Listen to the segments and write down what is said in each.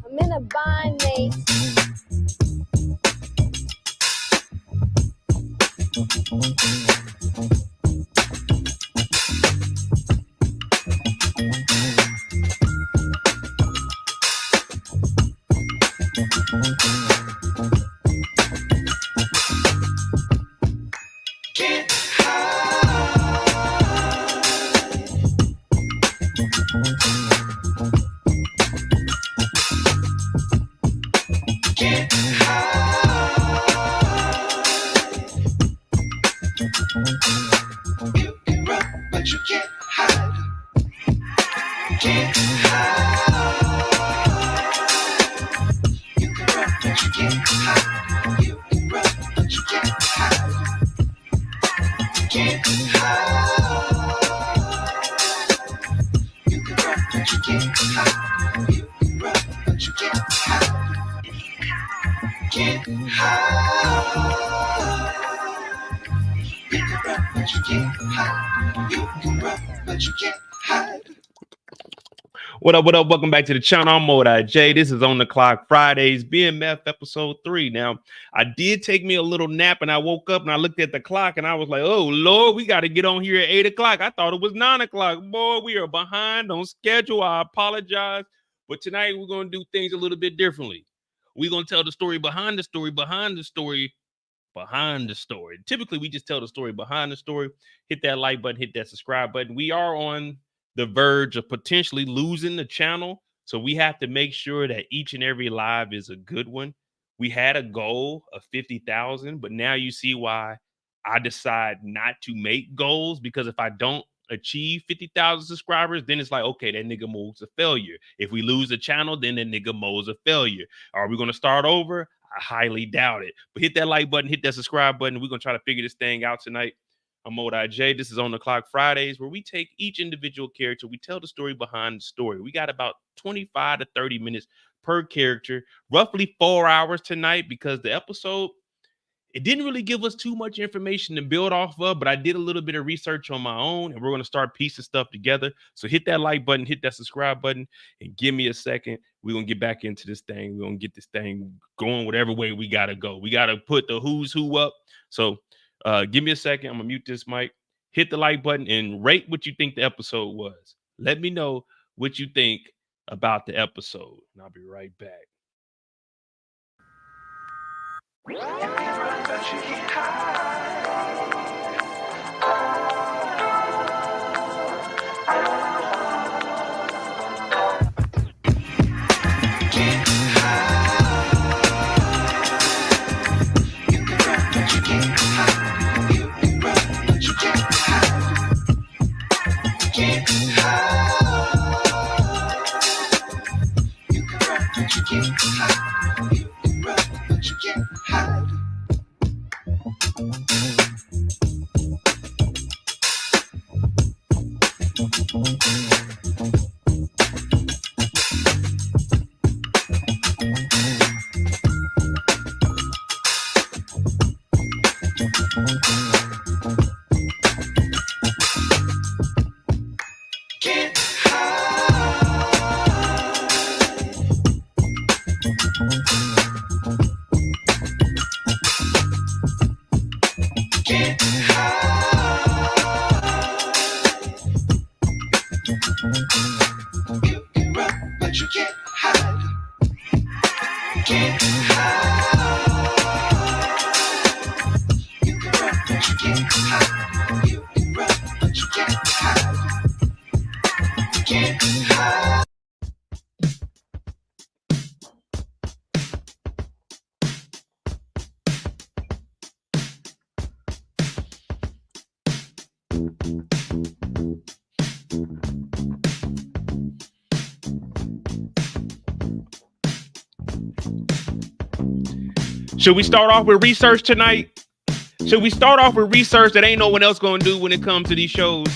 I'm in a bind, mate. What up, what up? Welcome back to the channel. I'm Modi J. This is On the Clock Fridays, BMF episode 3. Now, I did take me a little nap and I woke up and I looked at the clock and I was like, oh, Lord, we got to get on here at 8 o'clock. I thought it was 9 o'clock. Boy, we are behind on schedule. I apologize. But tonight we're going to do things a little bit differently. We're going to tell the story behind the story, behind the story, behind the story. Typically, we just tell the story behind the story. Hit that like button, hit that subscribe button. We are on the verge of potentially losing the channel. So we have to make sure that each and every live is a good one. We had a goal of 50,000, but now you see why I decide not to make goals, because if I don't achieve 50,000 subscribers, then it's like, okay, that nigga moves a failure. If we lose the channel, then that nigga moves a failure. Are we going to start over? I highly doubt it. But hit that like button, hit that subscribe button. We're going to try to figure this thing out tonight. I'm Modi J. This is On the Clock Fridays, where we take each individual character. We tell the story behind the story. We got about 25 to 30 minutes per character, roughly 4 hours tonight, because the episode, it didn't really give us too much information to build off of, but I did a little bit of research on my own, and we're going to start piecing stuff together. So hit that like button, hit that subscribe button, and give me a second. We're going to get back into this thing. We're going to get this thing going whatever way we got to go. We got to put the who's who up. So give me a second. I'm going to mute this mic. Hit the like button and rate what you think the episode was. Let me know what you think about the episode, and I'll be right back. Get high. You can run, but you can't hide. Get high. You can run, but you can't hide. You can run, but you can't hide. Get high. Should we start off with research tonight? Should we start off with research that ain't no one else gonna do when it comes to these shows?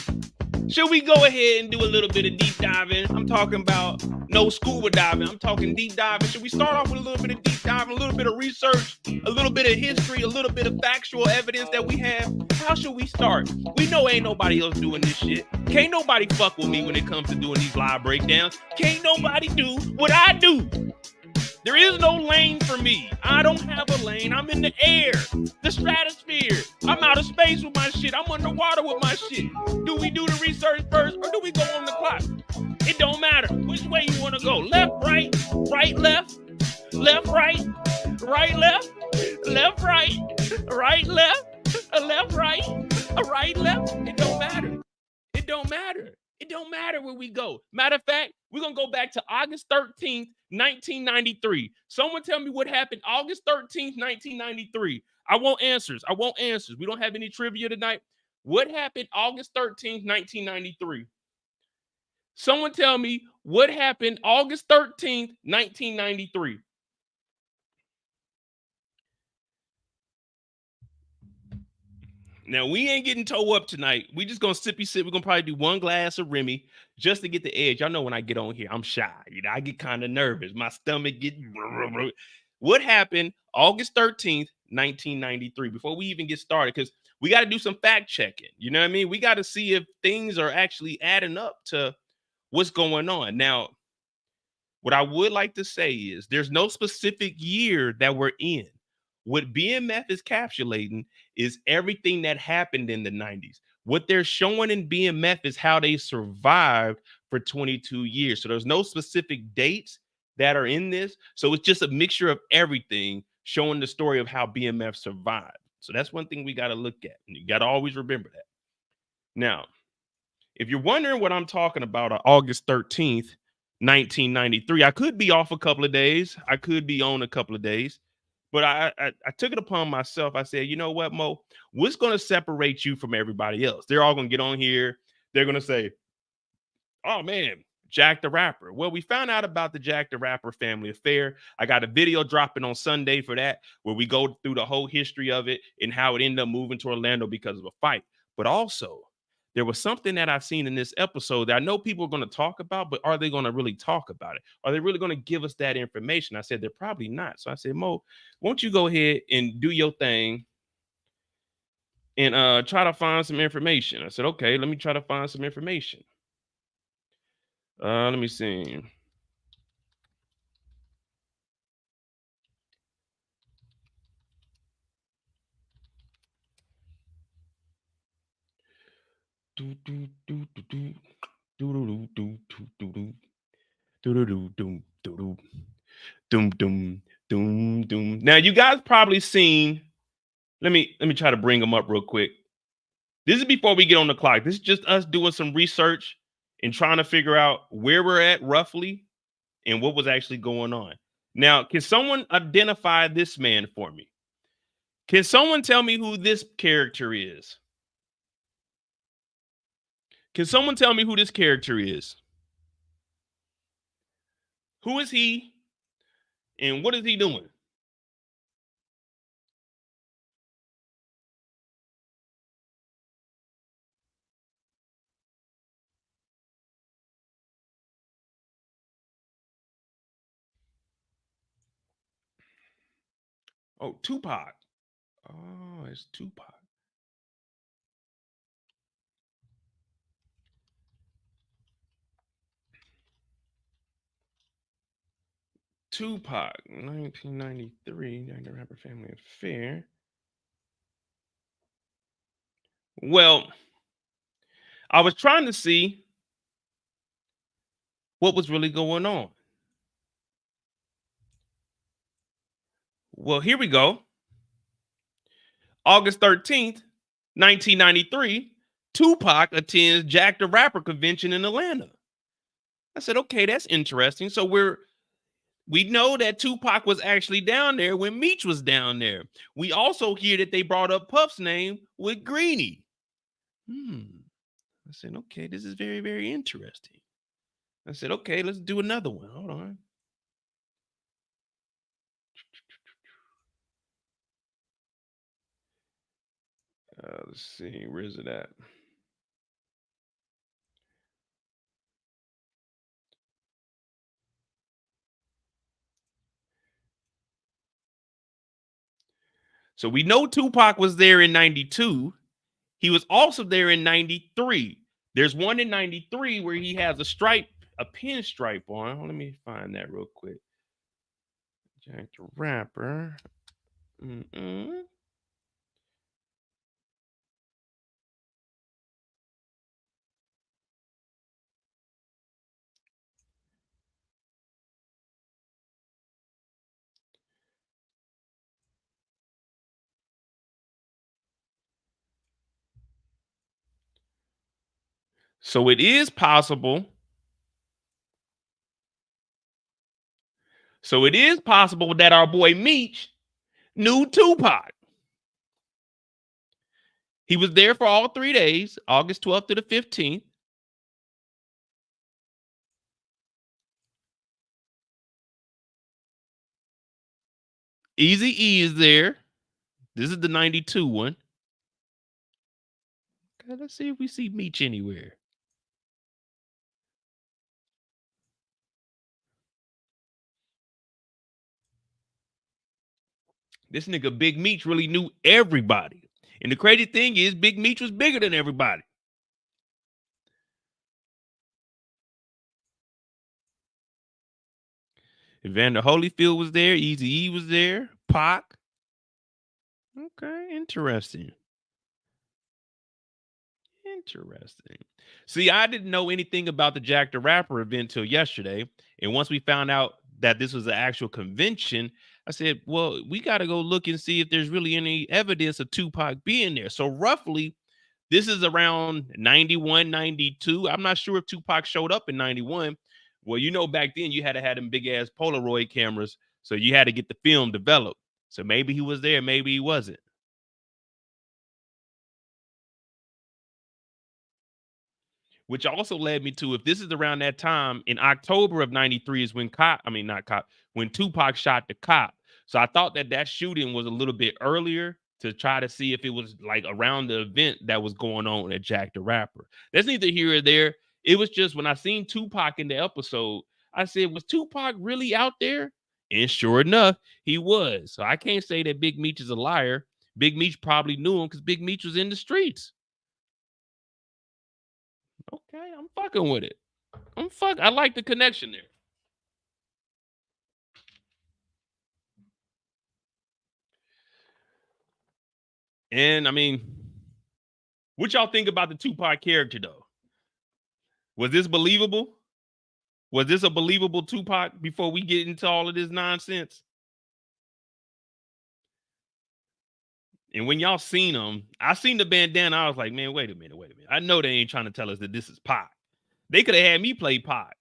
Should we go ahead and do a little bit of deep diving? I'm talking about no scuba diving. I'm talking deep diving. Should we start off with a little bit of deep diving, a little bit of research, a little bit of history, a little bit of factual evidence that we have? How should we start? We know ain't nobody else doing this shit. Can't nobody fuck with me when it comes to doing these live breakdowns. Can't nobody do what I do. There is no lane for me. I don't have a lane. I'm in the air, the stratosphere. I'm out of space with my shit. I'm underwater with my shit. Do we do the research first or do we go on the clock? It don't matter which way you want to go. Left, right, right, left, left, right, right, left, left, right, right, left, left, right, right, left. It don't matter. It don't matter. It don't matter where we go. Matter of fact, we're going to go back to August 13th, 1993. Someone tell me what happened August 13th, 1993. I want answers. I want answers. We don't have any trivia tonight. What happened August 13th, 1993? Someone tell me what happened August 13th, 1993. Now, we ain't getting toe up tonight. We just going to sippy sip. We're going to probably do one glass of Remy just to get the edge. Y'all know when I get on here, I'm shy. You know, I get kind of nervous. My stomach get... What happened August 13th, 1993? Before we even get started, because we got to do some fact checking. You know what I mean? We got to see if things are actually adding up to what's going on. Now, what I would like to say is there's no specific year that we're in. What BMF is capsulating is everything that happened in the 90s. What they're showing in BMF is how they survived for 22 years. So there's no specific dates that are in this. So it's just a mixture of everything showing the story of how BMF survived. So that's one thing we got to look at. And you got to always remember that. Now, if you're wondering what I'm talking about on August 13th, 1993, I could be off a couple of days. I could be on a couple of days. But I took it upon myself. I said, you know what, Mo? What's going to separate you from everybody else? They're all going to get on here. They're going to say, oh, man, Jack the Rapper. Well, we found out about the Jack the Rapper family affair. I got a video dropping on Sunday for that, where we go through the whole history of it and how it ended up moving to Orlando because of a fight. But also, there was something that I've seen in this episode that I know people are going to talk about, but are they going to really talk about it? Are they really going to give us that information? I said, they're probably not. So I said, Mo, won't you go ahead and do your thing and try to find some information? I said, okay, let me try to find some information. Let me see. Now you guys probably seen. Let me try to bring them up real quick. This is before we get on the clock. This is just us doing some research and trying to figure out where we're at roughly and what was actually going on. Now, can someone identify this man for me? Can someone tell me who this character is? Can someone tell me who this character is? Who is he? And what is he doing? Oh, Tupac. Oh, it's Tupac. Tupac, 1993, the Rapper Family Affair. Well, I was trying to see what was really going on. Well, here we go. August 13th, 1993, Tupac attends Jack the Rapper convention in Atlanta. I said, okay, that's interesting. So we know that Tupac was actually down there when Meech was down there. We also hear that they brought up Puff's name with Greenie. I said, okay, this is very, very interesting. I said, okay, let's do another one. Hold on. Let's see, where is it at? So we know Tupac was there in 92. He was also there in 93. There's one in 93 where he has a pinstripe on. Let me find that real quick. Jack the Rapper. So it is possible. So it is possible that our boy Meech knew Tupac. He was there for all 3 days, August 12th to the 15th. Easy E is there. This is the 92 one. Okay, let's see if we see Meech anywhere. This nigga Big Meech really knew everybody. And the crazy thing is, Big Meech was bigger than everybody. Evander Holyfield was there. Easy E was there. Pac. Okay, interesting. Interesting. See, I didn't know anything about the Jack the Rapper event till yesterday. And once we found out that this was an actual convention, I said, well, we got to go look and see if there's really any evidence of Tupac being there. So roughly, this is around 91, 92. I'm not sure if Tupac showed up in 91. Well, you know, back then you had to have them big ass Polaroid cameras. So you had to get the film developed. So maybe he was there, maybe he wasn't. Which also led me to, if this is around that time in October of 93 is when when Tupac shot the cop. So I thought that shooting was a little bit earlier to try to see if it was like around the event that was going on at Jack the Rapper. That's neither here or there. It was just when I seen Tupac in the episode, I said, was Tupac really out there? And sure enough, he was. So I can't say that Big Meech is a liar. Big Meech probably knew him because Big Meech was in the streets. Okay, I'm fucking with it. I like the connection there. And I mean, what y'all think about the Tupac character though? Was this believable? Was this a believable Tupac before we get into all of this nonsense? And when y'all seen him, I seen the bandana. I was like, man, wait a minute. I know they ain't trying to tell us that this is Pac. They could have had me play Pac.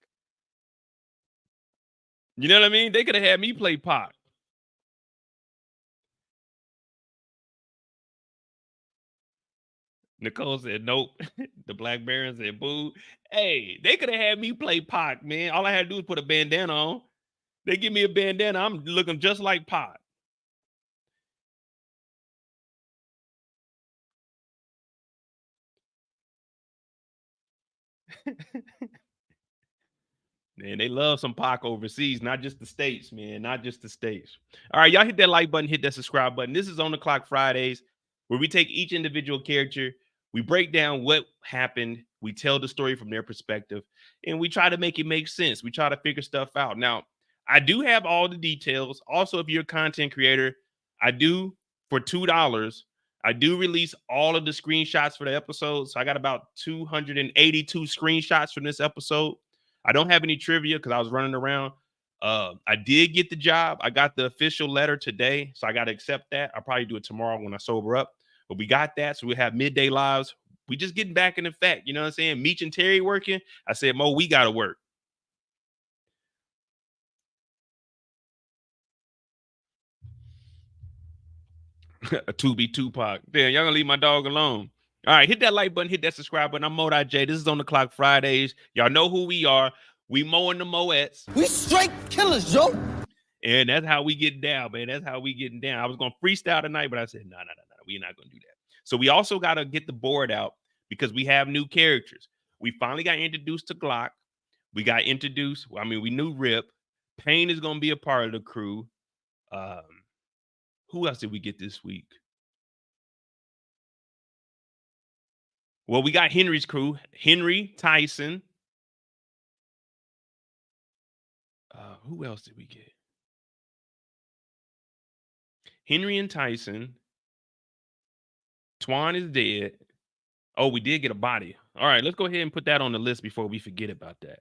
You know what I mean? They could have had me play Pac. Nicole said, nope. The Black Baron said, boo. Hey, they could have had me play Pac, man. All I had to do was put a bandana on. They give me a bandana. I'm looking just like Pac. Man, they love some Pac overseas, not just the States, man. Not just the States. All right, y'all hit that like button, hit that subscribe button. This is On the Clock Fridays, where we take each individual character, we break down what happened, we tell the story from their perspective, and we try to make it make sense. We try to figure stuff out. Now, I do have all the details. Also, if you're a content creator, I do, for $2, I do release all of the screenshots for the episode. So I got about 282 screenshots from this episode. I don't have any trivia because I was running around. I did get the job. I got the official letter today. So I got to accept that. I'll probably do it tomorrow when I sober up. But we got that. So we have midday lives. We just getting back in effect. You know what I'm saying? Meech and Terry working. I said, Mo, we got to work. A 2B Tupac. Damn, y'all gonna leave my dog alone. All right, hit that like button, hit that subscribe button. I'm Mo.J. This is On the Clock Fridays. Y'all know who we are. We mowing the Moettes. We straight killers, Joe. And that's how we get down, man. That's how we getting down. I was gonna freestyle tonight, but I said, no. We're not gonna do that. So we also gotta get the board out because we have new characters. We finally got introduced to Glock. We got introduced. I mean, we knew Rip. Payne is gonna be a part of the crew. Who else did we get this week? Well, we got Henry's crew. Henry, Tyshon. Who else did we get? Henry and Tyshon. Twan is dead. Oh, we did get a body. All right, let's go ahead and put that on the list before we forget about that.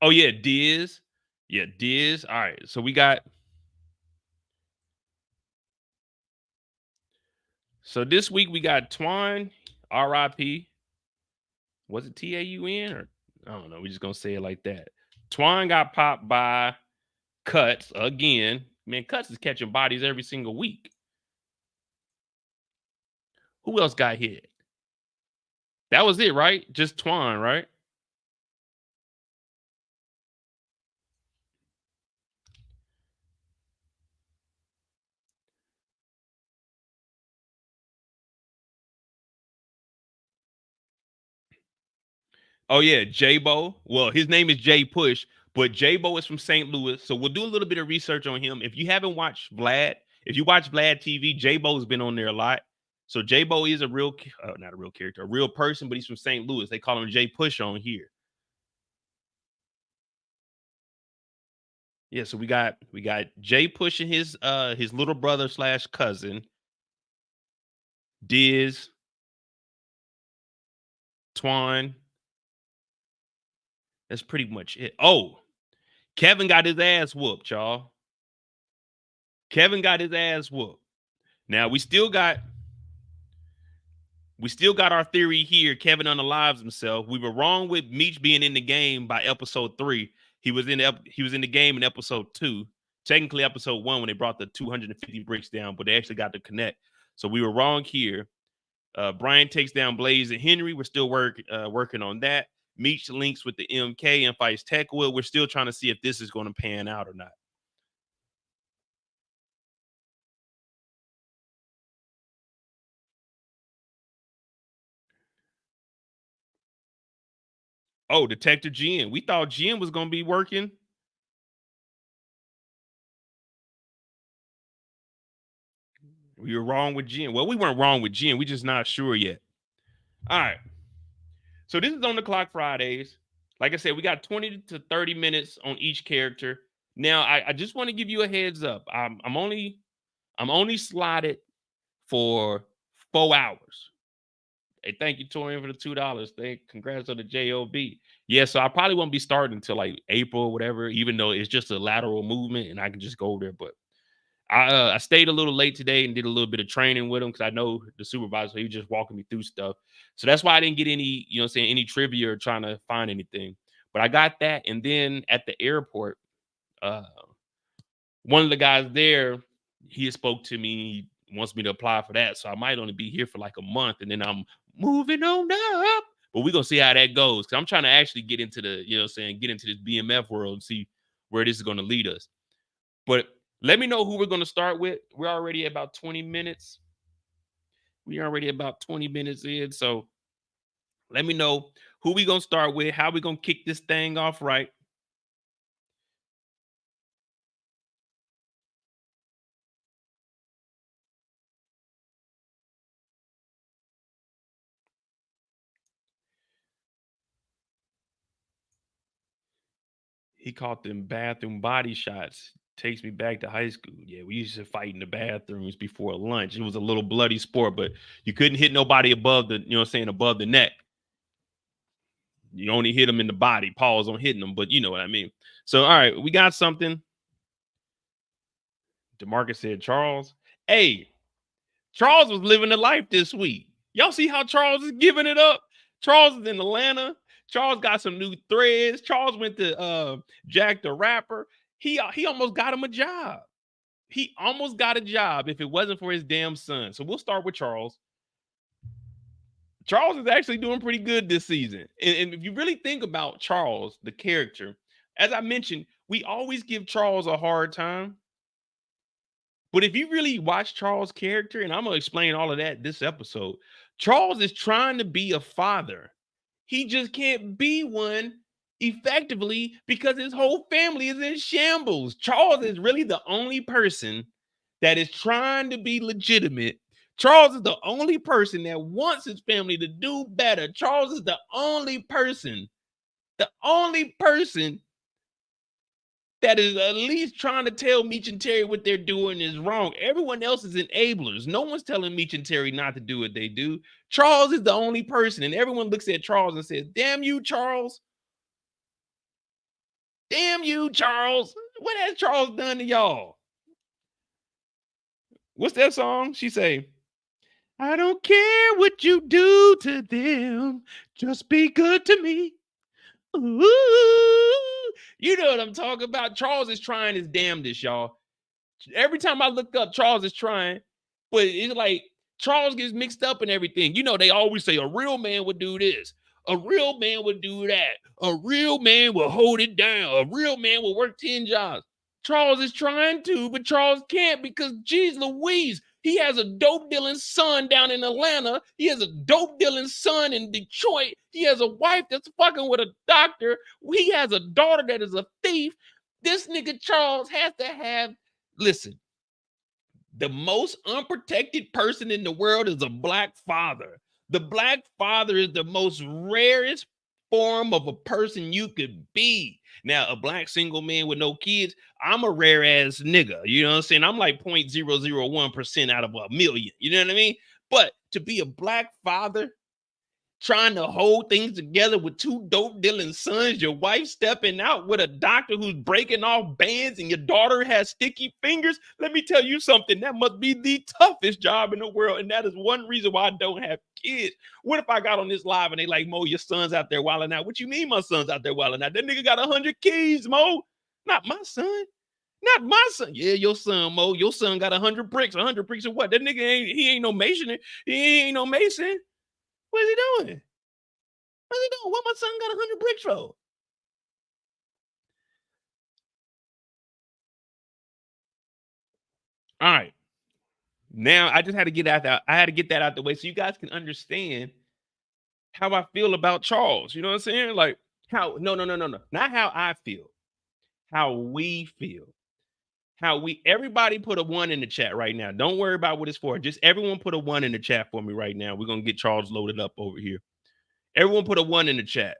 Oh, yeah, Diz. Yeah, Diz. All right, so we got... So this week we got Twan, R.I.P. Was it T-A-U-N? Or I don't know. We're just going to say it like that. Twan got popped by Cuts again. Man, Cuts is catching bodies every single week. Who else got hit? That was it, right? Just Twan, right? Oh, yeah, J-Bo. Well, his name is Jay Push, but J-Bo is from St. Louis. So we'll do a little bit of research on him. If you haven't watched Vlad, if you watch Vlad TV, J-Bo's been on there a lot. So J-Bo is a real, not a real character, a real person, but he's from St. Louis. They call him Jay Push on here. Yeah, so we got Jay pushing his little brother / cousin, Diz, Twan. That's pretty much it. Oh, Kevin got his ass whooped, y'all. Kevin got his ass whooped. Now we still got our theory here. Kevin unalives himself. We were wrong with Meech being in the game by episode 3. He was in the game in episode 2. Technically episode 1 when they brought the 250 bricks down, but they actually got to connect. So we were wrong here. Bryant takes down Blaze and Henry. We're still working on that. Meech links with the MK and fights Techwood. We're still trying to see if this is going to pan out or not. Oh, Detective Jen. We thought Jen was going to be working. We were wrong with Jen. Well, we weren't wrong with Jen. We're just not sure yet. All right. So this is On the Clock Fridays. Like I said, we got 20 to 30 minutes on each character. Now, I just want to give you a heads up. I'm only slotted for 4 hours. Hey, thank you, Torian, for the $2. Congrats on the JOB. Yeah, so I probably won't be starting until like April or whatever, even though it's just a lateral movement and I can just go there. But I stayed a little late today and did a little bit of training with him because I know the supervisor, he was just walking me through stuff. So that's why I didn't get any, any trivia or trying to find anything. But I got that. And then at the airport, one of the guys there, he spoke to me, he wants me to apply for that. So I might only be here for like a month and then I'm moving on up. But we're gonna see how that goes. Cause I'm trying to actually get into the, get into this BMF world and see where this is gonna lead us. But let me know who we're gonna start with. We're already about 20 minutes. We already about 20 minutes in. So let me know who we gonna start with, how we gonna kick this thing off right. He caught them bathroom body shots. Takes me back to high school. Yeah, we used to fight in the bathrooms before lunch. It was a little bloody sport, but you couldn't hit nobody above the, you know what I'm saying, above the neck. You only hit them in the body. Pause on hitting them, but you know what I mean. So, all right, we got something. DeMarcus said, Charles. Hey, Charles was living the life this week. Y'all see how Charles is giving it up? Charles is in Atlanta. Charles got some new threads. Charles went to Jack the Rapper. He almost got him a job. He almost got a job if it wasn't for his damn son. So we'll start with Charles. Charles is actually doing pretty good this season. And if you really think about Charles, the character, as I mentioned, we always give Charles a hard time. But if you really watch Charles' character, and I'm going to explain all of that this episode, Charles is trying to be a father. He just can't be one effectively because his whole family is in shambles. Charles is really the only person that is trying to be legitimate. Charles is the only person that wants his family to do better. Charles is the only person that is at least trying to tell Meech and Terry what they're doing is wrong. Everyone else is enablers. No one's telling Meech and Terry not to do what they do. Charles is the only person, and everyone looks at Charles and says, damn you, Charles. Damn you, Charles. What has Charles done to y'all? What's that song? She say, I don't care what you do to them. Just be good to me. Ooh. You know what I'm talking about. Charles is trying his damnedest, y'all. Every time I look up, Charles is trying, but it's like Charles gets mixed up in everything. You know, they always say a real man would do this. A real man would do that. A real man will hold it down. A real man will work 10 jobs. Charles is trying to, but Charles can't because, geez Louise, he has a dope dealing son down in Atlanta. He has a dope dealing son in Detroit. He has a wife that's fucking with a doctor. He has a daughter that is a thief. This nigga Charles has to have, listen, the most unprotected person in the world is a black father. The black father is the most rarest form of a person you could be. Now, a black single man with no kids, I'm a rare ass nigga. You know what I'm saying? I'm like 0.001% out of a million. You know what I mean? But to be a black father, trying to hold things together with two dope dealing sons, your wife stepping out with a doctor who's breaking off bands, and your daughter has sticky fingers. Let me tell you something. That must be the toughest job in the world. And that is one reason why I don't have kids. What if I got on this live and they like, Mo, your son's out there wilding out? What you mean my son's out there wilding out? That nigga got 100 keys, Mo. Not my son. Not my son. Yeah, your son, Mo. Your son got 100 bricks. 100 bricks of what? That nigga ain't no mason. He ain't no mason. What is he doing? What's he doing? What my son got 100 bricks for? All right. Now I just had to get out that. I had to get that out the way so you guys can understand how I feel about Charles. You know what I'm saying? Like how no. Not how I feel. How we feel. How we everybody put a 1 in the chat right now. Don't worry about what it's for. Just everyone put a 1 in the chat for me right now. We're gonna get Charles loaded up over here. Everyone put a 1 in the chat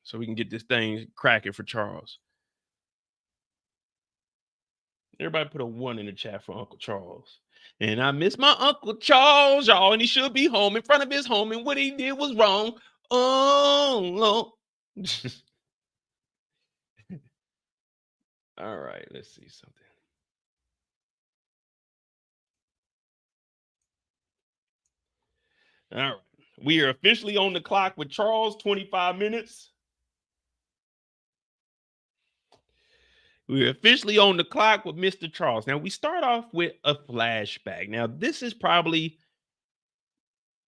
so we can get this thing cracking for Charles. Everybody put a 1 in the chat for Uncle Charles. And I miss my Uncle Charles, y'all, and he should be home in front of his home, and what he did was wrong. Oh, no. All right, let's see something. All right. We are officially on the clock with Charles, 25 minutes. We're officially on the clock with Mr. Charles. Now, we start off with a flashback. Now, this is probably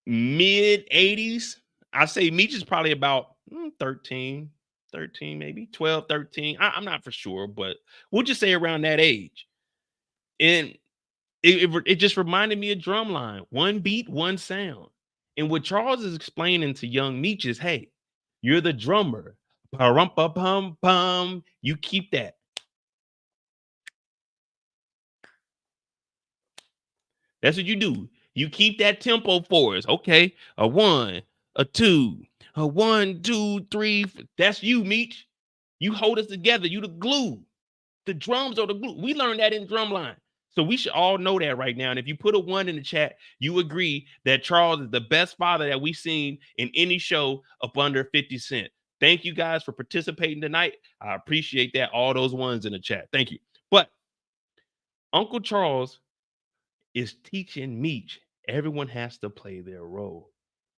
mid-80s. I say Meech is probably about 13, maybe 12, 13. I'm not for sure, but we'll just say around that age. And it just reminded me of Drumline. One beat, one sound. And what Charles is explaining to young Meech is, hey, you're the drummer. Pum-pum-pum. You keep that. That's what you do. You keep that tempo for us. Okay. A 1, a 2, a 1, 2, 3. That's you, Meech. You hold us together. You the glue. The drums are the glue. We learned that in drumline. So we should all know that right now. And if you put a 1 in the chat, you agree that Charles is the best father that we've seen in any show up under 50 Cent. Thank you guys for participating tonight. I appreciate that. All those ones in the chat. Thank you. But Uncle Charles is teaching Meech everyone has to play their role.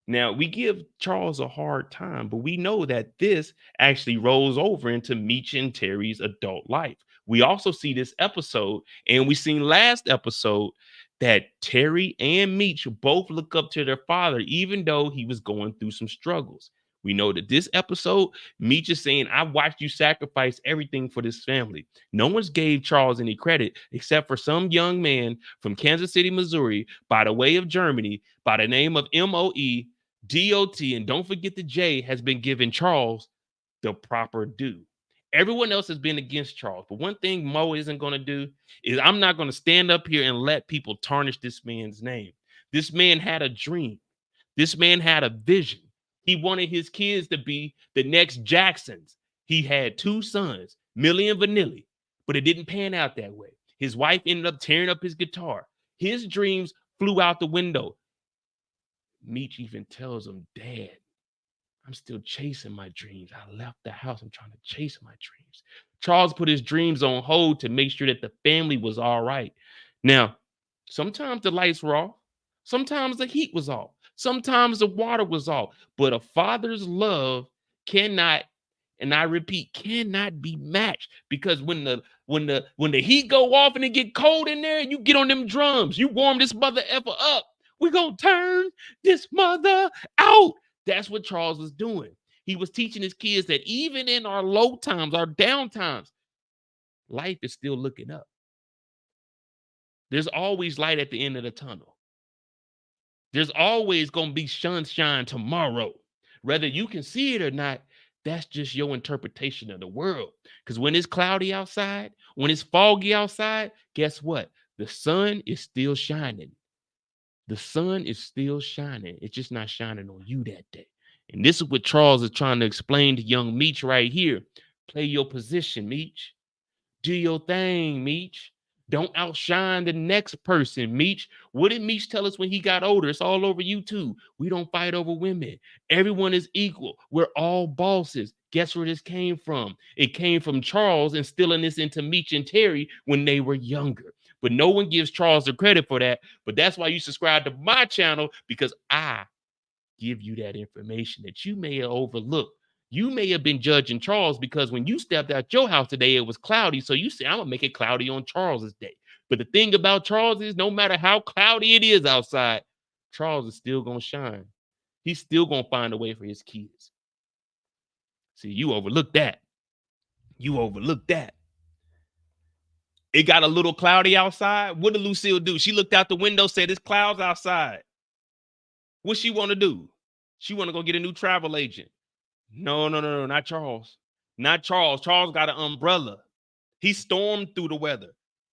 Now, we give Charles a hard time, but we know that this actually rolls over into Meech and Terry's adult life. We also see this episode, and we seen last episode that Terry and Meech both look up to their father, even though he was going through some struggles. We know that this episode, Meech is saying, I watched you sacrifice everything for this family. No one's gave Charles any credit except for some young man from Kansas City, Missouri, by the way of Germany, by the name of MOE, DOT, and don't forget the J, has been giving Charles the proper due. Everyone else has been against Charles. But one thing Mo isn't going to do is I'm not going to stand up here and let people tarnish this man's name. This man had a dream. This man had a vision. He wanted his kids to be the next Jacksons. He had 2 sons, Millie and Vanilli, but it didn't pan out that way. His wife ended up tearing up his guitar. His dreams flew out the window. Meech even tells him, Dad, I'm still chasing my dreams. I left the house. I'm trying to chase my dreams. Charles put his dreams on hold to make sure that the family was all right. Now, sometimes the lights were off. Sometimes the heat was off. Sometimes the water was off. But a father's love cannot, and I repeat, cannot be matched. Because when the heat go off and it get cold in there, you get on them drums. You warm this mother effer up. We're going to turn this mother out. That's what Charles was doing. He was teaching his kids that even in our low times, our down times, life is still looking up. There's always light at the end of the tunnel. There's always going to be sunshine tomorrow. Whether you can see it or not, that's just your interpretation of the world. Because when it's cloudy outside, when it's foggy outside, guess what? The sun is still shining. The sun is still shining. It's just not shining on you that day. And this is what Charles is trying to explain to young Meech right here. Play your position, Meech. Do your thing, Meech. Don't outshine the next person, Meech. What did Meech tell us when he got older? It's all over YouTube. We don't fight over women. Everyone is equal. We're all bosses. Guess where this came from? It came from Charles instilling this into Meech and Terry when they were younger. But no one gives Charles the credit for that. But that's why you subscribe to my channel, because I give you that information that you may have overlooked. You may have been judging Charles because when you stepped out your house today, it was cloudy. So you say, I'm going to make it cloudy on Charles's day. But the thing about Charles is no matter how cloudy it is outside, Charles is still going to shine. He's still going to find a way for his kids. See, you overlooked that. You overlooked that. It got a little cloudy outside. What did Lucille do? She looked out the window, said, it's clouds outside. What she want to do? She want to go get a new travel agent. No, not Charles. Not Charles. Charles got an umbrella. He stormed through the weather.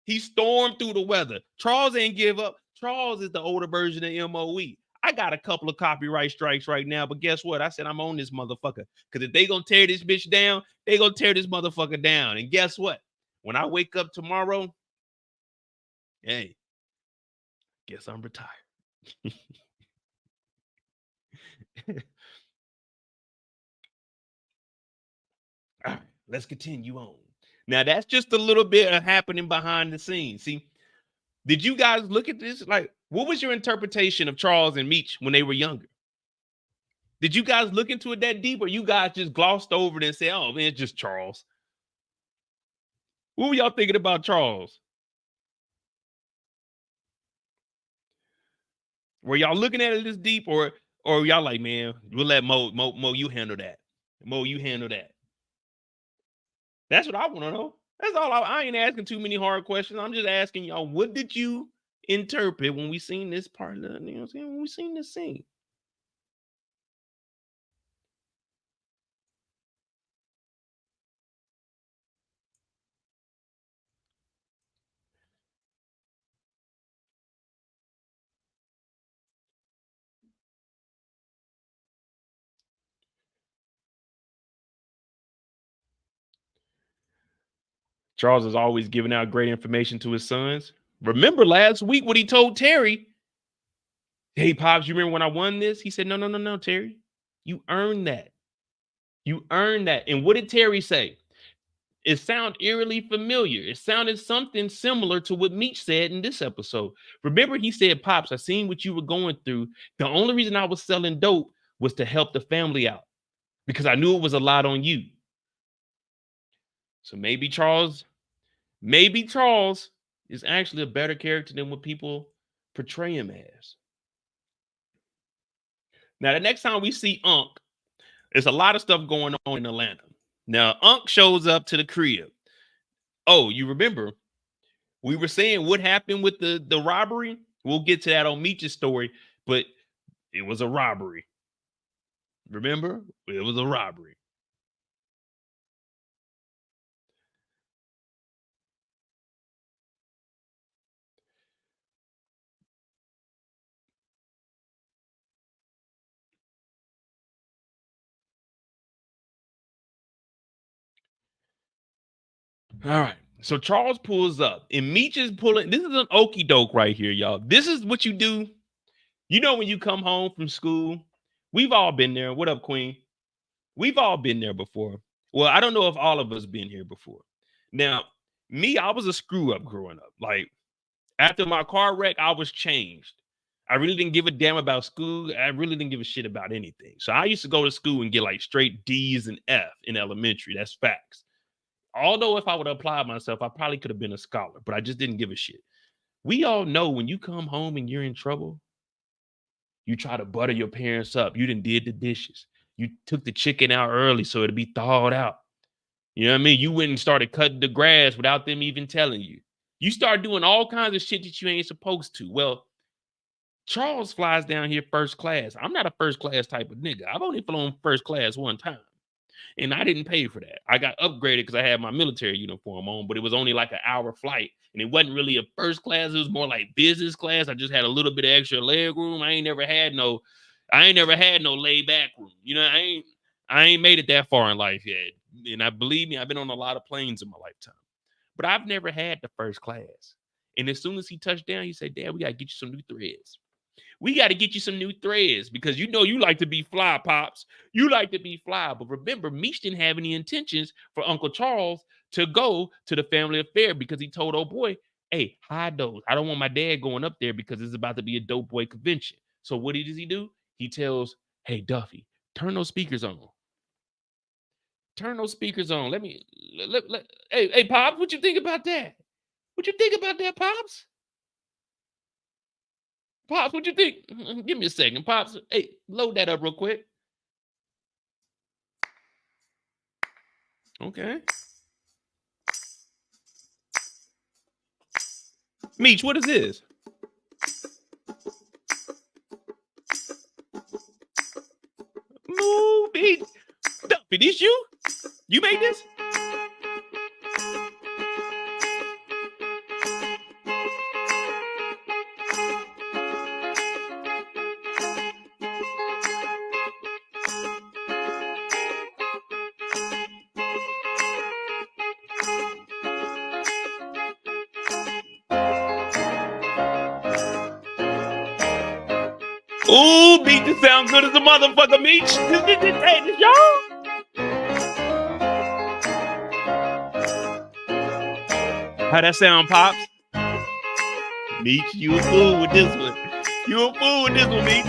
He stormed through the weather. Charles ain't give up. Charles is the older version of MOE. I got a couple of copyright strikes right now, but guess what? I said I'm on this motherfucker. Because if they gonna tear this bitch down, they gonna tear this motherfucker down. And guess what? When I wake up tomorrow, hey, guess I'm retired. All right, let's continue on. Now, that's just a little bit of happening behind the scenes. See, did you guys look at this? Like, what was your interpretation of Charles and Meech when they were younger? Did you guys look into it that deep, or you guys just glossed over it and said, oh, man, it's just Charles? What were y'all thinking about Charles? Were y'all looking at it this deep, or y'all like, man, we'll let Mo, you handle that. Mo, you handle that. That's what I want to know. That's all. I ain't asking too many hard questions. I'm just asking y'all, what did you interpret when we seen this part of the, you know what I'm saying? When we seen this scene. Charles is always giving out great information to his sons. Remember last week what he told Terry? Hey, Pops, you remember when I won this? He said, no, Terry. You earned that. You earned that. And what did Terry say? It sounded eerily familiar. It sounded something similar to what Meech said in this episode. Remember, he said, Pops, I seen what you were going through. The only reason I was selling dope was to help the family out because I knew it was a lot on you. So maybe Charles is actually a better character than what people portray him as. Now, the next time we see Unc, there's a lot of stuff going on in Atlanta. Now, Unc shows up to the crib. Oh, you remember we were saying what happened with the robbery? We'll get to that on Meech's story, but it was a robbery. Remember? It was a robbery. All right. So Charles pulls up and Meech is pulling. This is an okie doke right here, y'all. This is what you do. You know, when you come home from school, we've all been there. What up, Queen? We've all been there before. Well, I don't know if all of us been here before. Now, me, I was a screw up growing up. Like after my car wreck, I was changed. I really didn't give a damn about school. I really didn't give a shit about anything. So I used to go to school and get like straight D's and F in elementary. That's facts. Although if I would have applied myself, I probably could have been a scholar, but I just didn't give a shit. We all know when you come home and you're in trouble, you try to butter your parents up. You done did the dishes. You took the chicken out early so it'd be thawed out. You know what I mean? You went and started cutting the grass without them even telling you. You start doing all kinds of shit that you ain't supposed to. Well, Charles flies down here first class. I'm not a first class type of nigga. I've only flown first class one time. And I didn't pay for that. I got upgraded because I had my military uniform on, but it was only like an hour flight. And it wasn't really a first class. It was more like business class. I just had a little bit of extra leg room. I ain't never had no lay back room. You know, I ain't made it that far in life yet. And I believe me, I've been on a lot of planes in my lifetime. But I've never had the first class. And as soon as he touched down, he said, Dad, we got to get you some new threads. We got to get you some new threads because you know you like to be fly, Pops. You like to be fly. But remember, Meech didn't have any intentions for Uncle Charles to go to the family affair because he told old boy, hey, hide those. I don't want my dad going up there because it's about to be a dope boy convention. So what does he do? He tells, hey, Duffy, turn those speakers on. Turn those speakers on. Hey, Pops, what you think about that? What you think about that, Pops? Pops, what you think? Give me a second, Pops. Hey, load that up real quick. Okay. Meech, what is this? Move it. Duffy, this you? You made this? Ooh, Meech, this sound good as a motherfucker, Meech. Hey, this y'all? How that sound, Pops? Meech, you a fool with this one. You a fool with this one, Meech.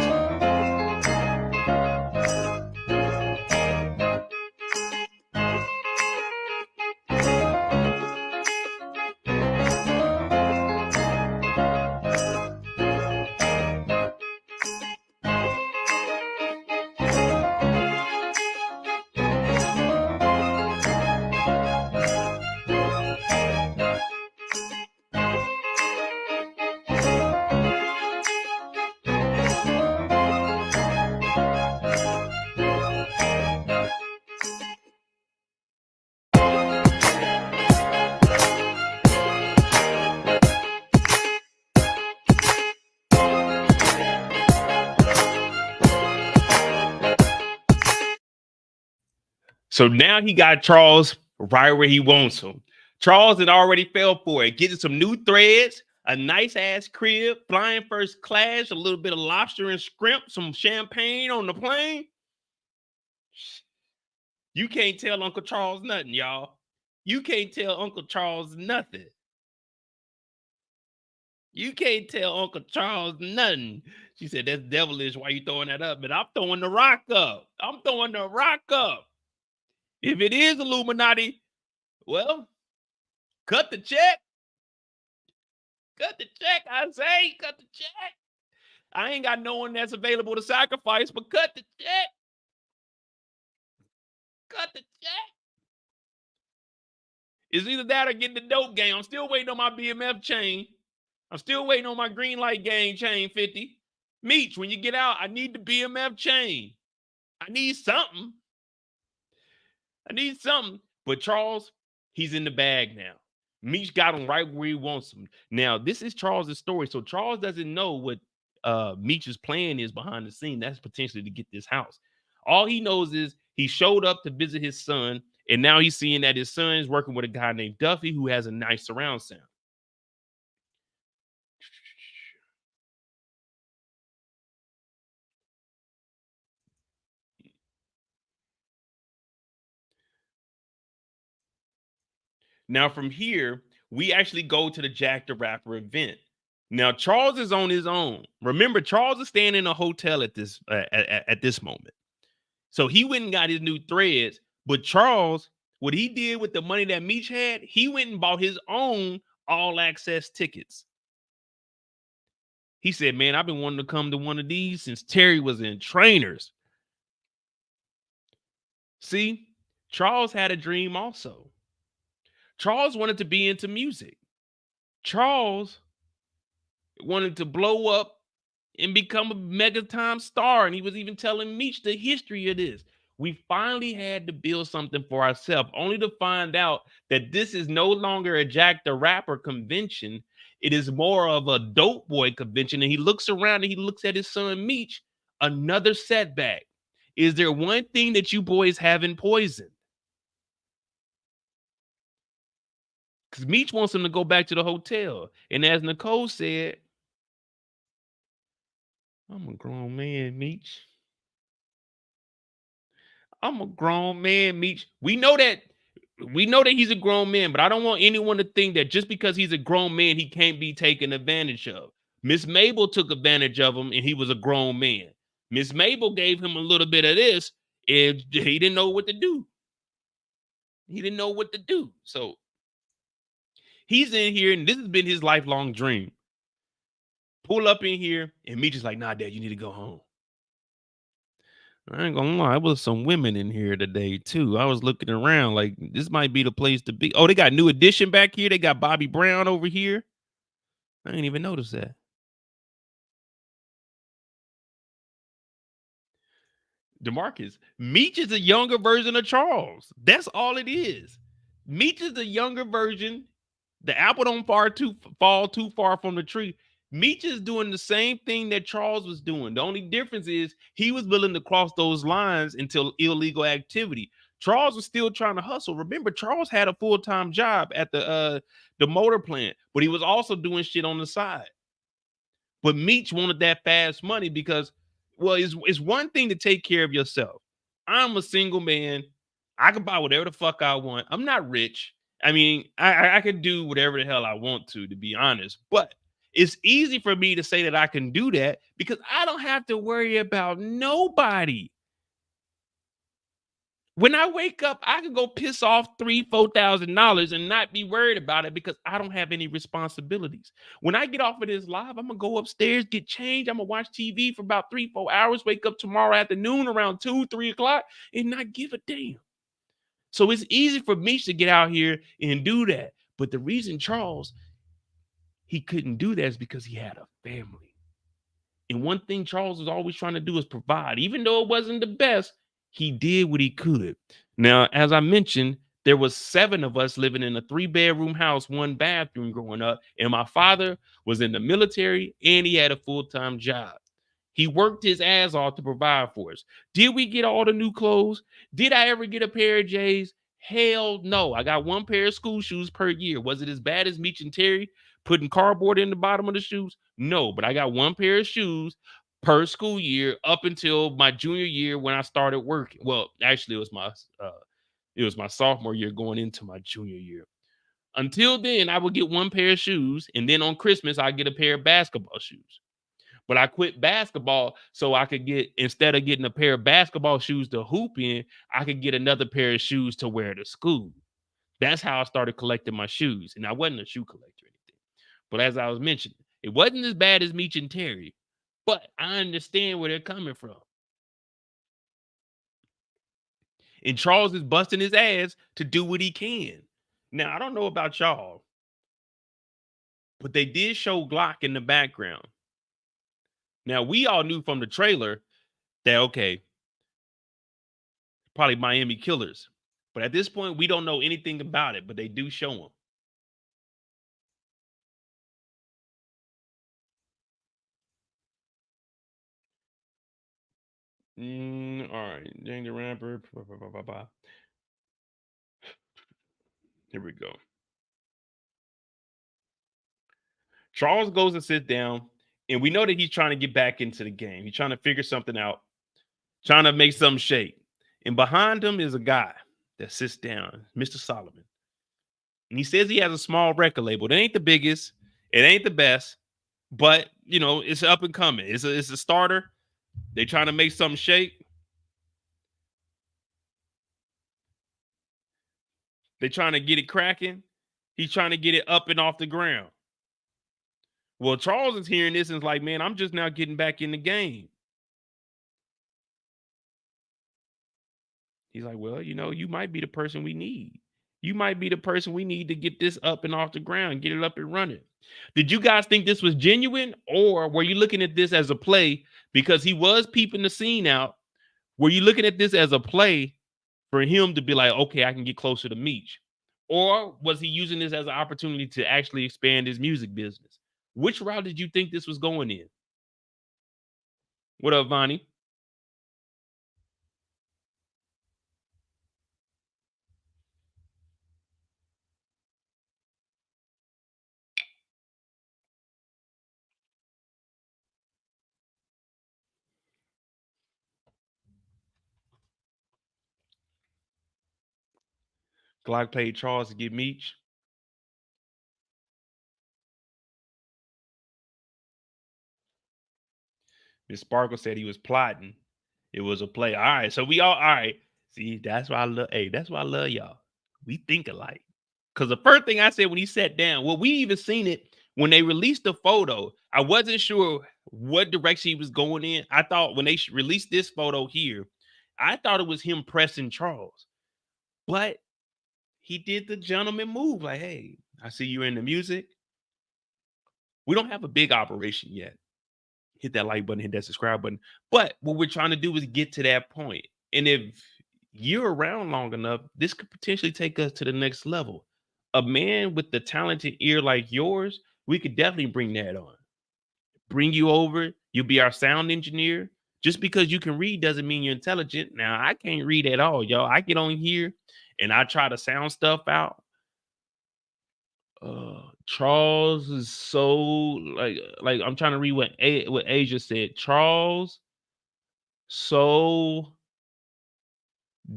So now he got Charles right where he wants him. Charles had already fell for it, getting some new threads, a nice ass crib, flying first class, a little bit of lobster and shrimp, some champagne on the plane. You can't tell Uncle Charles nothing, y'all. You can't tell Uncle Charles nothing. You can't tell Uncle Charles nothing. She said, that's devilish. Why you throwing that up? But I'm throwing the rock up. I'm throwing the rock up. If it is Illuminati, well, cut the check. Cut the check, I say. Cut the check. I ain't got no one that's available to sacrifice, but cut the check. Cut the check. It's either that or getting the dope game. I'm still waiting on my BMF chain. I'm still waiting on my green light gang chain 50. Meech, when you get out, I need the BMF chain. I need something. I need something. But Charles, he's in the bag now. Meech got him right where he wants him. Now, this is Charles' story. So Charles doesn't know what Meech's plan is behind the scene. That's potentially to get this house. All he knows is he showed up to visit his son, and now he's seeing that his son is working with a guy named Duffy who has a nice surround sound. Now, from here, we actually go to the Jack the Rapper event. Now, Charles is on his own. Remember, Charles is staying in a hotel at this moment. So he went and got his new threads. But Charles, what he did with the money that Meech had, he went and bought his own all access tickets. He said, man, I've been wanting to come to one of these since Terry was in Trainers. See, Charles had a dream also. Charles wanted to be into music. Charles wanted to blow up and become a megatime star. And he was even telling Meech the history of this. We finally had to build something for ourselves, only to find out that this is no longer a Jack the Rapper convention. It is more of a dope boy convention. And he looks around and he looks at his son Meech. Another setback. Is there one thing that you boys have in poison? Because Meech wants him to go back to the hotel. And as Nicole said, I'm a grown man, Meech. I'm a grown man, Meech. We know that he's a grown man, but I don't want anyone to think that just because he's a grown man, he can't be taken advantage of. Miss Mabel took advantage of him and he was a grown man. Miss Mabel gave him a little bit of this and he didn't know what to do. He didn't know what to do. So he's in here and this has been his lifelong dream. Pull up in here and Meech is like, nah, Dad, you need to go home. I ain't gonna lie, there was some women in here today too. I was looking around like this might be the place to be. Oh, they got New Edition back here. They got Bobby Brown over here. I didn't even notice that. DeMarcus, Meech is a younger version of Charles. That's all it is. Meech is a younger version. The apple don't fall too far from the tree. Meech is doing the same thing that Charles was doing. The only difference is he was willing to cross those lines until illegal activity. Charles was still trying to hustle. Remember, Charles had a full-time job at the motor plant, but he was also doing shit on the side. But Meech wanted that fast money because, well, it's one thing to take care of yourself. I'm a single man. I can buy whatever the fuck I want. I'm not rich. I mean, I can do whatever the hell I want to be honest. But it's easy for me to say that I can do that because I don't have to worry about nobody. When I wake up, I can go piss off $3,000-$4,000 and not be worried about it because I don't have any responsibilities. When I get off of this live, I'm gonna go upstairs, get changed. I'm gonna watch TV for about 3-4 hours, wake up tomorrow afternoon around 2-3 o'clock and not give a damn. So it's easy for Meech to get out here and do that. But the reason Charles, he couldn't do that is because he had a family. And one thing Charles was always trying to do is provide. Even though it wasn't the best, he did what he could. Now, as I mentioned, there was 7 of us living in a 3-bedroom house, 1 bathroom growing up. And my father was in the military and he had a full-time job. He worked his ass off to provide for us. Did we get all the new clothes? Did I ever get a pair of J's? Hell no. I got one pair of school shoes per year. Was it as bad as Meech and Terry putting cardboard in the bottom of the shoes? No, but I got one pair of shoes per school year up until my junior year when I started working. Well, actually, it was my sophomore year going into my junior year. Until then, I would get one pair of shoes, and then on Christmas, I get a pair of basketball shoes. But I quit basketball so I could get, instead of getting a pair of basketball shoes to hoop in, I could get another pair of shoes to wear to school. That's how I started collecting my shoes. And I wasn't a shoe collector or anything. But as I was mentioning, it wasn't as bad as Meech and Terry, but I understand where they're coming from. And Charles is busting his ass to do what he can. Now, I don't know about y'all, but they did show Glock in the background. Now, we all knew from the trailer that, okay, probably Miami killers. But at this point, we don't know anything about it, but they do show them. All right. Dang the rapper. Here we go. Charles goes and sits down, and we know that he's trying to get back into the game. He's trying to figure something out, trying to make something shake. And behind him is a guy that sits down, Mr. Solomon. And he says he has a small record label. It ain't the biggest, it ain't the best, but you know, it's up and coming. It's a starter. They trying to make something shake. They trying to get it cracking. He's trying to get it up and off the ground. Well, Charles is hearing this and is like, man, I'm just now getting back in the game. He's like, well, you know, you might be the person we need. You might be the person we need to get this up and off the ground, get it up and running. Did you guys think this was genuine, or were you looking at this as a play because he was peeping the scene out? Were you looking at this as a play for him to be like, okay, I can get closer to Meech? Or was he using this as an opportunity to actually expand his music business? Which route did you think this was going in? What up, Vonnie? Glock played Charles to get Meech. Miss Sparkle said he was plotting. It was a play. All right, so we all right. See, that's why I love. Hey, that's why I love y'all. We think alike. Because the first thing I said when he sat down, well, we even seen it when they released the photo. I wasn't sure what direction he was going in. I thought when they released this photo here, I thought it was him pressing Charles, but he did the gentleman move. Like, hey, I see you in the music. We don't have a big operation yet. Hit that like button, hit that subscribe button. But what we're trying to do is get to that point. And if you're around long enough, this could potentially take us to the next level. A man with the talented ear like yours, we could definitely bring that on. Bring you over. You'll be our sound engineer. Just because you can read doesn't mean you're intelligent. Now, I can't read at all, y'all. I get on here and I try to sound stuff out. Charles is so like I'm trying to read what Asia said. Charles so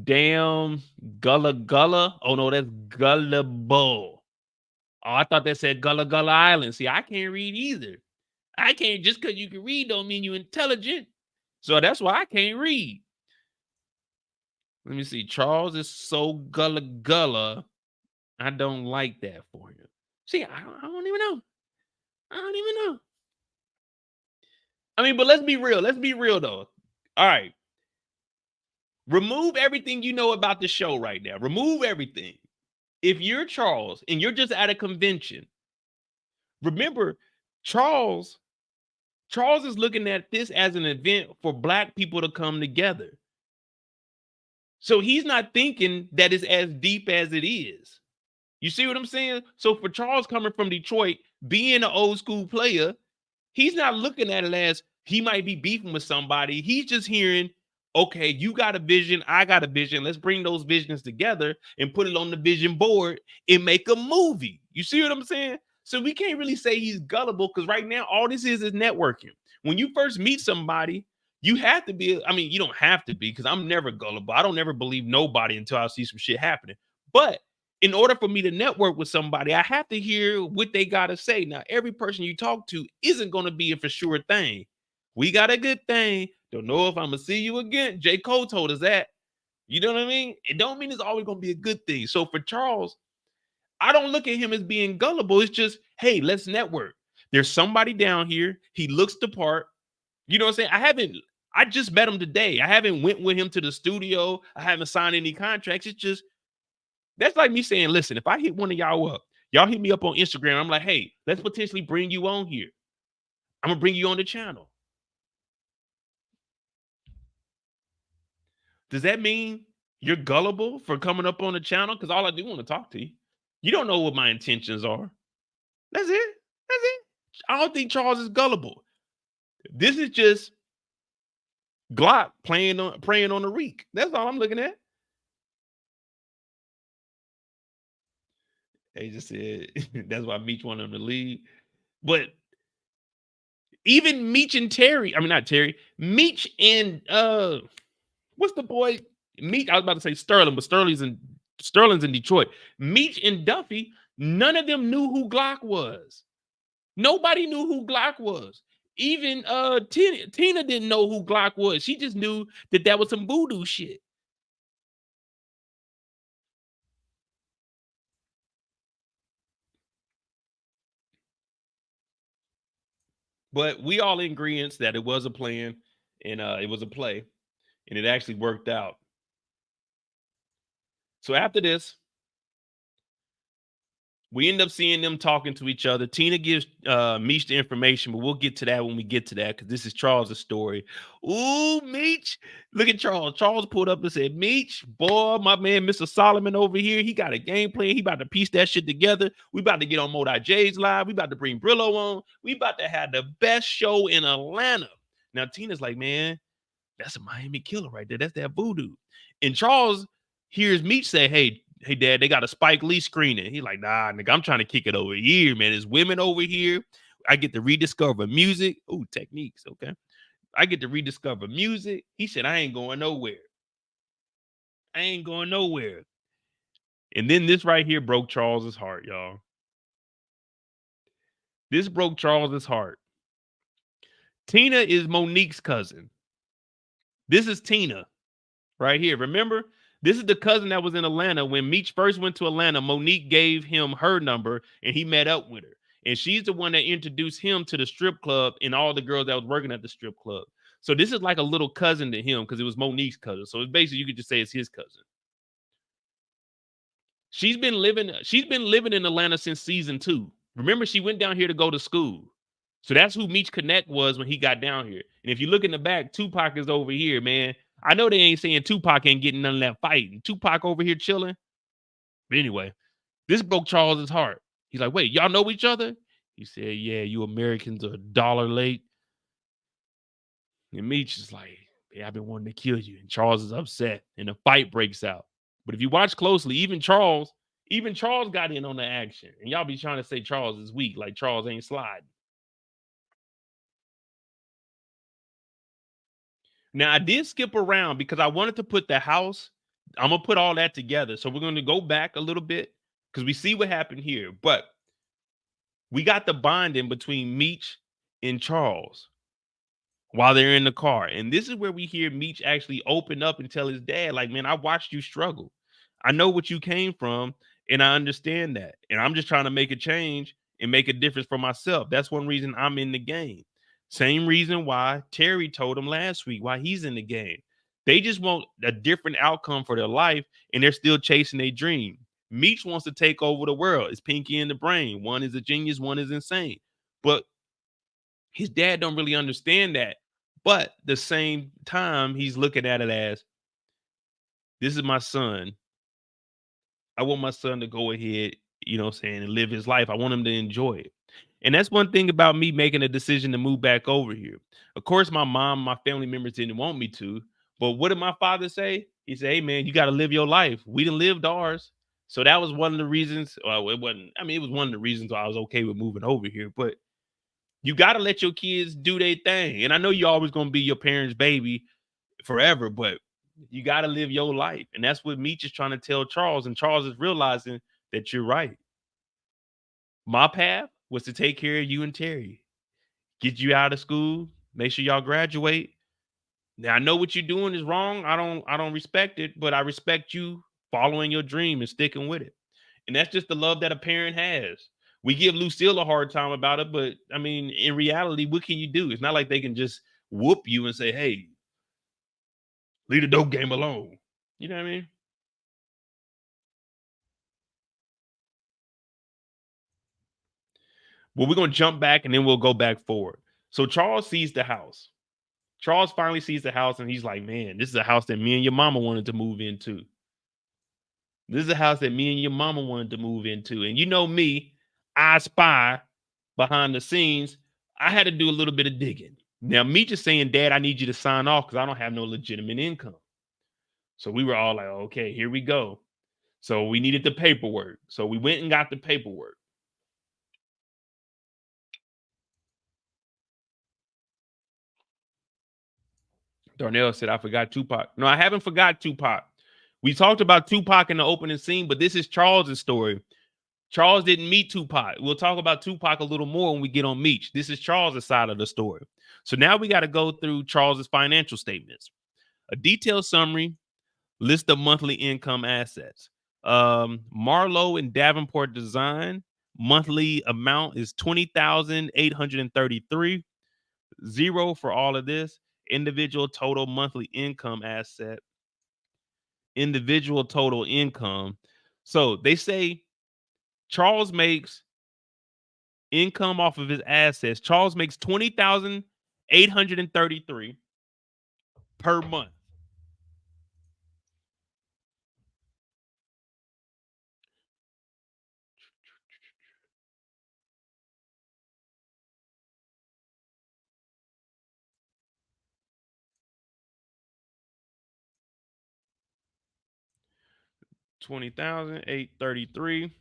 damn gullah. Oh no, that's gullible. Oh, I thought that said Gullah Island. See, I can't read either. I can't, just because you can read don't mean you're intelligent. So that's why I can't read. Let me see. Charles is so gullah. I don't like that for him. See, I don't even know. I don't even know. I mean, but let's be real. Let's be real, though. All right. Remove everything you know about the show right now. Remove everything. If you're Charles and you're just at a convention, remember, Charles is looking at this as an event for Black people to come together. So he's not thinking that it's as deep as it is. You see what I'm saying? So for Charles coming from Detroit, being an old school player, he's not looking at it as he might be beefing with somebody. He's just hearing, okay, you got a vision, I got a vision. Let's bring those visions together and put it on the vision board and make a movie. You see what I'm saying? So we can't really say he's gullible because right now all this is networking. When you first meet somebody, you have to be, I mean, you don't have to be because I'm never gullible. I don't ever believe nobody until I see some shit happening. But in order for me to network with somebody, I have to hear what they got to say. Now, every person you talk to isn't going to be a for sure thing. We got a good thing. Don't know if I'm going to see you again. J. Cole told us that. You know what I mean? It don't mean it's always going to be a good thing. So for Charles, I don't look at him as being gullible. It's just, hey, let's network. There's somebody down here. He looks the part. You know what I'm saying? I just met him today. I haven't went with him to the studio. I haven't signed any contracts. It's just, that's like me saying, listen, if I hit one of y'all up, y'all hit me up on Instagram. I'm like, hey, let's potentially bring you on here. I'm going to bring you on the channel. Does that mean you're gullible for coming up on the channel? Because all I do want to talk to you. You don't know what my intentions are. That's it. That's it. I don't think Charles is gullible. This is just Glock preying on the reek. That's all I'm looking at. They just said that's why Meech wanted him to leave. But even Meech and Terry, I mean not Terry, Meech and what's the boy? Meech, I was about to say Sterling, but Sterling's in Detroit. Meech and Duffy, none of them knew who Glock was. Nobody knew who Glock was. Even Tina didn't know who Glock was. She just knew that was some voodoo shit. But we all in agreement that it was a plan and it was a play and it actually worked out. So after this, we end up seeing them talking to each other. Tina gives Meech the information, but we'll get to that when we get to that because this is Charles' story. Ooh, Meech. Look at Charles. Charles pulled up and said, Meech, boy, my man, Mr. Solomon over here, he got a game plan. He about to piece that shit together. We about to get on Modi J's live. We about to bring Brillo on. We about to have the best show in Atlanta. Now, Tina's like, man, that's a Miami killer right there. That's that voodoo. And Charles hears Meech say, hey, Dad, they got a Spike Lee screening. He's like, nah, nigga, I'm trying to kick it over here, man. There's women over here. I get to rediscover music. Ooh, techniques, okay. I get to rediscover music. He said, I ain't going nowhere. I ain't going nowhere. And then this right here broke Charles's heart, y'all. This broke Charles's heart. Tina is Monique's cousin. This is Tina right here. Remember? This is the cousin that was in Atlanta. When Meech first went to Atlanta, Monique gave him her number and he met up with her. And she's the one that introduced him to the strip club and all the girls that was working at the strip club. So this is like a little cousin to him because it was Monique's cousin. So it's basically, you could just say it's his cousin. She's been living in Atlanta since season 2. Remember, she went down here to go to school. So that's who Meech Connect was when he got down here. And if you look in the back, Tupac is over here, man. I know they ain't saying Tupac ain't getting none of that fighting. Tupac over here chilling. But anyway, this broke Charles's heart. He's like, wait, y'all know each other? He said, yeah, you Americans are $1 late. And Meech is like, yeah, I've been wanting to kill you. And Charles is upset and the fight breaks out. But if you watch closely, even Charles got in on the action. And y'all be trying to say Charles is weak, like Charles ain't sliding. Now, I did skip around because I wanted to put the house. I'm going to put all that together. So we're going to go back a little bit because we see what happened here. But we got the bonding between Meech and Charles while they're in the car. And this is where we hear Meech actually open up and tell his dad, like, man, I watched you struggle. I know what you came from, and I understand that. And I'm just trying to make a change and make a difference for myself. That's one reason I'm in the game. Same reason why Terry told him last week why he's in the game. They just want a different outcome for their life, and they're still chasing their dream. Meech wants to take over the world. It's Pinky in the brain. One is a genius, one is insane. But his dad don't really understand that. But the same time, he's looking at it as, this is my son. I want my son to go ahead, you know what I'm saying, and live his life. I want him to enjoy it. And that's one thing about me making a decision to move back over here. Of course, my mom, my family members didn't want me to, But what did my father say? He said, "Hey man, you got to live your life. We didn't live ours." So that was one of the reasons. Well, it wasn't. I mean, it was one of the reasons why I was okay with moving over here. But you got to let your kids do their thing. And I know you're always gonna be your parents' baby forever, but you got to live your life. And that's what Meech is trying to tell Charles. And Charles is realizing that you're right. My path was to take care of you and Terry, get you out of school, make sure y'all graduate. Now I know what you're doing is wrong. I don't respect it, but I respect you following your dream and sticking with it. And that's just the love that a parent has. We give Lucille a hard time about it, but I mean, in reality, what can you do? It's not like they can just whoop you and say, "Hey, leave the dope game alone." You know what I mean? Well, we're gonna jump back and then we'll go back forward. So Charles sees the house. Charles finally sees the house and he's like, "Man, this is a house that me and your mama wanted to move into. This is a house that me and your mama wanted to move into." And you know me, I spy behind the scenes. I had to do a little bit of digging. Now, me just saying, "Dad, I need you to sign off because I don't have no legitimate income." So we were all like, "Okay, here we go." So we needed the paperwork. So we went and got the paperwork. Darnell said, "I forgot Tupac." No, I haven't forgot Tupac. We talked about Tupac in the opening scene, but this is Charles's story. Charles didn't meet Tupac. We'll talk about Tupac a little more when we get on Meech. This is Charles's side of the story. So now we got to go through Charles's financial statements. A detailed summary, list of monthly income assets. Marlowe and Davenport Design, monthly amount is 20,833. Zero for all of this. Individual total monthly income asset. Individual total income. So they say Charles makes income off of his assets. Charles makes 20,833 per month. $20,833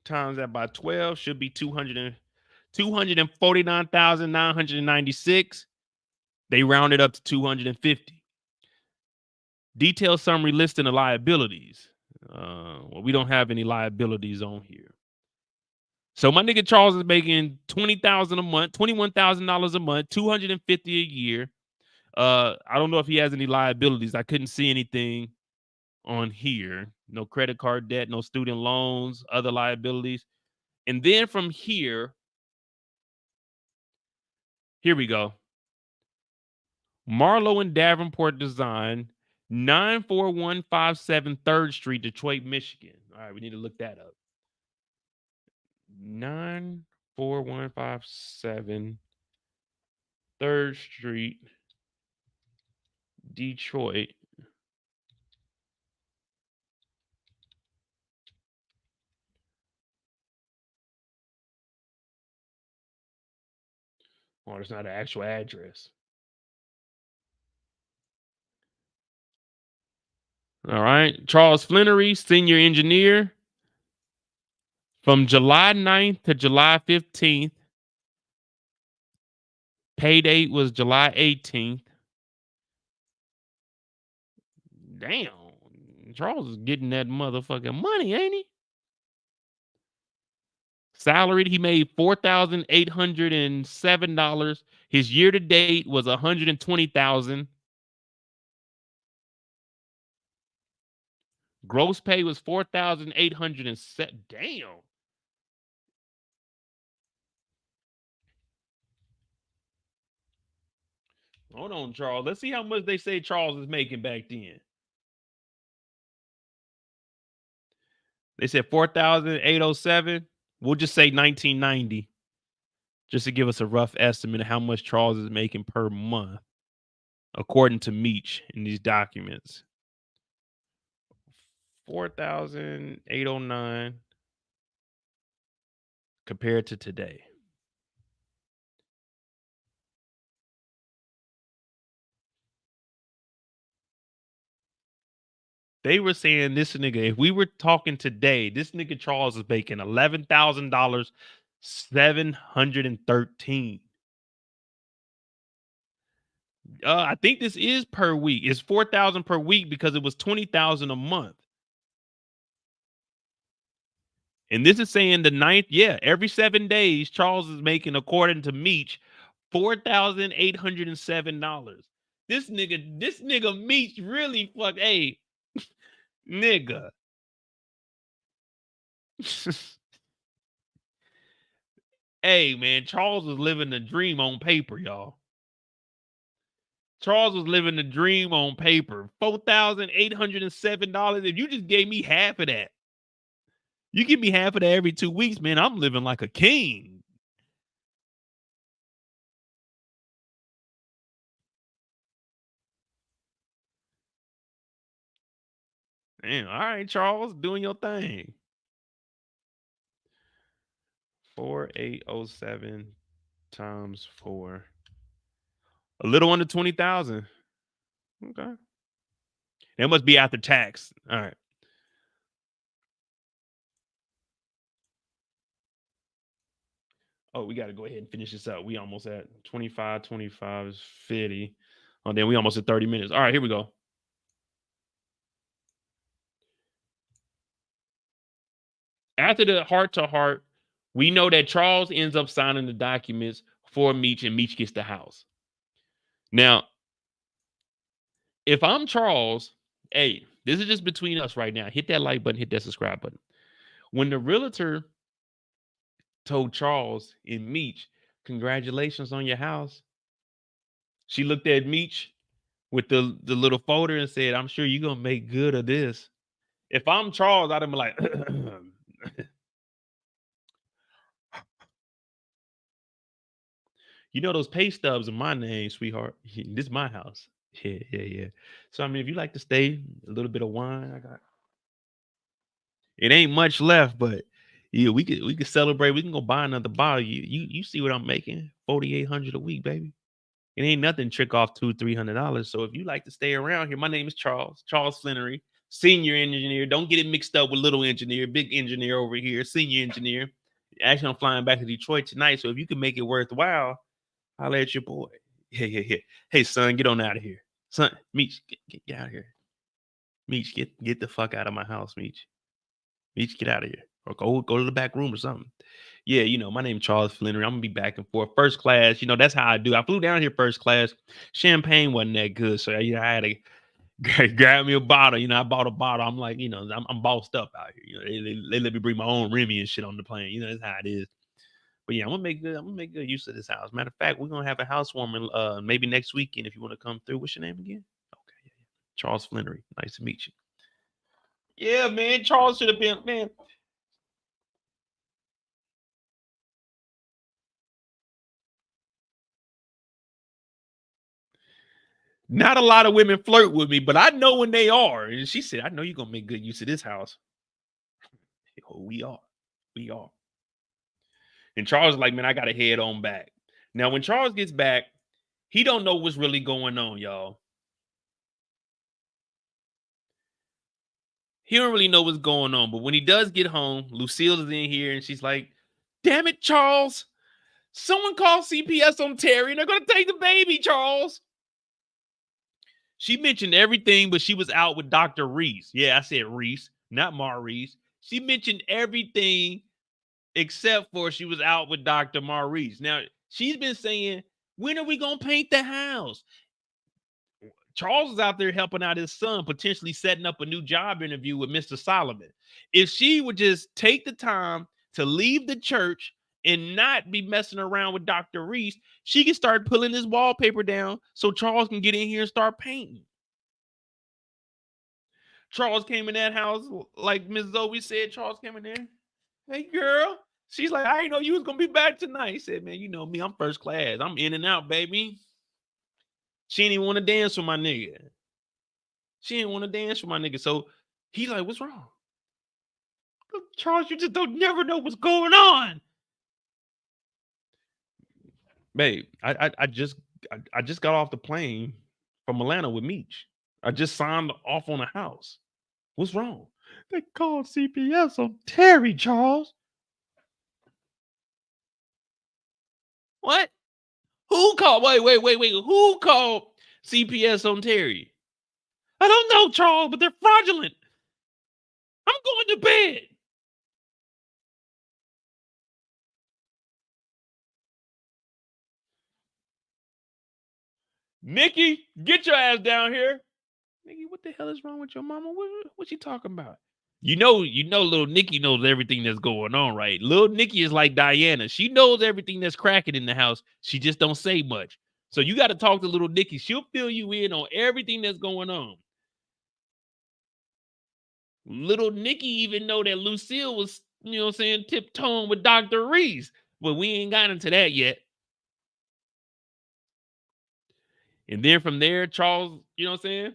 times that by 12 should be 249,996. They rounded up to 250. Detailed summary listing of liabilities. Well, we don't have any liabilities on here. So my nigga Charles is making 20,000 a month, $21,000 a month, 250 a year. I don't know if he has any liabilities. I couldn't see anything on here. No credit card debt, no student loans, other liabilities. And then from here we go. Marlowe and Davenport Design, 94157 3rd Street, Detroit, Michigan. All right, we need to look that up. 94157 3rd Street, Detroit. Oh, it's not an actual address. All right. Charles Flenory, senior engineer. From July 9th to July 15th. Pay date was July 18th. Damn. Charles is getting that motherfucking money, ain't he? Salaried, he made $4,807. His year to date was $120,000. Gross pay was $4,807. Damn. Hold on, Charles. Let's see how much they say Charles is making back then. They said 4,807. We'll just say 1990. Just to give us a rough estimate of how much Charles is making per month, according to Meech in these documents. 4,809 compared to today. They were saying this nigga, if we were talking today, this nigga Charles is making $11,000, 713. I think this is per week. It's 4,000 per week because it was 20,000 a month. And this is saying the ninth, every 7 days, Charles is making, according to Meech, $4,807. This nigga Meech really hey, nigga. Hey, man, Charles was living the dream on paper, y'all. Charles was living the dream on paper. $4,807. If you just gave me half of that, you give me half of that every 2 weeks, man, I'm living like a king. Damn, all right, Charles, doing your thing. 4,807 times 4. A little under 20,000. Okay. That must be after tax. All right. Oh, we got to go ahead and finish this out. We almost at 25 is 50. Oh, then we almost at 30 minutes. All right, here we go. After the heart-to-heart, we know that Charles ends up signing the documents for Meech, and Meech gets the house. Now, if I'm Charles, hey, this is just between us right now. Hit that like button, hit that subscribe button. When the realtor told Charles and Meech, congratulations on your house, she looked at Meech with the little folder and said, I'm sure you're going to make good of this. If I'm Charles, I'd have been like, you know, those pay stubs are my name, sweetheart. This is my house. Yeah. So, I mean, if you like to stay, a little bit of wine, I got. It ain't much left, but yeah, we could celebrate. We can go buy another bottle. You see what I'm making? 4,800 a week, baby. It ain't nothing trick off $200-300. So if you like to stay around here, my name is Charles Flenory, senior engineer. Don't get it mixed up with little engineer, big engineer over here, senior engineer. Actually, I'm flying back to Detroit tonight. So if you can make it worthwhile, holler at your boy. Yeah. Hey, son, get on out of here. Son, Meech, get out of here. Meech, get the fuck out of my house, Meech. Meech, get out of here. Or go to the back room or something. Yeah, you know, my name is Charles Flenory. I'm gonna be back and forth. First class, you know, that's how I do. I flew down here first class. Champagne wasn't that good. So I had to grab me a bottle. You know, I bought a bottle. I'm like, you know, I'm bossed up out here. You know, they let me bring my own Remy and shit on the plane. You know, that's how it is. But yeah, I'm gonna make good use of this house. Matter of fact, we're gonna have a housewarming maybe next weekend if you want to come through. What's your name again? Okay, yeah. Charles Flenory. Nice to meet you. Yeah, man. Charles should have been, man. Not a lot of women flirt with me, but I know when they are. And she said, I know you're gonna make good use of this house. Oh, we are. And Charles is like, man, I gotta head on back. Now, when Charles gets back, he don't know what's really going on, y'all. He don't really know what's going on. But when he does get home, Lucille is in here and she's like, damn it, Charles. Someone call CPS on Terry and they're gonna take the baby, Charles. She mentioned everything, but she was out with Dr. Reese. Yeah, I said Reese, not Maurice. She mentioned everything except for she was out with Dr. Maurice. Now, she's been saying, when are we going to paint the house? Charles is out there helping out his son, potentially setting up a new job interview with Mr. Solomon. If she would just take the time to leave the church and not be messing around with Dr. Reese, she can start pulling his wallpaper down so Charles can get in here and start painting. Charles came in that house, like Miss Zoe said, Charles came in there. Hey, girl. She's like, I didn't know you was going to be back tonight. He said, man, you know me. I'm first class. I'm in and out, baby. She didn't even want to dance with my nigga. So he's like, what's wrong? Charles, you just don't never know what's going on. Babe, I just got off the plane from Atlanta with Meech. I just signed off on a house. What's wrong? They called CPS on Terry, Charles. What? Who called? Wait. Who called CPS on Terry? I don't know, Charles, but they're fraudulent. I'm going to bed. Nikki, get your ass down here. Nikki, what the hell is wrong with your mama? What she talking about? You know, little Nikki knows everything that's going on, right? Little Nikki is like Diana. She knows everything that's cracking in the house. She just don't say much. So you got to talk to little Nikki. She'll fill you in on everything that's going on. Little Nikki even know that Lucille was, you know what I'm saying, tiptoeing with Dr. Reese. But we ain't got into that yet. And then from there, Charles, you know what I'm saying?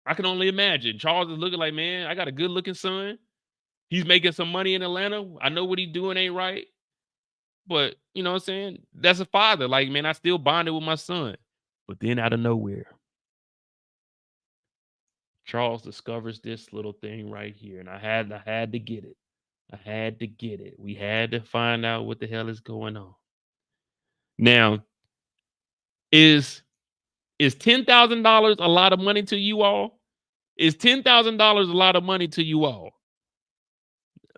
I can only imagine. Charles is looking like, man, I got a good looking son. He's making some money in Atlanta. I know what he's doing ain't right. But, you know what I'm saying? That's a father. Like, man, I still bonded with my son. But then out of nowhere, Charles discovers this little thing right here. And I had to get it. I had to get it. We had to find out what the hell is going on. Now, is $10,000 a lot of money to you all? Is $10,000 a lot of money to you all?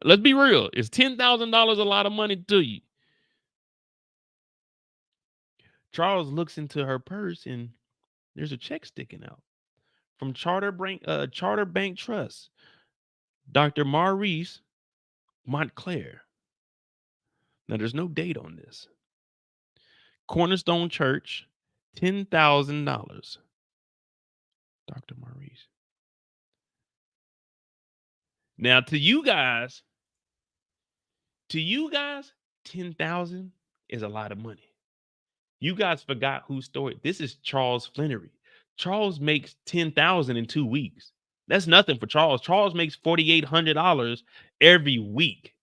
Let's be real. Is $10,000 a lot of money to you? Charles looks into her purse and there's a check sticking out from Charter Bank Trust, Dr. Maurice Montclair. Now, there's no date on this. Cornerstone Church, $10,000. Dr. Maurice. Now, to you guys, 10,000 is a lot of money. You guys forgot whose story. This is Charles Flenory. Charles makes $10,000 in 2 weeks. That's nothing for Charles. Charles makes $4,800 every week.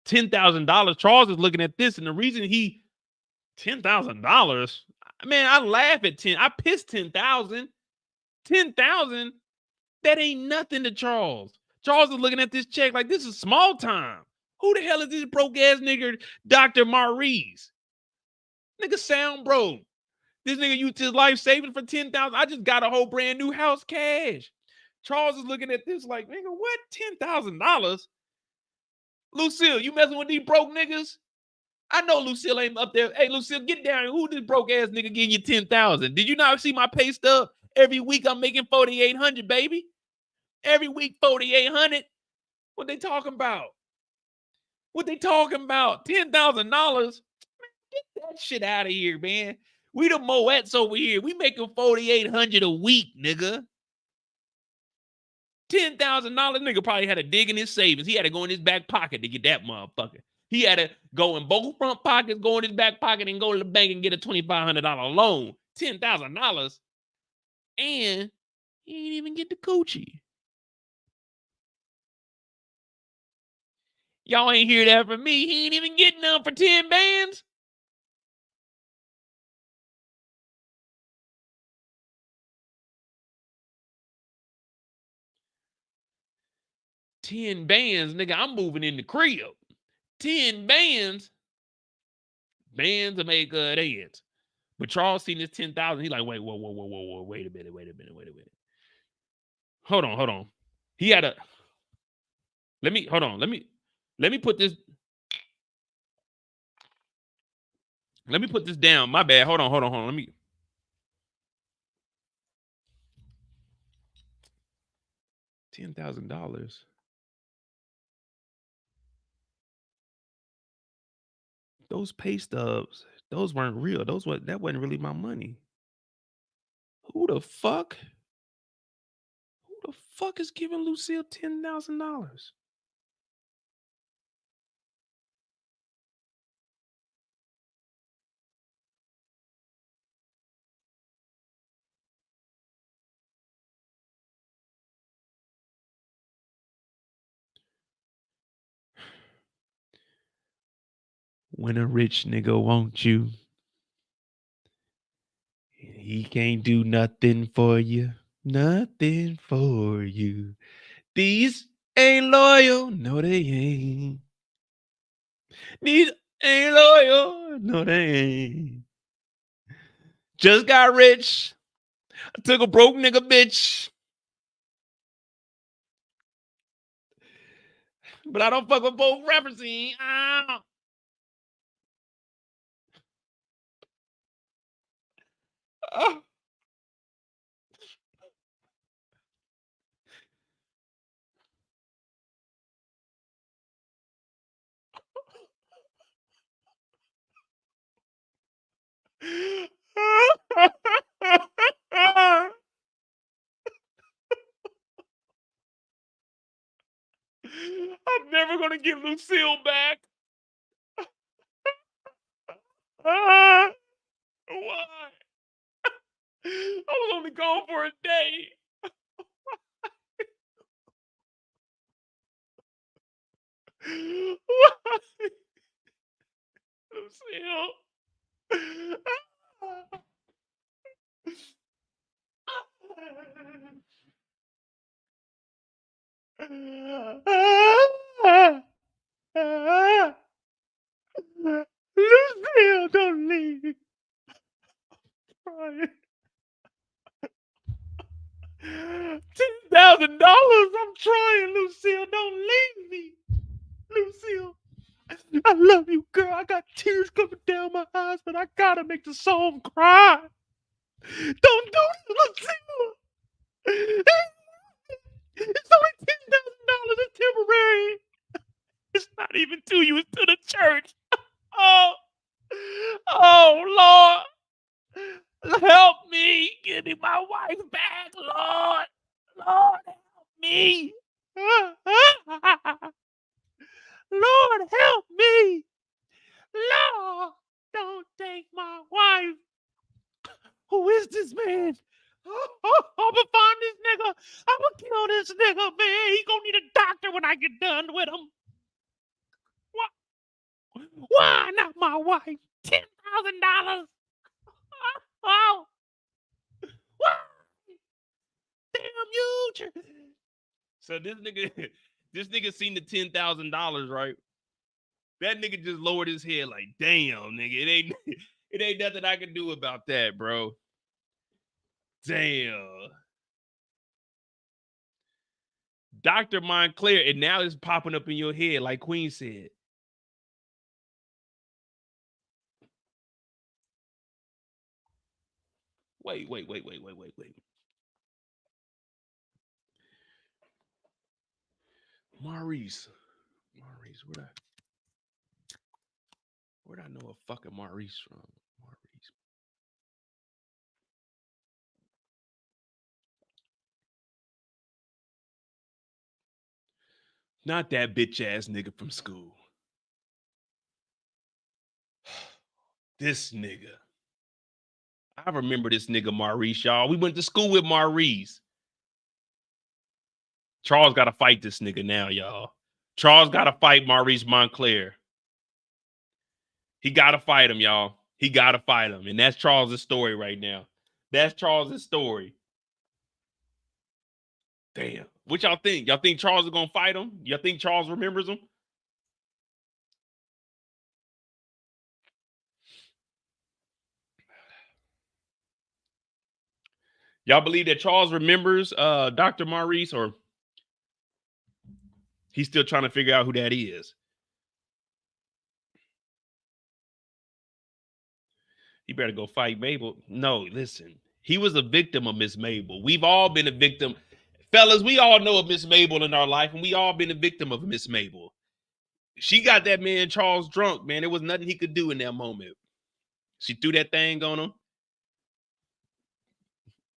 $10,000. Charles is looking at this, and the reason $10,000. Man, I laugh at 10. I piss 10,000. 10,000. That ain't nothing to Charles. Charles is looking at this check like this is small time. Who the hell is this broke ass nigga, Dr. Maurice? Nigga sound broke. This nigga used his life saving for 10,000. I just got a whole brand new house cash. Charles is looking at this like, nigga, what? $10,000? Lucille, you messing with these broke niggas? I know Lucille ain't up there. Hey, Lucille, get down. Who this broke ass nigga giving you 10,000? Did you not see my pay stub? Every week I'm making 4,800, baby. Every week 4,800. What they talking about? What they talking about? $10,000? Get that shit out of here, man. We the Moets over here. We making 4,800 a week, nigga. $10,000 nigga probably had to dig in his savings. He had to go in his back pocket to get that motherfucker. He had to go in both front pockets, go in his back pocket, and go to the bank and get a $2,500 loan. $10,000. And he ain't even get the coochie. Y'all ain't hear that from me. He ain't even getting none for 10 bands. $10 bands, nigga. I'm moving in the crib. 10 bands. Bands to make dance. But Charles seen this 10,000. He like, wait, whoa. Wait a minute. Hold on. He had a. Let me put this. Let me put this down. My bad. Hold on. Let me. $10,000. Those pay stubs, those weren't real. That wasn't really my money. Who the fuck? Who the fuck is giving Lucille $10,000? When a rich nigga wants you, he can't do nothing for you. nothing for you. These ain't loyal, no they ain't. These ain't loyal, no they ain't. Just got rich. I took a broke nigga bitch. But I don't fuck with both rappers. Ow. Oh. I'm never gonna get Lucille back. Why? I was only gone for a day. Why? Lucille. Lucille, don't leave. $10,000. I'm trying, Lucille. Don't leave me. Lucille, I love you, girl. I got tears coming down my eyes, but I gotta make the song cry. Don't do it, Lucille. It's only $10,000. It's temporary. It's not even to you. It's to the church. Oh, Lord. Help me. Give me my wife back, Lord. Lord, help me. Lord, help me. Lord, don't take my wife. Who is this man? I'm gonna find this nigga. I'm gonna kill this nigga, man. He gonna need a doctor when I get done with him. Why not my wife? $10,000. Oh, why? Damn you! So this nigga seen the $10,000, right? That nigga just lowered his head like, damn, nigga, it ain't nothing I can do about that, bro. Damn. Dr. Montclair, and now it's popping up in your head, like Queen said. Wait. Maurice, where'd I know a fucking Maurice from? Maurice. Not that bitch ass nigga from school. This nigga. I remember this nigga Maurice, y'all. We went to school with Maurice. Charles got to fight this nigga now, y'all. Charles got to fight Maurice Montclair. He got to fight him, y'all. He got to fight him. And that's Charles' story right now. That's Charles' story. Damn. What y'all think? Y'all think Charles is going to fight him? Y'all think Charles remembers him? Y'all believe that Charles remembers Dr. Maurice, or he's still trying to figure out who that is? He better go fight Mabel. No, listen. He was a victim of Miss Mabel. We've all been a victim. Fellas, we all know of Miss Mabel in our life, and we all been a victim of Miss Mabel. She got that man Charles drunk, man. There was nothing he could do in that moment. She threw that thing on him.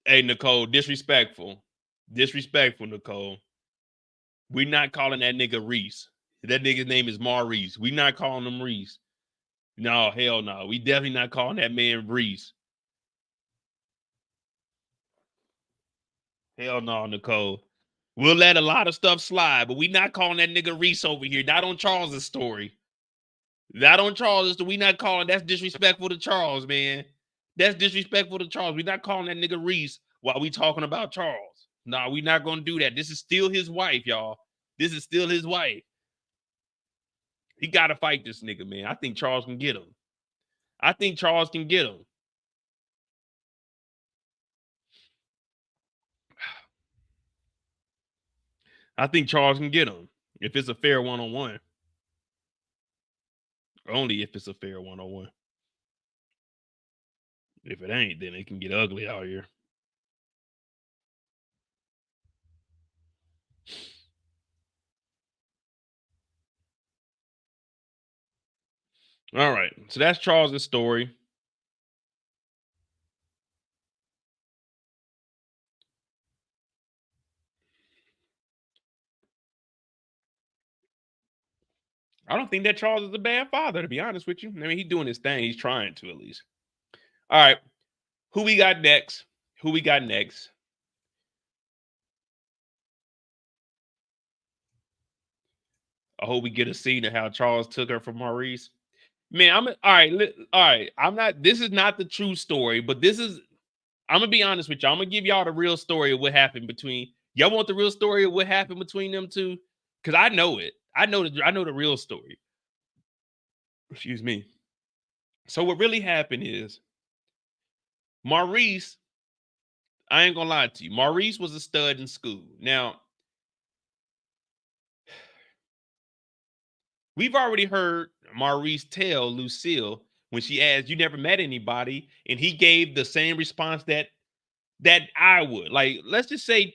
Hey, Nicole, disrespectful. Disrespectful, Nicole. We're not calling that nigga Reese. That nigga's name is Maurice. We're not calling him Reese. No, hell no. We definitely not calling that man Reese. Hell no, Nicole. We'll let a lot of stuff slide, but we not calling that nigga Reese over here. Not on Charles's story. Not on Charles. We not calling. That's disrespectful to Charles, man. That's disrespectful to Charles. We not calling that nigga Reese while we talking about Charles. Nah, we not gonna do that. This is still his wife, y'all. This is still his wife. He gotta fight this nigga, man. I think Charles can get him. I think Charles can get him. I think Charles can get him if it's a fair one-on-one. Only if it's a fair one-on-one. If it ain't, then it can get ugly out here. All right. So that's Charles' story. I don't think that Charles is a bad father, to be honest with you. I mean, he's doing his thing. He's trying to, at least. All right. Who we got next? Who we got next? I hope we get a scene of how Charles took her from Maurice. Man, all right. I'm not, this is not the true story, but this is, I'm gonna be honest with y'all. I'm gonna give y'all the real story of what happened between, y'all want the real story of what happened between them two? Because I know it. I know the real story. Excuse me. So what really happened is Maurice, I ain't gonna lie to you, Maurice was a stud in school. Now, we've already heard Maurice tell Lucille when she asked, "You never met anybody," and he gave the same response that I would. Like, let's just say,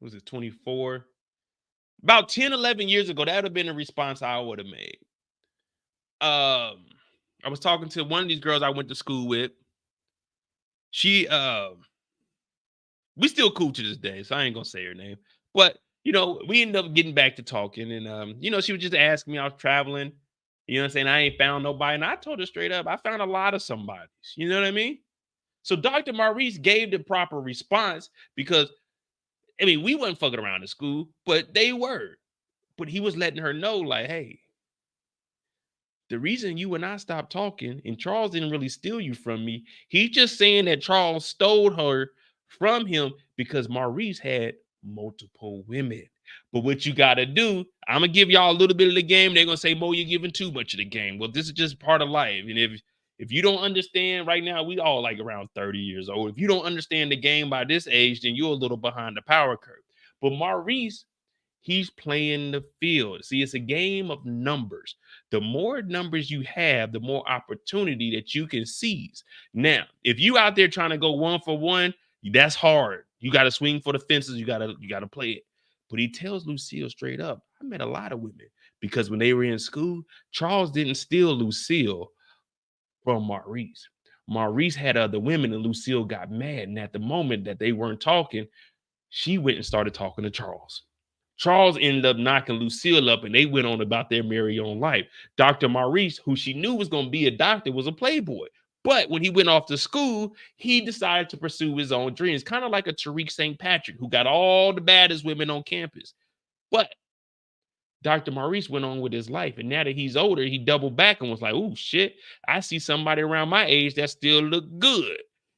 was it 24? About 10, 11 years ago, that would have been a response I would have made. I was talking to one of these girls I went to school with. She, we still cool to this day, so I ain't gonna say her name. But you know, we ended up getting back to talking, and you know, she was just asking me. I was traveling, you know what I'm saying? I ain't found nobody, and I told her straight up, I found a lot of somebodies. You know what I mean? So Dr. Maurice gave the proper response because, I mean, we wasn't fucking around in school, but they were. But he was letting her know, like, hey, the reason you and I stopped talking, and Charles didn't really steal you from me. He's just saying that Charles stole her from him because Maurice had multiple women. But what you got to do, I'm going to give y'all a little bit of the game. They're going to say, Mo, you're giving too much of the game. Well, this is just part of life. And if you don't understand right now, we all like around 30 years old. If you don't understand the game by this age, then you're a little behind the power curve. But Maurice, he's playing the field. See, it's a game of numbers. The more numbers you have, the more opportunity that you can seize. Now, if you out there trying to go one for one, that's hard. You got to swing for the fences. You got to play it. But he tells Lucille straight up, I met a lot of women because when they were in school, Charles didn't steal Lucille from Maurice. Maurice had other women and Lucille got mad. And at the moment that they weren't talking, she went and started talking to Charles. Charles ended up knocking Lucille up and they went on about their merry own life. Dr. Maurice, who she knew was going to be a doctor, was a playboy. But when he went off to school, he decided to pursue his own dreams, kind of like a Tariq St. Patrick, who got all the baddest women on campus. But Dr. Maurice went on with his life. And now that he's older, he doubled back and was like, oh, shit, I see somebody around my age that still look good.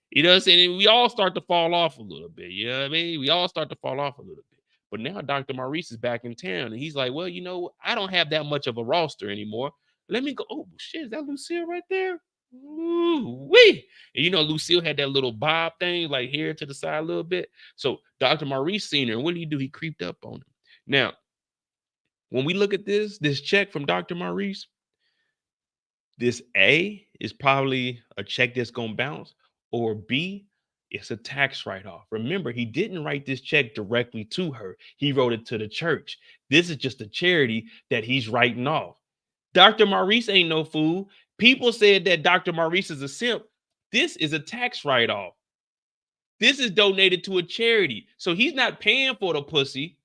You know what I'm saying? And we all start to fall off a little bit. You know what I mean? We all start to fall off a little bit. But now Dr. Maurice is back in town. And he's like, well, you know, I don't have that much of a roster anymore. Let me go. Oh, shit, is that Lucille right there? Ooh, wee. And you know, Lucille had that little bob thing, like here to the side a little bit. So Dr. Maurice seen her. And what did he do? He creeped up on him. Now, when we look at this check from Dr. Maurice, this A is probably a check that's going to bounce, or B, it's a tax write-off. Remember, he didn't write this check directly to her. He wrote it to the church. This is just a charity that he's writing off. Dr. Maurice ain't no fool. People said that Dr. Maurice is a simp. This is a tax write-off. This is donated to a charity. So he's not paying for the pussy.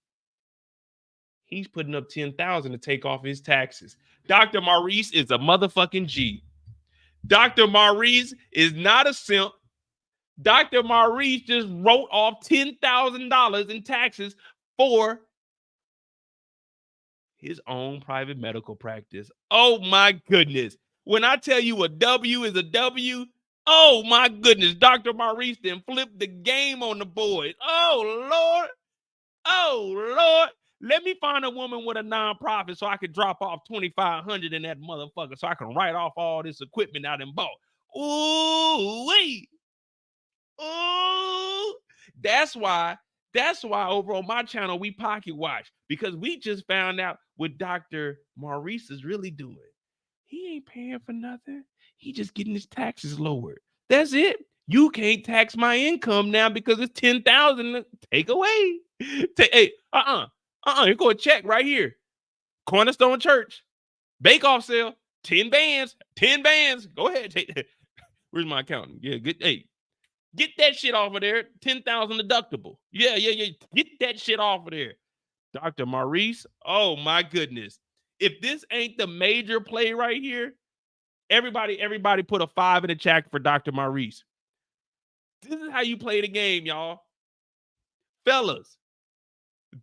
He's putting up 10,000 to take off his taxes. Dr. Maurice is a motherfucking G. Dr. Maurice is not a simp. Dr. Maurice just wrote off $10,000 in taxes for his own private medical practice. Oh my goodness. When I tell you a W is a W, Oh my goodness, Dr. Maurice then flipped the game on the boys. Oh Lord. Oh Lord. Let me find a woman with a nonprofit so I could drop off 2,500 in that motherfucker so I can write off all this equipment I done bought. Ooh, wait. Ooh. That's why over on my channel we pocket watch, because we just found out what Dr. Maurice is really doing. He ain't paying for nothing. He just getting his taxes lowered. That's it. You can't tax my income now because it's 10,000. Take away. Hey, here go a check right here. Cornerstone Church, bake off sale, 10 bands, 10 bands. Go ahead, take that. Where's my accountant? Yeah, good. Hey, get that shit off of there. 10,000 deductible. Yeah. Get that shit off of there. Dr. Maurice. Oh my goodness. If this ain't the major play right here, everybody put a 5 in the chat for Dr. Maurice. This is how you play the game, y'all. Fellas,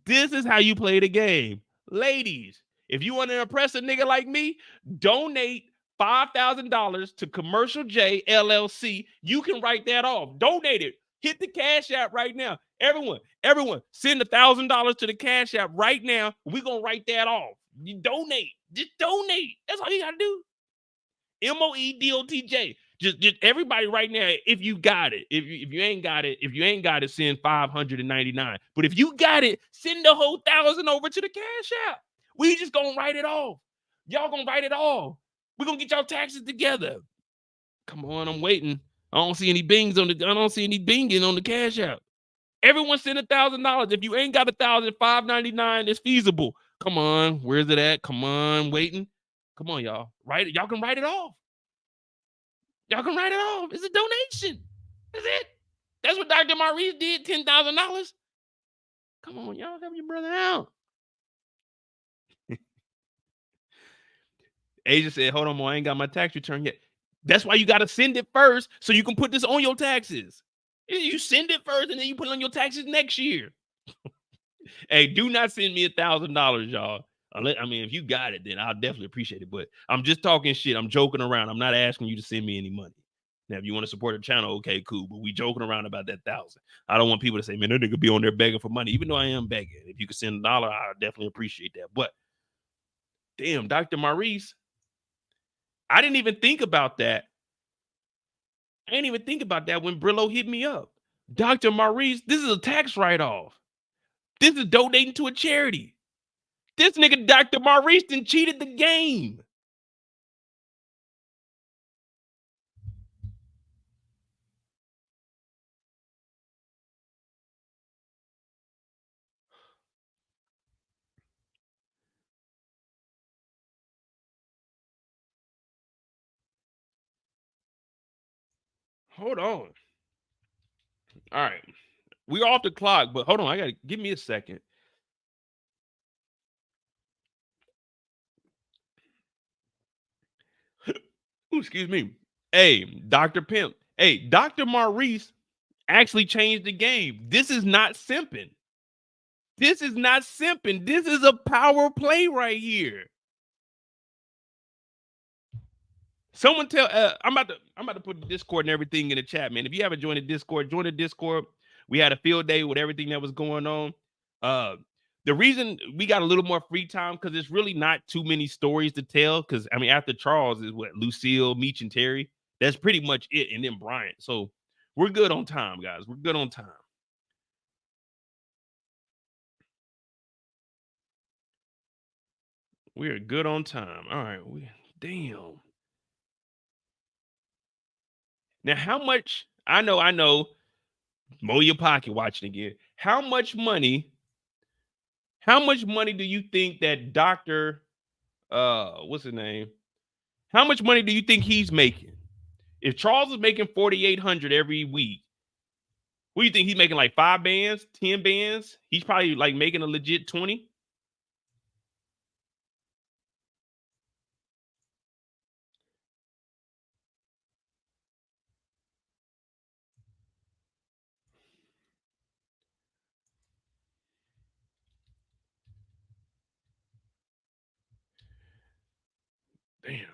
this is how you play the game. Ladies, if you want to impress a nigga like me, donate $5,000 to Commercial J LLC. You can write that off. Donate it. Hit the Cash App right now. Everyone, send $1,000 to the Cash App right now. We're going to write that off. You donate. Just donate. That's all you got to do. MOEDOTJ. Just everybody right now, if you got it. If you ain't got it, send 599. But if you got it, send the whole 1,000 over to the Cash App. We just gonna write it off. Y'all gonna write it off. We're gonna get y'all taxes together. Come on, I'm waiting. I don't see any binging on the Cash App. Everyone send $1,000. If you ain't got 1,000, $599 is feasible. Come on, where's it at? Come on, waiting. Come on, y'all. Write it. Y'all can write it off. Y'all can write it off. It's a donation. That's it. That's what Dr. Maurice did. $10,000. Come on, y'all, help your brother out. Asia said, "Hold on, I ain't got my tax return yet." That's why you got to send it first so you can put this on your taxes. You send it first and then you put it on your taxes next year. Hey, do not send me $1,000, y'all. If you got it, then I'll definitely appreciate it. But I'm just talking shit. I'm joking around. I'm not asking you to send me any money. Now, if you want to support the channel, okay, cool. But we joking around about that 1,000. I don't want people to say, "Man, that nigga be on there begging for money." Even though I am begging. If you could send $1, I definitely appreciate that. But damn, Dr. Maurice, I didn't even think about that. I didn't even think about that when Brillo hit me up. Dr. Maurice, this is a tax write-off. This is donating to a charity. This nigga Dr. Maurice done cheated the game. Hold on. All right. We're off the clock, but hold on. I got to give me a second. Ooh, excuse me. Hey, Dr. Pimp. Hey, Dr. Maurice actually changed the game. This is not simping. This is not simping. This is a power play right here. Someone tell I'm about to put the Discord and everything in the chat, man. If you haven't joined the Discord, join the Discord. We had a field day with everything that was going on. The reason we got a little more free time because it's really not too many stories to tell. Because after Charles is what Lucille, Meech, and Terry. That's pretty much it, and then Bryant. So we're good on time, guys. We're good on time. We're good on time. All right. Damn. Now, how much? I know. Mow your pocket watching again. How much money do you think that Dr. What's his name? How much money do you think he's making? If Charles is making 4,800 every week, what do you think he's making? Like 5 bands, 10 bands? He's probably like making a legit 20. Damn.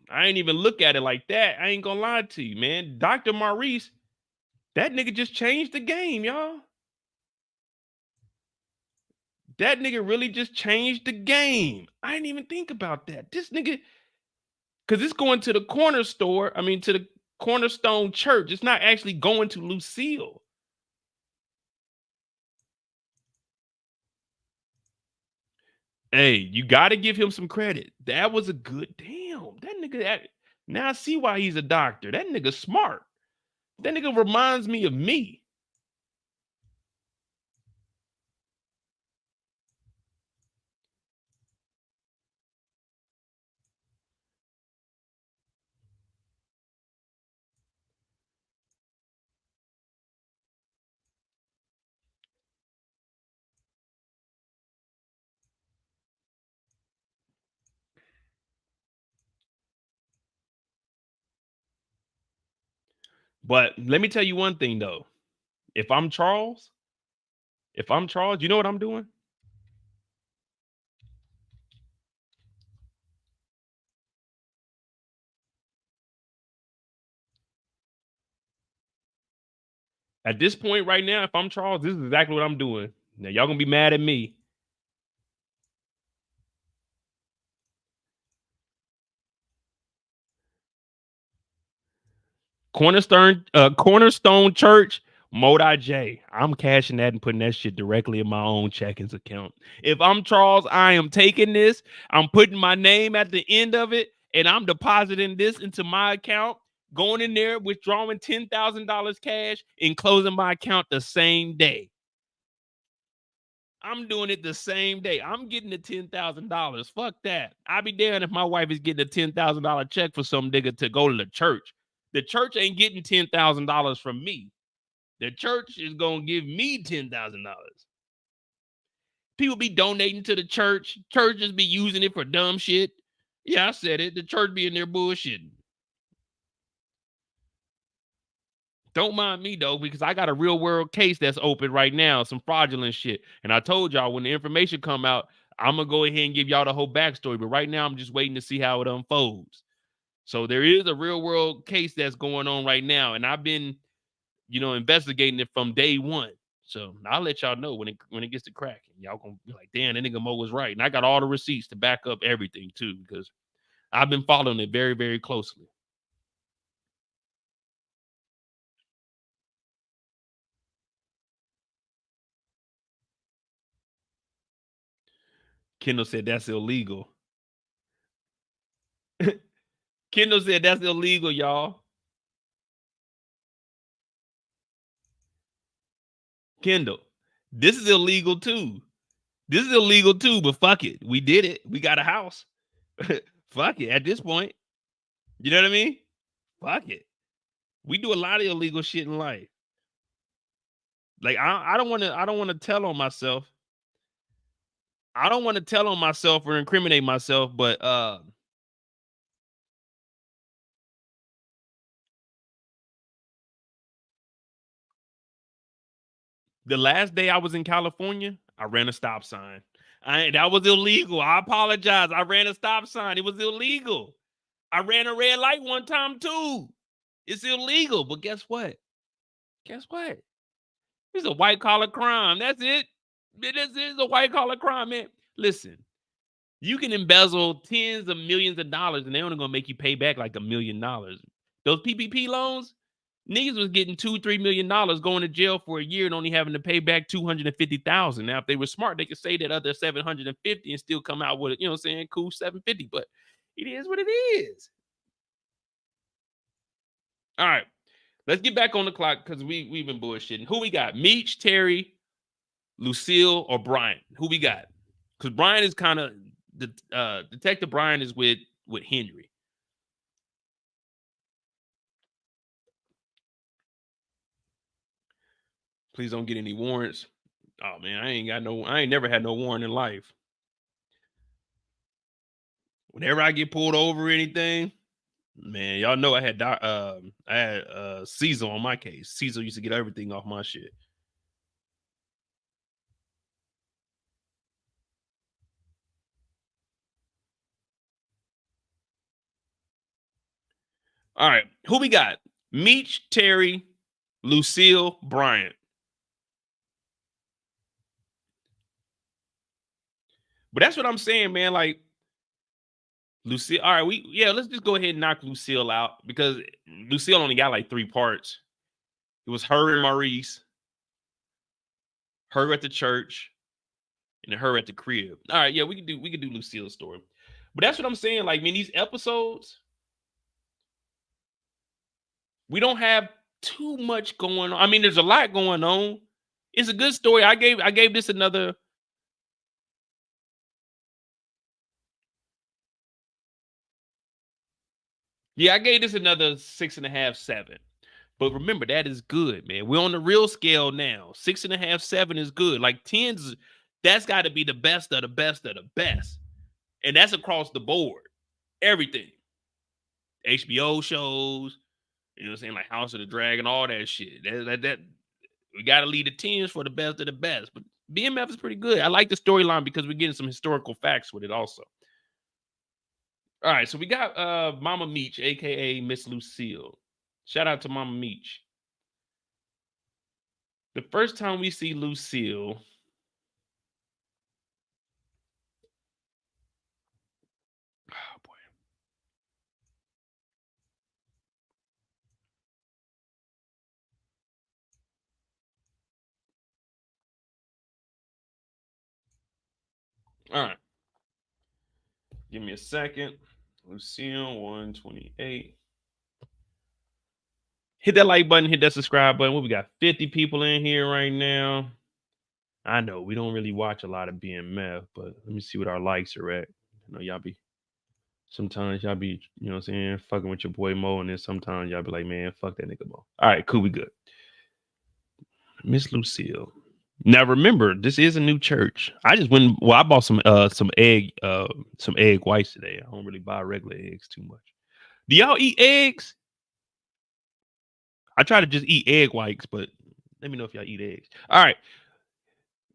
I ain't even look at it like that. I ain't gonna lie to you, man. Dr. Maurice, that nigga just changed the game, y'all. That nigga really just changed the game. I didn't even think about that. This nigga, because it's going to the corner store. I mean, to the Cornerstone Church. It's not actually going to Lucille. Hey, you got to give him some credit. That was a good damn. That nigga. Now I see why he's a doctor. That nigga smart. That nigga reminds me of me. But let me tell you one thing though. If I'm Charles, you know what I'm doing? At this point right now, if I'm Charles, this is exactly what I'm doing. Now y'all gonna be mad at me. Cornerstone Church, Modi J. I'm cashing that and putting that shit directly in my own checkings account. If I'm Charles, I am taking this. I'm putting my name at the end of it, and I'm depositing this into my account, going in there, withdrawing $10,000 cash, and closing my account the same day. I'm doing it the same day. I'm getting the $10,000. Fuck that. I'll be damned if my wife is getting a $10,000 check for some nigga to go to the church. The church ain't getting $10,000 from me. The church is gonna give me $10,000. People be donating to the church. Churches be using it for dumb shit. Yeah, I said it. The church be in there bullshitting. Don't mind me though, because I got a real world case that's open right now, some fraudulent shit. And I told y'all when the information come out, I'm gonna go ahead and give y'all the whole backstory. But right now, I'm just waiting to see how it unfolds. So there is a real world case that's going on right now, and I've been, investigating it from day one. So I'll let y'all know when it gets to cracking. Y'all gonna be like, damn, that nigga Mo was right. And I got all the receipts to back up everything too, because I've been following it very, very closely. Kendall said that's illegal. Kendall said that's illegal, y'all. Kendall, this is illegal too. This is illegal too, but fuck it. We did it. We got a house. Fuck it. At this point, you know what I mean? Fuck it. We do a lot of illegal shit in life. Like I don't want to. I don't want to tell on myself. I don't want to tell on myself or incriminate myself, but the last day I was in California, I ran a stop sign. That was illegal. I apologize. I ran a stop sign. It was illegal. I ran a red light one time too. It's illegal. But guess what? Guess what? It's a white collar crime. That's it. This is a white collar crime, man. Listen, you can embezzle tens of millions of dollars and they're only gonna make you pay back like $1 million. Those PPP loans, niggas was getting $2-3 million going to jail for a year and only having to pay back 250,000. Now, if they were smart, they could say that other 750 and still come out with it. You know what I'm saying? Cool 750, but it is what it is. All right, let's get back on the clock because we've been bullshitting. Who we got? Meech, Terry, Lucille, or Bryant? Who we got? Because Bryant is kind of Detective Bryant is with Henry. Please don't get any warrants. Oh man, I ain't never had no warrant in life. Whenever I get pulled over or anything, man, y'all know I had Cecil on my case. Cecil used to get everything off my shit. All right, who we got? Meech, Terry, Lucille, Bryant. But that's what I'm saying, man. Like Lucille. All right, let's just go ahead and knock Lucille out because Lucille only got like 3 parts. It was her and Maurice, her at the church, and then her at the crib. All right, yeah, we can do Lucille's story. But that's what I'm saying. Like, man, these episodes, we don't have too much going on. I mean, there's a lot going on. It's a good story. I gave this another. Yeah, I gave this another 6.5, 7. But remember, that is good, man. We're on the real scale now. 6.5, 7 is good. Like 10's, that's got to be the best of the best of the best. And that's across the board. Everything. HBO shows, you know what I'm saying? Like House of the Dragon, all that shit. That we got to lead the 10s for the best of the best. But BMF is pretty good. I like the storyline because we're getting some historical facts with it also. All right, so we got Mama Meech, aka Miss Lucille. Shout out to Mama Meech. The first time we see Lucille, oh boy. All right. Give me a second. Lucille 128. Hit that like button, hit that subscribe button. What we got? 50 people in here right now. I know we don't really watch a lot of BMF, but let me see what our likes are at. I know y'all be sometimes y'all be, you know what I'm saying, fucking with your boy Mo, and then sometimes y'all be like, man, fuck that nigga Mo. All right, cool, we good. Miss Lucille. Now remember, this is a new church. I just went. Well, I bought some egg whites today. I don't really buy regular eggs too much. Do y'all eat eggs? I try to just eat egg whites, but let me know if y'all eat eggs. All right,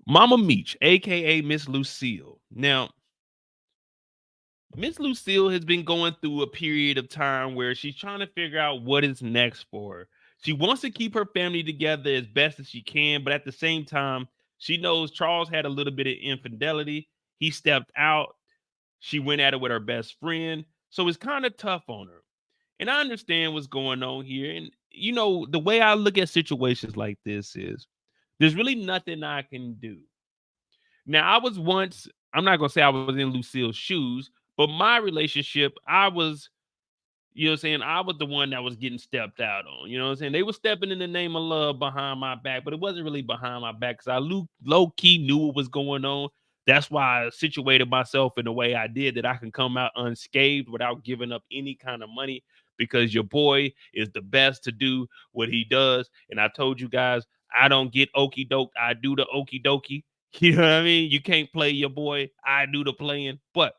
Mama Meech, aka Miss Lucille. Now, Miss Lucille has been going through a period of time where she's trying to figure out what is next for her. She wants to keep her family together as best as she can, but at the same time, she knows Charles had a little bit of infidelity. He stepped out. She went at it with her best friend. So it's kind of tough on her. And I understand what's going on here. And, you know, the way I look at situations like this is there's really nothing I can do. Now, I'm not going to say I was in Lucille's shoes, but my relationship, I was, you know what I'm saying? I was the one that was getting stepped out on. You know what I'm saying? They were stepping in the name of love behind my back, but it wasn't really behind my back because I low key knew what was going on. That's why I situated myself in the way I did, that I can come out unscathed without giving up any kind of money, because your boy is the best to do what he does. And I told you guys, I don't get okey doke. I do the okey dokey. You know what I mean? You can't play your boy. I do the playing. But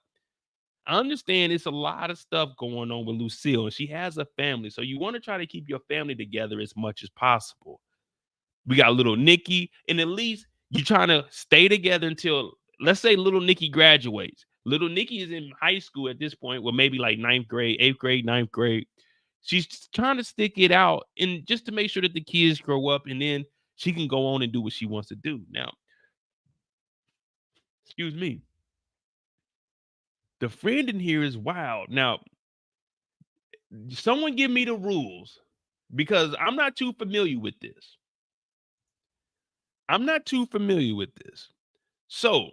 I understand it's a lot of stuff going on with Lucille, and she has a family. So you want to try to keep your family together as much as possible. We got little Nikki, and at least you're trying to stay together until, let's say, little Nikki graduates. Little Nikki is in high school at this point, well, maybe like 9th grade, 8th grade, 9th grade. She's trying to stick it out and just to make sure that the kids grow up, and then she can go on and do what she wants to do. Now, excuse me. The friend in here is wild. Now, someone give me the rules because I'm not too familiar with this. So,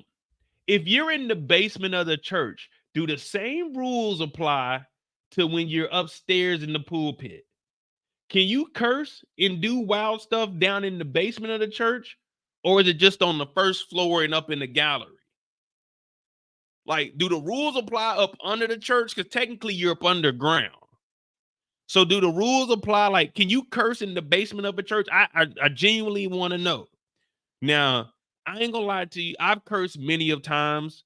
if you're in the basement of the church, do the same rules apply to when you're upstairs in the pulpit? Can you curse and do wild stuff down in the basement of the church? Or is it just on the first floor and up in the gallery? Like, do the rules apply up under the church? Because technically you're up underground. So do the rules apply? Like, can you curse in the basement of a church? I genuinely want to know. Now, I ain't gonna lie to you. I've cursed many of times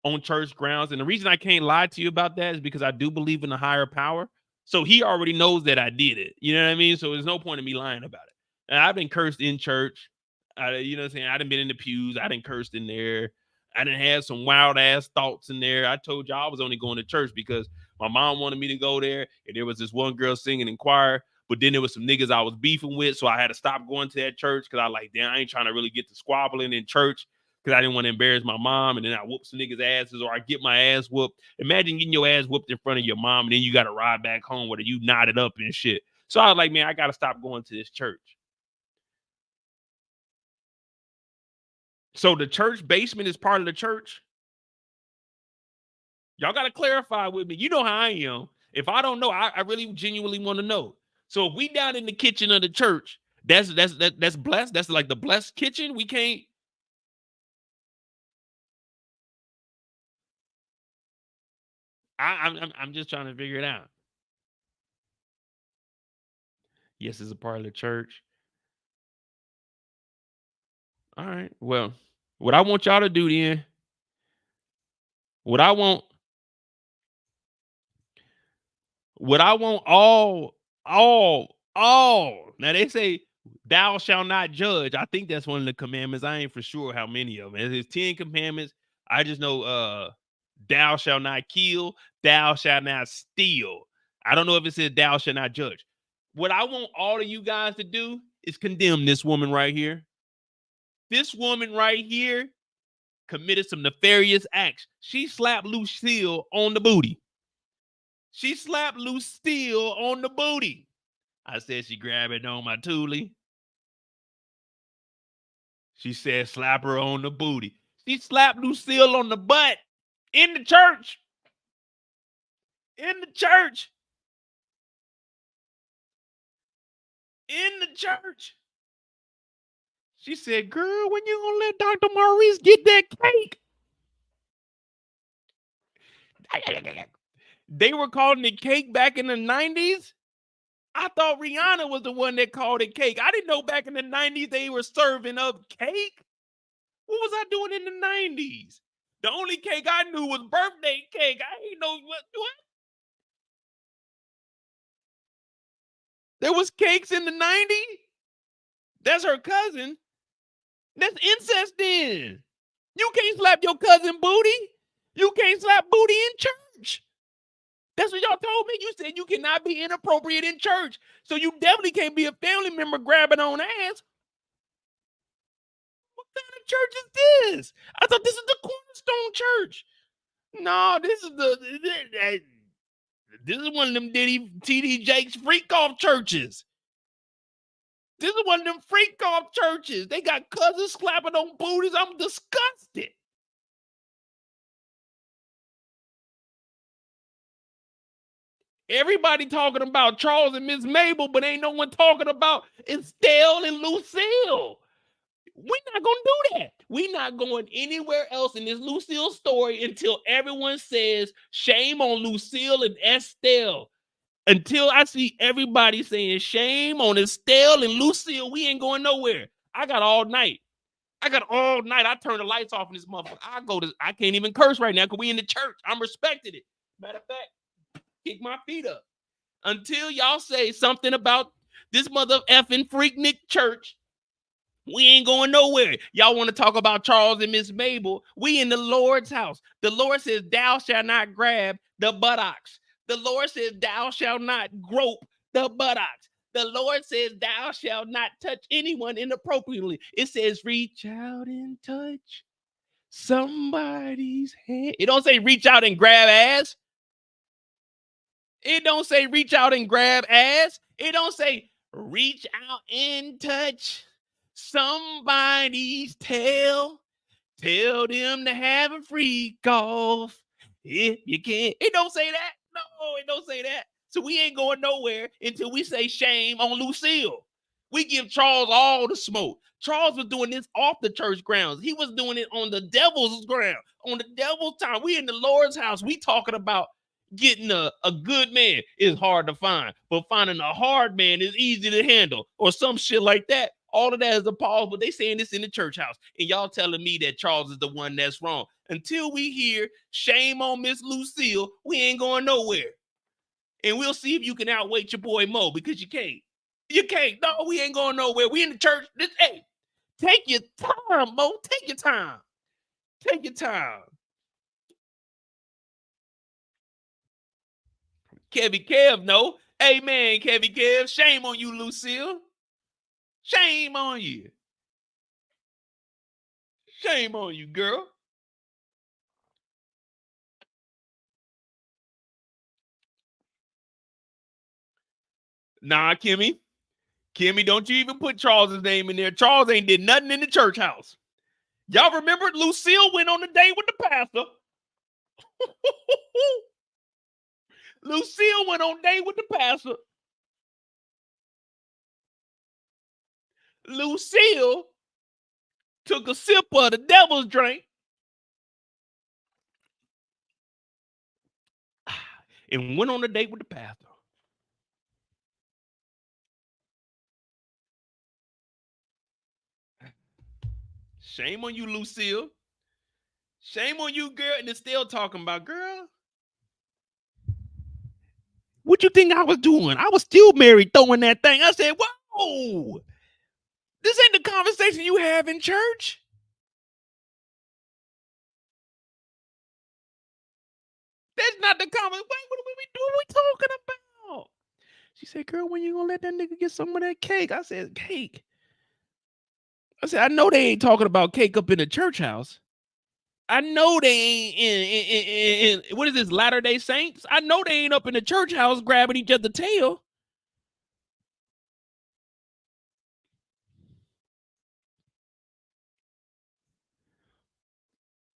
on church grounds. And the reason I can't lie to you about that is because I do believe in a higher power. So he already knows that I did it. You know what I mean? So there's no point in me lying about it. And I've been cursed in church. You know what I'm saying? I done been in the pews. I done cursed in there. I done had some wild ass thoughts in there. I told y'all I was only going to church because My mom wanted me to go there, and there was this one girl singing in choir, but then there was some niggas I was beefing with, so I had to stop going to that church because I like, damn, I ain't trying to really get to squabbling in church because I didn't want to embarrass my mom, and then I whoop some niggas' asses or I get my ass whooped. Imagine getting your ass whooped in front of your mom, and then you got to ride back home with you knotted up and shit. So I was like, man, I got to stop going to this church. So the church basement is part of the church? Y'all got to clarify with me. You know how I am. If I don't know, I really genuinely want to know. So if we down in the kitchen of the church, that's blessed. That's like the blessed kitchen. We can't. I'm just trying to figure it out. Yes, it's a part of the church. All right. Well, what I want y'all to do then, what I want all. Now they say thou shalt not judge. I think that's one of the commandments. I ain't for sure how many of them. There's 10 commandments. I just know thou shalt not kill, thou shalt not steal. I don't know if it says thou shalt not judge. What I want all of you guys to do is condemn this woman right here. This woman right here committed some nefarious acts. She slapped Lucille on the booty. She slapped Lucille on the booty. I said she grabbed it on my toolie. She said slap her on the booty. She slapped Lucille on the butt in the church. In the church. In the church. She said, girl, when you gonna let Dr. Maurice get that cake? They were calling it cake back in the 90s. I thought Briana was the one that called it cake. I didn't know back in the 90s they were serving up cake. What was I doing in the 90s? The only cake I knew was birthday cake. I didn't know what. There was cakes in the 90s? That's her cousin. That's incest then. You can't slap your cousin booty. You can't slap booty in church. That's what y'all told me. You said you cannot be inappropriate in church. So you definitely can't be a family member grabbing on ass. What kind of church is this? I thought this is the Cornerstone Church. No, this is one of them TD Jakes freak off churches. This is one of them freak off churches. They got cousins slapping on booties. I'm disgusted. Everybody talking about Charles and Miss Mabel, but ain't no one talking about Estelle and Lucille. We're not going to do that. We're not going anywhere else in this Lucille story until everyone says shame on Lucille and Estelle. Until I see everybody saying shame on Estelle and Lucille, we ain't going nowhere. I got all night. I turn the lights off in this motherfucker. I can't even curse right now because we in the church. I'm respecting it. Matter of fact, kick my feet up. Until y'all say something about this mother effing freaknik church, we ain't going nowhere. Y'all want to talk about Charles and Miss Mabel? We in the Lord's house. The Lord says, thou shalt not grab the buttocks. The Lord says, thou shalt not grope the buttocks. The Lord says, thou shalt not touch anyone inappropriately. It says, reach out and touch somebody's hand. It don't say reach out and grab ass. It don't say reach out and grab ass. It don't say reach out and touch somebody's tail. Tell them to have a freak off if you can. It don't say that. No, it don't say that. So we ain't going nowhere until we say shame on Lucille. We give Charles all the smoke. Charles was doing this off the church grounds. He was doing it on the devil's ground, on the devil's time. We in the Lord's house. We talking about getting a good man is hard to find, but finding a hard man is easy to handle, or some shit like that. All of that is a pause, but they saying this in the church house, and y'all telling me that Charles is the one that's wrong. Until we hear shame on Miss Lucille, we ain't going nowhere. And we'll see if you can outweight your boy Mo, because you can't. You can't. No, we ain't going nowhere. We in the church. Hey, take your time, Mo. Take your time. Take your time. Kevy Kev, no. Hey, man, Kevy Kev, shame on you, Lucille. Shame on you. Shame on you, girl. Nah, Kimmy. Kimmy, don't you even put Charles's name in there. Charles ain't did nothing in the church house. Y'all remember Lucille went on a date with the pastor? Lucille went on a date with the pastor. Lucille took a sip of the devil's drink and went on a date with the pastor. Shame on you, Lucille. Shame on you, girl. And they're still talking about, girl, what you think I was doing? I was still married throwing that thing. I said, whoa, this ain't the conversation you have in church. That's not the conversation. What are we talking about? She said, girl, when you gonna let that nigga get some of that cake? I said, cake? I said, I know they ain't talking about cake up in the church house. I know they ain't in what is this, Latter-day Saints? I know they ain't up in the church house grabbing each other's tail.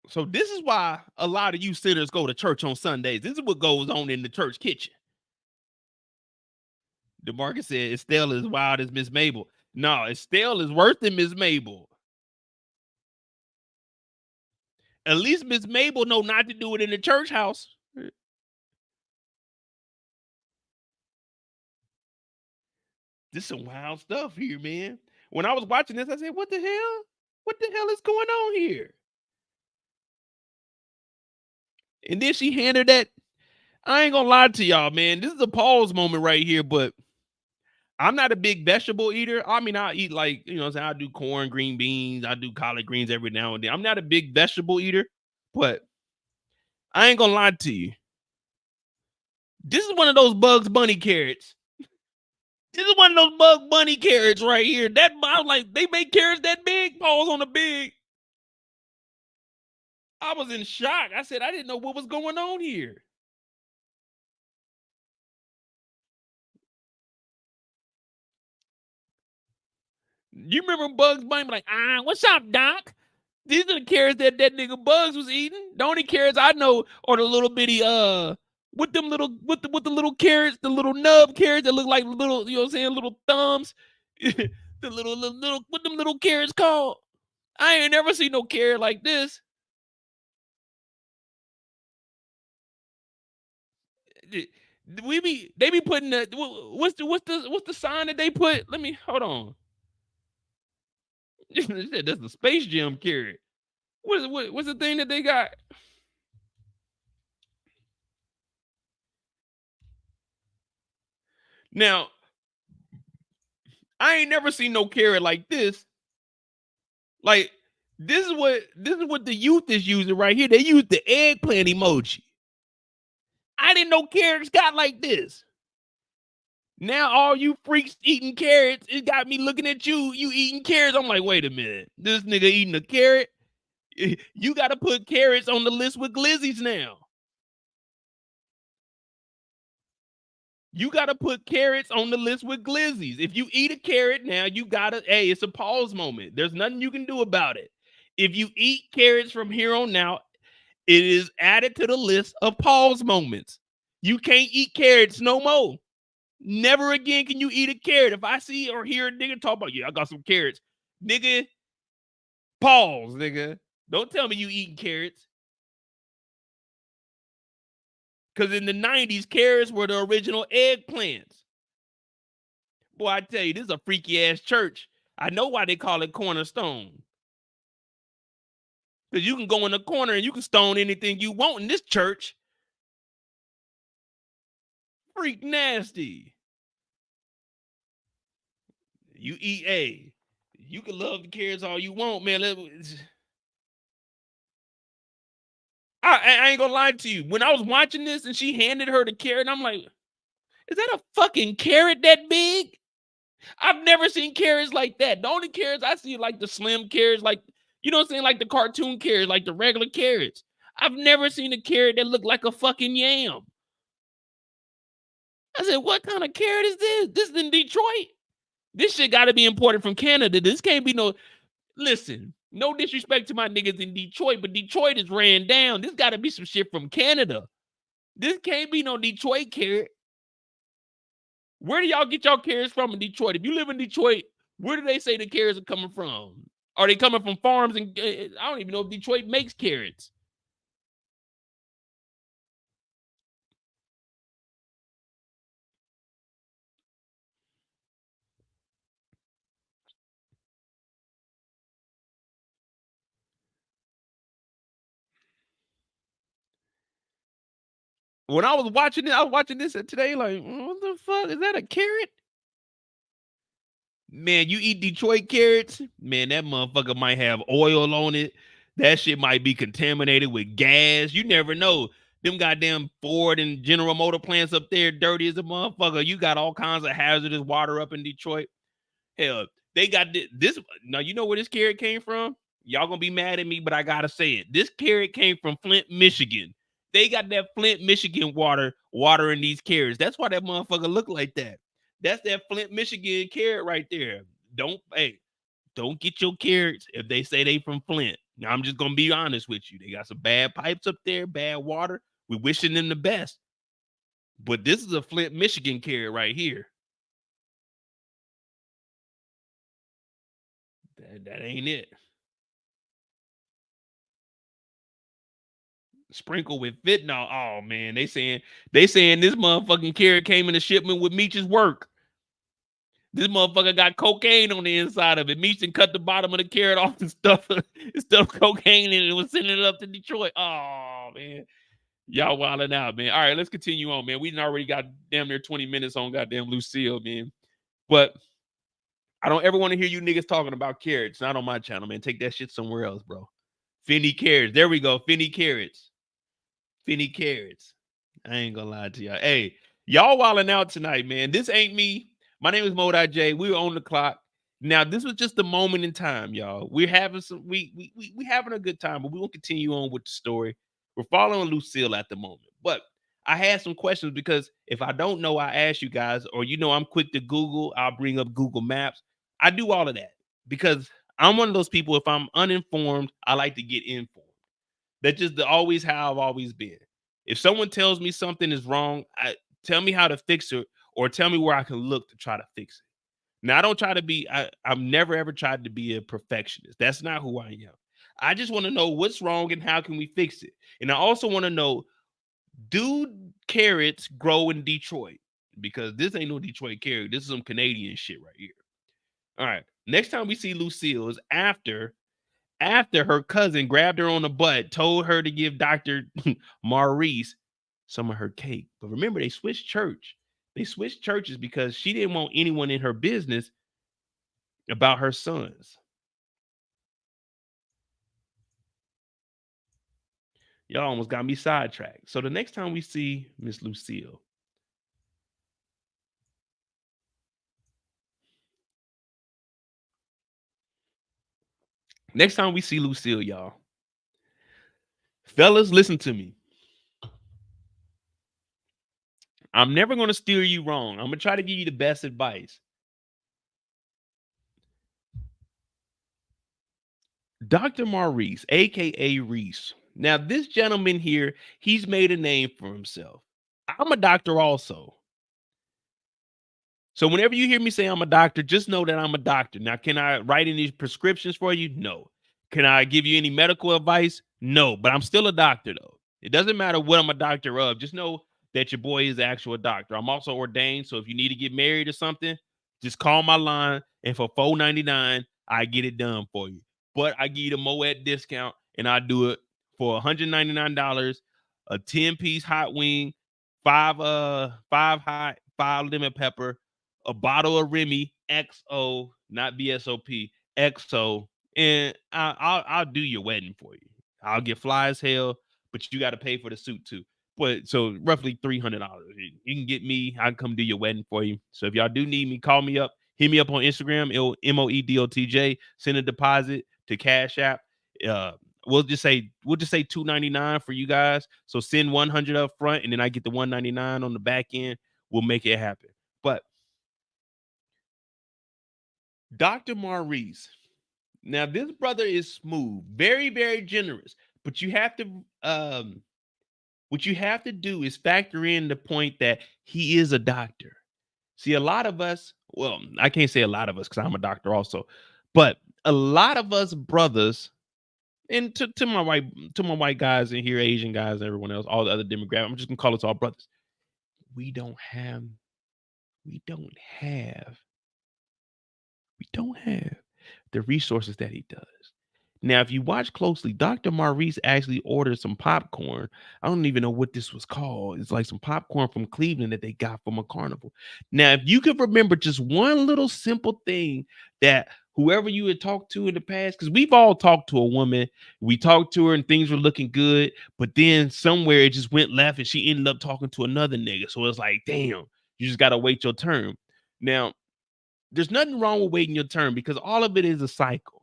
So this is why a lot of you sinners go to church on Sundays. This is what goes on in the church kitchen. DeMarcus said Estelle is wild as Miss Mabel. No, Estelle is worse than Miss Mabel. At least Miss Mabel know not to do it in the church house. This is some wild stuff here, man. When I was watching this, I said, what the hell? What the hell is going on here? And then she handed that. I ain't gonna lie to y'all, man. This is a pause moment right here, but I'm not a big vegetable eater. I mean, I eat like, you know, I do corn, green beans. I do collard greens every now and then. I'm not a big vegetable eater, but I ain't gonna lie to you. This is one of those Bugs Bunny carrots. This is one of those Bugs Bunny carrots right here. That I was like, they make carrots that big. Pause on the big. I was in shock. I said, I didn't know what was going on here. You remember Bugs Bunny like, what's up, Doc? These are the carrots that nigga Bugs was eating. The only carrots I know are the little bitty with the little carrots, the little nub carrots that look like little, you know what I'm saying, little thumbs. the little what them little carrots called? I ain't never seen no carrot like this. They be putting the what's the sign that they put? Let me hold on. That's the Space Jam carrot. What's the thing that they got? Now, I ain't never seen no carrot like this. Like this is what the youth is using right here. They use the eggplant emoji. I didn't know carrots got like this. Now all you freaks eating carrots, it got me looking at you eating carrots. I'm like, wait a minute. This nigga eating a carrot? You got to put carrots on the list with glizzies now. You got to put carrots on the list with glizzies. If you eat a carrot now, you got to, hey, it's a pause moment. There's nothing you can do about it. If you eat carrots from here on out, it is added to the list of pause moments. You can't eat carrots no more. Never again can you eat a carrot. If I see or hear a nigga talk about, yeah, I got some carrots. Nigga, pause, nigga. Don't tell me you eating carrots. Because in the 90s, carrots were the original eggplants. Boy, I tell you, this is a freaky ass church. I know why they call it Cornerstone. Because you can go in the corner and you can stone anything you want in this church. Freak nasty. You eat A. You can love the carrots all you want, man. I ain't gonna lie to you. When I was watching this and she handed her the carrot, I'm like, Is that a fucking carrot that big? I've never seen carrots like that. The only carrots I see like the slim carrots, like, you know what I'm saying, like the cartoon carrots, like the regular carrots. I've never seen a carrot that looked like a fucking yam. I said, what kind of carrot is this? This is in Detroit. This shit got to be imported from Canada. This can't be no. Listen, no disrespect to my niggas in Detroit, but Detroit is ran down. This got to be some shit from Canada. This can't be no Detroit carrot. Where do y'all get y'all carrots from in Detroit? If you live in Detroit, where do they say the carrots are coming from? Are they coming from farms? And I don't even know if Detroit makes carrots. When I was watching it, I was watching this today, like, what the fuck? Is that a carrot? Man, you eat Detroit carrots, man, that motherfucker might have oil on it. That shit might be contaminated with gas. You never know. Them goddamn Ford and General Motor plants up there dirty as a motherfucker. You got all kinds of hazardous water up in Detroit. Hell, they got this. Now, you know where this carrot came from? Y'all gonna be mad at me, but I gotta say it. This carrot came from Flint, Michigan. They got that Flint, Michigan water in these carrots. That's why that motherfucker look like that. That's that Flint, Michigan carrot right there. Don't get your carrots if they say they from Flint. Now, I'm just gonna be honest with you. They got some bad pipes up there, bad water. We wishing them the best. But this is a Flint, Michigan carrot right here. That ain't it. Sprinkle with fentanyl. Oh man, they saying this motherfucking carrot came in a shipment with Meech's work. This motherfucker got cocaine on the inside of it. Meech and cut the bottom of the carrot off and stuff cocaine in it and was sending it up to Detroit. Oh man, y'all wilding out, man. All right, let's continue on, man. We already got damn near 20 minutes on goddamn Lucille, man. But I don't ever want to hear you niggas talking about carrots. Not on my channel, man. Take that shit somewhere else, bro. Finny carrots. There we go. Finny carrots. Finny carrots. I ain't gonna lie to y'all. Hey, y'all wilding out tonight, man. This ain't me. My name is Modi J. We were on the clock. Now, this was just a moment in time, y'all. We're having some we having a good time, but we will continue on with the story. We're following Lucille at the moment. But I had some questions because if I don't know, I ask you guys, or I'm quick to Google, I'll bring up Google Maps. I do all of that because I'm one of those people, if I'm uninformed, I like to get informed. That's just always how I've always been. If someone tells me something is wrong, tell me how to fix it or tell me where I can look to try to fix it. Now, I don't try to be, I've never ever tried to be a perfectionist. That's not who I am. I just want to know what's wrong and how can we fix it. And I also want to know, do carrots grow in Detroit? Because this ain't no Detroit carrot. This is some Canadian shit right here. All right. Next time we see Lucille is after her cousin grabbed her on the butt, told her to give Dr. Maurice some of her cake. But remember, they switched church. They switched churches because she didn't want anyone in her business about her sons. Y'all almost got me sidetracked. So the next time we see Miss Lucille, y'all, fellas, listen to me. I'm never going to steer you wrong. I'm going to try to give you the best advice. Dr. Maurice, aka Reese. Now, this gentleman here, he's made a name for himself. I'm a doctor also. So whenever you hear me say I'm a doctor, just know that I'm a doctor. Now, can I write any prescriptions for you? No. Can I give you any medical advice? No, but I'm still a doctor though. It doesn't matter what I'm a doctor of. Just know that your boy is the actual doctor. I'm also ordained, so if you need to get married or something, just call my line, and for $4.99, I get it done for you. But I give you the Moet discount, and I do it for $199, a 10-piece hot wing, five hot, 5 lemon pepper, a bottle of Remy XO, not BSOP, XO, and I'll do your wedding for you. I'll get fly as hell, but you got to pay for the suit too. But so roughly $300. You can get me. I can come do your wedding for you. So if y'all do need me, call me up. Hit me up on Instagram, MOEDOTJ. Send a deposit to Cash App. We'll just say $299 for you guys. So send 100 up front, and then I get the 199 on the back end. We'll make it happen. But Dr. Maurice, now this brother is smooth, very, very generous. But you have to what you have to do is factor in the point that he is a doctor. See, a lot of us, well, I can't say a lot of us because I'm a doctor also, but a lot of us brothers, and to my white guys in here, Asian guys, and everyone else, all the other demographics, I'm just gonna call us all brothers. We don't have the resources that he does. Now, if you watch closely, Dr. Maurice actually ordered some popcorn. I don't even know what this was called. It's like some popcorn from Cleveland that they got from a carnival. Now, if you could remember just one little simple thing that whoever you had talked to in the past, because we've all talked to a woman, we talked to her and things were looking good, but then somewhere it just went left and she ended up talking to another nigga. So it's like, damn, you just got to wait your turn. Now, there's nothing wrong with waiting your turn because all of it is a cycle.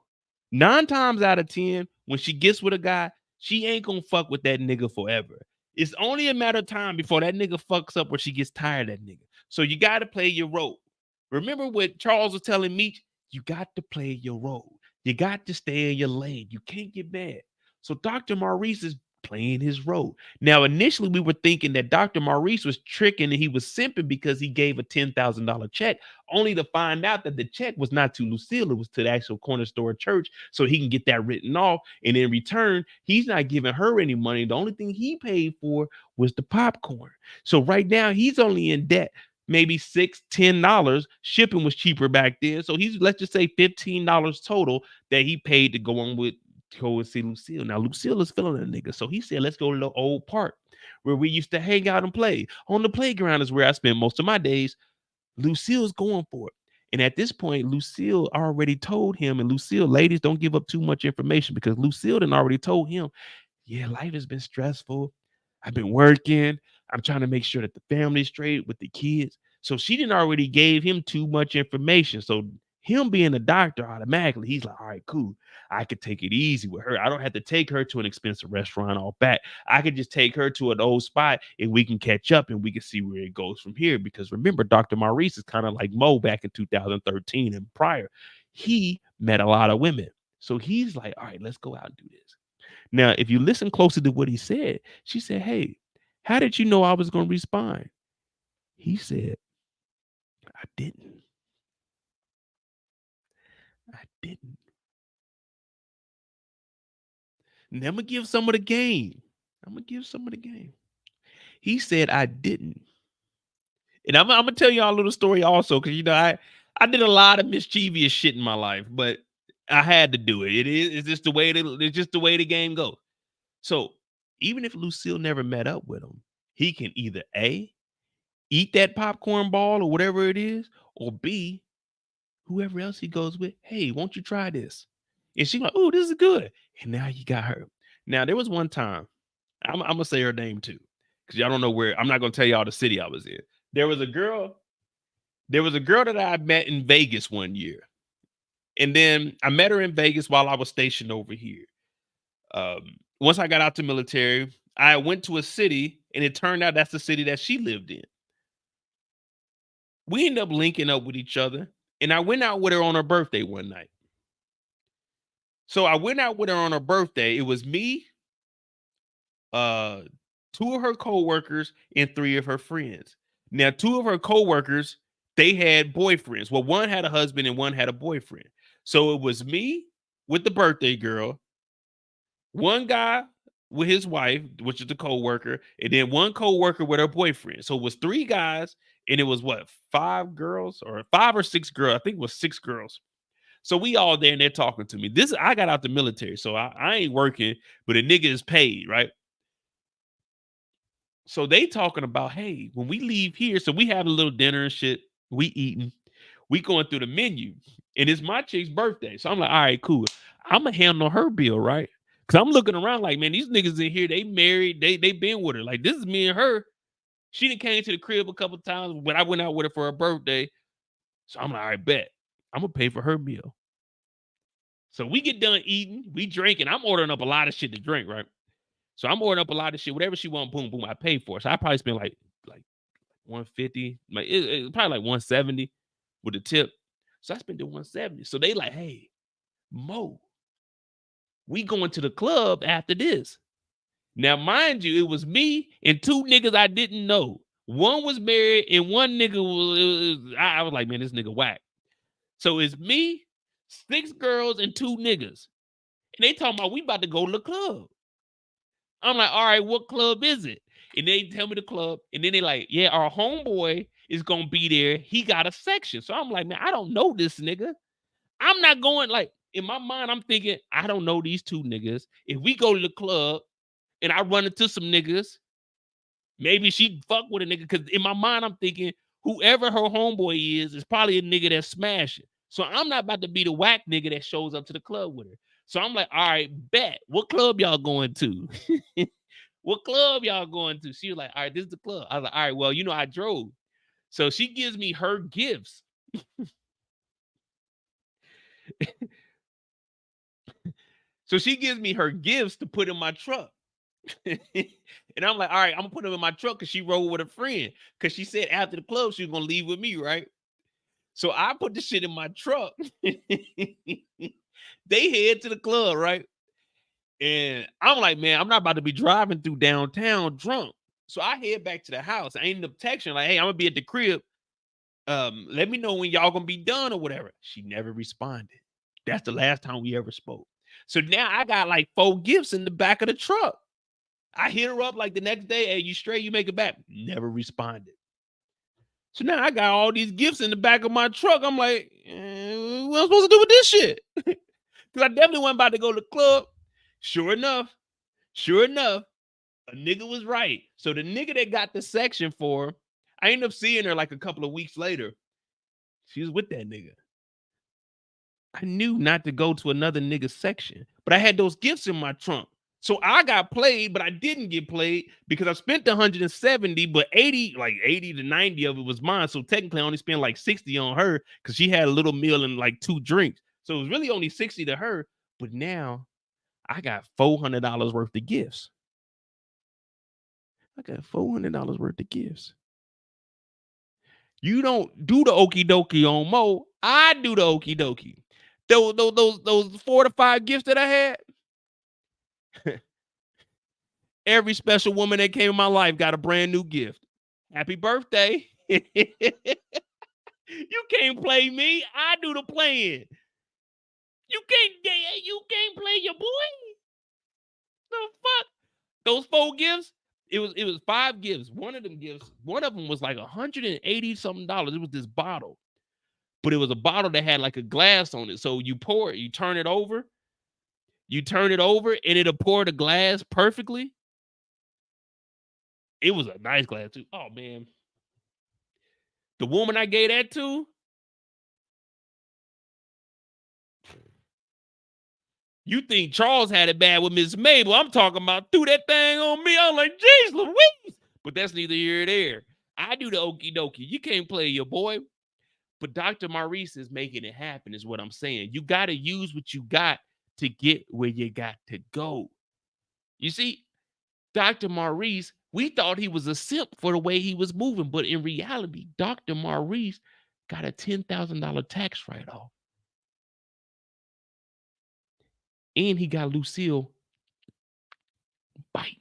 9 times out of 10, when she gets with a guy, she ain't gonna fuck with that nigga forever. It's only a matter of time before that nigga fucks up or she gets tired of that nigga. So you got to play your role. Remember what Charles was telling Meech? You got to play your role. You got to stay in your lane. You can't get mad. So Dr. Maurice is playing his role. Now, initially, we were thinking that Dr. Maurice was tricking and he was simping because he gave a $10,000 check, only to find out that the check was not to Lucille, it was to the actual corner store church, so he can get that written off. And in return, he's not giving her any money. The only thing he paid for was the popcorn. So right now, he's only in debt maybe $6-10. Shipping was cheaper back then. So he's, let's just say $15 total that he paid to go and see Lucille. Now Lucille is feeling a nigga, so he said, let's go to the old park where we used to hang out and play. On the playground is where I spend most of my days. Lucille's going for it. And at this point, Lucille already told him, and Lucille, ladies, don't give up too much information because Lucille done already told him, yeah, life has been stressful. I've been working. I'm trying to make sure that the family's straight with the kids. So she didn't already gave him too much information. So him being a doctor, automatically, he's like, all right, cool. I could take it easy with her. I don't have to take her to an expensive restaurant all back. I could just take her to an old spot and we can catch up and we can see where it goes from here. Because remember, Dr. Maurice is kind of like Mo back in 2013 and prior. He met a lot of women. So he's like, all right, let's go out and do this. Now, if you listen closely to what he said, she said, hey, how did you know I was going to respond? He said, I didn't. And I'm going to give some of the game. He said, I didn't. And I'm going to tell y'all a little story also, because, you know, I did a lot of mischievous shit in my life, but I had to do it. It's just the way it's just the way the game goes. So even if Lucille never met up with him, he can either A, eat that popcorn ball or whatever it is, or B, whoever else he goes with, hey, won't you try this? And she's like, oh, this is good. And now you got her. Now, there was one time, I'm going to say her name too, because y'all don't know where, I'm not going to tell y'all the city I was in. There was a girl that I met in Vegas one year. And then I met her in Vegas while I was stationed over here. Once I got out to military, I went to a city, and it turned out that's the city that she lived in. We ended up linking up with each other, and I went out with her on her birthday one night. So I went out with her on her birthday. It was me, 2 of her coworkers, and 3 of her friends. Now, 2 of her coworkers, they had boyfriends. Well, one had a husband and one had a boyfriend. So it was me with the birthday girl, one guy with his wife, which is the coworker, and then one coworker with her boyfriend. So it was 3 guys, and it was what, 5 girls or 5 or 6 girls? I think it was 6 girls. So we all there and they're talking to me. I got out the military, so I ain't working, but a nigga is paid, right? So they talking about, hey, when we leave here, so we have a little dinner and shit, we eating, we going through the menu, and it's my chick's birthday. So I'm like, all right, cool. I'm gonna handle her bill, right? Cause I'm looking around like, man, these niggas in here, they married, they been with her. Like, this is me and her. She done came to the crib a couple times when I went out with her for her birthday. So I'm like, all right, bet. I'm gonna pay for her meal. So we get done eating, we drinking. I'm ordering up a lot of shit to drink, right? So I'm ordering up a lot of shit. Whatever she want, boom, boom, I pay for it. So I probably spend like 150, like it's probably like 170 with the tip. So I spent the 170. So they like, hey, Mo, we going to the club after this. Now, mind you, it was me and two niggas I didn't know. One was married and one nigga was, I was like, man, this nigga whack. So it's me, 6 girls, and 2 niggas. And they talking about we about to go to the club. I'm like, all right, what club is it? And they tell me the club. And then they like, yeah, our homeboy is going to be there. He got a section. So I'm like, man, I don't know this nigga. I'm not going, like, in my mind, I'm thinking, I don't know these 2 niggas. If we go to the club and I run into some niggas, maybe she fuck with a nigga. Because in my mind, I'm thinking, whoever her homeboy is probably a nigga that's smashing. So I'm not about to be the whack nigga that shows up to the club with her. So I'm like, all right, bet. What club y'all going to? What club y'all going to? She was like, all right, this is the club. I was like, all right, well, you know, I drove. So she gives me her gifts. So she gives me her gifts to put in my truck. And I'm like, all right, I'm gonna put them in my truck because she rode with a friend. Because she said after the club, she was gonna leave with me, right? So I put the shit in my truck. They head to the club, right? And I'm like, man, I'm not about to be driving through downtown drunk. So I head back to the house. I ended up texting like, hey, I'm gonna be at the crib. Let me know when y'all gonna be done or whatever. She never responded. That's the last time we ever spoke. So now I got like 4 gifts in the back of the truck. I hit her up like the next day. Hey, you straight? You make it back? Never responded. So now I got all these gifts in the back of my truck. I'm like, what am I supposed to do with this shit? Because I definitely wasn't about to go to the club. Sure enough, a nigga was right. So the nigga that got the section for her, I ended up seeing her like a couple of weeks later. She was with that nigga. I knew not to go to another nigga's section, but I had those gifts in my trunk. So I got played, but I didn't get played because I spent the 170, but 80 to 90 of it was mine. So technically I only spent like 60 on her because she had a little meal and like 2 drinks. So it was really only 60 to her. But now I got $400 worth of gifts. I got $400 worth of gifts. You don't do the okie dokie on Mo. I do the okie dokie. Those 4 to 5 gifts that I had. Every special woman that came in my life got a brand new gift. Happy birthday. You can't play me. I do the playing. You can't play your boy. The fuck? Those 4 gifts, it was 5 gifts. One of them was like $180 something. It was this bottle. But it was a bottle that had like a glass on it. So you pour it, you turn it over, and it'll pour the glass perfectly. It was a nice glass too. Oh man. The woman I gave that to, you think Charles had it bad with Miss Mabel. I'm talking about threw that thing on me. I'm like, geez, Louise. But that's neither here nor there. I do the okie dokie. You can't play your boy. But Dr. Maurice is making it happen, is what I'm saying. You got to use what you got to get where you got to go. You see, Dr. Maurice, we thought he was a simp for the way he was moving. But in reality, Dr. Maurice got a $10,000 tax write-off. And he got Lucille biting.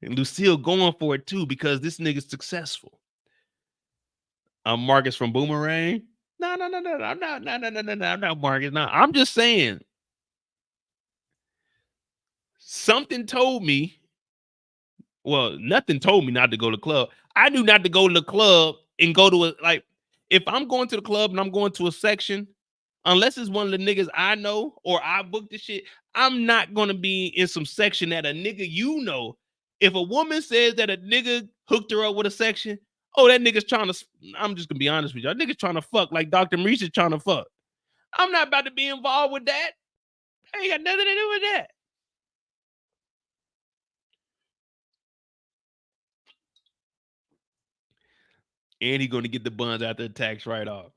And Lucille going for it too because this nigga's successful. I'm Marcus from Boomerang. No. I'm not Marcus. No, I'm just saying. Something told me. Well, nothing told me not to go to the club. I knew not to go to the club and go to if I'm going to the club and I'm going to a section, unless it's one of the niggas I know or I booked the shit, I'm not gonna be in some section that a nigga you know If a woman says that a nigga hooked her up with a section, oh, that nigga's trying to, I'm just gonna be honest with you. That nigga's trying to fuck like Dr. Maurice is trying to fuck. I'm not about to be involved with that. I ain't got nothing to do with that. And he gonna get the buns after the tax write-off.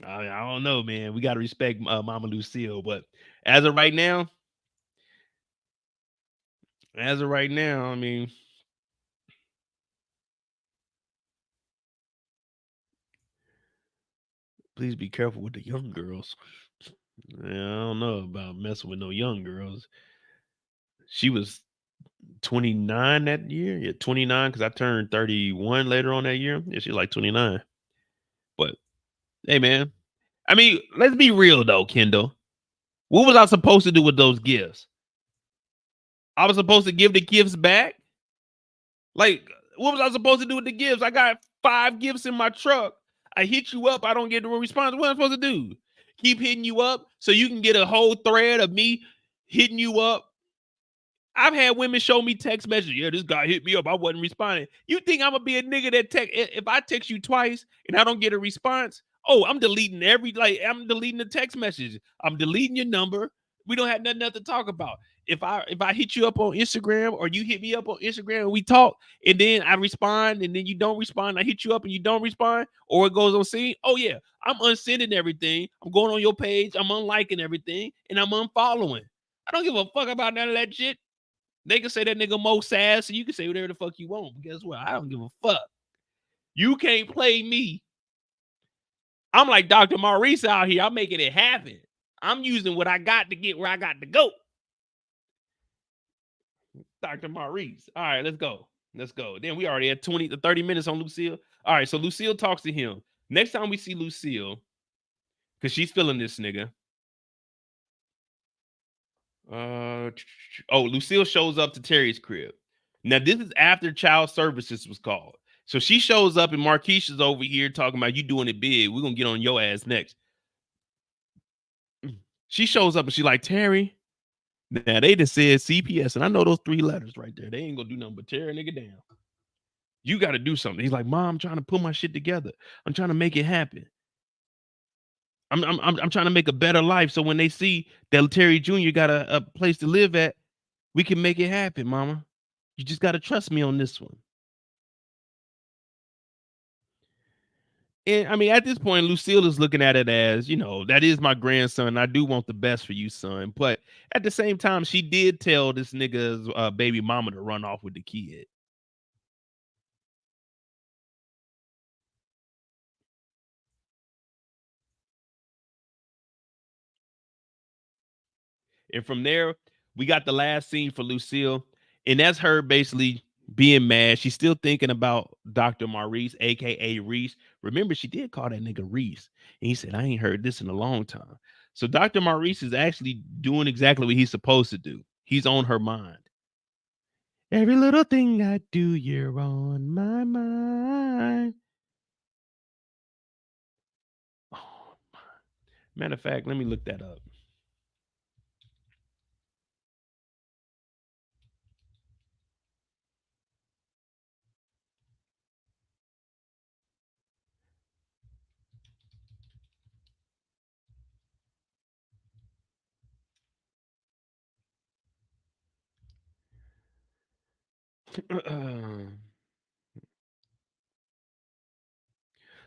I don't know, man. We gotta respect Mama Lucille, but as of right now, I mean, please be careful with the young girls. Yeah, I don't know about messing with no young girls. She was 29 that year. Yeah, 29 because I turned 31 later on that year. Yeah, she's like 29. But hey, man. I mean, let's be real though, Kendall. What was I supposed to do with those gifts? I was supposed to give the gifts back? Like, what was I supposed to do with the gifts? I got 5 gifts in my truck. I hit you up. I don't get a response. What am I supposed to do? Keep hitting you up so you can get a whole thread of me hitting you up. I've had women show me text messages. Yeah, this guy hit me up. I wasn't responding. You think I'm gonna be a nigga that text? If I text you twice and I don't get a response, oh, I'm deleting I'm deleting the text message. I'm deleting your number. We don't have nothing else to talk about. If I hit you up on Instagram or you hit me up on Instagram and we talk, and then I respond and then you don't respond, I hit you up and you don't respond, or it goes on scene. Oh yeah, I'm unsending everything. I'm going on your page. I'm unliking everything and I'm unfollowing. I don't give a fuck about none of that shit. They can say that nigga Mo sass, so you can say whatever the fuck you want. But guess what? I don't give a fuck. You can't play me. I'm like Dr. Maurice out here. I'm making it happen. I'm using what I got to get where I got to go. Dr. Maurice. All right, let's go. Let's go. Then we already had 20 to 30 minutes on Lucille. All right, so Lucille talks to him. Next time we see Lucille, because she's feeling this nigga. Lucille shows up to Terry's crib. Now, this is after child services was called. So she shows up and Marquisha's over here talking about you doing it big. We're gonna get on your ass next. She shows up and she's like, Terry. Now they just said CPS, and I know those 3 letters right there. They ain't gonna do nothing but tear a nigga down. You gotta do something. He's like, Mom, I'm trying to put my shit together. I'm trying to make it happen. I'm trying to make a better life. So when they see that Terry Jr. got a place to live at, we can make it happen, Mama. You just gotta trust me on this one. And I mean, at this point, Lucille is looking at it as, that is my grandson. I do want the best for you, son. But at the same time, she did tell this nigga's baby mama to run off with the kid. And from there, we got the last scene for Lucille. And that's her basically being mad. She's still thinking about Dr. Maurice, aka Reese. Remember, she did call that nigga Reese. And he said, I ain't heard this in a long time. So Dr. Maurice is actually doing exactly what he's supposed to do. He's on her mind. Every little thing I do, you're on my mind. Oh, matter of fact, let me look that up.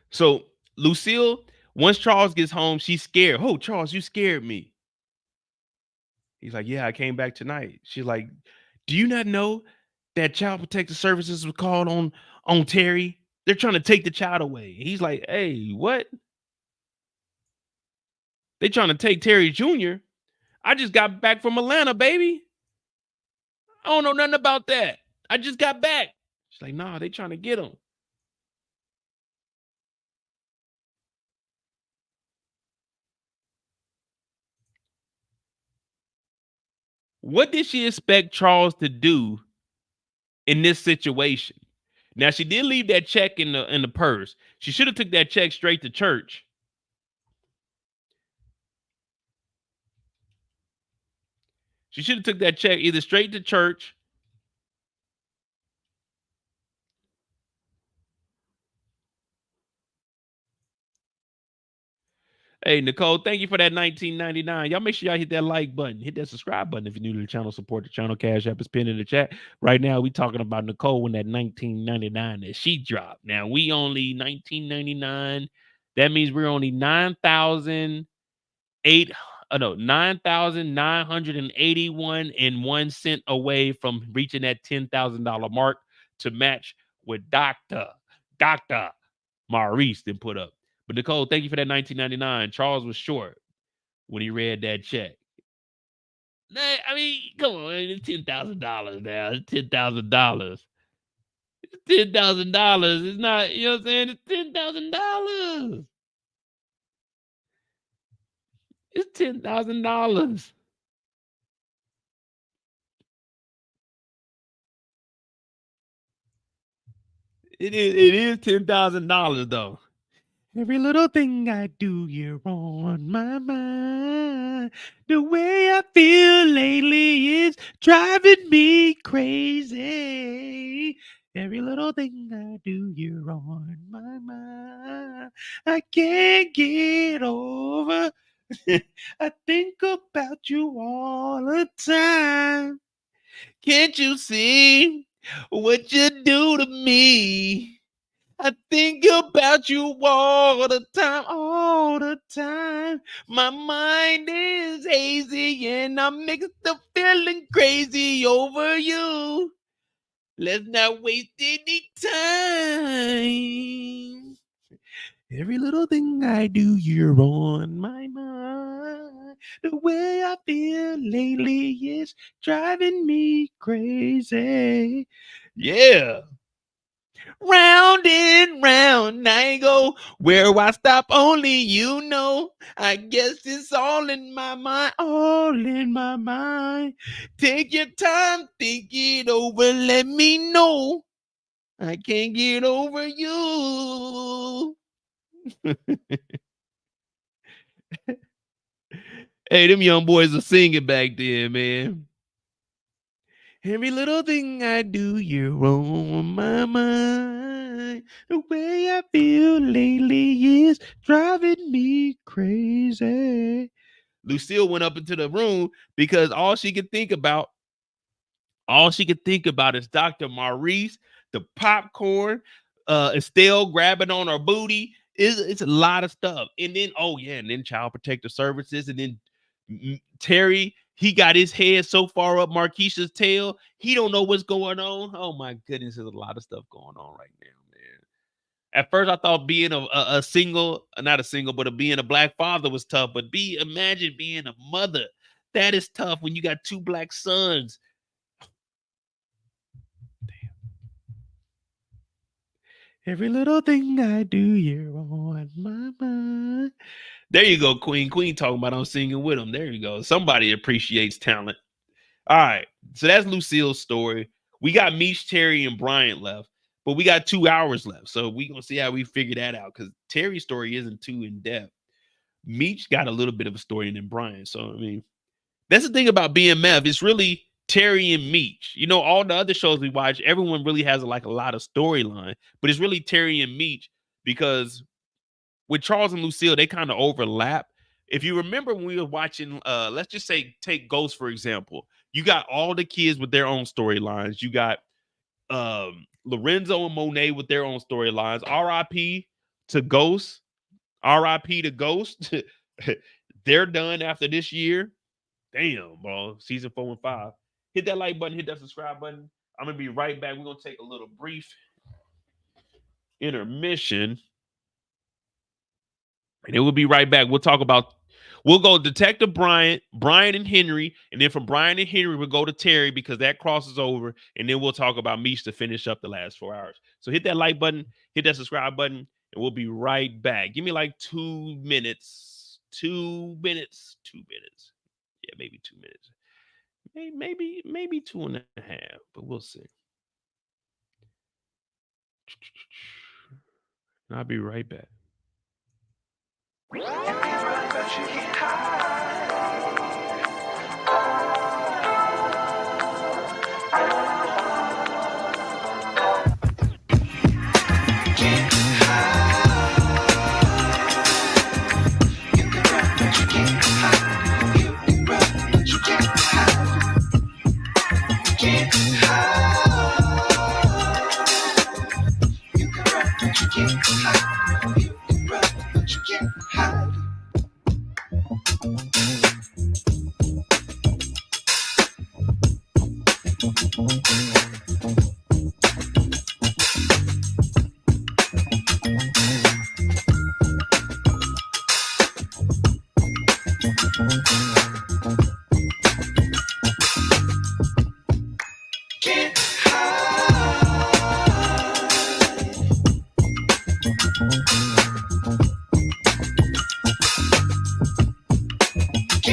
So Lucille, once Charles gets home, she's scared. Oh, Charles, you scared me. He's like, yeah, I came back tonight. She's like, do you not know that Child Protective Services was called on Terry? They're trying to take the child away. He's like, hey, what? They trying to take Terry Jr. I just got back from Atlanta, baby. I don't know nothing about that. I just got back. She's like, nah, they trying to get him. What did she expect Charles to do in this situation? Now she did leave that check in the purse. She should have took that check straight to church. She should have took that check either straight to church Hey, Nicole, thank you for that $19.99. Y'all make sure y'all hit that like button. Hit that subscribe button if you're new to the channel. Support the channel. Cash App is pinned in the chat. Right now, we talking about Nicole and that $19.99 that she dropped. Now, we only $19.99. That means we're only 9,981 and 1 cent away from reaching that $10,000 mark to match with Dr. Maurice then put up. But Nicole, thank you for that $19.99. Charles was short when he read that check. I mean, come on, it's $10,000 now. It's $10,000. It's $10,000. It's not, you know what I'm saying? It's $10,000. It's $10,000. It is $10,000 though. Every little thing I do, you're on my mind. The way I feel lately is driving me crazy. Every little thing I do, you're on my mind. I can't get over. I think about you all the time. Can't you see what you do to me? I think about you all the time. My mind is hazy and I'm mixed up feeling crazy over you. Let's not waste any time. Every little thing I do, you're on my mind. The way I feel lately is driving me crazy. Yeah. Round and round I go. Where I stop, only you know. I guess it's all in my mind, all in my mind. Take your time, think it over, let me know. I can't get over you. Hey, them young boys were singing back then, man. Every little thing I do, you're on my mind. The way I feel lately is driving me crazy. Lucille went up into the room because all she could think about is Dr. Maurice, the popcorn, Estelle grabbing on her booty. It's a lot of stuff. And then, and then Child Protective Services, and then Terry, he got his head so far up Marquisha's tail, he don't know what's going on. Oh my goodness, there's a lot of stuff going on right now, man. At first, I thought being a single, not a single, but being a black father was tough. But imagine being a mother. That is tough when you got 2 black sons. Damn. Every little thing I do, you're on my mind. There you go, Queen. Queen talking about I'm singing with him. There you go. Somebody appreciates talent. All right. So that's Lucille's story. We got Meech, Terry, and Bryant left, but we got 2 hours left. So we're going to see how we figure that out because Terry's story isn't too in-depth. Meech got a little bit of a story than Bryant. So, I mean, that's the thing about BMF. It's really Terry and Meech. You know, all the other shows we watch, everyone really has a lot of storyline, but it's really Terry and Meech because with Charles and Lucille, they kind of overlap. If you remember when we were watching, let's just say, take Ghost, for example, you got all the kids with their own storylines. You got Lorenzo and Monet with their own storylines. R.I.P. to Ghost. R.I.P. to Ghost. They're done after this year. Damn, bro. Season 4 and 5. Hit that like button. Hit that subscribe button. I'm going to be right back. We're going to take a little brief intermission. And then we'll be right back. We'll go Detective Bryant and Henry, and then from Bryant and Henry, we'll go to Terry because that crosses over, and then we'll talk about Meech to finish up the last 4 hours. So hit that like button, hit that subscribe button, and we'll be right back. Give me like 2 minutes. 2 minutes. 2 minutes. Yeah, maybe 2 minutes. Maybe 2.5, but we'll see. I'll be right back. You can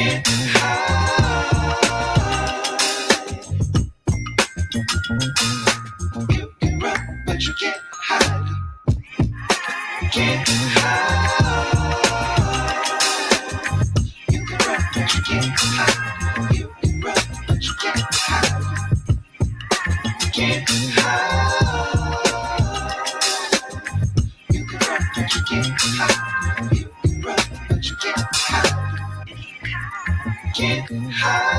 Get high. You can run, but you can't hide. Get high. You can run, but you can't hide. You can run, but you can't hide. Get high. You can run, but you can't hide. You can run, but you can't hide. Get high.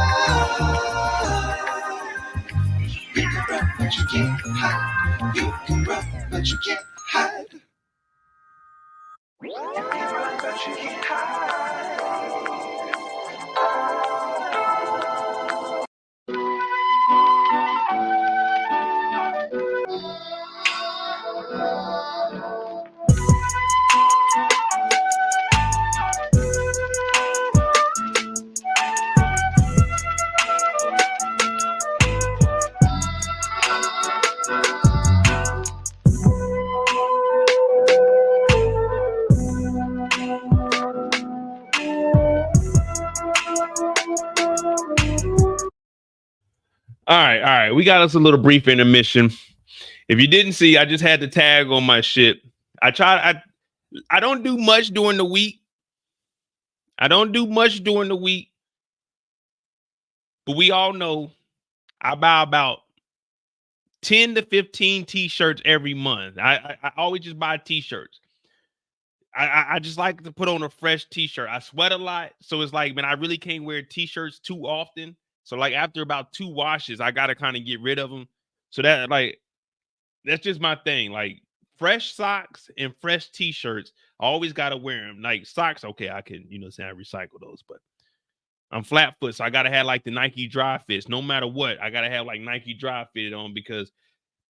You can run, but you can't hide. You can run, but you can't hide. You can run, but you can't All right. We got us a little brief intermission. If you didn't see, I just had the tag on my shit. I don't do much during the week. But we all know I buy about 10 to 15 t-shirts every month. I always just buy t-shirts. I just like to put on a fresh t-shirt. I sweat a lot, so it's like, man, I really can't wear t-shirts too often. So like after about 2 washes, I gotta kind of get rid of them. So that's just my thing. Like fresh socks and fresh t-shirts, I always gotta wear them. Like socks, okay, I can, I recycle those, but I'm flat foot, so I gotta have like the Nike dry fits. No matter what, I gotta have like Nike dry fitted on because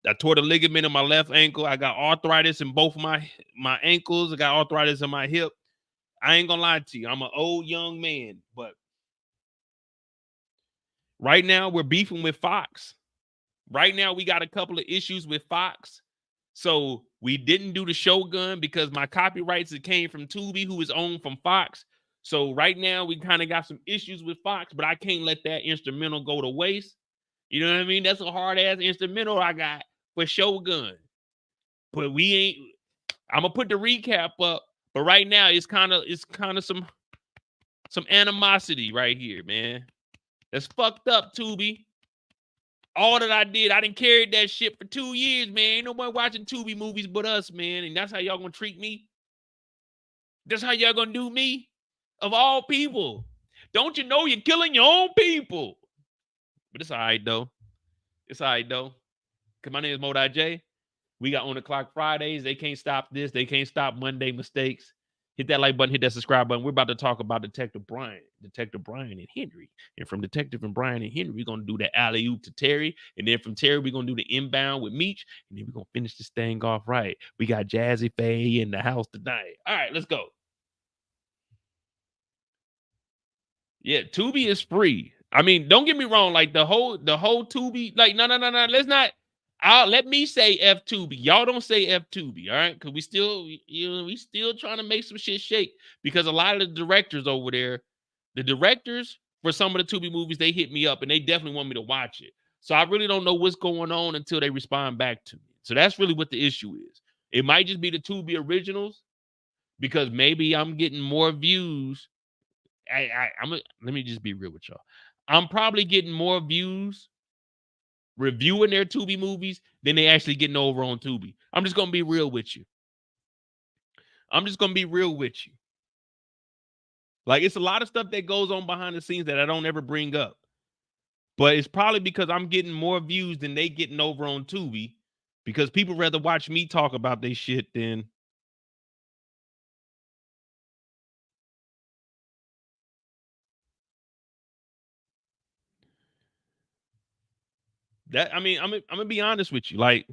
I tore the ligament in my left ankle. I got arthritis in both my ankles. I got arthritis in my hip. I ain't gonna lie to you. I'm an old young man, but right now we're beefing with Fox. Right now we got a couple of issues with Fox. So we didn't do the Shogun because my copyrights that came from Tubi, who is owned from Fox. So right now we kind of got some issues with Fox, but I can't let that instrumental go to waste. You know what I mean? That's a hard ass instrumental I got for Shogun. But I'm gonna put the recap up, but right now it's kind of some animosity right here, man. That's fucked up, Tubi. All that I didn't carry that shit for 2 years, man. Ain't nobody watching Tubi movies but us, man. And that's how y'all gonna treat me? That's how y'all gonna do me? Of all people. Don't you know you're killing your own people? But it's all right, though. Because my name is Modi J. We got On the Clock Fridays. They can't stop this. They can't stop Monday mistakes. Hit that like button, hit that subscribe button. We're about to talk about Detective Bryant and Henry. And from Detective and Bryant and Henry, we're going to do the alley-oop to Terry. And then from Terry, we're going to do the inbound with Meech. And then we're going to finish this thing off right. We got Jazzy Faye in the house tonight. All right, let's go. Yeah, Tubi is free. I mean, don't get me wrong. Like the whole Tubi, like, no. Let's not. Let me say F Tubi. Y'all don't say F Tubi, all right? Because we still trying to make some shit shake. Because a lot of the directors over there, the directors for some of the Tubi movies, they hit me up and they definitely want me to watch it. So I really don't know what's going on until they respond back to me. So that's really what the issue is. It might just be the Tubi originals because maybe I'm getting more views. Let me just be real with y'all. I'm probably getting more views reviewing their Tubi movies than they actually getting over on Tubi. I'm just gonna be real with you. Like it's a lot of stuff that goes on behind the scenes that I don't ever bring up. But it's probably because I'm getting more views than they getting over on Tubi because people rather watch me talk about their shit than that. I mean, I'm gonna be honest with you. Like,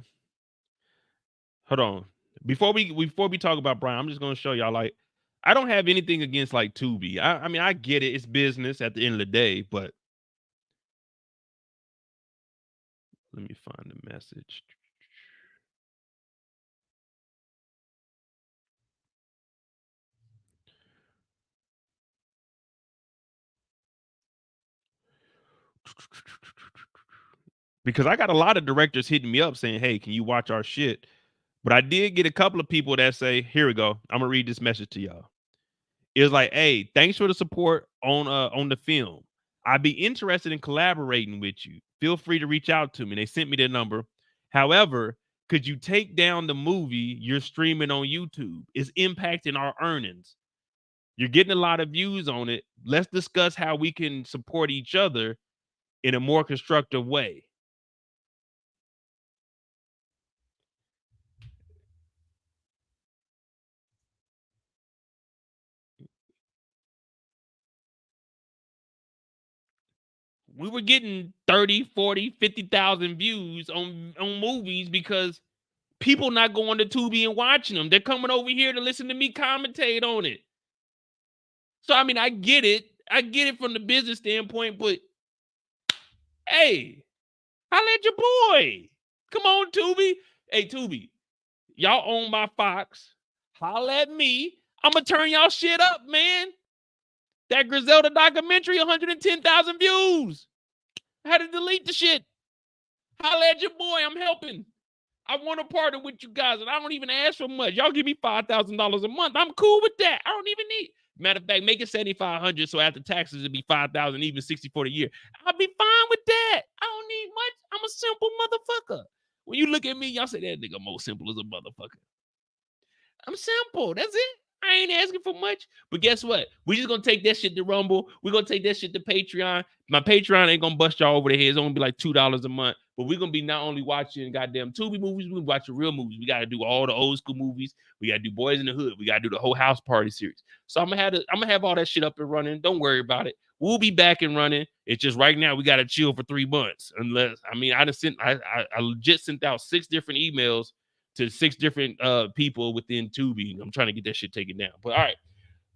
hold on. Before we talk about Brian, I'm just gonna show y'all like I don't have anything against like Tubi. I mean, I get it. It's business at the end of the day, but let me find the message. because I got a lot of directors hitting me up saying, hey, can you watch our shit? But I did get a couple of people that say, here we go. I'm gonna read this message to y'all. It was like, hey, thanks for the support on the film. I'd be interested in collaborating with you. Feel free to reach out to me. They sent me their number. However, could you take down the movie you're streaming on YouTube? It's impacting our earnings. You're getting a lot of views on it. Let's discuss how we can support each other in a more constructive way. We were getting 30, 40, 50,000 views on movies because people not going to Tubi and watching them. They're coming over here to listen to me commentate on it. So, I mean, I get it. I get it from the business standpoint, but hey, holla at your boy. Come on, Tubi. Hey, Tubi, y'all own my Fox. Holla at me. I'm going to turn y'all shit up, man. That Griselda documentary, 110,000 views. I had to delete the shit. Holla at your boy. I'm helping. I want to partner with you guys, and I don't even ask for much. Y'all give me $5,000 a month. I'm cool with that. I don't even need. Matter of fact, make it $7,500 so after taxes it'd be $5,000, even $60 for the year. I'll be fine with that. I don't need much. I'm a simple motherfucker. When you look at me, y'all say that nigga more simple as a motherfucker. I'm simple. That's it. I ain't asking for much. But guess what? We just gonna take that shit to Rumble. We're gonna take that shit to Patreon. My Patreon ain't gonna bust y'all over the head. It's gonna be like $2 a month. But we're gonna be not only watching goddamn Tubi movies, we're watching real movies. We gotta do all the old school movies. We gotta do Boys in the Hood. We gotta do the whole house party series. So I'm gonna have all that shit up and running. Don't worry about it. We'll be back and running. It's just right now we gotta chill for 3 months. Unless I legit sent out 6 different emails to 6 different people within Tubi. I'm trying to get that shit taken down. But all right,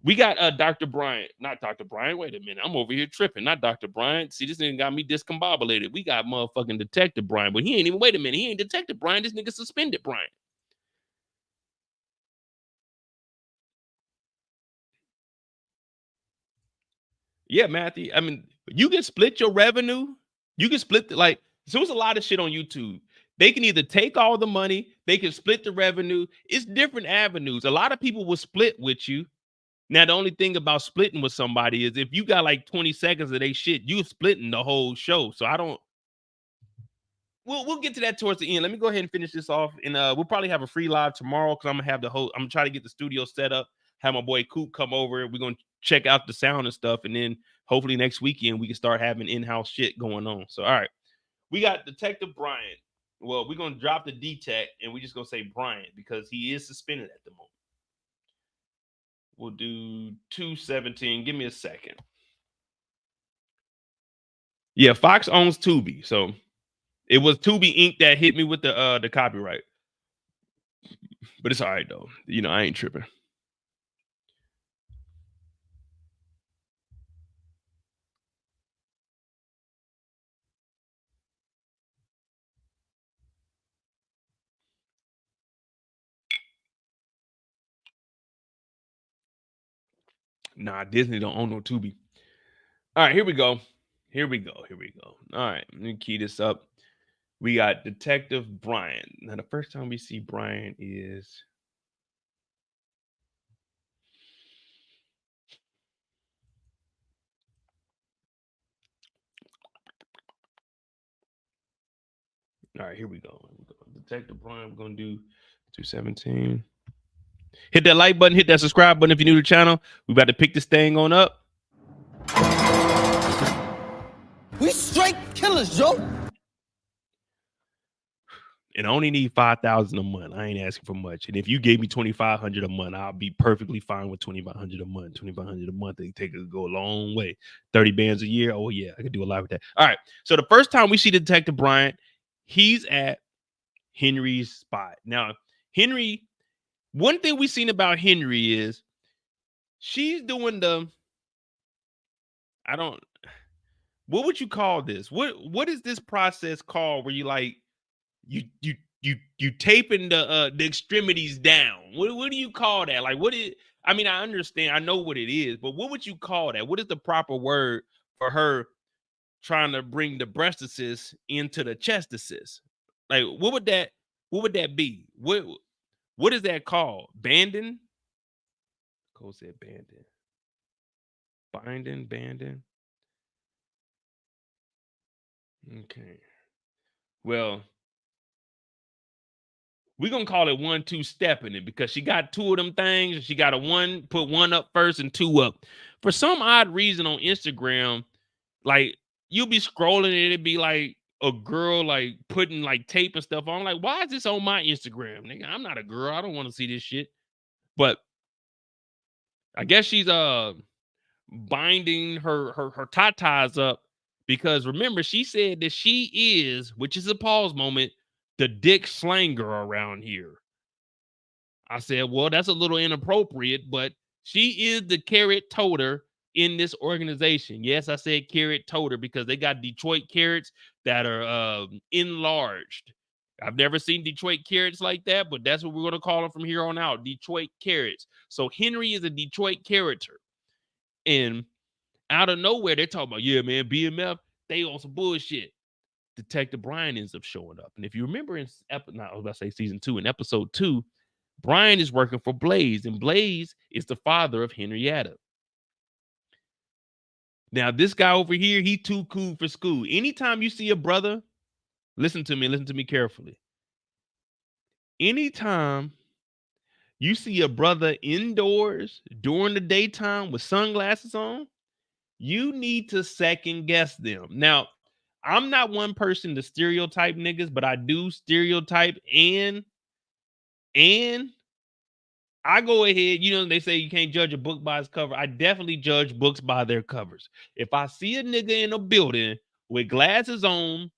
we got Dr. Bryant. Not Dr. Bryant. Wait a minute. I'm over here tripping. Not Dr. Bryant. See, this nigga got me discombobulated. We got motherfucking Detective Bryant, but he ain't even, wait a minute. He ain't Detective Bryant. This nigga suspended Bryant. Yeah, Matthew. I mean, you can split your revenue. You can split like, so there's a lot of shit on YouTube. They can either take all the money, they can split the revenue. It's different avenues. A lot of people will split with you. Now, the only thing about splitting with somebody is if you got like 20 seconds of they shit, you splitting the whole show. So we'll get to that towards the end. Let me go ahead and finish this off. And we'll probably have a free live tomorrow because I'm gonna try to get the studio set up, have my boy Coop come over. We're gonna check out the sound and stuff. And then hopefully next weekend we can start having in-house shit going on. So all right. We got Detective Bryant. Well, we're gonna drop the D-Tech and we're just gonna say Bryant because he is suspended at the moment. We'll do 217. Give me a second. Yeah, Fox owns Tubi, so it was Tubi Inc. that hit me with the copyright. But it's all right though. You know, I ain't tripping. Nah, Disney don't own no Tubi. All right, here we go. All right, let me key this up. We got Detective Bryant. Now, the first time we see Bryant is all right, here we go. Detective Bryant, we're gonna do 217. Hit that like button, hit that subscribe button if you're new to the channel. We about to pick this thing on up. We straight killers, Joe. And I only need $5,000 a month. I ain't asking for much. And if you gave me $2,500 a month, I'll be perfectly fine with $2,500 a month. $2,500 a month, they go a long way. 30 bands a year. Oh yeah, I could do a lot with that. All right. So the first time we see Detective Bryant, he's at Henry's spot. Now, Henry, one thing we've seen about Henry is she's doing what would you call this? What is this process called where you like you taping the extremities down? What do you call that? Like I mean, I understand, I know what it is, but what would you call that? What is the proper word for her trying to bring the breast assist into the chest assist. Like, what would that be? What is that called? Banding? Cole said banding. Banding. Okay. Well, we're gonna call it 1-2 stepping it because she got two of them things. She got put one up first and two up. For some odd reason on Instagram, like you'll be scrolling and it'd be like a girl like putting like tape and stuff on. Like, why is this on my Instagram? Nigga, I'm not a girl. I don't want to see this shit. But I guess she's binding her tatas up because remember, she said that she is, which is a pause moment, the dick slanger around here. I said, well, that's a little inappropriate, but she is the carrot toter in this organization. Yes, I said carrot toter because they got Detroit carrots that are enlarged. I've never seen Detroit carrots like that, but that's what we're going to call them from here on out, Detroit carrots. So Henry is a Detroit character. And out of nowhere, they're talking about, yeah, man, BMF, they on some bullshit. Detective Bryant ends up showing up. And if you remember in season 2, in episode 2, Bryant is working for Blaze, and Blaze is the father of Henrietta. Now, this guy over here, he too cool for school. Anytime you see a brother, listen to me carefully. Anytime you see a brother indoors during the daytime with sunglasses on, you need to second guess them. Now, I'm not one person to stereotype niggas, but I do stereotype and I go ahead, they say you can't judge a book by its cover. I definitely judge books by their covers. If I see a nigga in a building with glasses on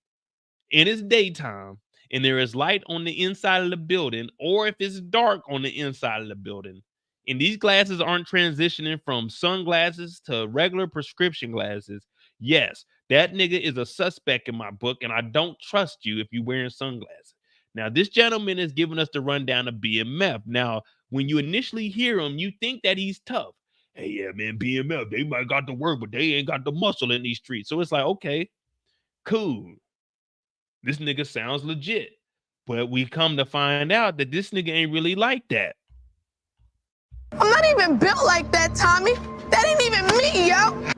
and it's daytime and there is light on the inside of the building, or if it's dark on the inside of the building, and these glasses aren't transitioning from sunglasses to regular prescription glasses, yes, that nigga is a suspect in my book, and I don't trust you if you're wearing sunglasses. Now, this gentleman is giving us the rundown of BMF. Now, when you initially hear him, you think that he's tough. Hey, yeah, man, BMF, they might got the work, but they ain't got the muscle in these streets. So it's like, okay, cool. This nigga sounds legit. But we come to find out that this nigga ain't really like that. I'm not even built like that, Tommy. That ain't even me, yo.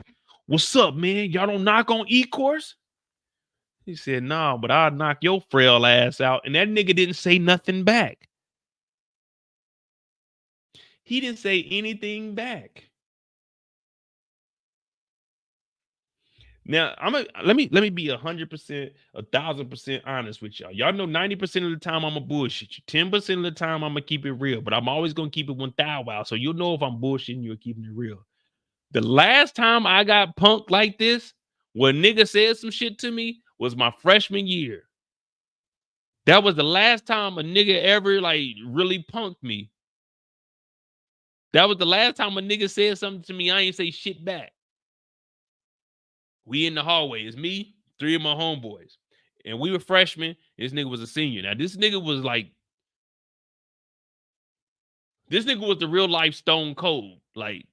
What's up, man? Y'all don't knock on E-course? He said, nah, but I'll knock your frail ass out. And that nigga didn't say nothing back. He didn't say anything back. Now, let me be 100%, 1,000% honest with y'all. Y'all know 90% of the time I'm a bullshit you. 10% of the time I'm gonna keep it real, but I'm always gonna keep it 1,000. So you'll know if I'm bullshitting you or keeping it real. The last time I got punked like this, when nigga said some shit to me, was my freshman year. That was the last time a nigga ever like really punked me. That was the last time a nigga said something to me. I ain't say shit back. We in the hallway. It's me, 3 of my homeboys. And we were freshmen. This nigga was a senior. Now, this nigga was the real life Stone Cold. Like,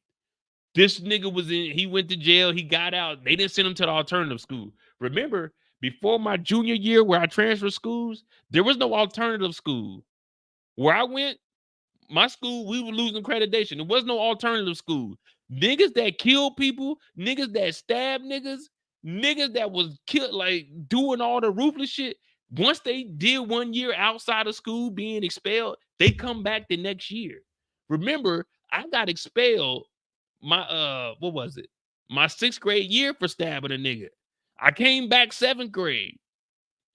this nigga he went to jail. He got out. They didn't send him to the alternative school. Remember, before my junior year where I transferred schools, there was no alternative school. Where I went, my school, we were losing accreditation. There was no alternative school. Niggas that kill people, niggas that stab niggas that was killed, like doing all the ruthless shit. Once they did 1 year outside of school being expelled, they come back the next year. Remember, I got expelled my my 6th grade year for stabbing a nigga. I came back 7th grade.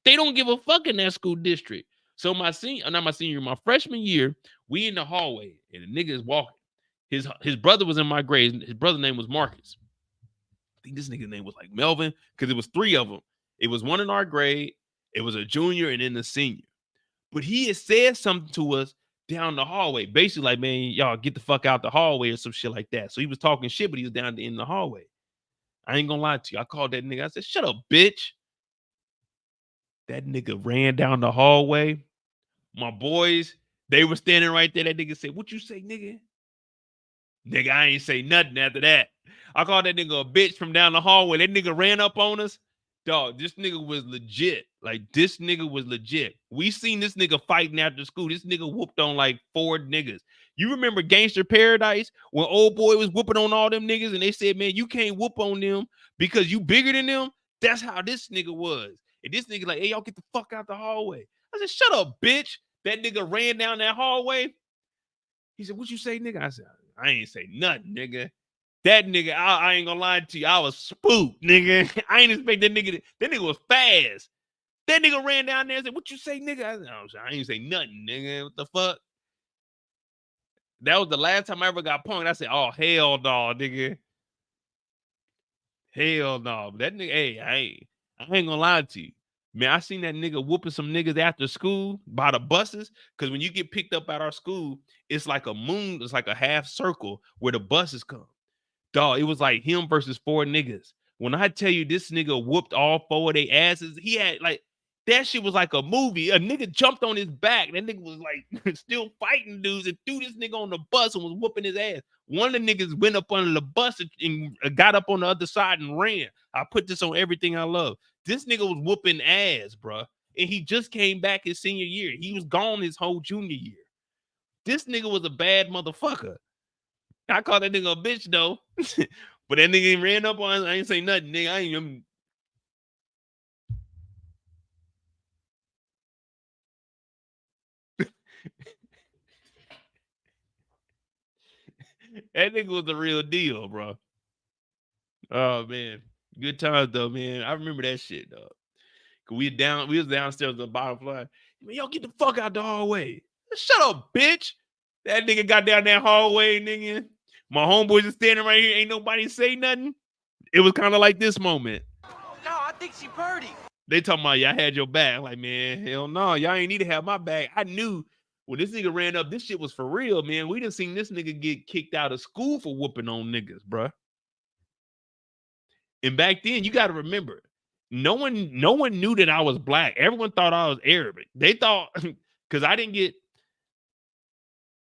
They don't give a fuck in that school district. So my freshman year, we in the hallway and the nigga is walking. His brother was in my grade. His brother's name was Marcus. I think this nigga's name was like Melvin because it was 3 of them. It was one in our grade. It was a junior and then the senior. But he had said something to us down the hallway. Basically like, man, y'all get the fuck out the hallway or some shit like that. So he was talking shit, but he was down in the hallway. I ain't gonna lie to you. I called that nigga. I said, shut up, bitch. That nigga ran down the hallway. My boys, they were standing right there. That nigga said, what you say, nigga? Nigga, I ain't say nothing after that. I called that nigga a bitch from down the hallway. That nigga ran up on us. Dog, this nigga was legit. Like, this nigga was legit. We seen this nigga fighting after school. This nigga whooped on like 4 niggas. You remember Gangster Paradise when old boy was whooping on all them niggas and they said, man, you can't whoop on them because you bigger than them? That's how this nigga was. And this nigga like, hey, y'all get the fuck out the hallway. I said, shut up, bitch. That nigga ran down that hallway. He said, what you say, nigga? I said, I ain't say nothing, nigga. That nigga, I ain't gonna lie to you. I was spooked, nigga. I ain't expect that nigga. That nigga was fast. That nigga ran down there and said, what you say, nigga? I said, oh, I ain't say nothing, nigga. What the fuck? That was the last time I ever got punked. I said, oh, hell no, nigga. Hell no. That nigga, hey, I ain't gonna lie to you. Man, I seen that nigga whooping some niggas after school by the buses. Because when you get picked up at our school, it's like a moon, it's like a half circle where the buses come. Dog, it was like him versus 4 niggas. When I tell you this nigga whooped all 4 of their asses, he had like, that shit was like a movie. A nigga jumped on his back. That nigga was like still fighting dudes and threw this nigga on the bus and was whooping his ass. One of the niggas went up under the bus and got up on the other side and ran. I put this on everything I love. This nigga was whooping ass, bro. And he just came back his senior year. He was gone his whole junior year. This nigga was a bad motherfucker. I called that nigga a bitch though. But that nigga ran up on us. I ain't say nothing, nigga. I ain't that nigga was the real deal, bro. Oh man. Good times though, man. I remember that shit, though. Cause we was downstairs on the bottom floor. Man, yo, get the fuck out the hallway. Shut up, bitch. That nigga got down that hallway, nigga. My homeboys are standing right here. Ain't nobody say nothing. It was kind of like this moment. No, I think she birdie. They talking about, y'all had your back. Like, man, hell no. Y'all ain't need to have my back. I knew when this nigga ran up, this shit was for real, man. We done seen this nigga get kicked out of school for whooping on niggas, bruh. And back then, you got to remember, no one knew that I was black. Everyone thought I was Arabic. They thought, because I didn't get,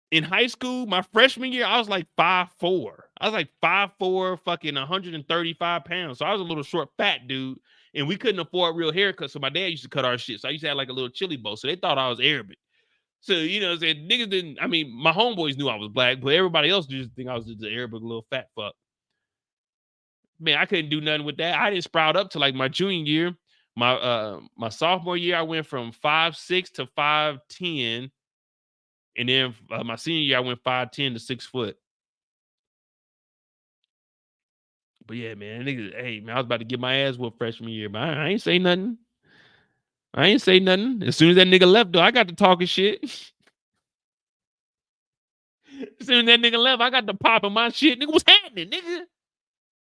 in high school, my freshman year, I was like 5'4". I was like 5'4", fucking 135 pounds. So I was a little short, fat dude. And we couldn't afford real haircuts. So my dad used to cut our shit. So I used to have like a little chili bowl. So they thought I was Arabic. So, you know, said niggas didn't, I mean, my homeboys knew I was black, but everybody else just think I was just an Arabic little fat fuck. Man, I couldn't do nothing with that. I didn't sprout up to like my junior year. My sophomore year, I went from 5'6" to 5'10". And then my senior year, I went 5'10" to 6 foot. But yeah, man, niggas, hey, man, I was about to get my ass whooped freshman year, but I ain't say nothing. I ain't say nothing. As soon as that nigga left, though, I got to talking shit. As soon as that nigga left, I got to popping my shit. Nigga, what's happening, nigga?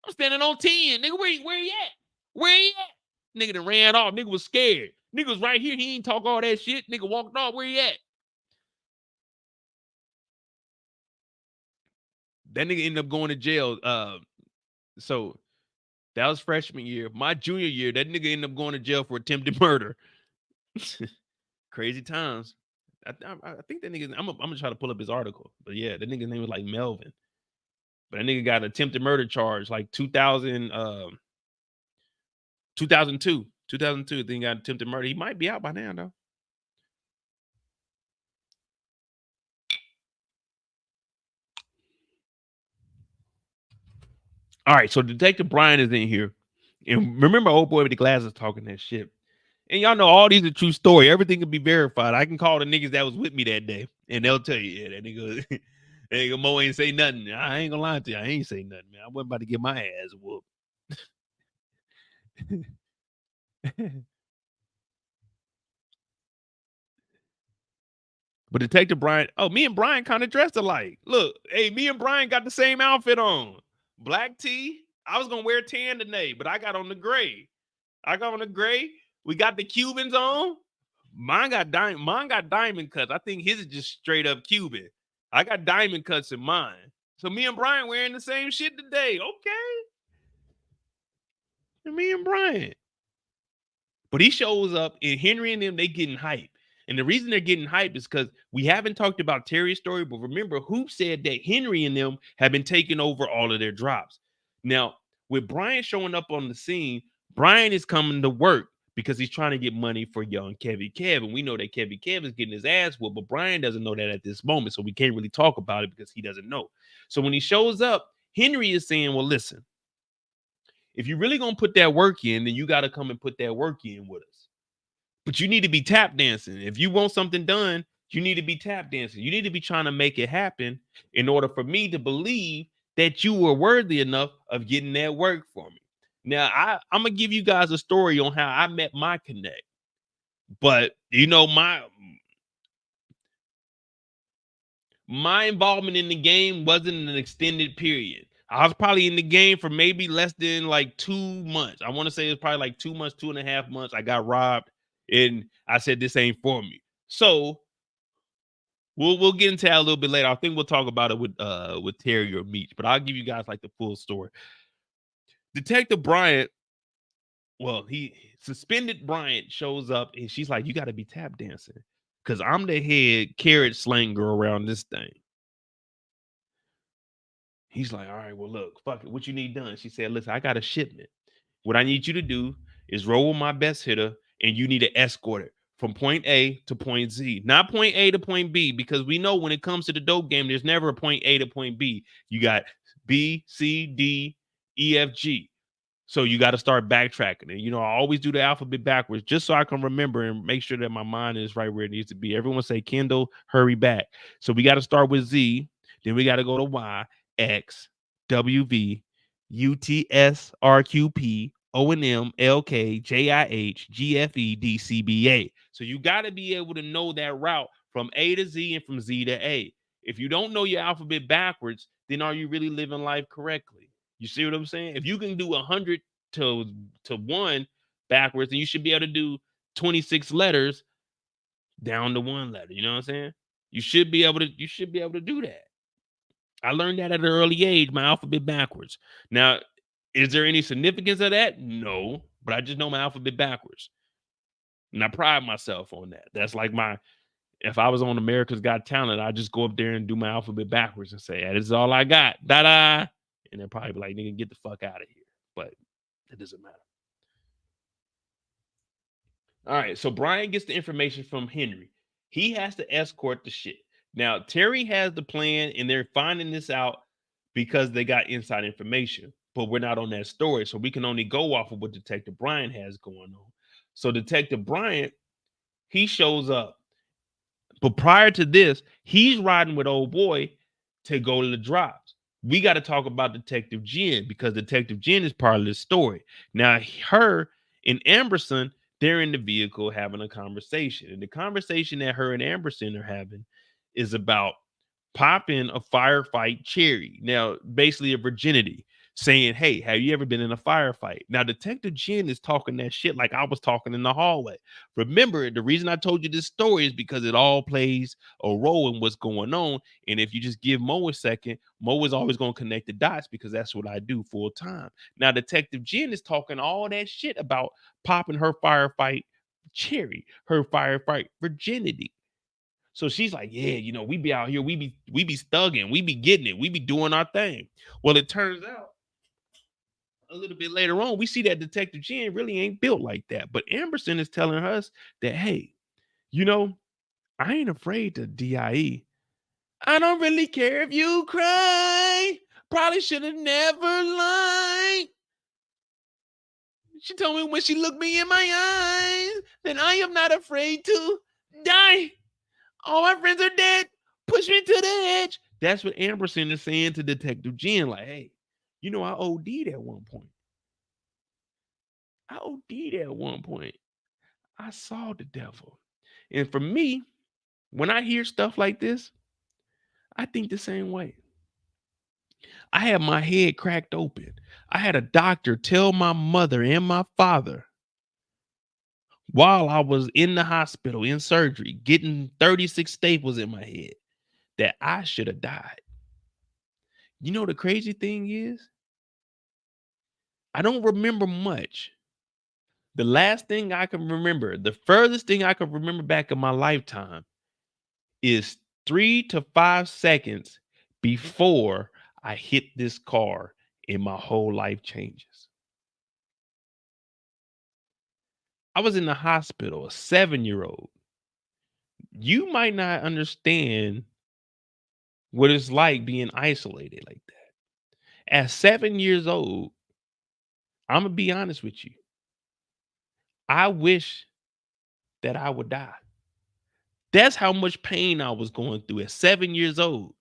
I'm standing on 10. Nigga, where he at? Where he at? Nigga done ran off. Nigga was scared. Nigga was right here. He ain't talk all that shit. Nigga walked off. Where he at? That nigga ended up going to jail. So that was freshman year. My junior year, that nigga ended up going to jail for attempted murder. Crazy times. I think that nigga, I'm gonna try to pull up his article. But yeah, that nigga's name was like Melvin. But that nigga got an attempted murder charge like 2002. 2002, I think he got attempted murder. He might be out by now, though. All right, so Detective Bryant is in here. And remember old boy with the glasses talking that shit. And y'all know all these are true story. Everything can be verified. I can call the niggas that was with me that day, and they'll tell you, yeah, that nigga Mo ain't say nothing. I ain't gonna lie to you. I ain't say nothing, man. I wasn't about to get my ass whooped. But Detective Bryant, me and Brian kind of dressed alike. Look, hey, me and Brian got the same outfit on. Black tee. I was gonna wear tan today, but I got on the gray. We got the Cubans on. Mine got diamond cuts. I think his is just straight up Cuban. I got diamond cuts in mine. So me and Brian wearing the same shit today. Okay. And me and Brian. But he shows up and Henry and them, they getting hype. And the reason they're getting hype is because we haven't talked about Terry's story, but remember, Hoop said that Henry and them have been taking over all of their drops. Now, with Brian showing up on the scene, Bryant is coming to work because he's trying to get money for young Kevin Kev. And we know that Kevin Kev is getting his ass whooped, but Bryant doesn't know that at this moment. So we can't really talk about it because he doesn't know. So when he shows up, Henry is saying, well, listen, if you're really going to put that work in, then you got to come and put that work in with us. But you need to be tap dancing. If you want something done, you need to be tap dancing. You need to be trying to make it happen in order for me to believe that you were worthy enough of getting that work for me. Now, I'm going to give you guys a story on how I met my connect. But, you know, my involvement in the game wasn't an extended period. I was probably in the game for maybe less than like 2 months. I want to say it was probably like 2 months, 2.5 months. I got robbed and I said, this ain't for me. So we'll get into that a little bit later. I think we'll talk about it with Terry or Meech, but I'll give you guys like the full story. Detective Bryant, well, he suspended Bryant shows up and she's like, you got to be tap dancing because I'm the head carrot slanger around this thing. He's like, all right, well, look, fuck it. What you need done? She said, listen, I got a shipment. What I need you to do is roll with my best hitter and you need to escort it from point A to point Z, not point A to point B, because we know when it comes to the dope game, there's never a point A to point B. You got B, C, D, E, F, G. So you got to start backtracking. And, you know, I always do the alphabet backwards just so I can remember and make sure that my mind is right where it needs to be. Everyone say, Kendall, hurry back. So we got to start with Z. Then we got to go to Y, X, W, V, U, T, S, R, Q, P, O, N, M, L, K, J, I, H, G, F, E, D, C, B, A. So you got to be able to know that route from A to Z and from Z to A. If you don't know your alphabet backwards, then are you really living life correctly? You see what I'm saying? If you can do 100 to 1 backwards, then you should be able to do 26 letters down to 1 letter. You know what I'm saying? You should be able to do that. I learned that at an early age, my alphabet backwards. Now, is there any significance of that? No, but I just know my alphabet backwards. And I pride myself on that. That's like if I was on America's Got Talent, I'd just go up there and do my alphabet backwards and say, this is all I got. Da-da. And they'll probably be like, nigga, get the fuck out of here. But it doesn't matter. All right, so Brian gets the information from Henry. He has to escort the shit. Now, Terry has the plan, and they're finding this out because they got inside information. But we're not on that story, so we can only go off of what Detective Bryant has going on. So Detective Bryant, he shows up. But prior to this, he's riding with old boy to go to the drops. We got to talk about Detective Jen because Detective Jen is part of this story. Now, her and Amberson, they're in the vehicle having a conversation. And the conversation that her and Amberson are having is about popping a firefight cherry. Now, basically a virginity, saying, hey, have you ever been in a firefight? Now, Detective Jen is talking that shit like I was talking in the hallway. Remember, the reason I told you this story is because it all plays a role in what's going on. And if you just give Mo a second, Mo is always going to connect the dots because that's what I do full time. Now, Detective Jen is talking all that shit about popping her firefight cherry, her firefight virginity. So she's like, yeah, you know, we be out here, we be thugging, we be getting it, we be doing our thing. Well, it turns out a little bit later on, we see that Detective Jen really ain't built like that. But Amberson is telling us that, hey, you know, I ain't afraid to DIE. I don't really care if you cry. Probably should have never lied. She told me when she looked me in my eyes, that I am not afraid to die. All my friends are dead. Push me to the edge. That's what Amberson is saying to Detective Jen. Like, hey, you know, I OD'd at one point. I saw the devil. And for me, when I hear stuff like this, I think the same way. I had my head cracked open. I had a doctor tell my mother and my father while I was in the hospital in surgery, getting 36 staples in my head, that I should have died. You know, the crazy thing is, I don't remember much. The last thing I can remember, the furthest thing I can remember back in my lifetime is 3 to 5 seconds before I hit this car and my whole life changes. I was in the hospital, a 7-year-old. You might not understand what it's like being isolated like that. At 7 years old, I'm gonna be honest with you. I wish that I would die. That's how much pain I was going through at 7 years old.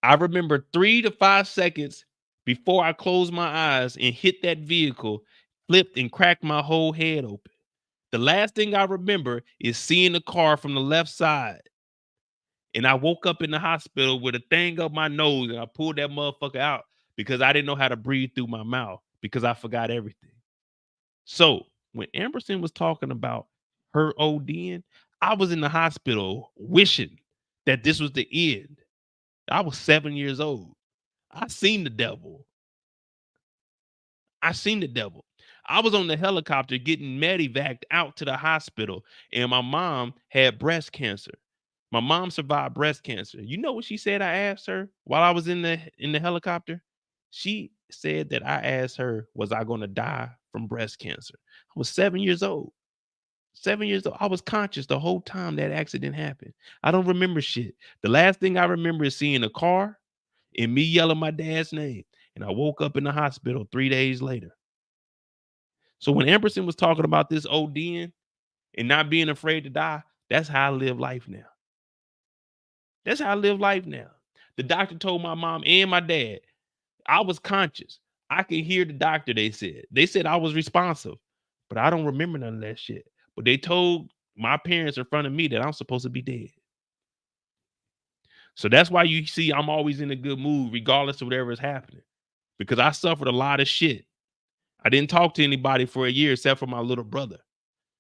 I remember 3 to 5 seconds before I closed my eyes and hit that vehicle, flipped and cracked my whole head open. The last thing I remember is seeing the car from the left side. And I woke up in the hospital with a thing up my nose and I pulled that motherfucker out because I didn't know how to breathe through my mouth because I forgot everything. So when Amberson was talking about her ODing, I was in the hospital wishing that this was the end. I was 7 years old. I seen the devil. I seen the devil. I was on the helicopter getting medevaced out to the hospital, and my mom had breast cancer. My mom survived breast cancer. You know what she said? I asked her while I was in the helicopter. She said that I asked her, was I going to die from breast cancer? I was 7 years old. 7 years old. I was conscious the whole time that accident happened. I don't remember shit. The last thing I remember is seeing a car and me yelling my dad's name. And I woke up in the hospital 3 days later. So when Amberson was talking about this ODing and not being afraid to die, that's how I live life now. That's how I live life now. The doctor told my mom and my dad, I was conscious. I could hear the doctor, they said. They said I was responsive, but I don't remember none of that shit. But they told my parents in front of me that I'm supposed to be dead. So that's why you see I'm always in a good mood, regardless of whatever is happening, because I suffered a lot of shit. I didn't talk to anybody for a year except for my little brother.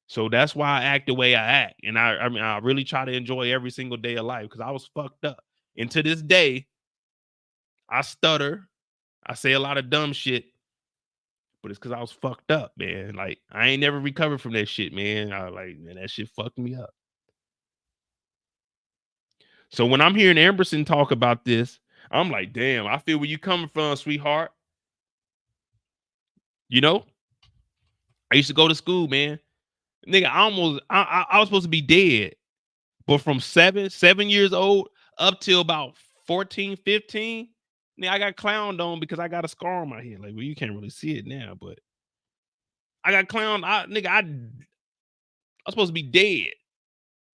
So that's why I act the way I act. And I mean, I really try to enjoy every single day of life because I was fucked up. And to this day, I stutter. I say a lot of dumb shit, but it's because I was fucked up, man. Like, I ain't never recovered from that shit, man. Man, that shit fucked me up. So when I'm hearing Amberson talk about this, I'm like, damn, I feel where you coming from, sweetheart. You know, I used to go to school, man. Nigga, I was supposed to be dead. But from 7 years old up till about 14, 15, nigga, I got clowned on because I got a scar on my head. Like, well, you can't really see it now, but I got clowned. I was supposed to be dead,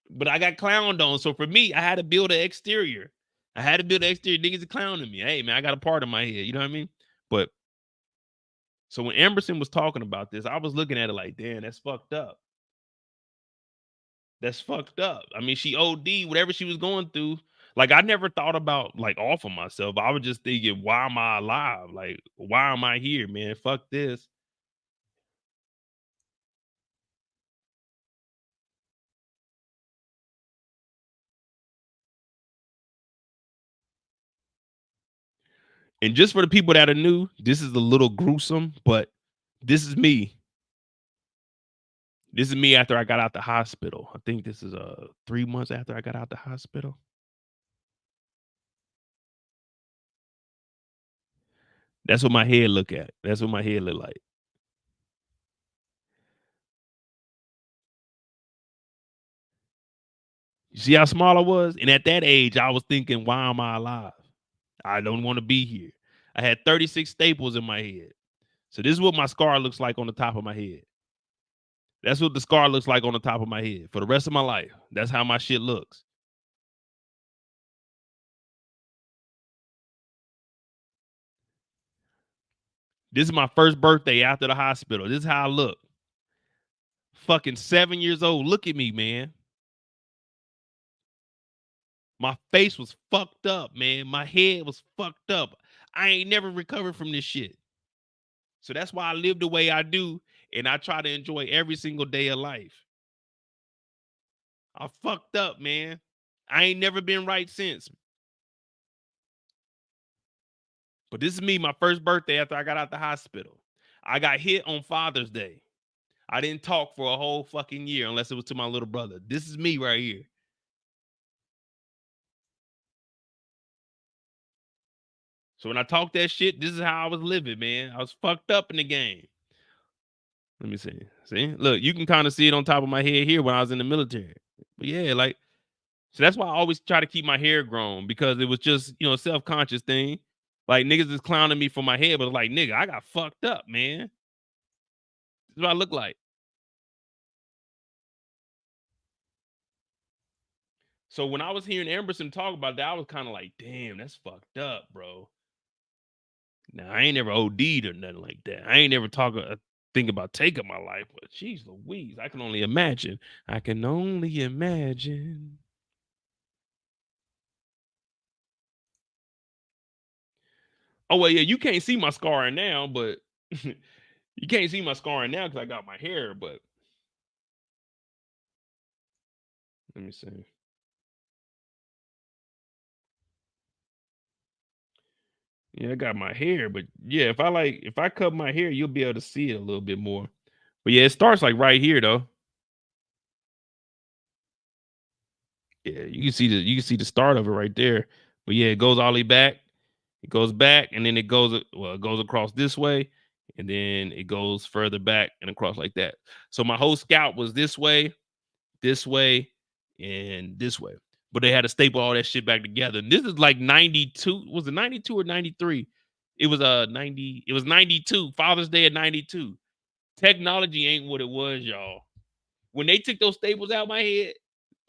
but I got clowned on. So for me, I had to build an exterior. Niggas are clowning me. Hey, man, I got a part of my head. You know what I mean? But so when Amberson was talking about this, I was looking at it like, damn, that's fucked up. That's fucked up. I mean, she OD, whatever she was going through. Like, I never thought about, like, offing myself. I was just thinking, why am I alive? Like, why am I here, man? Fuck this. And just for the people that are new, this is a little gruesome, but this is me. This is me after I got out the hospital. I think this is 3 months after I got out the hospital. That's what my head look at. That's what my head look like. You see how small I was? And at that age, I was thinking, why am I alive? I don't want to be here. I had 36 staples in my head. So this is what my scar looks like on the top of my head. That's what the scar looks like on the top of my head for the rest of my life. That's how my shit looks. This is my first birthday after the hospital. This is how I look. Fucking 7 years old. Look at me, man. My face was fucked up, man. My head was fucked up. I ain't never recovered from this shit. So that's why I live the way I do, and I try to enjoy every single day of life. I fucked up, man. I ain't never been right since. But this is me, my first birthday after I got out the hospital. I got hit on Father's Day. I didn't talk for a whole fucking year unless it was to my little brother. This is me right here. So when I talk that shit, this is how I was living, man. I was fucked up in the game. Let me see. See, look, you can kind of see it on top of my head here when I was in the military. But yeah, like, so that's why I always try to keep my hair grown, because it was just, you know, a self-conscious thing. Like, niggas is clowning me for my hair, but like, nigga, I got fucked up, man. This is what I look like. So when I was hearing Emerson talk about that, I was kind of like, damn, that's fucked up, bro. Now, I ain't never OD'd or nothing like that. I ain't never think about taking my life, but jeez Louise, I can only imagine. I can only imagine. Oh, well, yeah, you can't see my scarring now, but you can't see my scarring now because I got my hair, but let me see. Yeah, I got my hair, but yeah, if I cut my hair, you'll be able to see it a little bit more. But yeah, it starts like right here though. Yeah, you can see the start of it right there. But yeah, it goes all the way back. It goes back and then it goes across this way, and then it goes further back and across like that. So my whole scalp was this way, and this way. But they had to staple all that shit back together. And this is like 92. Was it 92 or 93? It was 90. It was 92. Father's Day at 92. Technology ain't what it was, y'all. When they took those staples out my head,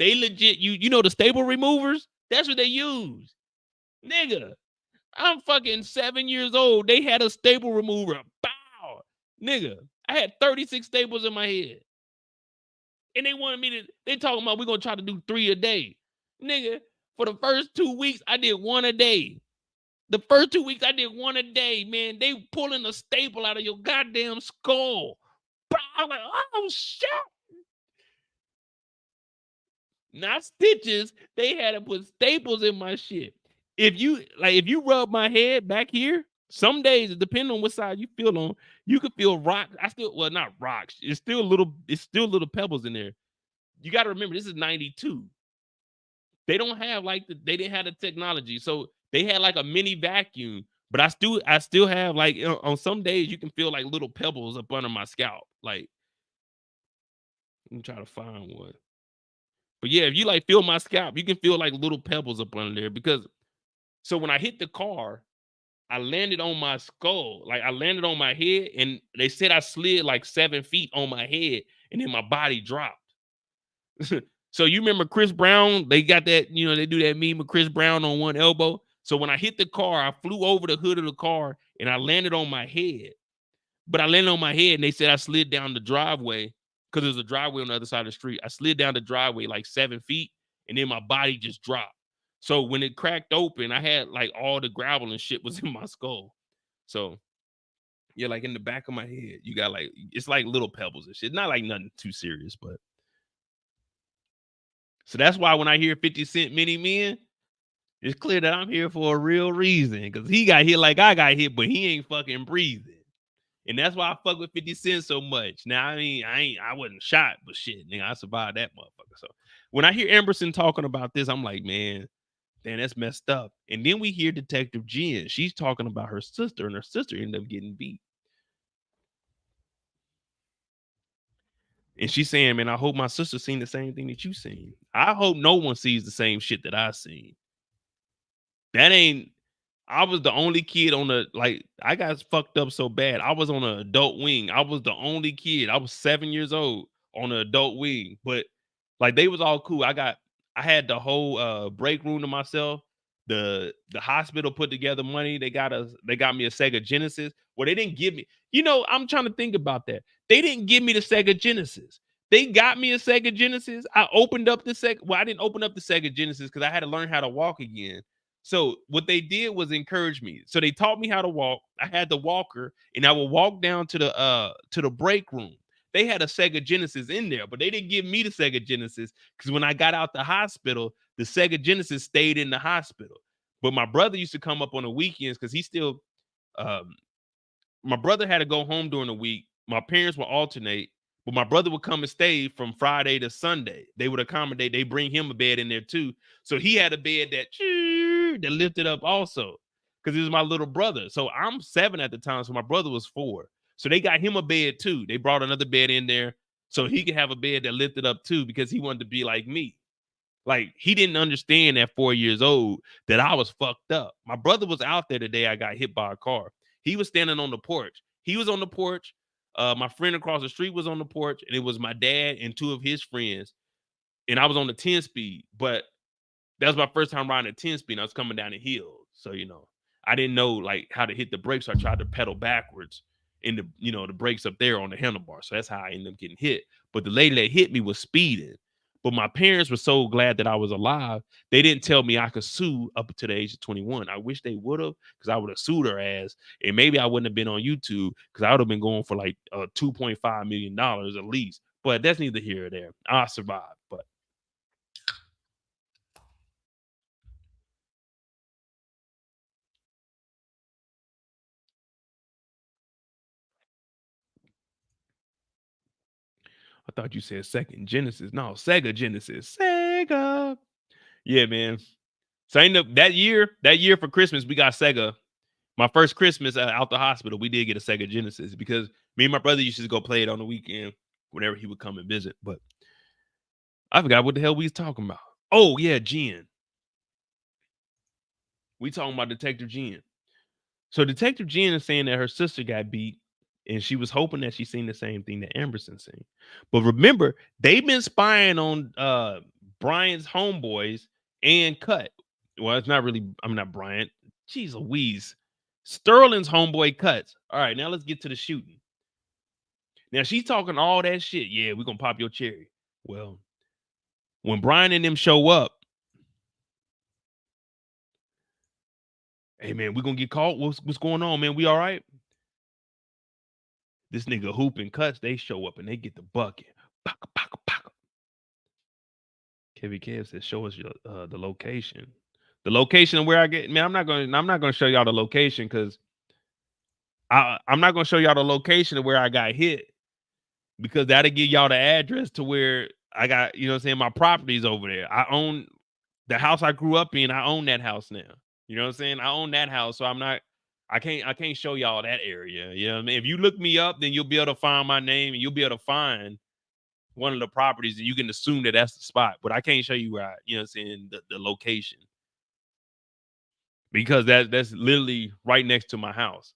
they legit, you know the staple removers? That's what they use. Nigga, I'm fucking 7 years old. They had a staple remover. Bow. Nigga, I had 36 staples in my head. And they wanted me to, they talking about we're going to try to do 3 a day. Nigga, for the first 2 weeks, I did 1 a day. The first 2 weeks, I did 1 a day, man. They pulling a staple out of your goddamn skull. I'm like, oh, shit. Not stitches. They had to put staples in my shit. If you rub my head back here, some days, depending on what side you feel on, you can feel rocks. Not rocks. It's still little pebbles in there. You got to remember, this is 92. They don't have they didn't have the technology. So they had like a mini vacuum, but I still have like, on some days you can feel like little pebbles up under my scalp. Like, let me try to find one. But yeah, if you like feel my scalp, you can feel like little pebbles up under there, because so when I hit the car, I landed on my skull. Like, I landed on my head, and they said I slid like 7 feet on my head, and then my body dropped. So you remember Chris Brown? They got that, you know, they do that meme of Chris Brown on one elbow. So when I hit the car, I flew over the hood of the car and I landed on my head. But I landed on my head, and they said I slid down the driveway, because there's a driveway on the other side of the street. I slid down the driveway like 7 feet, and then my body just dropped. So when it cracked open, I had like all the gravel and shit was in my skull. So yeah, like in the back of my head, you got like, it's like little pebbles and shit. Not like nothing too serious, but. So that's why when I hear 50 Cent Many Men, it's clear that I'm here for a real reason, because he got hit like I got hit, but he ain't fucking breathing. And that's why I fuck with 50 Cent so much. Now, I mean, I wasn't shot, but shit, nigga, I survived that motherfucker. So when I hear Emerson talking about this, I'm like, man, damn, that's messed up. And then we hear Detective Jen. She's talking about her sister, and her sister ended up getting beat. And she's saying, man, I hope my sister seen the same thing that you seen. I hope no one sees the same shit that I seen. I was the only kid I got fucked up so bad. I was on an adult wing. I was the only kid. I was 7 years old on an adult wing, but like, they was all cool. I had the whole break room to myself. The hospital put together money. They got me a Sega Genesis. Well, they didn't give me, I'm trying to think about that. They didn't give me the Sega Genesis. They got me a Sega Genesis. I opened up the Sega. Well, I didn't open up the Sega Genesis because I had to learn how to walk again. So what they did was encourage me. So they taught me how to walk. I had the walker, and I would walk down to the break room. They had a Sega Genesis in there, but they didn't give me the Sega Genesis, because when I got out the hospital, the Sega Genesis stayed in the hospital. But my brother used to come up on the weekends, because my brother had to go home during the week. My parents would alternate, but my brother would come and stay from Friday to Sunday. They would accommodate. They bring him a bed in there too. So he had a bed that lifted up also, because he was my little brother. So I'm 7 at the time, so my brother was 4. So they got him a bed too. They brought another bed in there so he could have a bed that lifted up too, because he wanted to be like me. Like, he didn't understand at 4 years old that I was fucked up. My brother was out there the day I got hit by a car. He was standing on the porch. He was on the porch. My friend across the street was on the porch, and it was my dad and two of his friends. And I was on the 10-speed, but that was my first time riding a 10-speed. I was coming down the hill. So, you know, I didn't know like how to hit the brakes. So I tried to pedal backwards in the, you know, the brakes up there on the handlebar. So that's how I ended up getting hit. But the lady that hit me was speeding. But my parents were so glad that I was alive. They didn't tell me I could sue up to the age of 21. I wish they would have, because I would have sued her ass. And maybe I wouldn't have been on YouTube, because I would have been going for like $2.5 million at least. But that's neither here or there. I survived. But I thought you said second Genesis. No, Sega Genesis. Sega. Yeah, man. So I ended up that year for Christmas, we got Sega. My first Christmas out the hospital, we did get a Sega Genesis, because me and my brother used to go play it on the weekend whenever he would come and visit. But I forgot what the hell we was talking about. Oh, yeah, Jen. We talking about Detective Jen. So Detective Jen is saying that her sister got beat, and she was hoping that she seen the same thing that Amberson seen. But remember, they've been spying on Bryant's homeboys and Cut. Well, it's not really, I'm not Bryant. Jeez Louise. Sterling's homeboy Cuts. All right, now let's get to the shooting. Now she's talking all that shit. Yeah, we're gonna pop your cherry. Well, when Brian and them show up, hey man, we're gonna get caught. What's going on, man? We all right? This nigga Hoop and Cuts, they show up and they get the bucket. Baka, baka, baka. Kevin Kev says, show us your the location. The location of where I get, man. I'm not gonna show y'all the location, because I'm not gonna show y'all the location of where I got hit, because that'll give y'all the address to where I got, you know what I'm saying, my property's over there. I own the house I grew up in. I own that house now. You know what I'm saying? I own that house. So I can't show y'all that area. You know what I mean? If you look me up, then you'll be able to find my name, and you'll be able to find one of the properties, and you can assume that that's the spot. But I can't show you where you know what I'm saying, the location. Because that's literally right next to my house.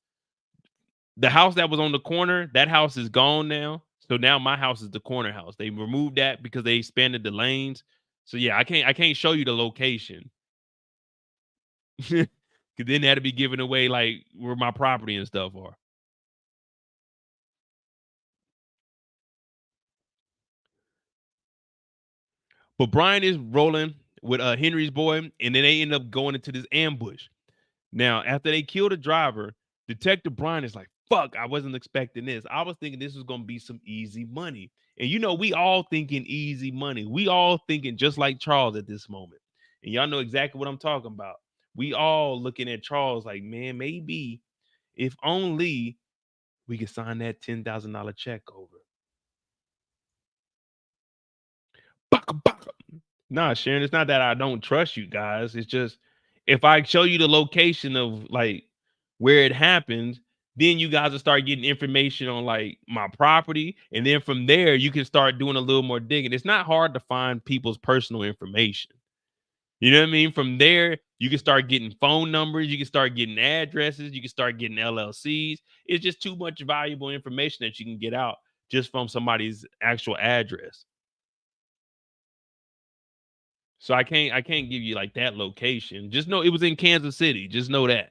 The house that was on the corner, that house is gone now. So now my house is the corner house. They removed that because they expanded the lanes. So yeah, I can't show you the location. Cause then that'd be giving away like where my property and stuff are. But Brian is rolling with Henry's boy, and then they end up going into this ambush. Now, after they kill the driver, Detective Brian is like, fuck, I wasn't expecting this. I was thinking this was going to be some easy money. And you know, we all thinking easy money. We all thinking just like Charles at this moment. And y'all know exactly what I'm talking about. We all looking at Charles like, man, maybe if only we could sign that $10,000 check over. Baka, baka. Nah, Sharon, it's not that I don't trust you guys. It's just, if I show you the location of like where it happened, then you guys will start getting information on like my property. And then from there, you can start doing a little more digging. It's not hard to find people's personal information. You know what I mean? From there, you can start getting phone numbers. You can start getting addresses. You can start getting LLCs. It's just too much valuable information that you can get out just from somebody's actual address. So I can't give you like that location. Just know it was in Kansas City. Just know that.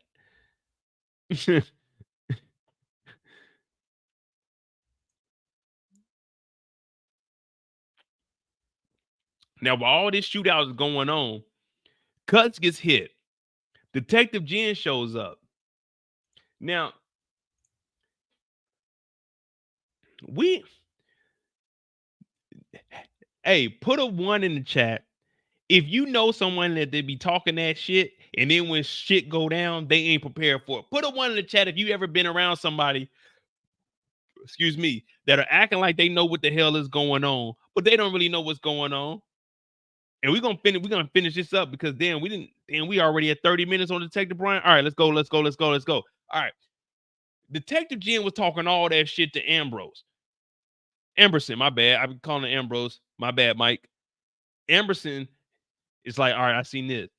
Now, while all this shootout is going on, Cuts gets hit. Detective Jen shows up. Now, hey, put a 1 in the chat if you know someone that they be talking that shit, and then when shit go down, they ain't prepared for it. Put a 1 in the chat if you ever been around somebody, excuse me, that are acting like they know what the hell is going on, but they don't really know what's going on. And we're gonna finish this up, because we already at 30 minutes on Detective Brian. All right, let's go. All right. Detective Jen was talking all that shit to Amberson, my bad. I've been calling him Ambrose. My bad, Mike. Amberson is like, all right, I seen this.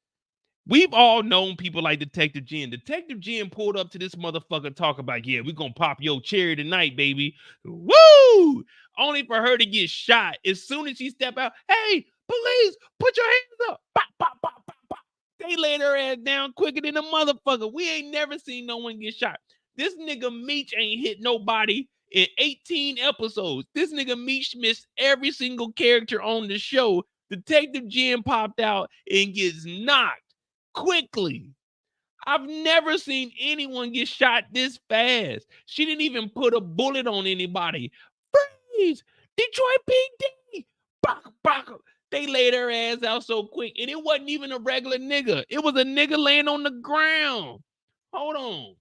We've all known people like Detective Jen. Detective Jen pulled up to this motherfucker talk about, yeah, we're going to pop your cherry tonight, baby. Woo! Only for her to get shot. As soon as she step out, hey, police, put your hands up. Pop, pop, pop, pop, pop. They laid her ass down quicker than a motherfucker. We ain't never seen no one get shot. This nigga Meech ain't hit nobody in 18 episodes. This nigga Meech missed every single character on the show. Detective Jen popped out and gets knocked quickly. I've never seen anyone get shot this fast. She didn't even put a bullet on anybody. Freeze! Detroit PD! Baka, baka. They laid her ass out so quick, and it wasn't even a regular nigga. It was a nigga laying on the ground. Hold on.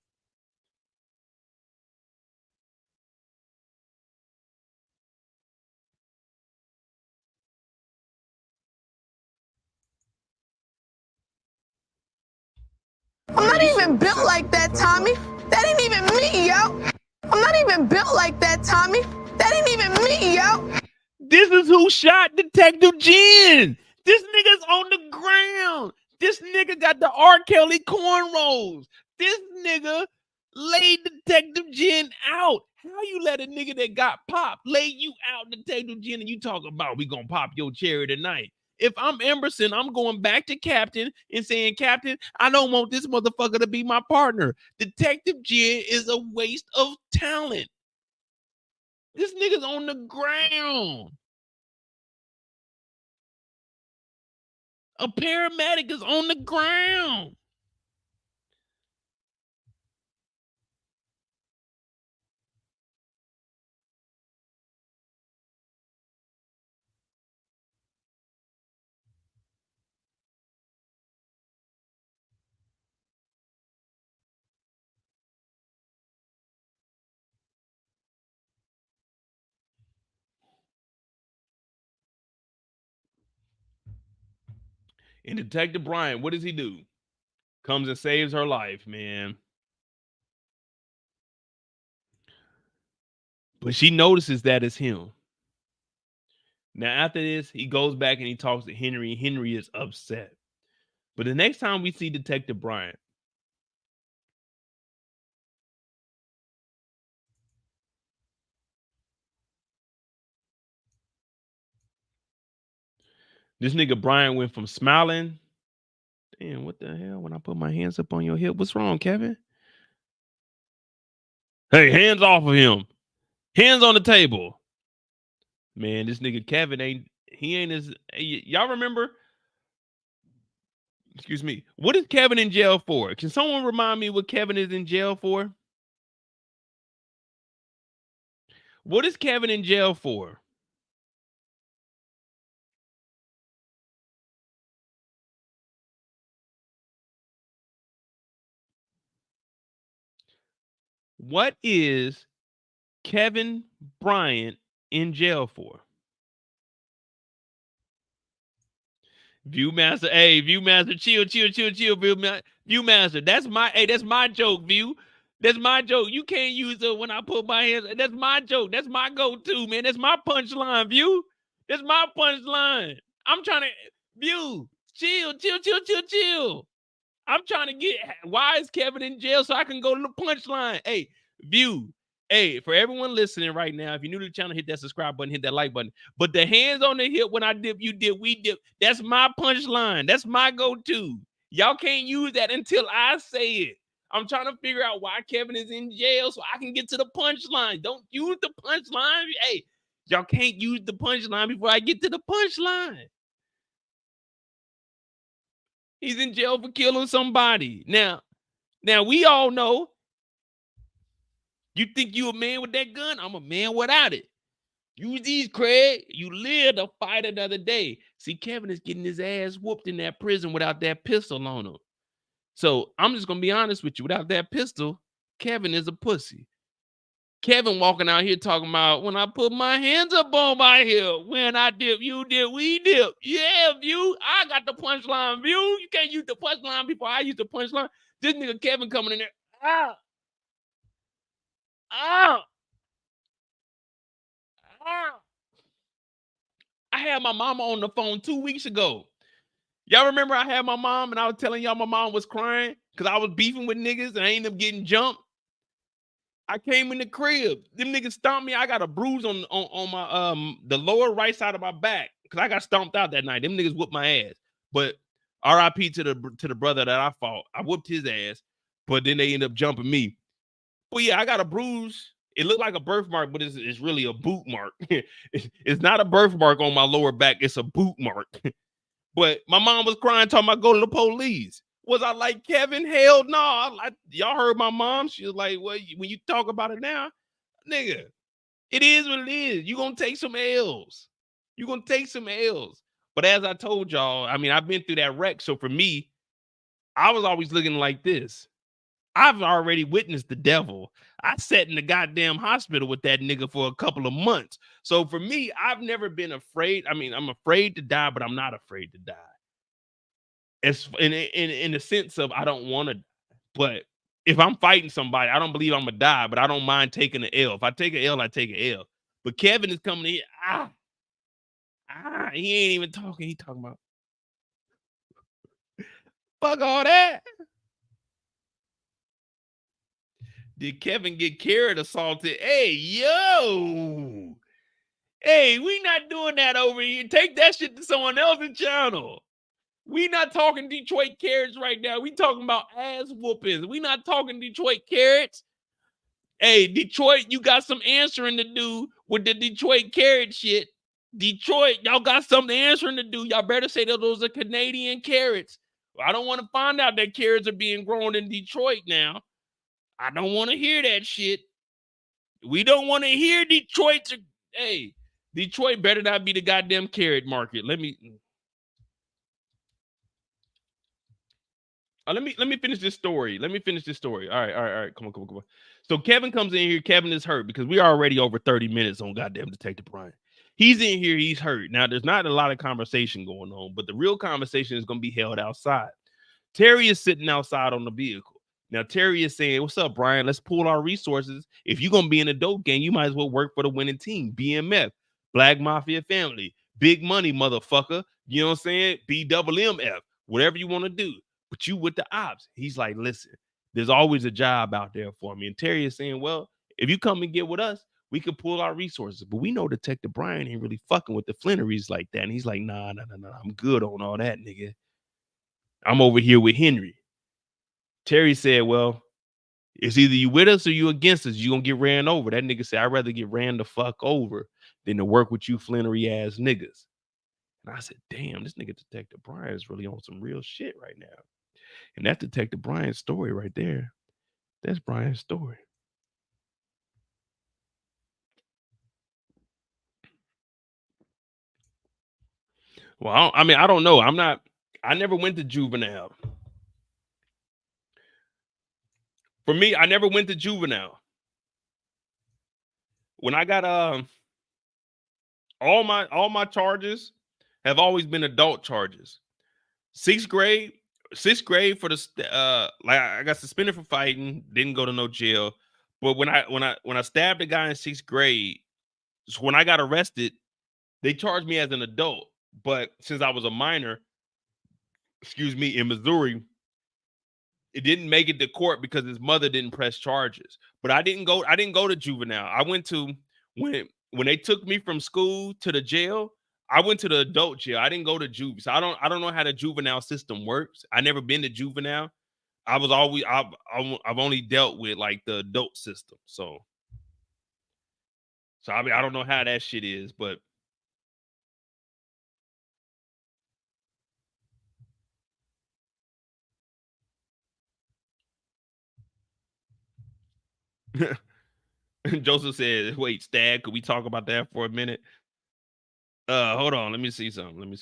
I'm not even built like that, Tommy. That ain't even me, yo. I'm not even built like that, Tommy. That ain't even me, yo. This is who shot Detective Jen. This nigga's on the ground. This nigga got the R. Kelly cornrows. This nigga laid Detective Jen out. How you let a nigga that got popped lay you out, Detective Jen, and you talk about we gonna pop your cherry tonight? If I'm Emerson, I'm going back to Captain and saying, Captain, I don't want this motherfucker to be my partner. Detective Jen is a waste of talent. This nigga's on the ground. A paramedic is on the ground. And Detective Bryant, what does he do? Comes and saves her life, man. But she notices that it's him. Now, after this, he goes back and he talks to Henry. Henry is upset. But the next time we see Detective Bryant, this nigga Bryant went from smiling. Damn, what the hell? When I put my hands up on your hip, what's wrong, Kevin? Hey, hands off of him. Hands on the table. Man, this nigga Kevin ain't as y'all remember? Excuse me. What is Kevin in jail for? Can someone remind me what Kevin is in jail for? What is Kevin in jail for? What is Kevin Bryant in jail for? Viewmaster, hey, Viewmaster, chill, Viewmaster. That's my joke, View. That's my joke. You can't use it when I put my hands. That's my joke. That's my go-to, man. That's my punchline, View. That's my punchline. I'm trying to View. Chill. I'm trying to get. Why is Kevin in jail so I can go to the punchline? Hey, View. Hey, for everyone listening right now, if you're new to the channel, hit that subscribe button, hit that like button. But the hands on the hip when I dip, you dip, we dip. That's my punchline. That's my go-to. Y'all can't use that until I say it. I'm trying to figure out why Kevin is in jail so I can get to the punchline. Don't use the punchline. Hey, y'all can't use the punchline before I get to the punchline. He's in jail for killing somebody. Now we all know. You think you a man with that gun? I'm a man without it. Use these, Craig. You live to fight another day. See, Kevin is getting his ass whooped in that prison without that pistol on him. So I'm just going to be honest with you. Without that pistol, Kevin is a pussy. Kevin walking out here talking about when I put my hands up on my hip, when I dip, you dip, we dip. Yeah, View. I got the punchline, View. You can't use the punchline before I use the punchline. This nigga Kevin coming in there. Ah. I had my mama on the phone 2 weeks ago. Y'all remember I had my mom and I was telling y'all my mom was crying because I was beefing with niggas and I ended up getting jumped. I came in the crib. Them niggas stomped me. I got a bruise on my the lower right side of my back because I got stomped out that night. Them niggas whooped my ass. But RIP to the brother that I fought. I whooped his ass, but then they ended up jumping me. But yeah, I got a bruise. It looked like a birthmark, but it's really a boot mark. It's not a birthmark on my lower back. It's a boot mark. But my mom was crying, talking about go to the police. Was I like Kevin? Hell no. Y'all heard my mom. She was like, well, when you talk about it now, nigga, it is what it is. You're going to take some L's. You're going to take some L's. But as I told y'all, I mean, I've been through that wreck. So for me, I was always looking like this. I've already witnessed the devil. I sat in the goddamn hospital with that nigga for a couple of months. So for me, I've never been afraid. I mean, I'm afraid to die, but I'm not afraid to die. It's in the sense of I don't want to. But if I'm fighting somebody, I don't believe I'm gonna die, but I don't mind taking an L. If I take an L, I take an L. But Kevin is coming in. He ain't even talking. He talking about fuck all that. Did Kevin get carrot assaulted? Hey, yo. Hey, we not doing that over here. Take that shit to someone else's channel. We not talking Detroit carrots right now. We talking about ass whoopings. We not talking Detroit carrots. Hey, Detroit, you got some answering to do with the Detroit carrot shit. Detroit, y'all got something answering to do. Y'all better say that those are Canadian carrots. I don't want to find out that carrots are being grown in Detroit now. I don't want to hear that shit. We don't want to hear Detroit. Hey, Detroit better not be the goddamn carrot market. Let me finish this story. All right. Come on. So Kevin comes in here. Kevin is hurt because we are already over 30 minutes on goddamn Detective Bryant. He's in here. He's hurt. Now, there's not a lot of conversation going on, but the real conversation is going to be held outside. Terry is sitting outside on the vehicle. Now, Terry is saying, what's up, Brian? Let's pool our resources. If you're going to be in a dope gang, you might as well work for the winning team. BMF, Black Mafia Family, big money, motherfucker. You know what I'm saying? BMMF, whatever you want to do. But you with the ops. He's like, listen, there's always a job out there for me. And Terry is saying, well, if you come and get with us, we can pull our resources. But we know Detective Bryant ain't really fucking with the Flennories like that. And he's like, nah. I'm good on all that, nigga. I'm over here with Henry. Terry said, well, it's either you with us or you against us. You gonna get ran over. That nigga said, I'd rather get ran the fuck over than to work with you Flennory ass niggas. And I said, damn, this nigga Detective Bryant is really on some real shit right now. And that's Detective Bryant's story right there. That's Bryant's story. Well, I mean, I don't know. I never went to juvenile. For me, I never went to juvenile. When I got all my charges have always been adult charges. Sixth grade for the like I got suspended for fighting, didn't go to no jail. But when I stabbed a guy in sixth grade, so when I got arrested, they charged me as an adult. But since I was a minor, in Missouri, it didn't make it to court because his mother didn't press charges. But I didn't go to juvenile. I went to when they took me from school to the jail, I went to the adult jail. I didn't go to juvie. So I don't know how the juvenile system works. I never been to juvenile. I've only dealt with like the adult system. So I mean, I don't know how that shit is, but Joseph said, wait, Stag, could we talk about that for a minute? Hold on. Let me see something.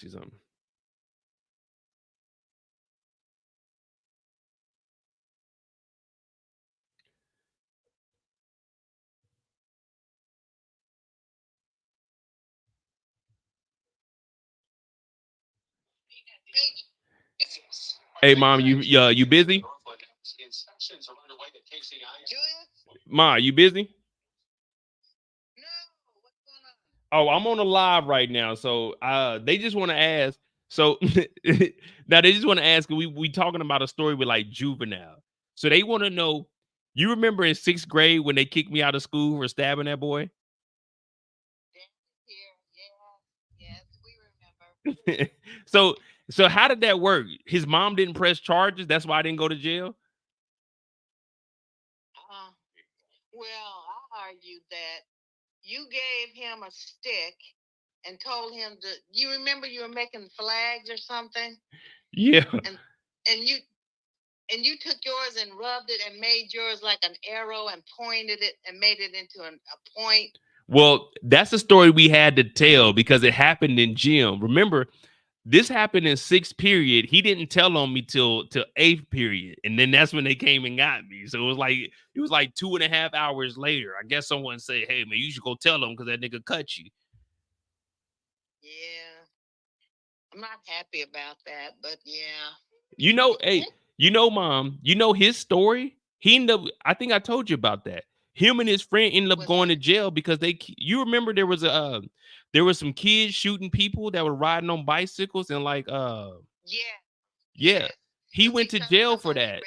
Hey, Mom, you busy? Ma, you busy? Oh, I'm on a live right now. So they just want to ask. So now they just want to ask, we talking about a story with like juvenile. So they want to know, you remember in 6th grade when they kicked me out of school for stabbing that boy? Yes, we remember. So how did that work? His mom didn't press charges. That's why I didn't go to jail. Well, I argued that you gave him a stick and told him to. You remember you were making flags or something, Yeah. and you took yours and rubbed it and made yours like an arrow and pointed it and made it into a point. Well, that's a story we had to tell because it happened in gym. Remember, this happened in 6th period. He didn't tell on me till 8th period, and then that's when they came and got me. So it was like 2.5 hours later. I guess someone said, "Hey man, you should go tell him because that nigga cut you." Yeah, I'm not happy about that, but yeah. Hey, mom, his story. He ended up. I think I told you about that. Him and his friend ended up going to jail because you remember there was some kids shooting people that were riding on bicycles and like yeah. He went to jail for that.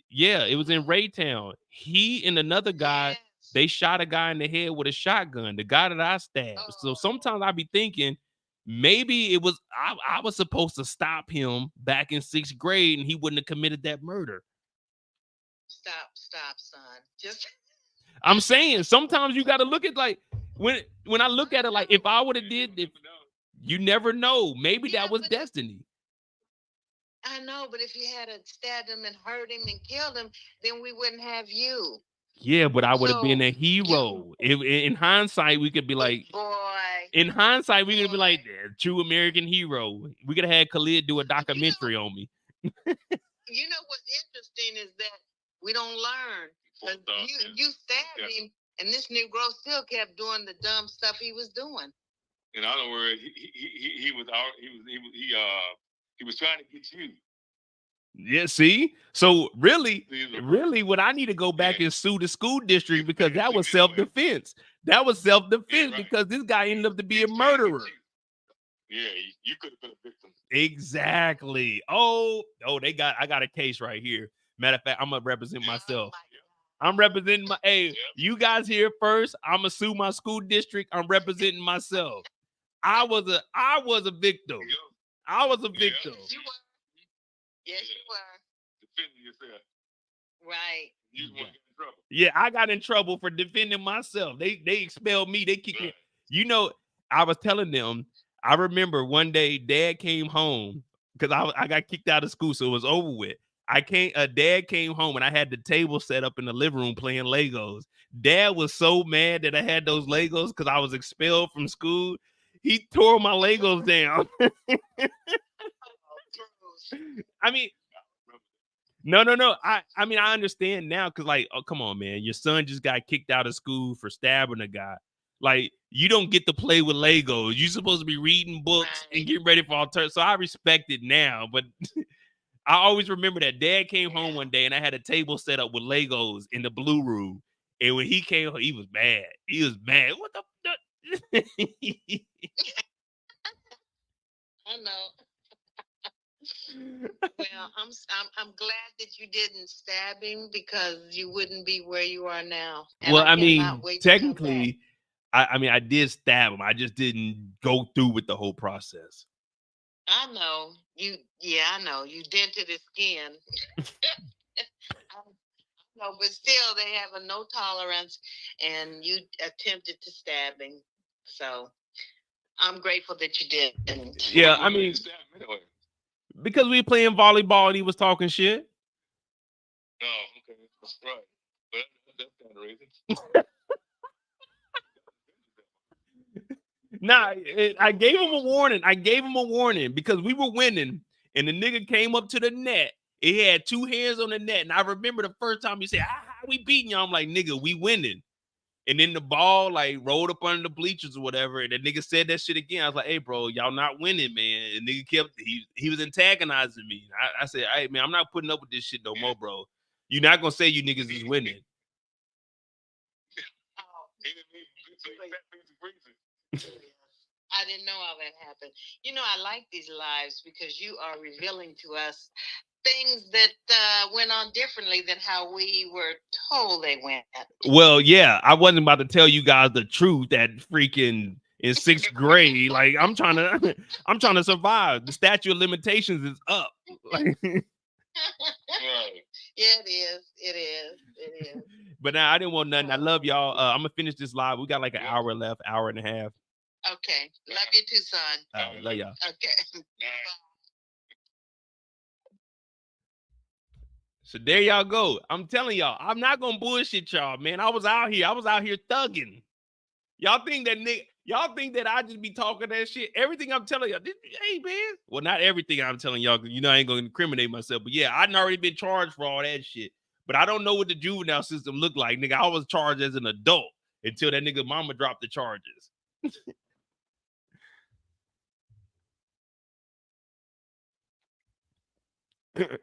Yeah, it was in Raytown. He and another guy, they shot a guy in the head with a shotgun, the guy that I stabbed. So sometimes I be thinking maybe it was I was supposed to stop him back in 6th grade and he wouldn't have committed that murder. Stop, son. Just I'm saying sometimes you got to look at like when I look at it like if I would have you never know. Maybe that was destiny. I know, but if you had stabbed him and hurt him and killed him, then we wouldn't have you. Yeah, but I would have been a hero. In hindsight, we could be like, in hindsight, we could be like, true American hero. We could have had Khalid do a documentary on me. You know what's interesting is that we don't learn. You stabbed him, and this Negro still kept doing the dumb stuff he was doing. In other words, he was trying to get you. Yeah, see? So really, what I need to go back and sue the school district because that was self-defense. That was self-defense because this guy ended up to be a murderer. Yeah, you could have been a victim. Exactly. Oh, I got a case right here. Matter of fact, I'm gonna represent myself. I'm representing you guys here first. I'm gonna sue my school district. I'm representing myself. I was a victim. I was a victim. Yes, you were. Defending yourself. Right. You want to get in trouble. Yeah, I got in trouble for defending myself. They expelled me. They kicked me. You know, I was telling them, I remember one day Dad came home because I got kicked out of school, so it was over with. Dad came home and I had the table set up in the living room playing Legos. Dad was so mad that I had those Legos because I was expelled from school. He tore my Legos down. I mean, no. I mean, I understand now because, like, oh, come on, man. Your son just got kicked out of school for stabbing a guy. Like, you don't get to play with Legos. You're supposed to be reading books and getting ready for alternatives. So I respect it now, but I always remember that Dad came home one day and I had a table set up with Legos in the blue room. And when he came home, he was mad. He was mad. What the? I know. Well, I'm glad that you didn't stab him because you wouldn't be where you are now. And well, I mean, technically, I did stab him. I just didn't go through with the whole process. I know you. Yeah, I know you dented his skin. No, but still, they have a no tolerance, and you attempted to stab him. So I'm grateful that you didn't. Yeah, I mean, because we were playing volleyball and he was talking shit. Oh, okay, that's right. But that's kind of reason. Nah, I gave him a warning because we were winning, and the nigga came up to the net. He had two hands on the net, and I remember the first time he said, we beating y'all. I'm like, nigga, we winning. And then the ball like rolled up under the bleachers or whatever, and the nigga said that shit again. I was like, hey, bro, y'all not winning, man. And nigga he was antagonizing me. I said, hey, man, I'm not putting up with this shit no more, bro. You're not gonna say you niggas is winning. I didn't know all that happened. You know, I like these lives because you are revealing to us things that went on differently than how we were told they went. Well, yeah, I wasn't about to tell you guys the truth that freaking in 6th grade. Like I'm trying to survive. The statute of limitations is up. Like, Yeah, it is. It is. It is. but now I didn't want nothing. I love y'all. I'm gonna finish this live. We got like an hour left, hour and a half. Okay. Love you too, son. Love y'all. Okay. So there y'all go. I'm telling y'all, I'm not gonna bullshit y'all, man. I was out here thugging. Y'all think that I just be talking that shit? Everything I'm telling y'all, hey man. Well, not everything I'm telling y'all, because I ain't gonna incriminate myself. But yeah, I'd already been charged for all that shit. But I don't know what the juvenile system looked like, nigga. I was charged as an adult until that nigga mama dropped the charges. That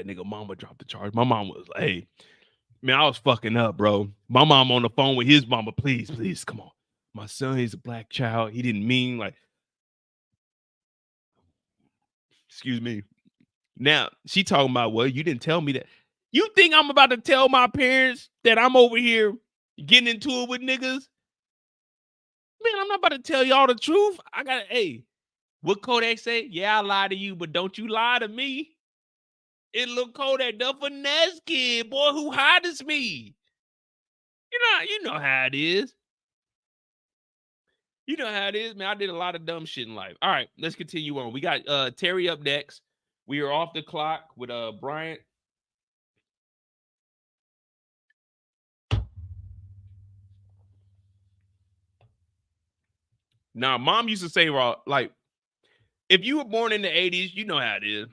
nigga mama dropped the charge. My mom was like, hey, man, I was fucking up, bro. My mom on the phone with his mama. Please, come on. My son, he's a black child. He didn't mean like, excuse me. Now, she talking about, well, you didn't tell me that. You think I'm about to tell my parents that I'm over here getting into it with niggas? Man, I'm not about to tell y'all the truth. I got, hey, what Kodak say? Yeah, I lie to you, but don't you lie to me. It look Kodak, the finesse kid, boy, who hides me. You know how it is. You know how it is, man. I did a lot of dumb shit in life. All right, let's continue on. We got Terry up next. We are off the clock with Bryant. Now, mom used to say, like, if you were born in the 80s, you know how it is.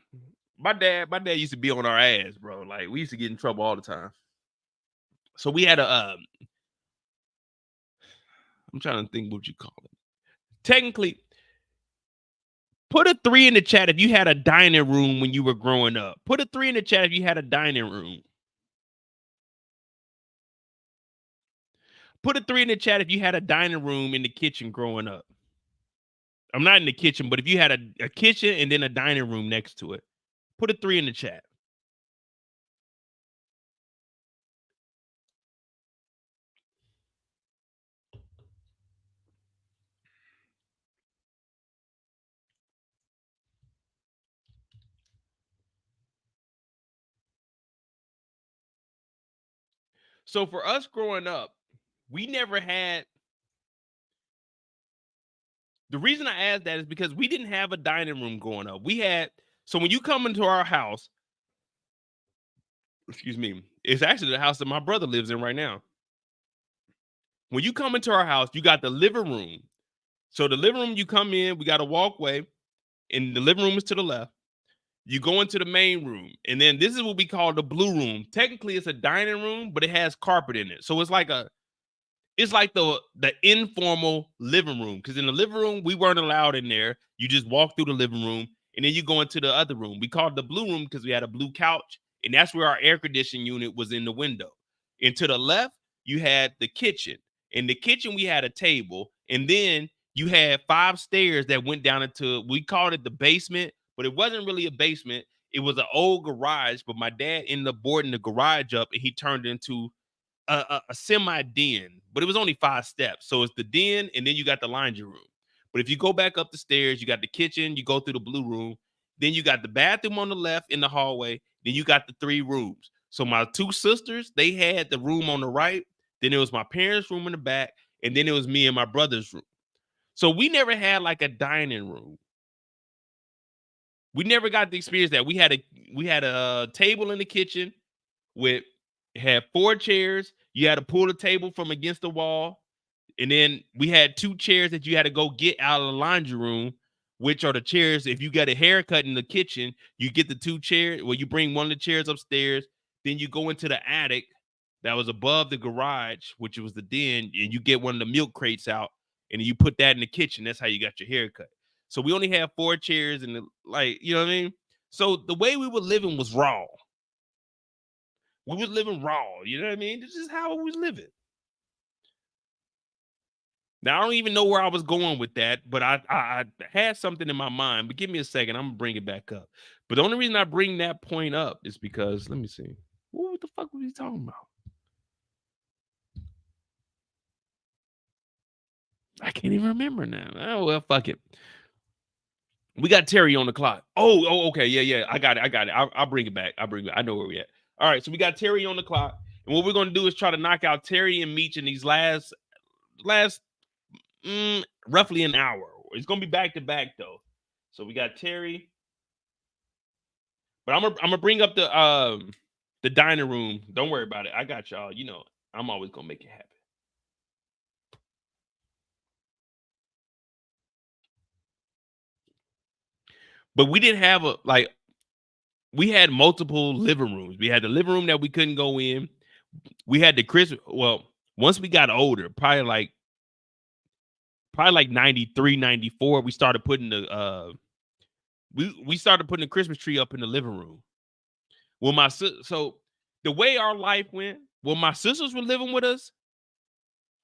My dad used to be on our ass, bro. Like, we used to get in trouble all the time. So we had I'm trying to think what you call it. Technically, put a 3 in the chat if you had a dining room when you were growing up. Put a 3 in the chat if you had a dining room. Put a 3 in the chat if you had a dining room in the kitchen growing up. I'm not in the kitchen, but if you had a kitchen and then a dining room next to it, put a 3 in the chat. So for us growing up, we never had. The reason I asked that is because we didn't have a dining room growing up. So when you come into our house, excuse me, it's actually the house that my brother lives in right now. When you come into our house, you got the living room. So the living room, you come in, we got a walkway, and the living room is to the left. You go into the main room, and then this is what we call the blue room. Technically, it's a dining room, but it has carpet in it. So it's like the informal living room. Because in the living room, we weren't allowed in there. You just walk through the living room, and then you go into the other room. We called it the blue room because we had a blue couch, and that's where our air conditioning unit was in the window. And to the left, you had the kitchen. In the kitchen, we had a table, and then you had 5 stairs that went down into, we called it the basement, but it wasn't really a basement. It was an old garage, but my dad ended up boarding the garage up, and he turned it into a semi den, but it was only 5 steps. So it's the den, and then you got the laundry room. But if you go back up the stairs, you got the kitchen, you go through the blue room, then you got the bathroom on the left in the hallway, then you got the 3 rooms. So my 2 sisters, they had the room on the right, then it was my parents' room in the back, and then it was me and my brother's room. So we never had like a dining room. We never got to experience that. We had a table in the kitchen with had 4 chairs. You had to pull the table from against the wall. And then we had 2 chairs that you had to go get out of the laundry room, which are the chairs. If you got a haircut in the kitchen, you get the 2 chairs. Well, you bring one of the chairs upstairs. Then you go into the attic that was above the garage, which was the den, and you get one of the milk crates out, and you put that in the kitchen. That's how you got your haircut. So we only have 4 chairs, and you know what I mean? So the way we were living was raw. We was living raw, you know what I mean? This is how we was living. Now I don't even know where I was going with that, but I had something in my mind. But give me a second, I'm gonna bring it back up. But the only reason I bring that point up is because let me see. What the fuck was he talking about? I can't even remember now. Oh well, fuck it. We got Terry on the clock. Oh, okay, yeah. I got it. I'll bring it back. I know where we at. All right, so we got Terry on the clock, and what we're gonna do is try to knock out Terry and Meech in these last roughly an hour. It's gonna be back to back though. So we got Terry, but I'm gonna bring up the dining room. Don't worry about it. I got y'all. You know, I'm always gonna make it happen. But we didn't have we had multiple living rooms. We had the living room that we couldn't go in. We had the Christmas. Well, once we got older, probably like 93, 94, we started putting the we started putting the Christmas tree up in the living room. Well, so the way our life went, when my sisters were living with us,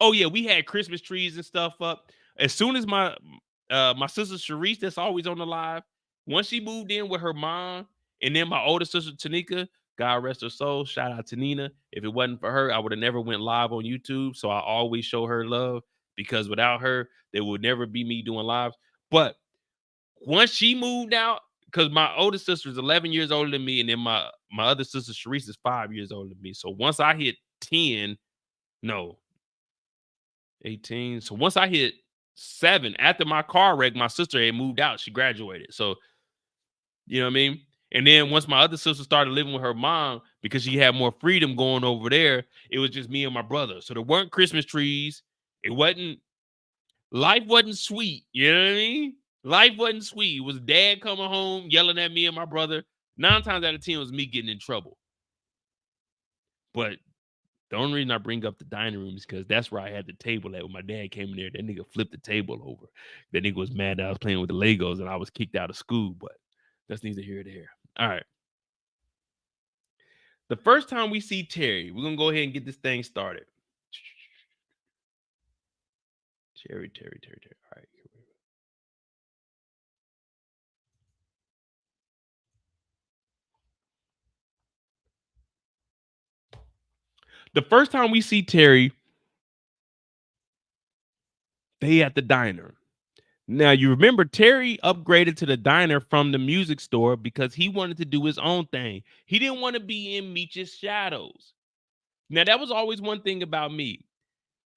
oh yeah, we had Christmas trees and stuff up. As soon as my sister Sharice, that's always on the live, once she moved in with her mom, and then my older sister Tanika, God rest her soul, shout out to Nina. If it wasn't for her, I would have never went live on YouTube. So I always show her love because without her, there would never be me doing lives. But once she moved out, because my older sister is 11 years older than me, and then my other sister Sharice is 5 years older than me. So once I hit 10, no, 18. So once I hit 7, after my car wreck, my sister had moved out. She graduated. So, you know what I mean? And then once my other sister started living with her mom, because she had more freedom going over there, it was just me and my brother. So there weren't Christmas trees. Life wasn't sweet. You know what I mean? Life wasn't sweet. It was dad coming home yelling at me and my brother. 9 times out of 10 was me getting in trouble. But the only reason I bring up the dining room is because that's where I had the table at. When my dad came in there, that nigga flipped the table over. That nigga was mad that I was playing with the Legos and I was kicked out of school, but that's neither here nor there. All right. The first time we see Terry, we're going to go ahead and get this thing started. Terry. All right. The first time we see Terry, they at the diner. Now, you remember Terry upgraded to the diner from the music store because he wanted to do his own thing. He didn't want to be in Meech's shadows. Now, that was always one thing about me.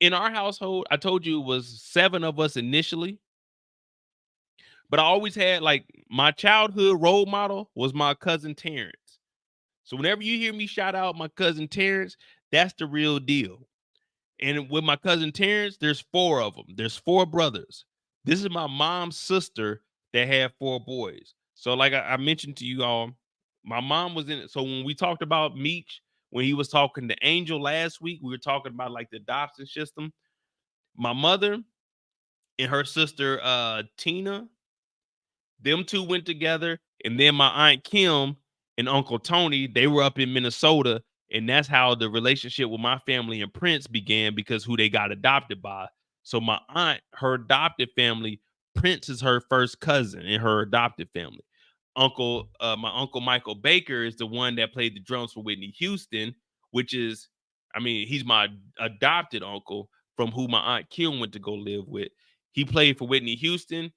In our household, I told you it was 7 of us initially. But I always had, like, my childhood role model was my cousin Terrence. So whenever you hear me shout out my cousin Terrence, that's the real deal. And with my cousin Terrence, there's 4 of them. There's 4 brothers. This is my mom's sister that had 4 boys. So like I mentioned to you all, my mom was in it. So when we talked about Meech, when he was talking to Angel last week, we were talking about like the adoption system. My mother and her sister Tina, them 2 went together. And then my Aunt Kim and Uncle Tony, they were up in Minnesota. And that's how the relationship with my family and Prince began, because who they got adopted by. So my aunt, her adopted family, Prince is her first cousin in her adopted family. My uncle Michael Baker is the one that played the drums for Whitney Houston, which is, I mean, he's my adopted uncle from who my Aunt Kim went to go live with. He played for Whitney Houston,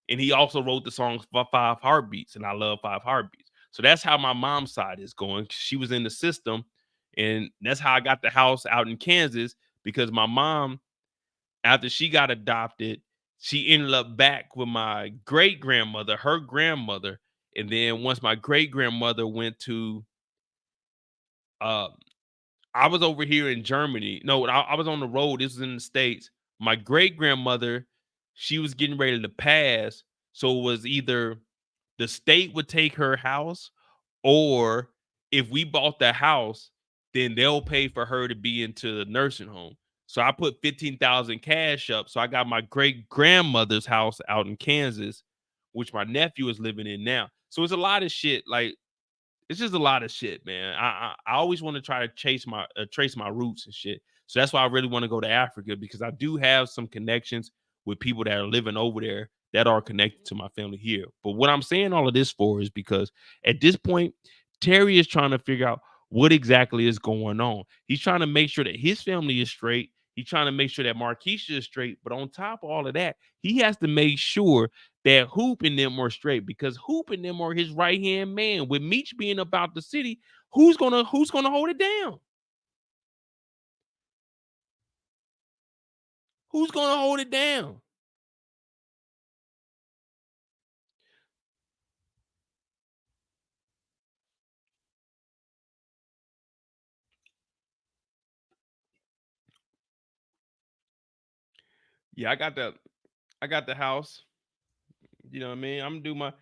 and he also wrote the songs for 5 Heartbeats, and I love 5 Heartbeats. So that's how my mom's side is going. She was in the system, and that's how I got the house out in Kansas, because my mom, after she got adopted, she ended up back with my great-grandmother, her grandmother. And then once my great-grandmother went to, I was over here in Germany. No, I was on the road. This was in the States. My great-grandmother, she was getting ready to pass. So it was either the state would take her house, or if we bought the house, then they'll pay for her to be into the nursing home. So I put 15,000 cash up. So I got my great grandmother's house out in Kansas, which my nephew is living in now. So it's a lot of shit. Like, it's just a lot of shit, man. I always want to try to trace my roots and shit. So that's why I really want to go to Africa, because I do have some connections with people that are living over there that are connected to my family here. But what I'm saying all of this for is because at this point, Terry is trying to figure out what exactly is going on. He's trying to make sure that his family is straight. He's trying to make sure that Markeisha is straight. But on top of all of that, he has to make sure that Hoop and them are straight, because Hoop and them are his right-hand man. With Meech being about the city, who's gonna hold it down? Who's gonna hold it down? Yeah, I got the house. You know what I mean? I'm gonna do my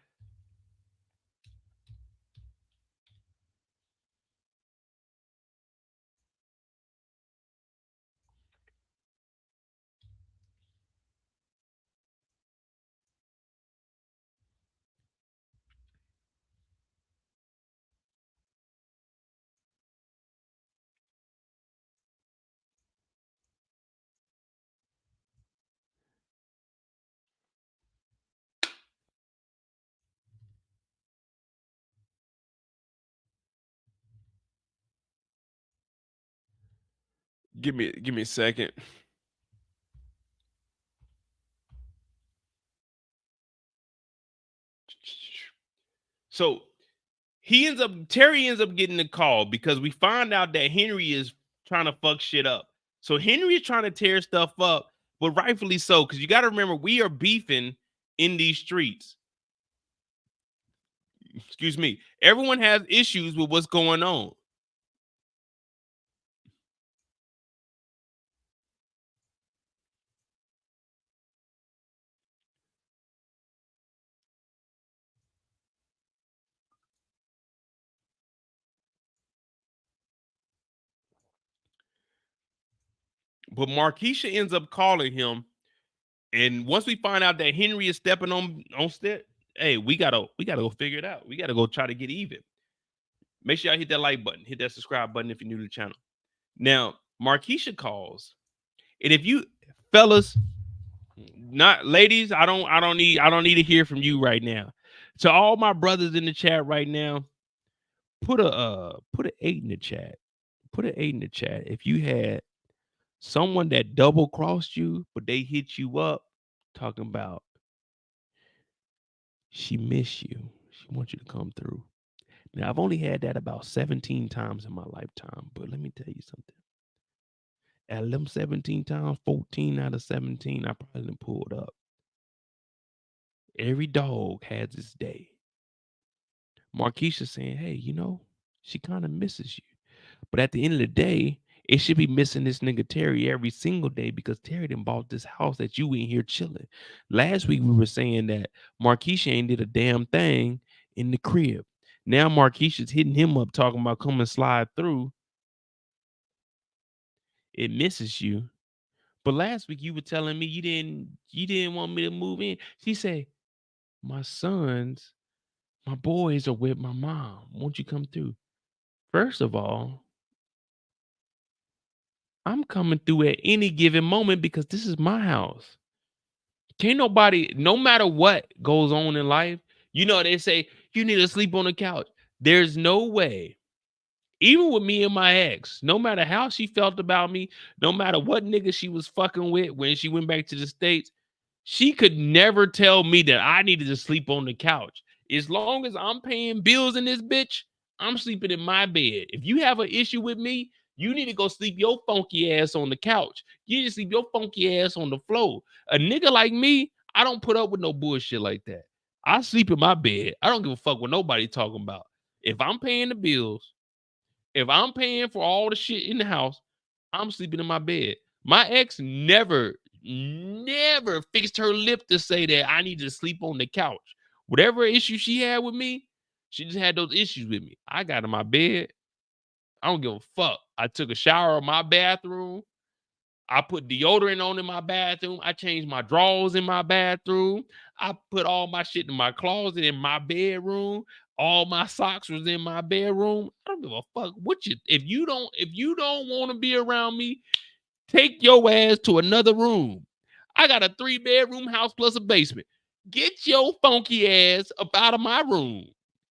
give me a second. So Terry ends up getting the call because we find out that Henry is trying to fuck shit up. So Henry is trying to tear stuff up, but rightfully so, because you got to remember, we are beefing in these streets. Excuse me. Everyone has issues with what's going on. But Markeisha ends up calling him, and once we find out that Henry is stepping on step, hey, we gotta go figure it out. We gotta go try to get even. Make sure y'all hit that like button, hit that subscribe button if you're new to the channel. Now, Markeisha calls, and if you fellas, not ladies, I don't need to hear from you right now. To all my brothers in the chat right now, put an 8 in the chat. Put an 8 in the chat if you had someone that double crossed you, but they hit you up talking about she miss you. She wants you to come through. Now, I've only had that about 17 times in my lifetime, but let me tell you something. At them 17 times, 14 out of 17, I probably done pulled up. Every dog has its day. Markeisha saying, hey, you know, she kind of misses you. But at the end of the day, it should be missing this nigga Terry every single day, because Terry done bought this house that you in here chilling. Last week we were saying that Markeisha ain't did a damn thing in the crib. Now Markeisha's hitting him up talking about come and slide through. It misses you. But last week you were telling me you didn't want me to move in. She said, my boys are with my mom. Won't you come through? First of all, I'm coming through at any given moment because this is my house. Can't nobody, no matter what goes on in life, you know, they say you need to sleep on the couch. There's no way, even with me and my ex, no matter how she felt about me, no matter what nigga she was fucking with when she went back to the States, she could never tell me that I needed to sleep on the couch. As long as I'm paying bills in this bitch, I'm sleeping in my bed. If you have an issue with me, you need to go sleep your funky ass on the couch. You need to sleep your funky ass on the floor. A nigga like me, I don't put up with no bullshit like that. I sleep in my bed. I don't give a fuck what nobody talking about. If I'm paying the bills, if I'm paying for all the shit in the house, I'm sleeping in my bed. My ex never fixed her lip to say that I need to sleep on the couch. Whatever issue she had with me, she just had those issues with me. I got in my bed. I don't give a fuck. I took a shower in my bathroom. I put deodorant on in my bathroom. I changed my drawers in my bathroom. I put all my shit in my closet in my bedroom. All my socks was in my bedroom. I don't give a fuck what you if you don't want to be around me, Take your ass to another room. I got a 3-bedroom house plus a basement. Get your funky ass up out of my room.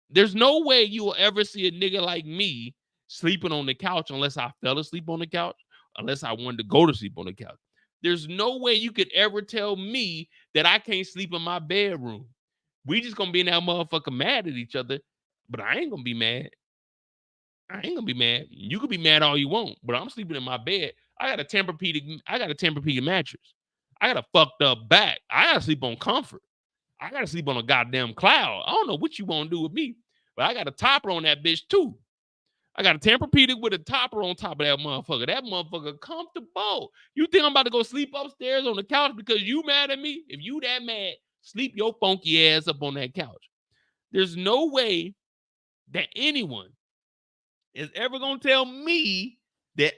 There's no way you will ever see a nigga like me sleeping on the couch unless I fell asleep on the couch, unless I wanted to go to sleep on the couch. There's no way you could ever tell me that I can't sleep in my bedroom. We just gonna be in that motherfucker mad at each other, but I ain't gonna be mad. I ain't gonna be mad. You could be mad all you want, but I'm sleeping in my bed. I got a Tempur-Pedic mattress. I got a fucked up back. I gotta sleep on comfort. I gotta sleep on a goddamn cloud. I don't know what you want to do with me, but I got a topper on that bitch too. I got a Tempur-Pedic with a topper on top of that motherfucker. That motherfucker comfortable. You think I'm about to go sleep upstairs on the couch because you mad at me? If you that mad, sleep your funky ass up on that couch. There's no way that anyone is ever gonna tell me that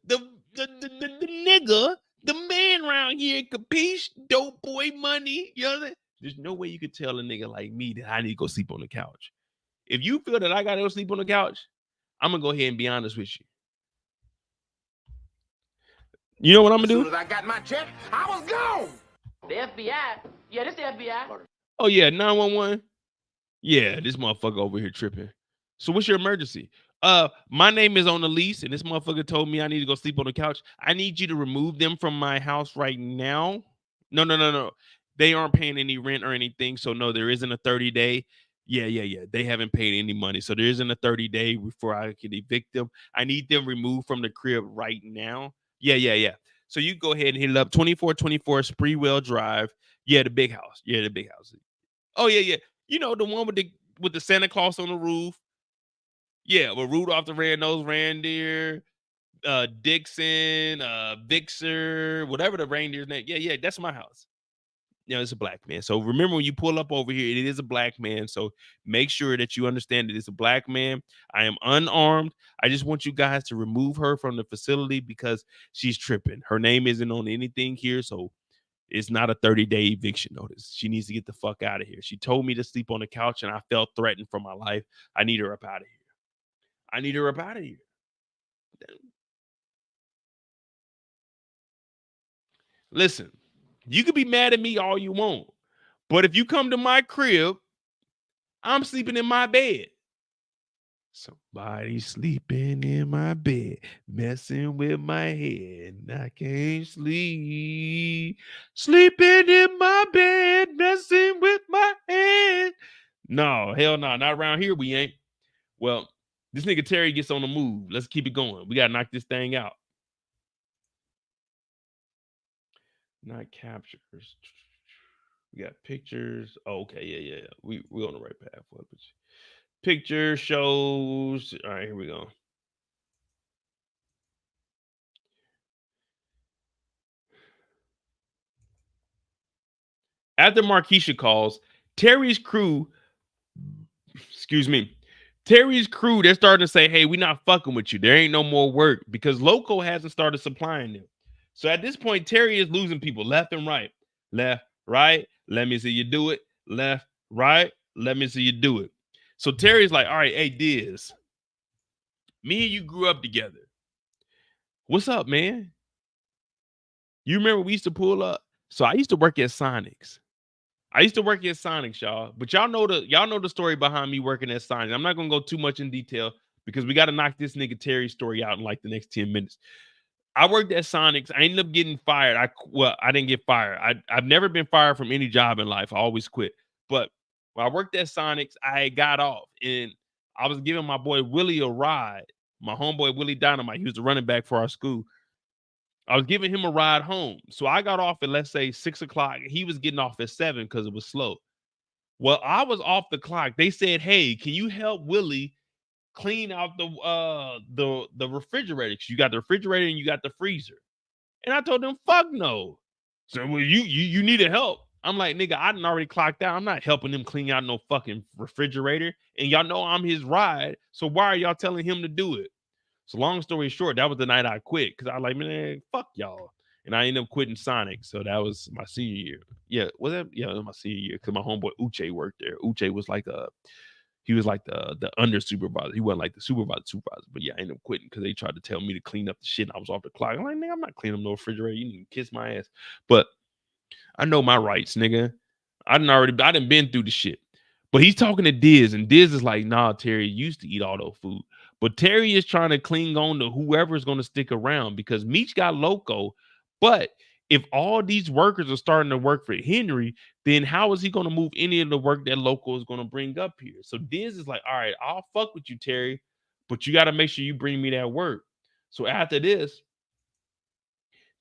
the nigga, the man around here, capiche, dope boy money, you know what I'm saying? There's no way you could tell a nigga like me that I need to go sleep on the couch. If you feel that I gotta go sleep on the couch, I'm gonna go ahead and be honest with you. You know what I'm gonna do? As soon as I got my check, I was gone. The FBI? Yeah, this the FBI. Oh yeah, 911. Yeah, this motherfucker over here tripping. So what's your emergency? My name is on the lease, and this motherfucker told me I need to go sleep on the couch. I need you to remove them from my house right now. No. They aren't paying any rent or anything, so no, there isn't a 30-day. Yeah. They haven't paid any money, so there isn't a 30-day before I can evict them. I need them removed from the crib right now. Yeah. So you go ahead and hit it up. 2424 Spreewell Drive. Yeah, the big house. Yeah, the big house. Oh yeah. You know the one with the Santa Claus on the roof. Yeah, with Rudolph the Red-Nosed Reindeer, Dixon, Vixer, whatever the reindeer's name. Yeah, that's my house. You know, it's a black man. So remember when you pull up over here, it is a black man. So make sure that you understand that it's a black man. I am unarmed. I just want you guys to remove her from the facility because she's tripping. Her name isn't on anything here, so it's not a 30-day eviction notice. She needs to get the fuck out of here. She told me to sleep on the couch, and I felt threatened for my life. I need her up out of here. Listen, you can be mad at me all you want, but if you come to my crib, I'm sleeping in my bed. Somebody sleeping in my bed, messing with my head, and I can't sleep. Sleeping in my bed, messing with my head. No, hell no, not around here we ain't. Well, this nigga Terry gets on the move. Let's keep it going. We got to knock this thing out. Not captures. We got pictures. Oh, okay, yeah. We're on the right path. Picture shows. All right, here we go. After Markeisha calls, Terry's crew, they're starting to say, hey, we're not fucking with you. There ain't no more work because Loco hasn't started supplying them. So at this point, Terry is losing people left and right. Left, right, let me see you do it. Left, right, let me see you do it. So Terry's like, all right, hey, Diz, me and you grew up together. What's up, man? You remember we used to pull up? So I used to work at Sonics. Y'all. But y'all know the story behind me working at Sonics. I'm not gonna go too much in detail because we got to knock this nigga Terry story out in like the next 10 minutes. I worked at Sonics. I ended up getting fired. I didn't get fired. I've never been fired from any job in life. I always quit. But when I worked at Sonics, I got off and I was giving my boy Willie a ride. My homeboy Willie Dynamite. He was the running back for our school. I was giving him a ride home. So I got off at, let's say, 6 o'clock. He was getting off at 7 because it was slow. Well, I was off the clock. They said, hey, can you help Willie clean out the refrigerator? You got the refrigerator and you got the freezer. And I told them, fuck no. So well, you needed help. I'm like, nigga, I done already clocked out. I'm not helping him clean out no fucking refrigerator. And y'all know I'm his ride. So why are y'all telling him to do it? So long story short, that was the night I quit because I was like, man, fuck y'all. And I ended up quitting Sonic. So that was my senior year. Yeah, was that? Yeah, it was my senior year because my homeboy Uche worked there. Uche was like He was like the under supervisor. He wasn't like the supervisor. But yeah, I ended up quitting because they tried to tell me to clean up the shit. And I was off the clock. I'm like, nigga, I'm not cleaning up no refrigerator. You need to kiss my ass. But I know my rights, nigga. I done been through the shit. But he's talking to Diz, and Diz is like, nah, Terry used to eat all those food. But Terry is trying to cling on to whoever's going to stick around because Meech got loco. But if all these workers are starting to work for Henry, then how is he going to move any of the work that loco is going to bring up here? So Diz is like, all right, I'll fuck with you, Terry, but you got to make sure you bring me that work. So after this,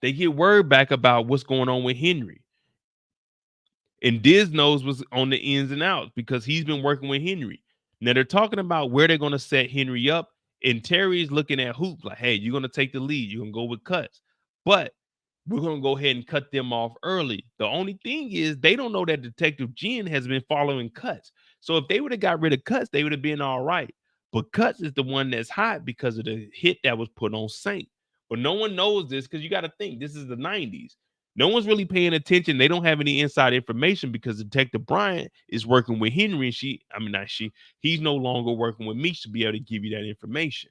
they get word back about what's going on with Henry. And Diz knows what's on the ins and outs because he's been working with Henry. Now they're talking about where they're going to set Henry up. And Terry's looking at Hoop like, hey, you're going to take the lead. You're going to go with cuts. But we're going to go ahead and cut them off early. The only thing is they don't know that Detective Jen has been following cuts. So if they would have got rid of cuts, they would have been all right. But cuts is the one that's hot because of the hit that was put on Saint. But no one knows this because you got to think this is the 90s. No one's really paying attention. They don't have any inside information because Detective Bryant is working with Henry. And he's no longer working with Meech to be able to give you that information.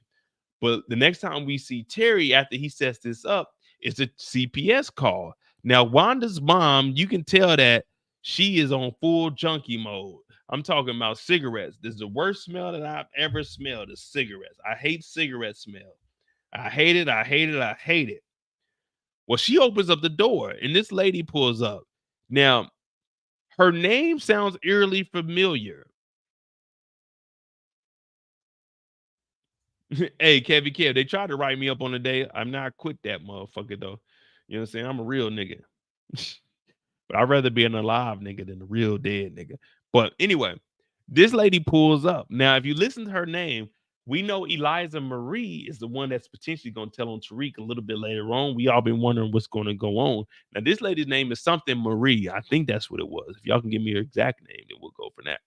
But the next time we see Terry after he sets this up, it's a CPS call. Now, Wanda's mom, you can tell that she is on full junkie mode. I'm talking about cigarettes. This is the worst smell that I've ever smelled is cigarettes. I hate cigarette smell. I hate it. I hate it. I hate it. Well, she opens up the door and this lady pulls up. Now, her name sounds eerily familiar. Hey, Kevy Kev, they tried to write me up on the day. I'm not quit that motherfucker, though. You know what I'm saying? I'm a real nigga. But I'd rather be an alive nigga than a real dead nigga. But anyway, this lady pulls up. Now, if you listen to her name, we know Eliza Marie is the one that's potentially going to tell on Tariq a little bit later on. We all been wondering what's going to go on. Now, this lady's name is something Marie. I think that's what it was. If y'all can give me her exact name, then we'll go for that.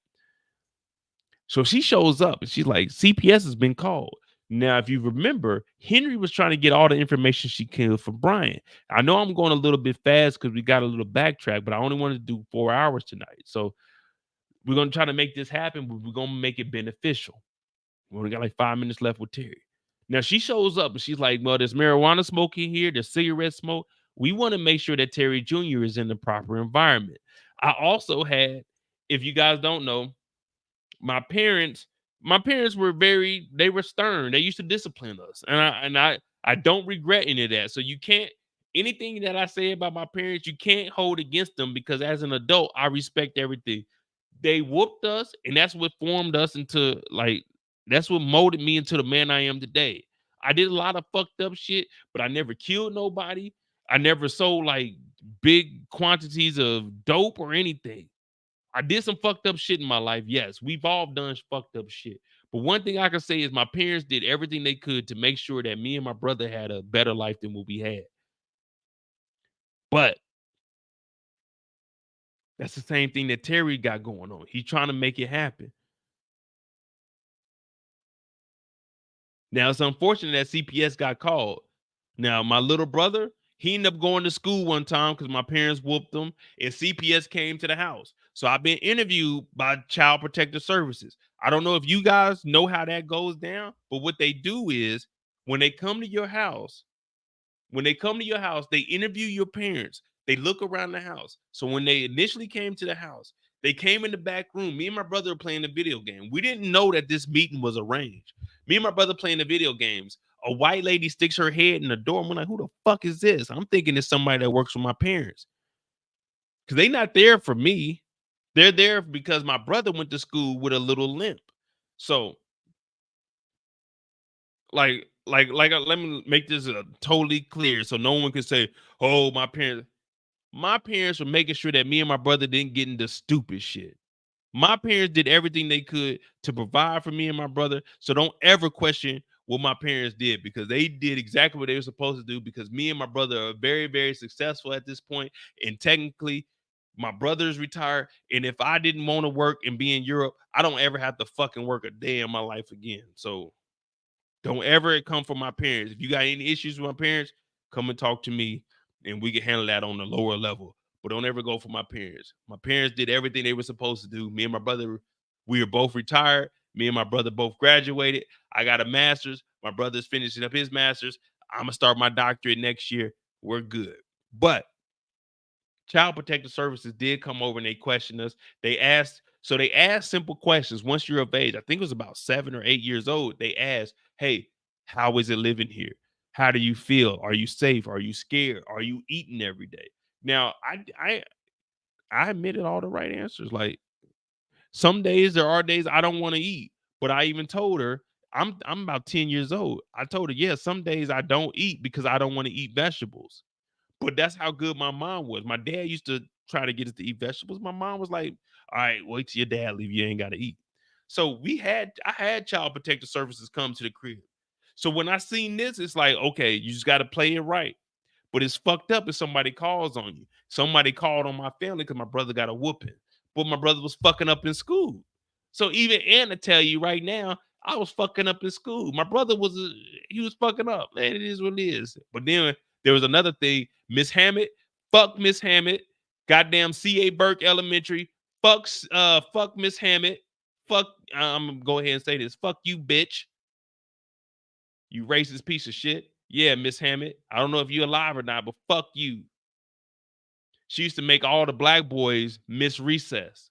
So she shows up and she's like, CPS has been called. Now, if you remember, Henry was trying to get all the information she could from Bryant. I know I'm going a little bit fast because we got a little backtrack, but I only wanted to do 4 hours tonight. So we're going to try to make this happen, but we're going to make it beneficial. We only got like 5 minutes left with Terry. Now, she shows up and she's like, well, there's marijuana smoke in here. There's cigarette smoke. We want to make sure that Terry Jr. is in the proper environment. I also had, if you guys don't know, my parents were they were stern. They used to discipline us. And I don't regret any of that. So you can't, anything that I say about my parents, you can't hold against them because as an adult, I respect everything. They whooped us and that's what formed us into that's what molded me into the man I am today. I did a lot of fucked up shit, but I never killed nobody. I never sold like big quantities of dope or anything. I did some fucked up shit in my life. Yes, we've all done fucked up shit. But one thing I can say is my parents did everything they could to make sure that me and my brother had a better life than what we had. But that's the same thing that Terry got going on. He's trying to make it happen. Now, it's unfortunate that CPS got called. Now, my little brother, he ended up going to school one time because my parents whooped him and CPS came to the house. So I've been interviewed by Child Protective Services. I don't know if you guys know how that goes down, but what they do is when they come to your house, they interview your parents. They look around the house. So when they initially came to the house, they came in the back room. Me and my brother were playing a video game. We didn't know that this meeting was arranged. Me and my brother playing the video games. A white lady sticks her head in the door. I'm like, who the fuck is this? I'm thinking it's somebody that works for my parents. Because they not there for me. They're there because my brother went to school with a little limp. So, let me make this totally clear so no one can say, oh, my parents were making sure that me and my brother didn't get into stupid shit. My parents did everything they could to provide for me and my brother. So don't ever question what my parents did because they did exactly what they were supposed to do because me and my brother are very, very successful at this point. And technically, my brother's retired. And if I didn't want to work and be in Europe, I don't ever have to fucking work a day in my life again. So don't ever come from my parents. If you got any issues with my parents, come and talk to me and we can handle that on the lower level. But don't ever go for my parents. My parents did everything they were supposed to do. Me and my brother We were both retired. Me and my brother both graduated. I got a master's. My brother's finishing up his master's. I'm going to start my doctorate next year. We're good. But Child Protective Services did come over and they questioned us. They asked simple questions. Once you're of age, I think it was about 7 or 8 years old, they asked, hey, how is it living here? How do you feel? Are you safe? Are you scared? Are you eating every day? Now, I admitted all the right answers. Like, some days, there are days I don't want to eat, but I even told her, I'm about 10 years old. I told her, yeah, some days I don't eat because I don't want to eat vegetables. But that's how good my mom was. My dad used to try to get us to eat vegetables. My mom was like, all right, wait till your dad leave. You ain't got to eat. So I had Child Protective Services come to the crib. So when I seen this, it's like, okay, you just got to play it right. But it's fucked up if somebody calls on you. Somebody called on my family because my brother got a whooping. But my brother was fucking up in school. So even Anna tell you right now, I was fucking up in school. My brother he was fucking up. Man, it is what it is. But then there was another thing. Miss Hammett, fuck Miss Hammett. Goddamn C.A. Burke Elementary. Fuck Miss Hammett. Fuck, I'm gonna go ahead and say this. Fuck you, bitch. You racist piece of shit. Yeah, Miss Hammett. I don't know if you're alive or not, but fuck you. She used to make all the black boys miss recess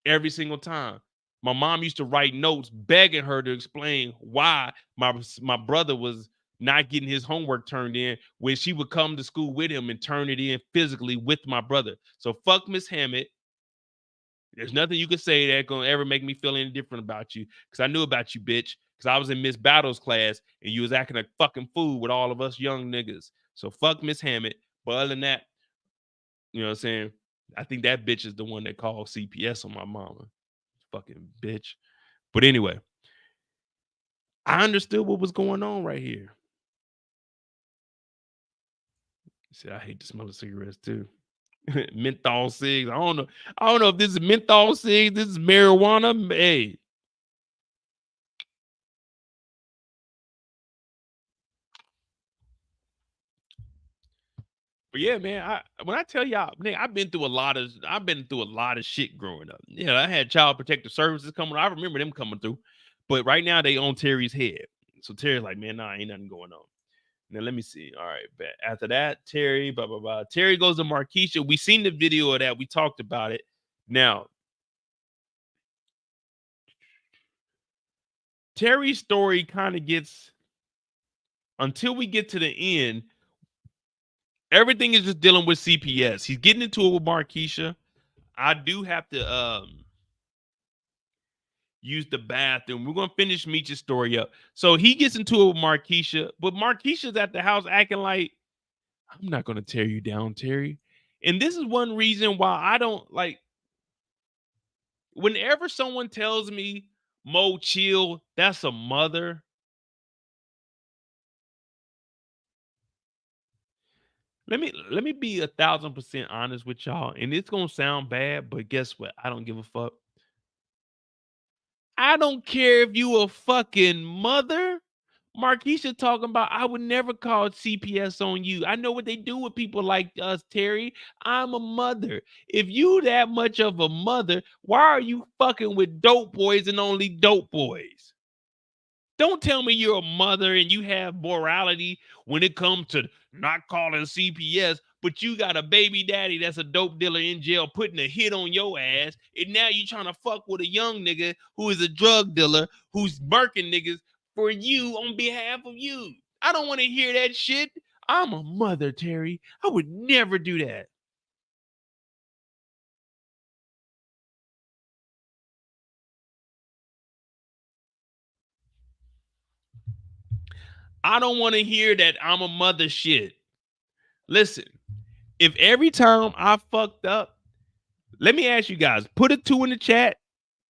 every single time. My mom used to write notes begging her to explain why my brother was not getting his homework turned in when she would come to school with him and turn it in physically with my brother. So fuck Miss Hammett. There's nothing you could say that gonna ever make me feel any different about you, because I knew about you, bitch. Because I was in Miss Battle's class and you was acting a fucking fool with all of us young niggas. So fuck Miss Hammett. But other than that, you know what I'm saying? I think that bitch is the one that called CPS on my mama. Fucking bitch. But anyway, I understood what was going on right here. See, I hate the smell of cigarettes too. Menthol cigs. I don't know if this is menthol cigs. This is marijuana. Hey. But yeah, man, when I tell y'all, man, I've been through a lot of shit growing up. Yeah, I had Child Protective Services coming. I remember them coming through. But right now they on Terry's head. So Terry's like, man, nah, ain't nothing going on. Now let me see. All right, bet. After that, Terry, blah, blah, blah. Terry goes to Markeisha. We seen the video of that. We talked about it. Now, Terry's story kind of gets, until we get to the end, everything is just dealing with CPS. He's getting into it with Markeisha. I do have to use the bathroom. We're gonna finish Meech's story up. So he gets into it with Markeisha, but Markeisha's at the house acting like, I'm not gonna tear you down, Terry. And this is one reason why I don't like. Whenever someone tells me, Mo, chill, that's a mother. Let me be 1,000% honest with y'all, and it's gonna sound bad, but guess what? I don't give a fuck. I don't care if you a fucking mother. Markeisha talking about, I would never call CPS on you. I know what they do with people like us, Terry. I'm a mother. If you that much of a mother, why are you fucking with dope boys and only dope boys? Don't tell me you're a mother and you have morality when it comes to not calling CPS, but you got a baby daddy that's a dope dealer in jail putting a hit on your ass, and now you trying to fuck with a young nigga who is a drug dealer who's murking niggas for you on behalf of you. I don't want to hear that shit. I'm a mother, Terry. I would never do that. I don't want to hear that I'm a mother shit. Listen, if every time I fucked up, let me ask you guys, put a 2 in the chat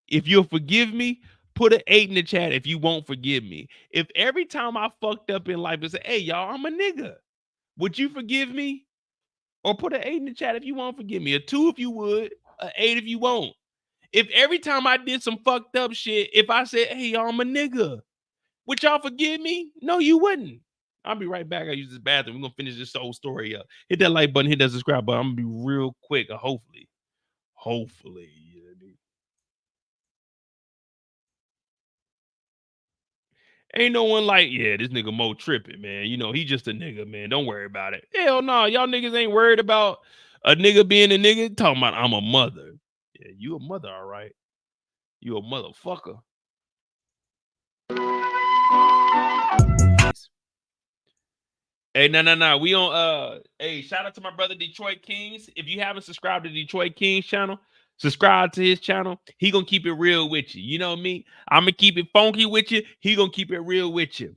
if you'll forgive me. Put an 8 in the chat if you won't forgive me. If every time I fucked up in life and say, hey, y'all, I'm a nigga, would you forgive me? Or put an 8 in the chat if you won't forgive me. A 2 if you would, an 8 if you won't. If every time I did some fucked up shit, if I said, hey, y'all, I'm a nigga, would y'all forgive me? No, you wouldn't. I'll be right back. I use this bathroom. We're going to finish this whole story up. Hit that like button, hit that subscribe button. I'm going to be real quick, hopefully. Hopefully. Ain't no one like, yeah, this nigga Mo tripping, man. You know, he just a nigga, man. Don't worry about it. Hell no, y'all niggas ain't worried about a nigga being a nigga. Talking about I'm a mother. Yeah, you a mother, all right. You a motherfucker. Hey, no. We on hey, shout out to my brother Detroit Kings. If you haven't subscribed to Detroit Kings channel, subscribe to his channel. He gonna keep it real with you. You know me. I'm gonna keep it funky with you. He gonna keep it real with you.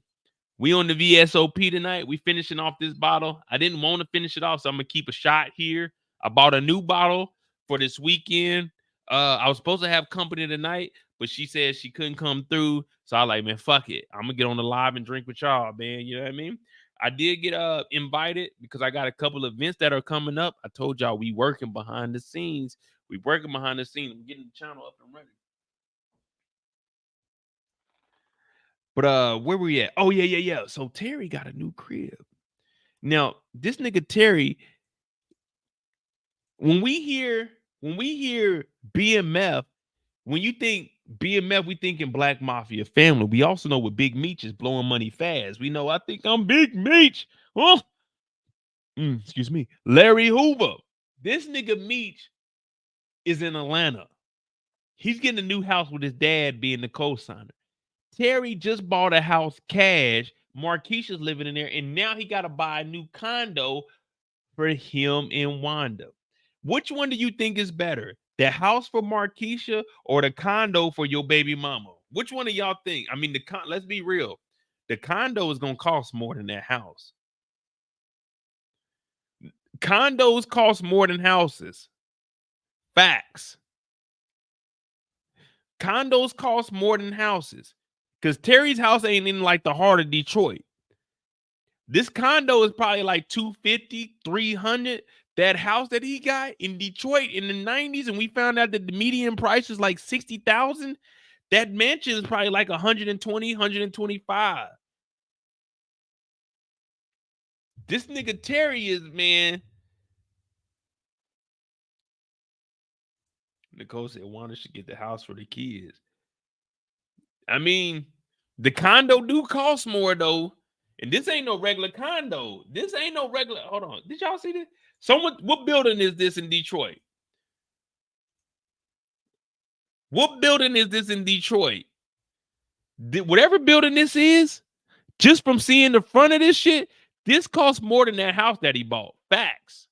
We on the VSOP tonight. We finishing off this bottle. I didn't want to finish it off, so I'm gonna keep a shot here. I bought a new bottle for this weekend. I was supposed to have company tonight, but she said she couldn't come through. So I like, man, fuck it. I'm gonna get on the live and drink with y'all, man. You know what I mean? I did get invited because I got a couple of events that are coming up. I told y'all we working behind the scenes. We working behind the scenes. I'm getting the channel up and ready. But where we at? Oh, yeah. So Terry got a new crib. Now, this nigga Terry, when we hear BMF, when you think BMF, we thinking Black Mafia family. We also know what Big Meech is blowing money fast. We know I think I'm Big Meech. Oh, excuse me. Larry Hoover. This nigga Meech is in Atlanta. He's getting a new house with his dad being the co-signer. Terry just bought a house cash. Marquisha's living in there, and now he got to buy a new condo for him and Wanda. Which one do you think is better? The house for Marquisha or the condo for your baby mama? Which one of y'all think? I mean, let's be real. The condo is going to cost more than that house. Condos cost more than houses. Facts. Condos cost more than houses. Because Terry's house ain't in like the heart of Detroit. This condo is probably like 250, 300. That house that he got in Detroit in the 90s, and we found out that the median price is like 60,000. That mansion is probably like 120, 125. This nigga Terry is, man. Nicole said Wanda should get the house for the kids. I mean, the condo do cost more though. And this ain't no regular condo. This ain't no regular. Hold on. Did y'all see this? What building is this in Detroit? What building is this in Detroit? Whatever building this is, just from seeing the front of this shit, this costs more than that house that he bought. Facts.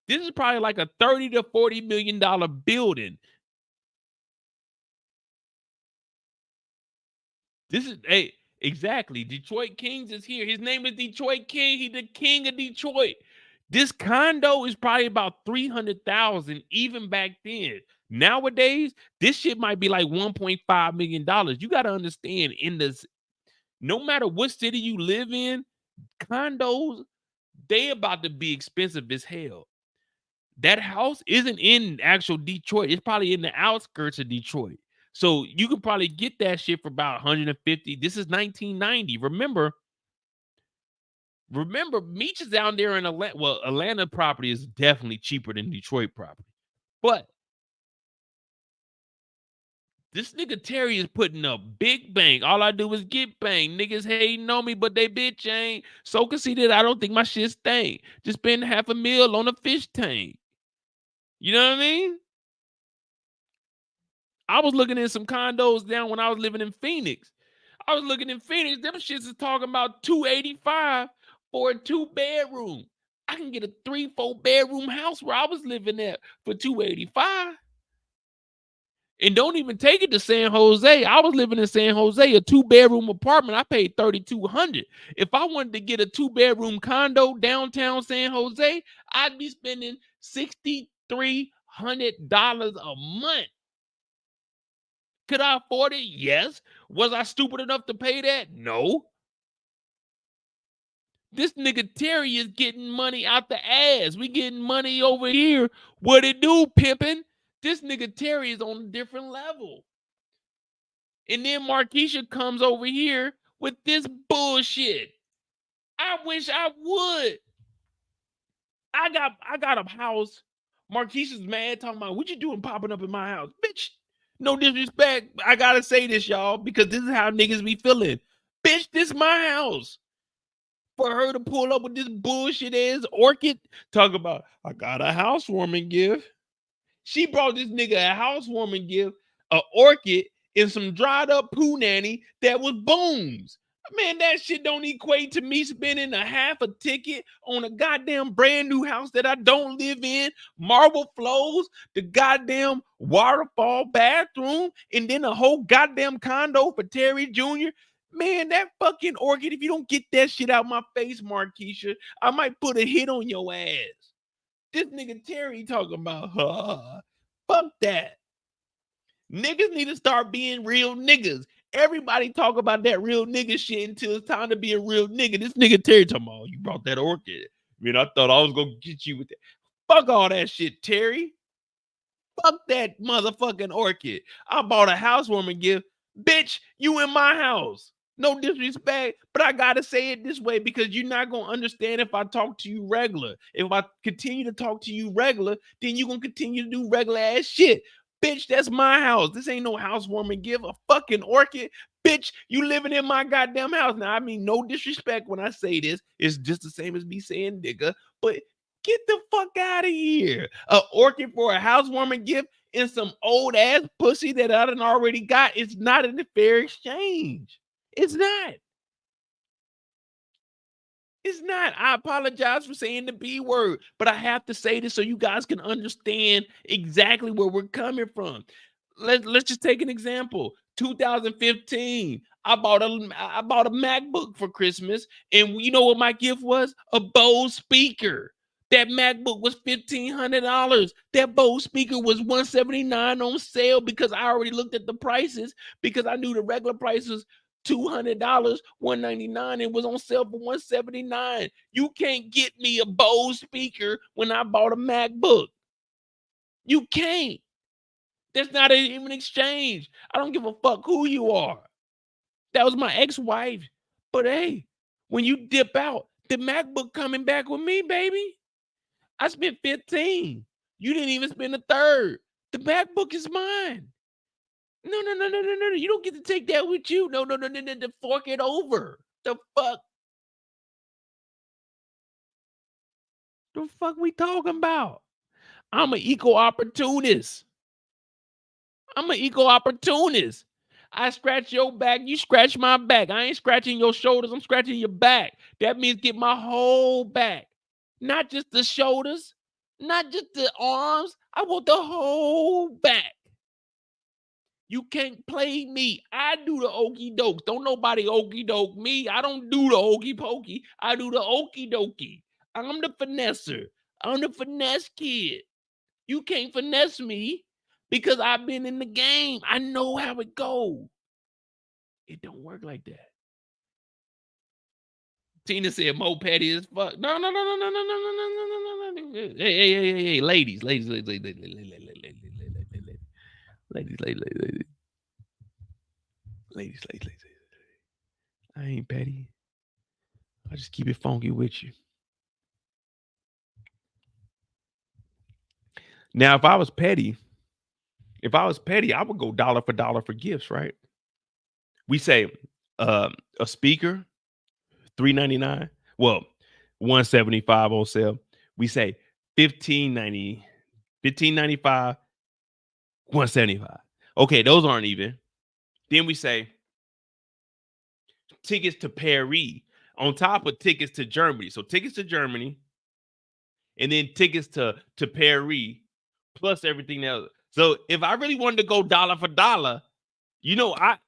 This is probably like a $30 to $40 million building. This is, hey, exactly. Detroit Kings is here. His name is Detroit King. He's the king of Detroit. This condo is probably about $300,000 even back then. Nowadays, this shit might be like $1.5 million. You got to understand, no matter what city you live in, condos, they about to be expensive as hell. That house isn't in actual Detroit. It's probably in the outskirts of Detroit. So you could probably get that shit for about 150. This is 1990. Remember, Meech is down there in Atlanta. Well, Atlanta property is definitely cheaper than Detroit property. But this nigga Terry is putting up big bang. All I do is get bang. Niggas hating on me, but they bitch ain't. So conceited, I don't think my shit stank. Just spend $500,000 on a fish tank. You know what I mean? I was looking at some condos down when I was living in Phoenix. Them shits is talking about $285 for a 2-bedroom. I can get a 3-4 bedroom house where I was living at for $285. And don't even take it to San Jose. I was living in San Jose, a 2-bedroom apartment. I paid $3,200. If I wanted to get a 2-bedroom condo downtown San Jose, I'd be spending $6,300 a month. Could I afford it? Yes. Was I stupid enough to pay that? No. This nigga Terry is getting money out the ass. We getting money over here. What it do, pimping? This nigga Terry is on a different level. And then Marquisha comes over here with this bullshit. I wish I would. I got a house. Marquisha's mad talking about, what you doing popping up in my house? Bitch, No disrespect. I gotta say this, y'all, because this is how niggas be feeling. Bitch, this my house. For her to pull up with this bullshit ass orchid, talk about, I got a housewarming gift. She brought this nigga a housewarming gift, a orchid, and some dried up poo nanny that was booms. Man, that shit don't equate to me spending a half a ticket on a goddamn brand new house that I don't live in, marble floors, the goddamn waterfall bathroom, and then a whole goddamn condo for Terry Jr. Man, that fucking orchid, if you don't get that shit out my face, Markeisha, I might put a hit on your ass. This nigga Terry talking about, fuck that. Niggas need to start being real niggas. Everybody talk about that real nigga shit until it's time to be a real nigga. This nigga Terry talking about, you brought that orchid. I mean, I thought I was gonna get you with that. Fuck all that shit, Terry. Fuck that motherfucking orchid. I bought a housewarming gift. Bitch, you in my house. No disrespect, but I gotta say it this way because you're not gonna understand if I talk to you regular. If I continue to talk to you regular, then you're gonna continue to do regular ass shit. Bitch, that's my house. This ain't no housewarming gift. A fucking orchid. Bitch, you living in my goddamn house. Now, I mean, no disrespect when I say this. It's just the same as me saying nigga, but get the fuck out of here. A orchid for a housewarming gift and some old ass pussy that I done already got. It's not in the fair exchange. It's not. It's not. I apologize for saying the B word, but I have to say this so you guys can understand exactly where we're coming from. Let's just take an example. 2015, I bought a MacBook for Christmas, and you know what my gift was? A Bose speaker. That MacBook was $1,500. That Bose speaker was $179 on sale because I already looked at the prices because I knew the regular price was $200, $199. It was on sale for $179. You can't get me a Bose speaker when I bought a MacBook. You can't. That's not even an exchange. I don't give a fuck who you are. That was my ex-wife. But hey, when you dip out, the MacBook coming back with me, baby. I spent 15. You didn't even spend a third. The MacBook is mine. No. You don't get to take that with you. No. To fork it over. The fuck? The fuck we talking about? I'm an eco opportunist. I scratch your back, you scratch my back. I ain't scratching your shoulders, I'm scratching your back. That means get my whole back. Not just the shoulders, not just the arms. I want the whole back. You can't play me. I do the okey dokes. Don't nobody okey doke me. I don't do the hokey pokey. I do the okey dokey. I'm the finesser. I'm the finesse kid. You can't finesse me because I've been in the game. I know how it goes. It don't work like that. Tina said Mo petty as fuck. No. Hey, ladies. I ain't petty. I just keep it funky with you. Now, if I was petty, I would go dollar for dollar for gifts, right? We say a speaker, $399. Well, $175 on sale. We say $1,595, $175. Okay, those aren't even. Then we say tickets to Paris on top of tickets to Germany. So tickets to Germany, and then tickets to Paris, plus everything else. So if I really wanted to go dollar for dollar, you know, I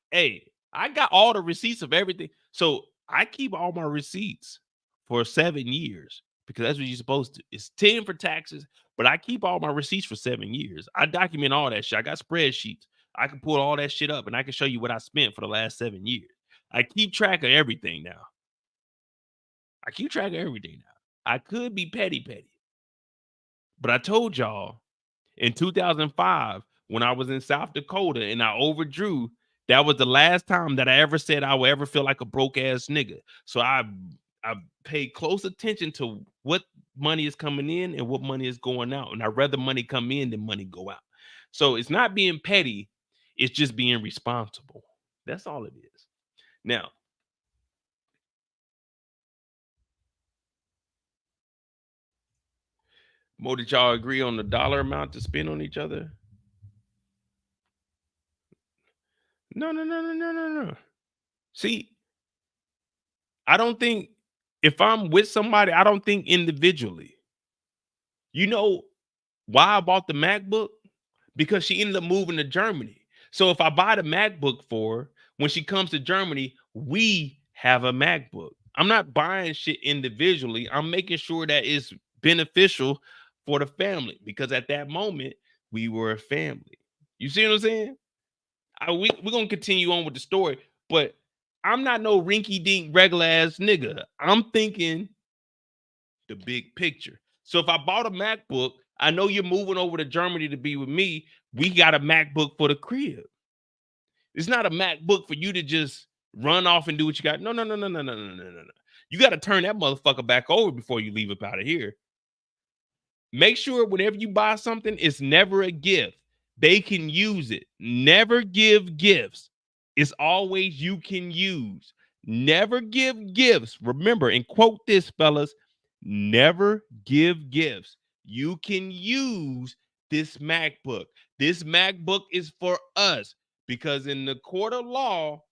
got all the receipts of everything. So I keep all my receipts for 7 years because that's what you're supposed to. It's 10 for taxes, but I keep all my receipts for 7 years. I document all that shit. I got spreadsheets. I can pull all that shit up and I can show you what I spent for the last 7 years. I keep track of everything now. I could be petty. But I told y'all in 2005, when I was in South Dakota and I overdrew, that was the last time that I ever said I would ever feel like a broke ass nigga. So I paid close attention to what money is coming in and what money is going out. And I'd rather money come in than money go out. So it's not being petty. It's just being responsible. That's all it is. Now, Mo, did y'all agree on the dollar amount to spend on each other? No. See, I don't think if I'm with somebody, I don't think individually. You know why I bought the MacBook? Because she ended up moving to Germany. So if I buy the MacBook for her, when she comes to Germany, we have a MacBook. I'm not buying shit individually. I'm making sure that it's beneficial for the family because at that moment, we were a family. You see what I'm saying? We're going to continue on with the story, but I'm not no rinky dink regular ass nigga. I'm thinking the big picture. So if I bought a MacBook, I know you're moving over to Germany to be with me. We got a MacBook for the crib. It's not a MacBook for you to just run off and do what you got. No. You got to turn that motherfucker back over before you leave up out of here. Make sure whenever you buy something, it's never a gift. They can use it. Never give gifts. It's always you can use. Never give gifts. Remember, and quote this, fellas, never give gifts. You can use this MacBook. This MacBook is for us because in the court of law,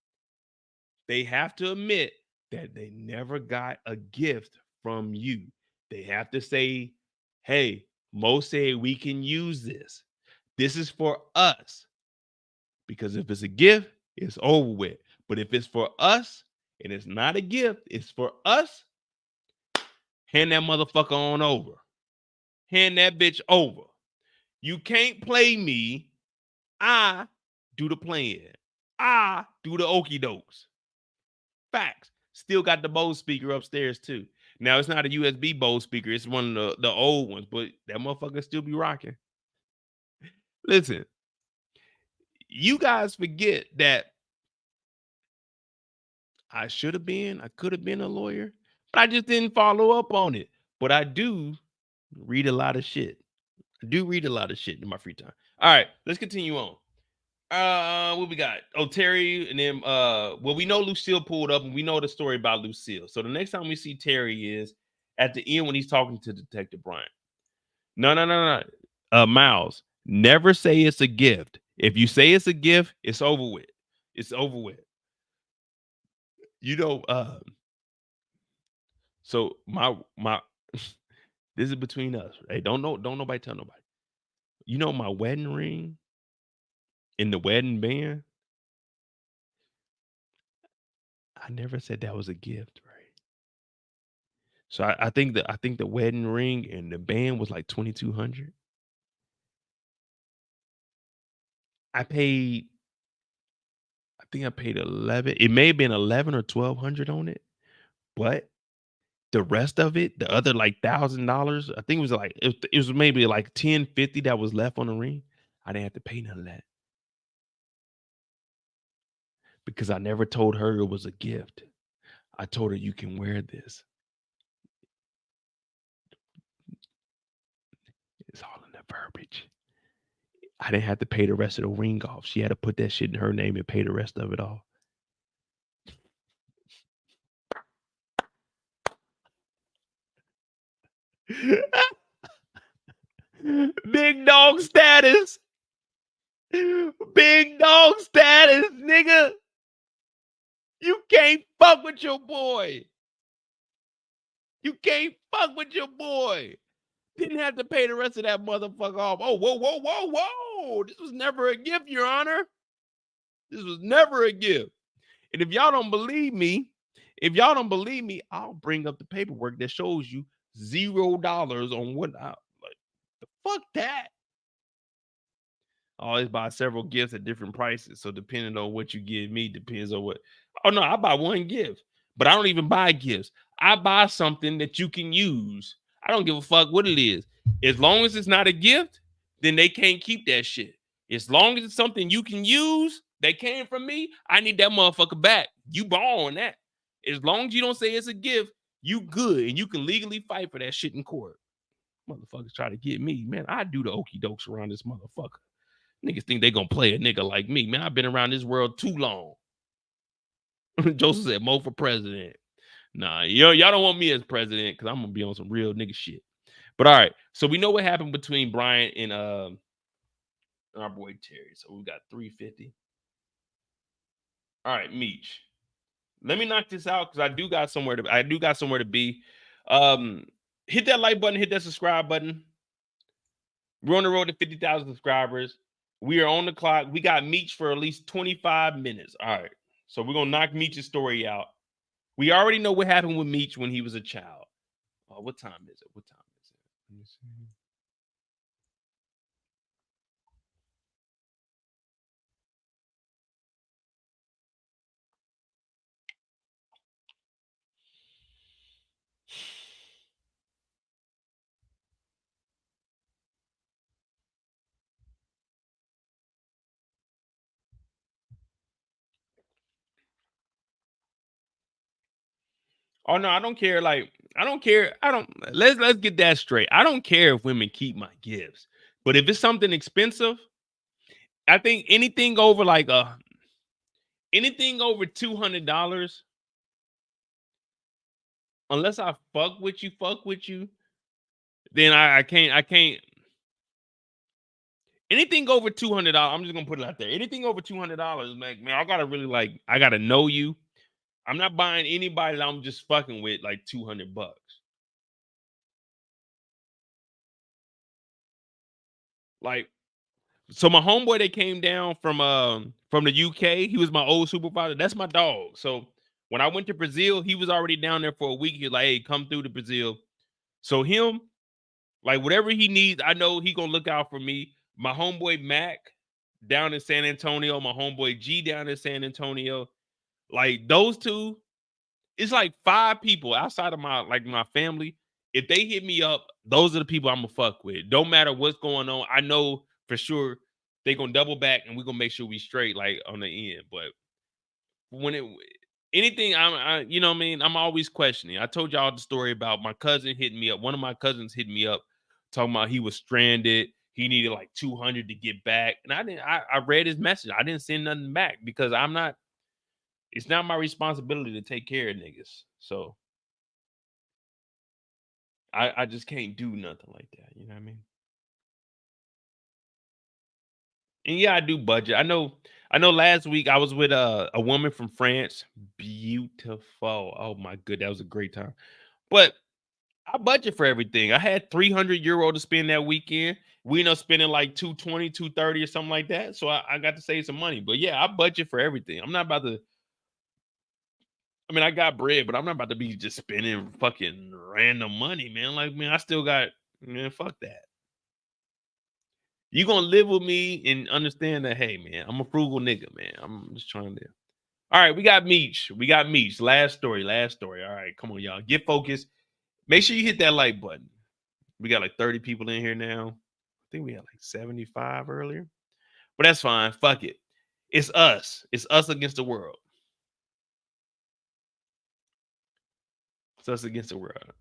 they have to admit that they never got a gift from you. They have to say, hey, Mo said we can use this. This is for us. Because if it's a gift, it's over with. But if it's for us and it's not a gift, it's for us, hand that motherfucker on over. Hand that bitch over. You can't play me. I do the playing. I do the okie dokes. Facts. Still got the Bose speaker upstairs too. Now it's not a USB Bose speaker. It's one of the old ones, but that motherfucker still be rocking. Listen, you guys forget that I could have been a lawyer, but I just didn't follow up on it. But I do read a lot of shit. I do read a lot of shit in my free time. All right, let's continue on. What we got? Oh, Terry, and then well, we know Lucille pulled up, and we know the story about Lucille. So the next time we see Terry is at the end when he's talking to Detective Bryant. No. Miles, never say it's a gift. If you say it's a gift, it's over with. It's over with. You know, so my this is between us. Hey, don't nobody tell nobody. You know my wedding ring in the wedding band? I never said that was a gift, right? So I think the wedding ring and the band was like $2,200. I think I paid 11. It may have been 11 or 1,200 on it, but the rest of it, the other like $1,000, I think it was like it was maybe like 1,050 that was left on the ring. I didn't have to pay none of that because I never told her it was a gift. I told her you can wear this. It's all in the verbiage. I didn't have to pay the rest of the ring off. She had to put that shit in her name and pay the rest of it off. Big dog status. Big dog status, nigga. You can't fuck with your boy. You can't fuck with your boy. Didn't have to pay the rest of that motherfucker off. Oh, whoa. This was never a gift, Your Honor. This was never a gift. And if y'all don't believe me, I'll bring up the paperwork that shows you $0 on what I like. The fuck that. I always buy several gifts at different prices. So depending on what you give me depends on what. Oh no, I buy one gift, but I don't even buy gifts. I buy something that you can use. I don't give a fuck what it is. As long as it's not a gift, then they can't keep that shit. As long as it's something you can use that came from me, I need that motherfucker back. You borrowing that. As long as you don't say it's a gift, you good. And you can legally fight for that shit in court. Motherfuckers try to get me. Man, I do the okey dokes around this motherfucker. Niggas think they gonna play a nigga like me. Man, I've been around this world too long. Joseph said, Mo for president. Nah, y'all don't want me as president because I'm gonna be on some real nigga shit. But all right, so we know what happened between Bryant and our boy Terry. So we got 350. All right, Meech. Let me knock this out because I do got somewhere to be. Hit that like button, hit that subscribe button. We're on the road to 50,000 subscribers. We are on the clock. We got Meech for at least 25 minutes. All right. So we're gonna knock Meech's story out. We already know what happened with Meech when he was a child. What time is it? What time is it? Let me see. Oh no, I don't care. Like, I don't care. Let's get that straight. I don't care if women keep my gifts. But if it's something expensive, I think anything over $200, unless I fuck with you, then I can't. Anything over $200, I'm just gonna put it out there. Anything over $200, man, I gotta know you. I'm not buying anybody that I'm just fucking with like $200. Like, so my homeboy that came down from the UK, he was my old supervisor. That's my dog. So when I went to Brazil, he was already down there for a week. He was like, hey, come through to Brazil. So him, like whatever he needs, I know he gonna look out for me. My homeboy Mac down in San Antonio, my homeboy G down in San Antonio. Like those two, it's like 5 people outside of my family. If they hit me up, those are the people I'm gonna fuck with. Don't matter what's going on. I know for sure they gonna double back and we're gonna make sure we straight like on the end. But when anything, you know what I mean, I'm always questioning. I told y'all the story about my cousin hitting me up. One of my cousins hit me up talking about he was stranded. He needed like 200 to get back. And I read his message. I didn't send nothing back because it's not my responsibility to take care of niggas. So I just can't do nothing like that. You know what I mean? And yeah, I do budget. I know last week I was with a woman from France. Beautiful. Oh my good. That was a great time. But I budget for everything. I had 300 euro to spend that weekend. We end up spending like 220, 230 or something like that. So I got to save some money. But yeah, I budget for everything. I'm not about to. I mean, I got bread, but I'm not about to be just spending fucking random money, man. Like, man, I still got, man, fuck that. You gonna live with me and understand that, hey, man, I'm a frugal nigga, man. I'm just trying to. All right, we got Meech. Last story. All right, come on, y'all. Get focused. Make sure you hit that like button. We got like 30 people in here now. I think we had like 75 earlier. But that's fine. Fuck it. It's us. It's us against the world. It's us against the world.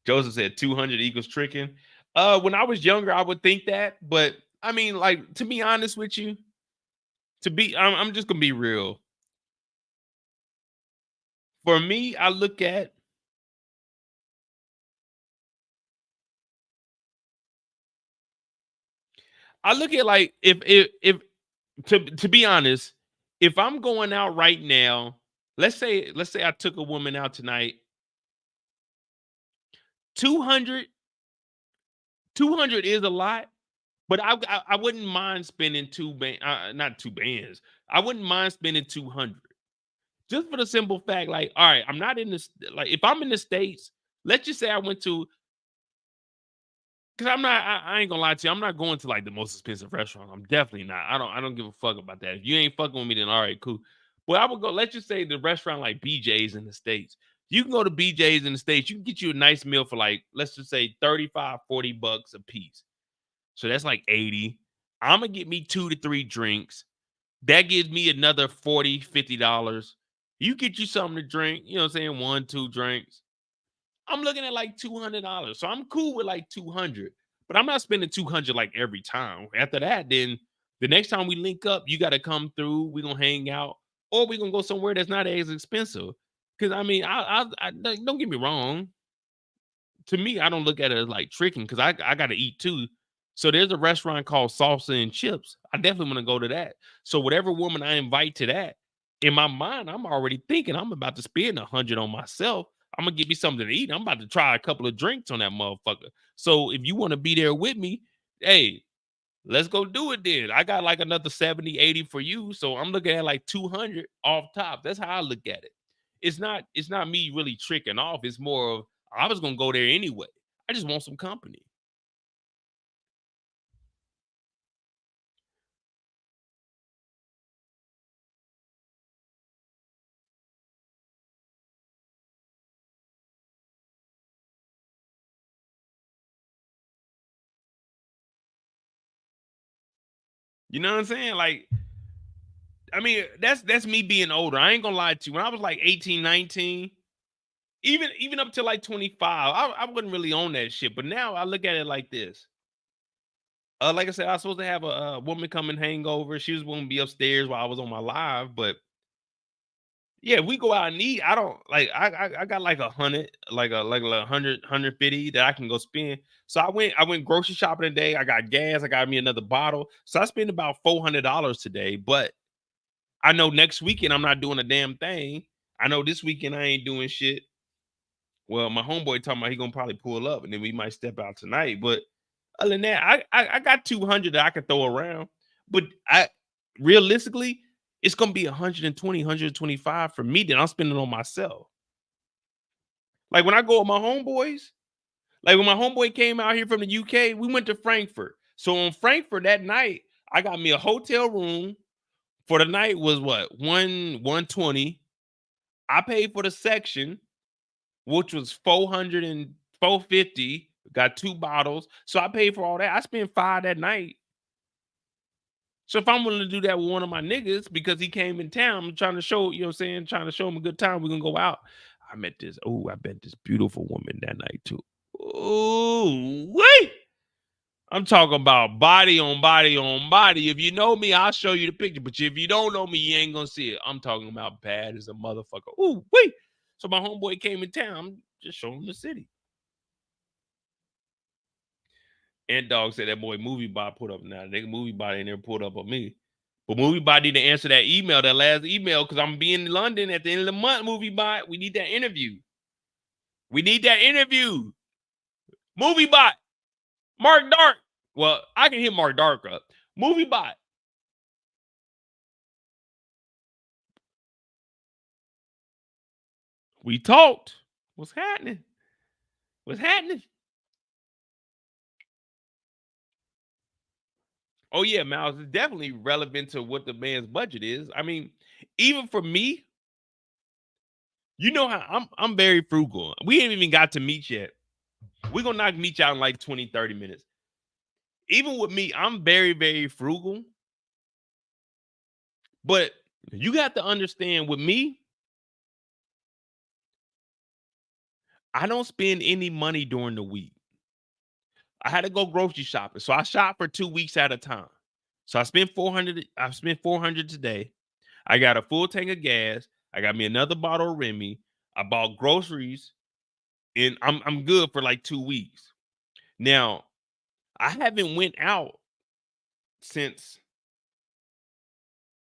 Joseph said 200 equals tricking. When I was younger, I would think that, but I mean, like, to be honest with you, I'm just gonna be real. For me, I look at like if to be honest, if I'm going out right now, let's say I took a woman out tonight, 200 is a lot, but I wouldn't mind spending not 2 bands. I wouldn't mind spending 200. Just for the simple fact, like, all right, I'm not in this, like, if I'm in the States, let's just say I went to, because I ain't gonna lie to you, I'm not going to like the most expensive restaurant. I'm definitely not. I don't give a fuck about that. If you ain't fucking with me, then all right, cool. But I would go, let's just say the restaurant like BJ's in the States. You can go to BJ's in the States, you can get you a nice meal for like, let's just say 35, 40 bucks a piece. So that's like 80. I'm gonna get me 2 to 3 drinks. That gives me another $40, $50. You get you something to drink, you know what I'm saying? 1, 2 drinks. I'm looking at like $200. So I'm cool with like 200, but I'm not spending 200 like every time. After that, then The next time we link up, you got to come through. We're going to hang out, or we're going to go somewhere that's not as expensive. Because, I mean, I don't get me wrong. To me, I don't look at it as like tricking because I got to eat too. So there's a restaurant called Salsa and Chips. I definitely want to go to that. So whatever woman I invite to that, in my mind, I'm already thinking I'm about to spend 100 on myself. I'm going to get me something to eat. I'm about to try a couple of drinks on that motherfucker. So if you want to be there with me, hey, let's go do it then. I got like another 70, 80 for you. So I'm looking at like 200 off top. That's how I look at it. It's not me really tricking off. It's more of I was gonna go there anyway. I just want some company. You know what I'm saying? Like, I mean, that's me being older. I ain't gonna lie to you. When I was like 18, 19, even up to like 25, I wasn't really on that shit. But now I look at it like this. Like I said, I was supposed to have a woman come and hang over. She was going to be upstairs while I was on my live, but yeah, we go out and eat. I don't like. I got like 100, like a 150 that I can go spend. So I went grocery shopping today. I got gas. I got me another bottle. So I spent about $400 today. But I know next weekend I'm not doing a damn thing. I know this weekend I ain't doing shit. Well, my homeboy talking about he gonna probably pull up, and then we might step out tonight. But other than that, I got 200 that I can throw around. But realistically, it's gonna be 120, 125 for me that I'm spending on myself. Like when I go with my homeboys, like when my homeboy came out here from the UK, we went to Frankfurt. So on Frankfurt that night, I got me a hotel room for the night was what 120. I paid for the section, which was 400 and 450. Got 2 bottles. So I paid for all that. I spent $5 that night. So if I'm willing to do that with one of my niggas because he came in town, I'm trying to show, you know what I'm saying, trying to show him a good time, we're gonna go out. I met this beautiful woman that night too. Oh, wait. I'm talking about body on body on body. If you know me, I'll show you the picture. But if you don't know me, you ain't gonna see it. I'm talking about bad as a motherfucker. Ooh, wait. So my homeboy came in town. I'm just showing him the city. And dog said that boy Movie Bot put up now. Nigga Movie Bot ain't never pulled up on me. But Movie Bot need to answer that email, that last email, because I'm being in London at the end of the month, Movie Bot. We need that interview. We need that interview. Movie Bot. Mark Dark. Well, I can hit Mark Dark up. Movie Bot. We talked. What's happening? What's happening? Oh, yeah, Miles, it's definitely relevant to what the man's budget is. I mean, even for me, you know how I'm very frugal. We ain't even got to Meech yet. We're gonna knock Meech out in like 20, 30 minutes. Even with me, I'm very, very frugal. But you got to understand with me, I don't spend any money during the week. I had to go grocery shopping. So I shop for 2 weeks at a time. So I spent 400. I spent 400 today. I got a full tank of gas. I got me another bottle of Remy. I bought groceries, and I'm good for like 2 weeks. Now, I haven't went out since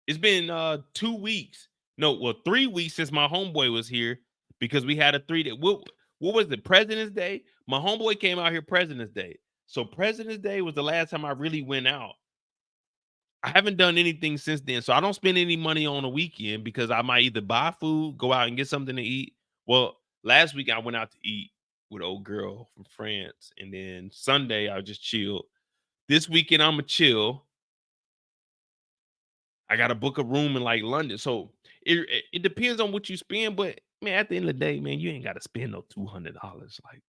it's been 2 weeks. No, well, 3 weeks since my homeboy was here because we had a 3-day. What was it? President's Day? My homeboy came out here President's Day. So President's Day was the last time I really went out. I haven't done anything since then. So I don't spend any money on a weekend because I might either buy food, go out and get something to eat. Well, last week I went out to eat with an old girl from France. And then Sunday I just chilled. This weekend I'm going to chill. I got to book a room in like London. So it depends on what you spend. But man, at the end of the day, man, you ain't got to spend no $200. Like,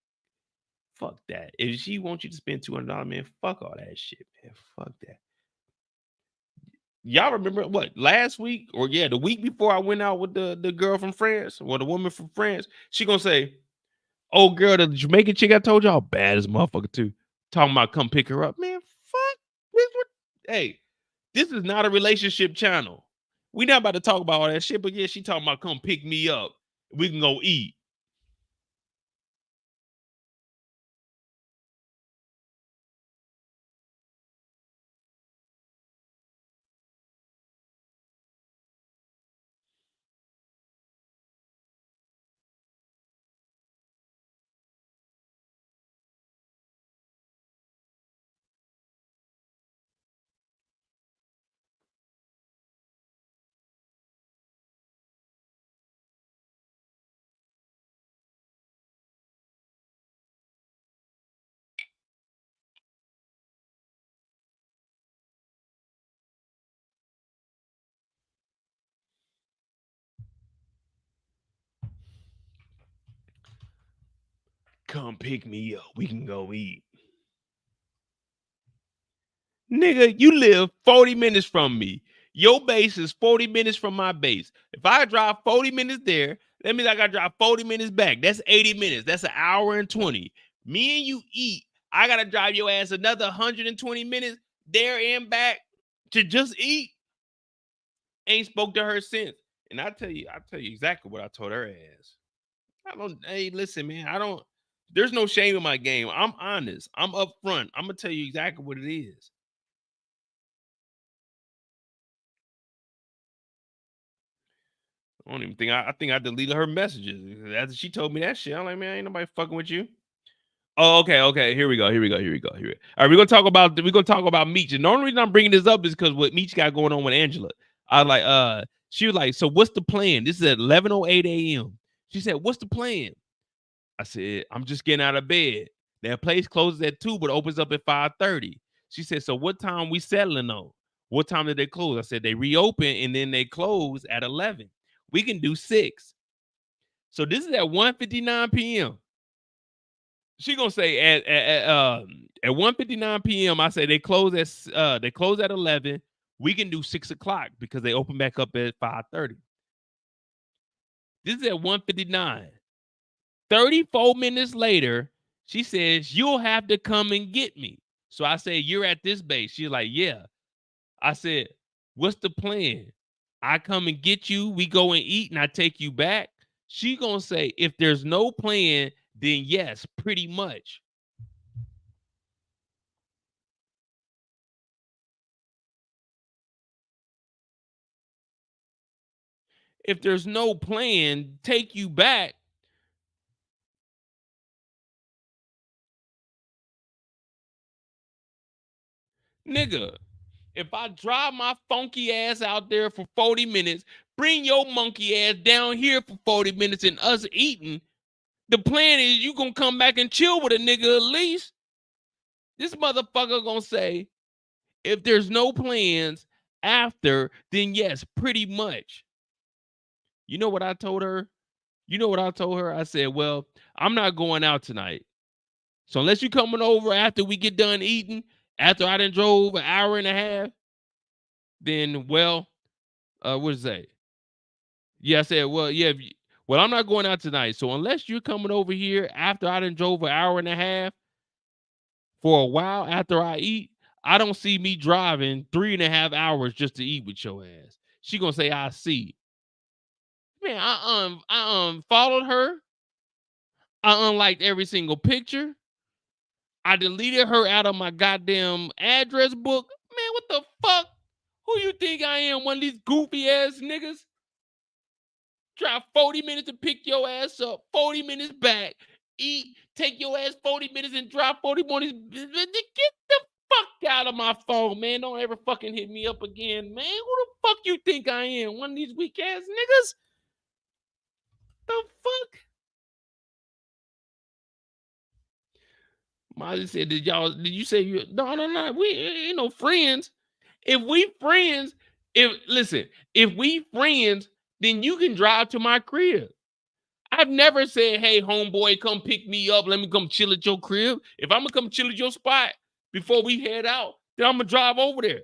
fuck that. If she wants you to spend $200, man, fuck all that shit, man. Fuck that. Y'all remember what last week or the week before I went out with the girl from France or the woman from France? She gonna say, "Oh, girl, the Jamaican chick I told y'all bad as a motherfucker too." Talking about come pick her up, man. Fuck. Hey, This is not a relationship channel. We not about to talk about all that shit, but yeah, she talking about come pick me up. We can go eat. Come pick me up. We can go eat. Nigga, you live 40 minutes from me. Your base is 40 minutes from my base. If I drive 40 minutes there, that means I got to drive 40 minutes back. That's 80 minutes. That's an hour and 20. Me and you eat. I got to drive your ass another 120 minutes there and back to just eat. Ain't spoke to her since. And I tell you exactly what I told her ass. Hey, listen, man, there's no shame in my game. I'm honest. I'm upfront. I'm going to tell you exactly what it is. I don't even think I think I deleted her messages after she told me that shit. I'm like, man, ain't nobody fucking with you. Oh, okay. Here we go. All right, we're gonna talk about Meech. And the only reason I'm bringing this up is because what Meech got going on with Angela. I was like, she was like, so what's the plan? This is at 11:08 a.m. She said, what's the plan? I said, I'm just getting out of bed. That place closes at 2, but opens up at 5:30. She said, so what time we settling on? What time did they close? I said, they reopen and then they close at 11. We can do 6. So this is at 1:59 p.m. She gonna say at 1:59 p.m. I say they close at 11. We can do 6 o'clock because they open back up at 5:30. This is at 1:59. 34 minutes later, she says, you'll have to come and get me. So I say, you're at this base. She's like, yeah. I said, what's the plan? I come and get you, we go and eat, and I take you back. She gonna say, if there's no plan, then yes, pretty much. If there's no plan, take you back. Nigga, if I drive my funky ass out there for 40 minutes, bring your monkey ass down here for 40 minutes and us eating, the plan is you gonna come back and chill with a nigga at least. This motherfucker gonna say, if there's no plans after, then yes, pretty much. You know what I told her? I said, well, I'm not going out tonight. So unless you coming over after we get done eating, after I done drove an hour and a half, then, well, what is that? Yeah, I said, well, yeah, well, I'm not going out tonight. So unless you're coming over here after I done drove an hour and a half for a while after I eat, I don't see me driving 3.5 hours just to eat with your ass. She gonna say, I see. Man, I unfollowed her. I unliked every single picture. I deleted her out of my goddamn address book. Man, what the fuck? Who you think I am? One of these goofy ass niggas? Drive 40 minutes to pick your ass up, 40 minutes back, eat, take your ass 40 minutes and drive 40 more. Get the fuck out of my phone, man. Don't ever fucking hit me up again, man. Who the fuck you think I am? One of these weak ass niggas? The fuck? Molly said, did you say you? No. We ain't no friends. If we friends, if we friends, then you can drive to my crib. I've never said, hey, homeboy, come pick me up. Let me come chill at your crib. If I'm gonna come chill at your spot before we head out, then I'm gonna drive over there.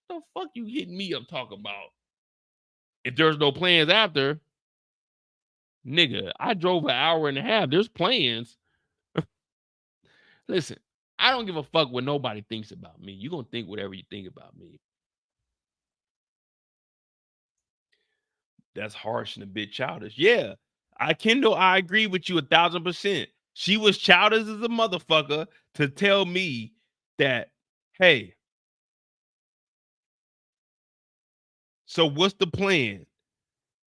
What the fuck you hitting me up talking about? If there's no plans after, nigga, I drove an hour and a half. There's plans. Listen, I don't give a fuck what nobody thinks about me. You're gonna think whatever you think about me. That's harsh and a bit childish. Yeah, Kendall, I agree with you 1,000%. She was childish as a motherfucker to tell me that, hey, so what's the plan?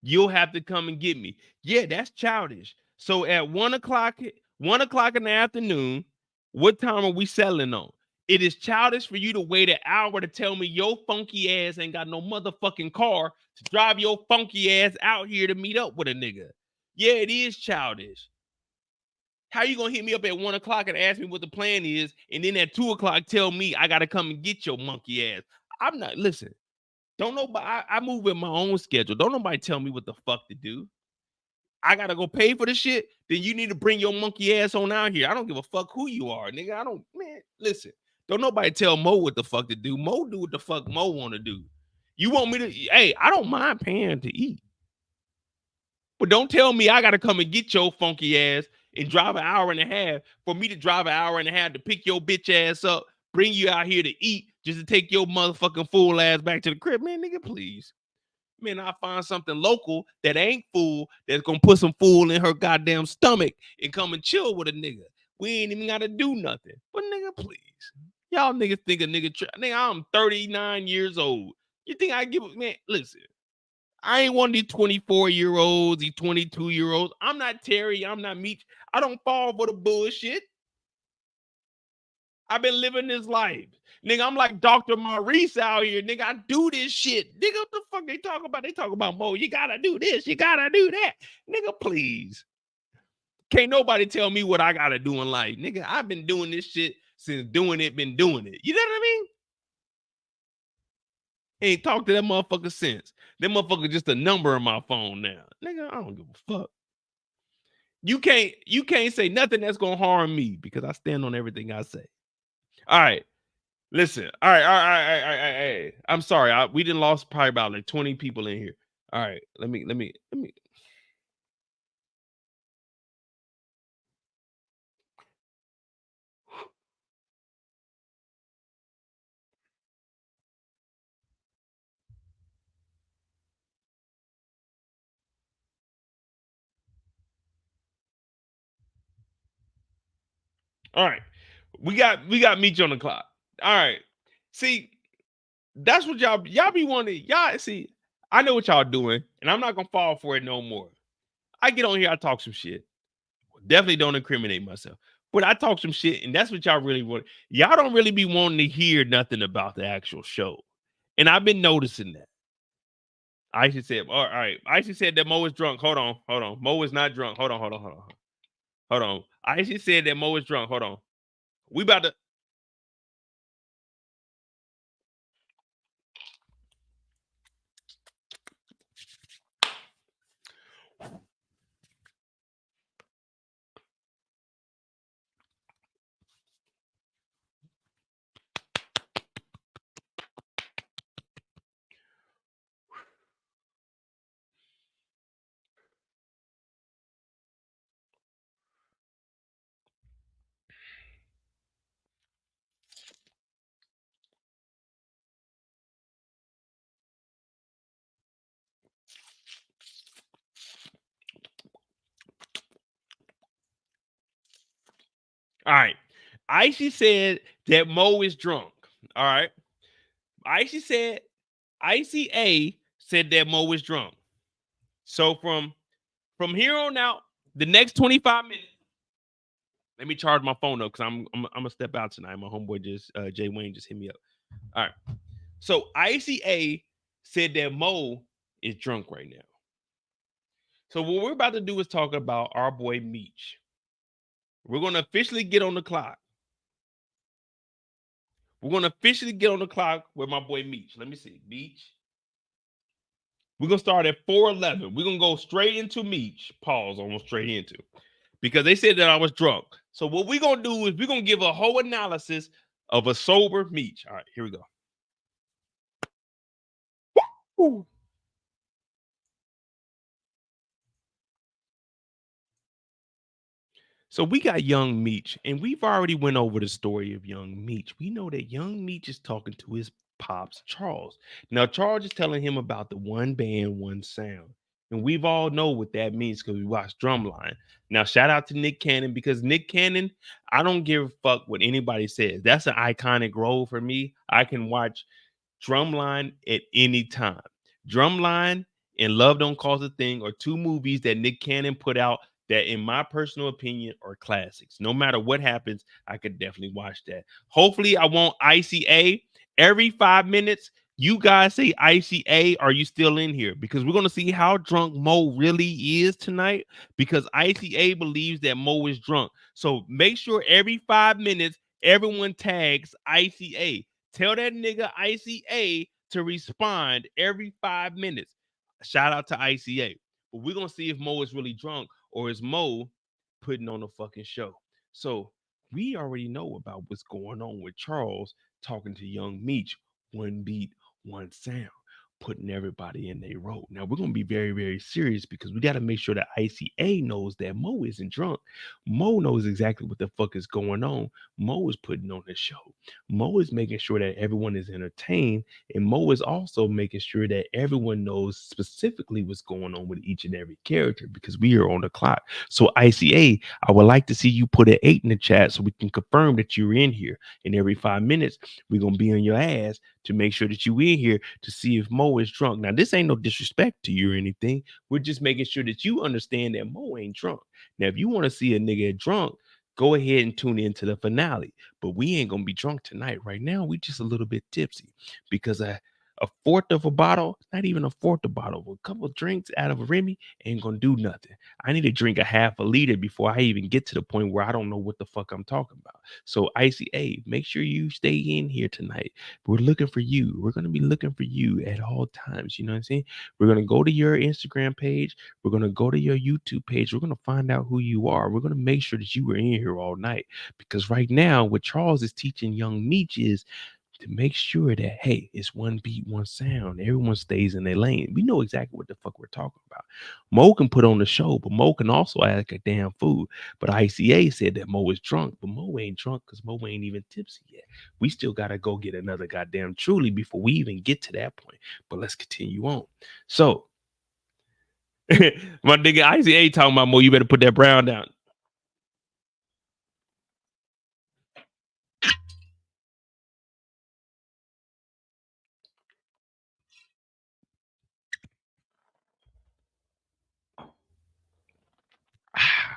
You'll have to come and get me. Yeah, that's childish. So at 1 o'clock in the afternoon, what time are we settling on? It is childish for you to wait an hour to tell me your funky ass ain't got no motherfucking car to drive your funky ass out here to meet up with a nigga. Yeah, it is childish. How you gonna hit me up at 1 o'clock and ask me what the plan is, and then at 2 o'clock tell me I gotta come and get your monkey ass? I'm not, listen. Don't nobody, I move with my own schedule. Don't nobody tell me what the fuck to do. I gotta go pay for the shit. Then you need to bring your monkey ass on out here. I don't give a fuck who you are, nigga. I don't, man, listen. Don't nobody tell Mo what the fuck to do. Mo do what the fuck Mo want to do. You want me to, hey, I don't mind paying to eat. But don't tell me I gotta come and get your funky ass and drive an hour and a half for me to drive an hour and a half to pick your bitch ass up, bring you out here to eat just to take your motherfucking fool ass back to the crib. Man, nigga, please. Man, I'll find something local that ain't fool that's gonna put some fool in her goddamn stomach and come and chill with a nigga. We ain't even gotta do nothing. But nigga, please. Y'all niggas think a nigga, nigga, I'm 39 years old. You think I give a, man, listen. I ain't one of these 24-year-olds, these 22-year-olds. I'm not Terry. I'm not Meech. I don't fall for the bullshit. I've been living this life. Nigga, I'm like Dr. Maurice out here. Nigga, I do this shit. Nigga, what the fuck they talk about? They talk about, Mo, you gotta do this. You gotta do that. Nigga, please. Can't nobody tell me what I gotta do in life. Nigga, I've been doing this shit since been doing it. You know what I mean? Ain't talked to that motherfucker since. That motherfucker just a number in my phone now. Nigga, I don't give a fuck. You can't say nothing that's gonna harm me because I stand on everything I say. All right. Listen. All right. I'm sorry. We didn't lost probably about like 20 people in here. All right. Let me. All right. We got Meech on the clock. All right. See, that's what y'all be wanting. Y'all see, I know what y'all doing, and I'm not gonna fall for it no more. I get on here, I talk some shit. Definitely don't incriminate myself. But I talk some shit, and that's what y'all really want. Y'all don't really be wanting to hear nothing about the actual show. And I've been noticing that. Aisha said, all right. Aisha said that Mo is drunk. Hold on. Mo is not drunk. Hold on. Aisha said that Mo is drunk. Hold on. We about to. All right. Aisha said that Mo is drunk. All right. Aisha said, ICA said that Mo is drunk. So from here on out, the next 25 minutes, let me charge my phone up because I'm gonna step out tonight. My homeboy just Jay Wayne just hit me up. All right. So ICA said that Mo is drunk right now. So what we're about to do is talk about our boy Meech. We're gonna officially get on the clock. We're gonna officially get on the clock with my boy Meech. Let me see. Meech. We're gonna start at 4:11. We're gonna go straight into Meech. Pause, almost straight into. Because they said that I was drunk. So what we're gonna do is we're gonna give a whole analysis of a sober Meech. All right, here we go. Woo! So we got young Meech, and we've already went over the story of young Meech. We know that young Meech is talking to his pops, Charles. Now, Charles is telling him about the one band, one sound. And we've all know what that means because we watched Drumline. Now, shout out to Nick Cannon, because Nick Cannon, I don't give a fuck what anybody says. That's an iconic role for me. I can watch Drumline at any time. Drumline and Love Don't Cause a Thing are two movies that Nick Cannon put out that, in my personal opinion, are classics. No matter what happens, I could definitely watch that. Hopefully, I won't ICA every 5 minutes. You guys say ICA, are you still in here? Because we're going to see how drunk Mo really is tonight, because ICA believes that Mo is drunk. So make sure every 5 minutes, everyone tags ICA. Tell that nigga ICA to respond every 5 minutes. Shout out to ICA. But we're going to see if Mo is really drunk or is Mo putting on a fucking show. So we already know about what's going on with Charles talking to young Meech. One beat, one sound, putting everybody in their role. Now, we're going to be very, very serious because we got to make sure that ICA knows that Mo isn't drunk. Mo knows exactly what the fuck is going on. Mo is putting on the show. Mo is making sure that everyone is entertained. And Mo is also making sure that everyone knows specifically what's going on with each and every character, because we are on the clock. So ICA, I would like to see you put an 8 in the chat so we can confirm that you're in here. And every 5 minutes, we're going to be on your ass to make sure that you in here to see if Mo is drunk. Now, this ain't no disrespect to you or anything. We're just making sure that you understand that Mo ain't drunk. Now, if you want to see a nigga drunk, go ahead and tune into the finale. But we ain't going to be drunk tonight. Right now, we just a little bit tipsy because a fourth of a bottle, not even a fourth of a bottle, a couple of drinks out of a Remy ain't going to do nothing. I need to drink a half a liter before I even get to the point where I don't know what the fuck I'm talking about. So ICA, make sure you stay in here tonight. We're looking for you. We're going to be looking for you at all times. You know what I'm saying? We're going to go to your Instagram page. We're going to go to your YouTube page. We're going to find out who you are. We're going to make sure that you are in here all night, because right now what Charles is teaching young Meech is to make sure that, hey, it's one beat, one sound. Everyone stays in their lane. We know exactly what the fuck we're talking about. Mo can put on the show, but Mo can also act like a damn fool. But ICA said that Mo is drunk, but Mo ain't drunk because Mo ain't even tipsy yet. We still got to go get another goddamn Truly before we even get to that point. But let's continue on. So, my nigga ICA talking about, Mo, you better put that brown down.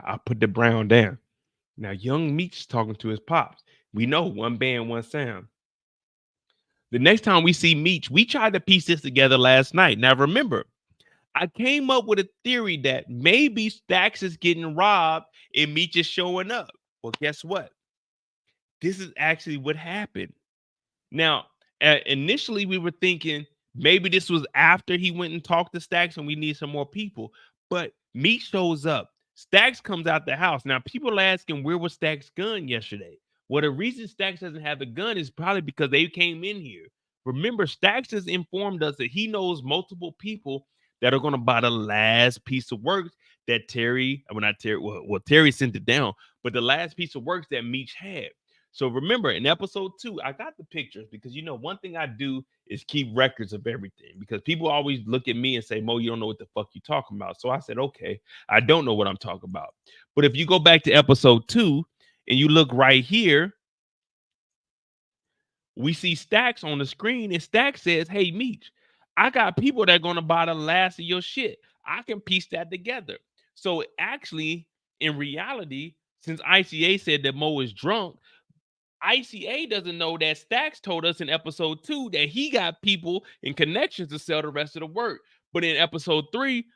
I put the brown down. Now, young Meech talking to his pops. We know one band, one sound. The next time we see Meech, we tried to piece this together last night. Now, remember, I came up with a theory that maybe Stacks is getting robbed and Meech is showing up. Well, guess what? This is actually what happened. Now, initially, we were thinking maybe this was after he went and talked to Stacks and we need some more people. But Meech shows up. Stacks comes out the house. Now, people are asking, where was Stacks' gun yesterday? Well, the reason Stacks doesn't have the gun is probably because they came in here. Remember, Stacks has informed us that he knows multiple people that are going to buy the last piece of work that Terry, well, not Terry, well, Terry sent it down, but the last piece of work that Meech had. So remember, in episode 2, I got the pictures because, you know, one thing I do is keep records of everything, because people always look at me and say, Mo, you don't know what the fuck you talking about. So I said, okay, I don't know what I'm talking about. But if you go back to episode 2 and you look right here, we see Stacks on the screen, and Stacks says, hey, Meech, I got people that are going to buy the last of your shit. I can piece that together. So actually, in reality, since ICA said that Mo is drunk, ICA doesn't know that Stacks told us in episode 2 that he got people and connections to sell the rest of the work. But in episode 3,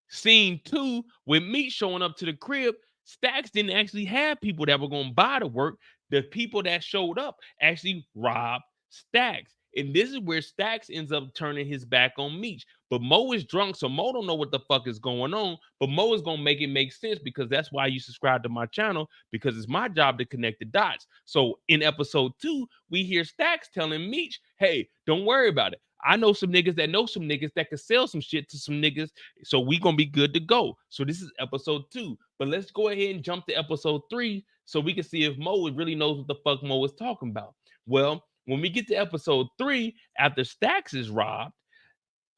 scene 2, with Meech showing up to the crib, Stacks didn't actually have people that were going to buy the work. The people that showed up actually robbed Stacks. And this is where Stacks ends up turning his back on Meech. But Mo is drunk, so Mo don't know what the fuck is going on. But Mo is going to make it make sense, because that's why you subscribe to my channel, because it's my job to connect the dots. So in episode 2, we hear Stacks telling Meech, hey, don't worry about it. I know some niggas that know some niggas that can sell some shit to some niggas, so we gonna be good to go. So this is episode 2. But let's go ahead and jump to episode 3 so we can see if Mo really knows what the fuck Mo is talking about. Well, when we get to episode 3, after Stacks is robbed,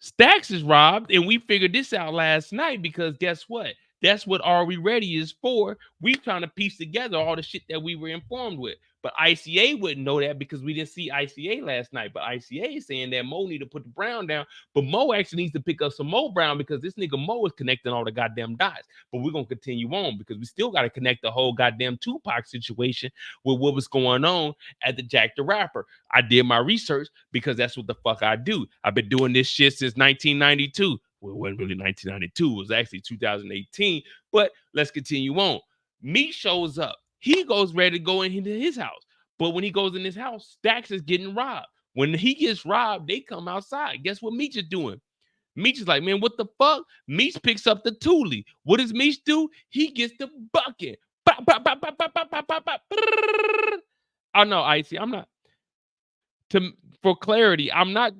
Stacks is robbed, and we figured this out last night because guess what? That's what Are We Ready is for. We trying to piece together all the shit that we were informed with. But ICA wouldn't know that because we didn't see ICA last night. But ICA is saying that Mo need to put the Brown down. But Mo actually needs to pick up some Mo Brown because this nigga Mo is connecting all the goddamn dots. But we're going to continue on because we still got to connect the whole goddamn Tupac situation with what was going on at the Jack the Rapper. I did my research because that's what the fuck I do. I've been doing this shit since 1992. Well, it wasn't really 1992. It was actually 2018. But let's continue on. Meech shows up. He goes ready to go into his house. But when he goes in his house, Stacks is getting robbed. When he gets robbed, they come outside. Guess what Meech is doing? Meech is like, man, what the fuck? Meech picks up the Thule. What does Meech do? He gets the bucket. Bop, bop, bop, bop, bop, bop, bop, bop, bop. Oh no, Icy, I'm not. For clarity, I'm not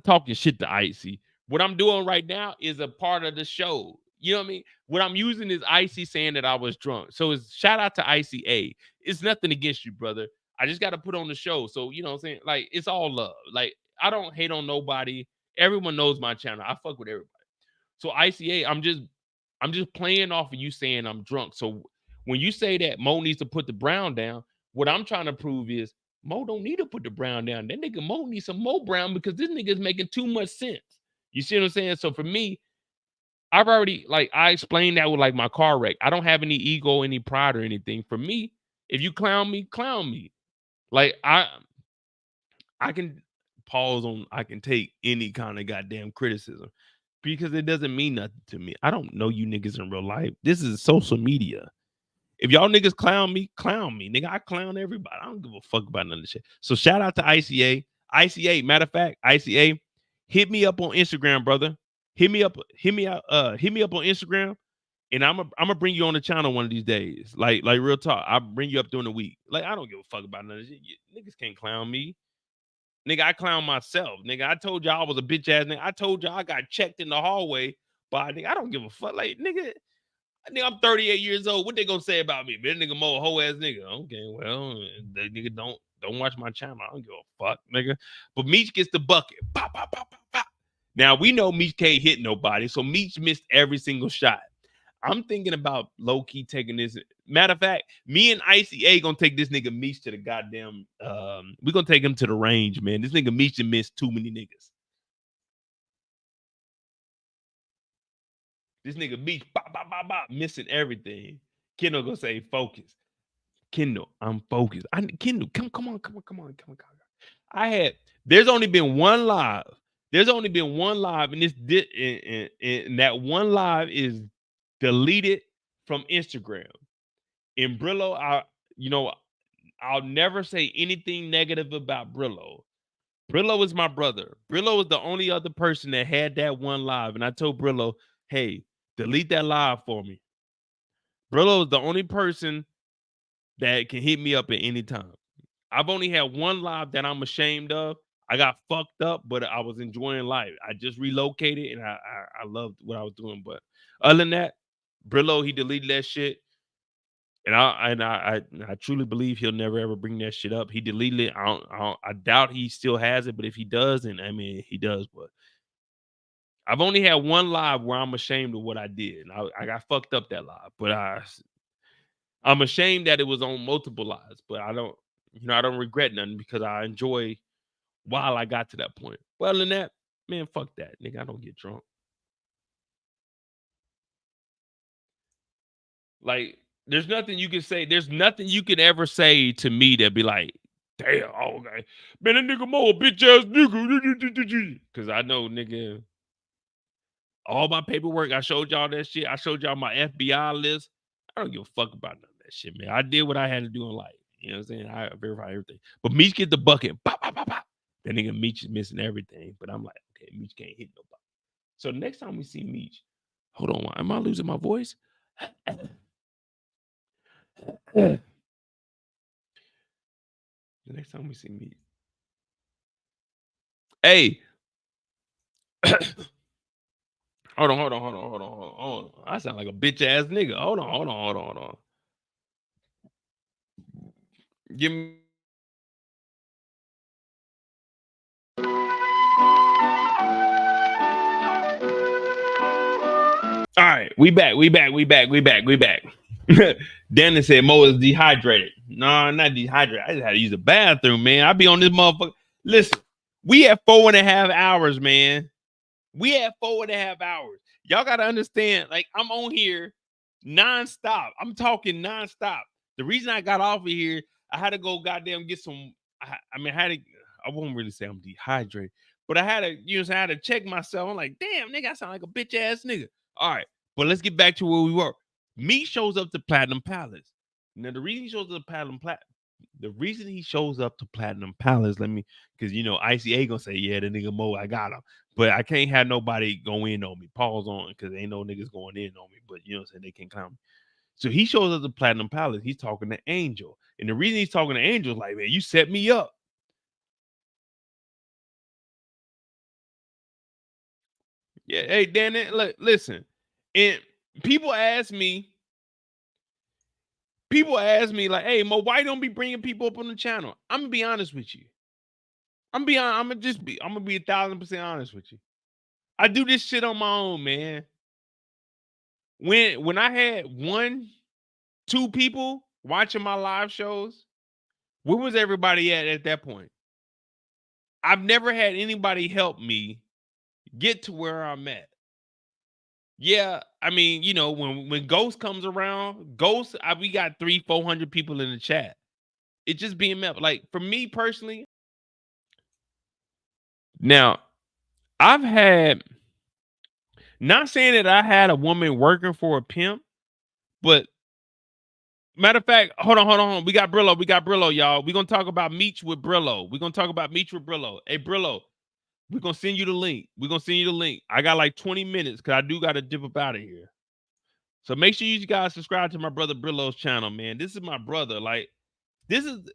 talking shit to Icy. What I'm doing right now is a part of the show. You know what I mean? What I'm using is Icy saying that I was drunk. So it's shout out to ICA. It's nothing against you, brother. I just got to put on the show. So, you know what I'm saying? Like, it's all love. Like, I don't hate on nobody. Everyone knows my channel. I fuck with everybody. So ICA, I'm just playing off of you saying I'm drunk. So when you say that Mo needs to put the Brown down, what I'm trying to prove is Mo don't need to put the Brown down. That nigga Mo needs some Mo Brown because this nigga is making too much sense. You see what I'm saying? So for me, I've already, like, I explained that with like my car wreck. I don't have any ego, any pride or anything. For me, if you clown me, clown me. Like I can pause on, I can take any kind of goddamn criticism because it doesn't mean nothing to me. I don't know you niggas in real life. This is social media. If y'all niggas clown me, nigga. I clown everybody. I don't give a fuck about none of this shit. So shout out to ICA. ICA, matter of fact, ICA, hit me up on Instagram, brother. Hit me up on Instagram, and I'm gonna bring you on the channel one of these days. Like real talk. I'll bring you up during the week. Like, I don't give a fuck about none of this shit. Niggas can't clown me. Nigga, I clown myself. Nigga, I told y'all I was a bitch ass nigga. I told y'all I got checked in the hallway by nigga. I don't give a fuck. Like, nigga, I'm 38 years old. What they gonna say about me? That nigga Mo a whole ass nigga. Okay, well, that nigga don't watch my channel. I don't give a fuck, nigga. But Meech gets the bucket. Pop, pop, pop, pop, pop. Now we know Meech can't hit nobody, so Meech missed every single shot. I'm thinking about low-key taking this. Matter of fact, me and ICA gonna take this nigga Meech to the goddamn we're gonna take him to the range, man. This nigga Meech missed too many niggas. This nigga Meech bop, bop, bop, bop, missing everything. Kendall gonna say focus. Kendall, I'm focused. Kendall, come on. There's only been one live. And and that one live is deleted from Instagram. And Brillo, I'll never say anything negative about Brillo. Brillo is my brother. Brillo is the only other person that had that one live. And I told Brillo, hey, delete that live for me. Brillo is the only person that can hit me up at any time. I've only had one live that I'm ashamed of. I got fucked up, but I was enjoying life. I just relocated and I loved what I was doing. But other than that, Brillo, he deleted that shit. And I truly believe he'll never ever bring that shit up. He deleted it. I doubt he still has it, but if he does, then I mean he does. But I've only had one live where I'm ashamed of what I did. And I got fucked up that live, but I'm ashamed that it was on multiple lives. But I don't regret nothing because I enjoy while I got to that point. Well, other than that, man, fuck that, nigga. I don't get drunk. Like, there's nothing you can say. There's nothing you can ever say to me that be like, damn, oh, okay. Man, that nigga Mo a bitch ass nigga. Because I know, nigga, all my paperwork, I showed y'all that shit. I showed y'all my FBI list. I don't give a fuck about none of that shit, man. I did what I had to do in life. You know what I'm saying? I verify everything. But Meech get the bucket. Pop, pop, pop, pop. That nigga Meech is missing everything. But I'm like, okay, Meech can't hit nobody. So the next time we see Meech, hold on, am I losing my voice? The next time we see Meech. Hey. Hold on. I sound like a bitch ass nigga. Hold on. Give me We back. Dennis said Mo is dehydrated. No, not dehydrated. I just had to use the bathroom, man. I be on this motherfucker. Listen, we have 4.5 hours, man. We have 4.5 hours. Y'all gotta understand, like, I'm on here nonstop. I'm talking nonstop. The reason I got off of here, I had to go goddamn get some. I won't really say I'm dehydrated, but I had to, I had to check myself. I'm like, damn, nigga, I sound like a bitch ass nigga. All right, but let's get back to where we were. Meech shows up to Platinum Palace. Now, the reason he shows up to Platinum Palace, because Icy A gonna say, yeah, the nigga Mo, I got him. But I can't have nobody go in on me. Pause on, because ain't no niggas going in on me. But you know what I'm saying? They can't clown me. So he shows up to Platinum Palace. He's talking to Angel. And the reason he's talking to Angel is like, man, you set me up. Yeah, hey, Dan, listen. And people ask me, like, hey, Mo, why don't be bringing people up on the channel? I'm gonna be honest with you. I'm gonna be 1,000% honest with you. I do this shit on my own, man. When I had 1-2 people watching my live shows, where was everybody at that point? I've never had anybody help me get to where I'm at. Yeah, I mean, when Ghost comes around, we got 300-400 people in the chat. It's just BMF. Like, for me personally, now I've had, not saying that I had a woman working for a pimp, but matter of fact, hold on. We got Brillo, y'all. We're gonna talk about Meech with Brillo. Hey, Brillo, we're gonna send you the link. I got like 20 minutes because I do gotta dip up out of here. So make sure you guys subscribe to my brother Brillo's channel, man. This is my brother. Like, this is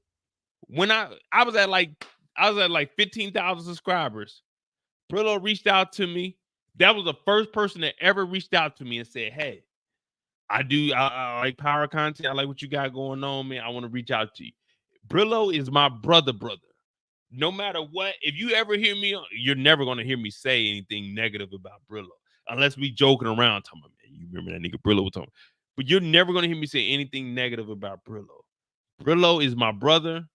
when I was at like 15,000 subscribers. Brillo reached out to me. That was the first person that ever reached out to me and said, hey, I like power content. I like what you got going on, man. I want to reach out to you. Brillo is my brother. No matter what, if you ever hear me, you're never going to hear me say anything negative about Brillo. Unless we joking around talking about, man, you remember that nigga Brillo was talking. But you're never going to hear me say anything negative about Brillo. Brillo is my brother.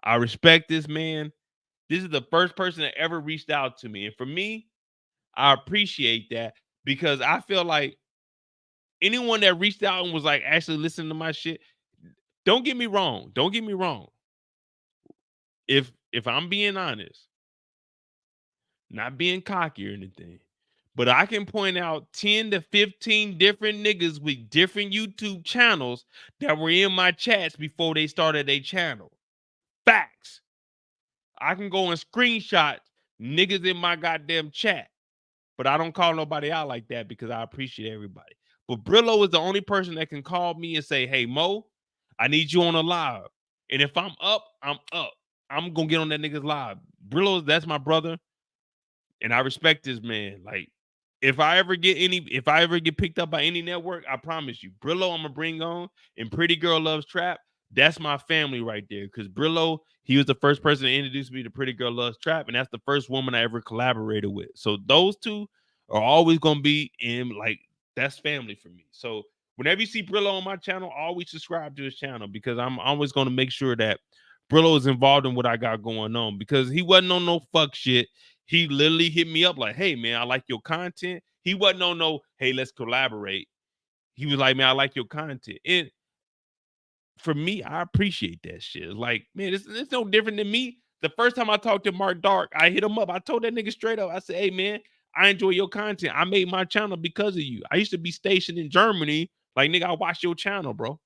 I respect this man. This is the first person that ever reached out to me. And for me, I appreciate that, because I feel like anyone that reached out and was like actually listening to my shit, don't get me wrong. If I'm being honest, not being cocky or anything, but I can point out 10 to 15 different niggas with different YouTube channels that were in my chats before they started their channel. Facts. I can go and screenshot niggas in my goddamn chat, but I don't call nobody out like that because I appreciate everybody. But Brillo is the only person that can call me and say, hey, Mo, I need you on a live. And if I'm up, I'm up. I'm going to get on that nigga's live. Brillo, that's my brother. And I respect this man. Like, if I ever get picked up by any network, I promise you, Brillo, I'm going to bring on. And Pretty Girl Loves Trap, that's my family right there. Because Brillo, he was the first person to introduce me to Pretty Girl Loves Trap. And that's the first woman I ever collaborated with. So those two are always going to be in, like, that's family for me. So whenever you see Brillo on my channel, always subscribe to his channel, because I'm always going to make sure that Brillo is involved in what I got going on, because he wasn't on no fuck shit. He literally hit me up like, hey, man, I like your content. He wasn't on no, hey, let's collaborate. He was like, man, I like your content. And for me, I appreciate that shit. It's like, man, it's no different than me. The first time I talked to Mark Dark, I hit him up. I told that nigga straight up. I said, hey, man, I enjoy your content. I made my channel because of you. I used to be stationed in Germany. Like, nigga, I watched your channel, bro.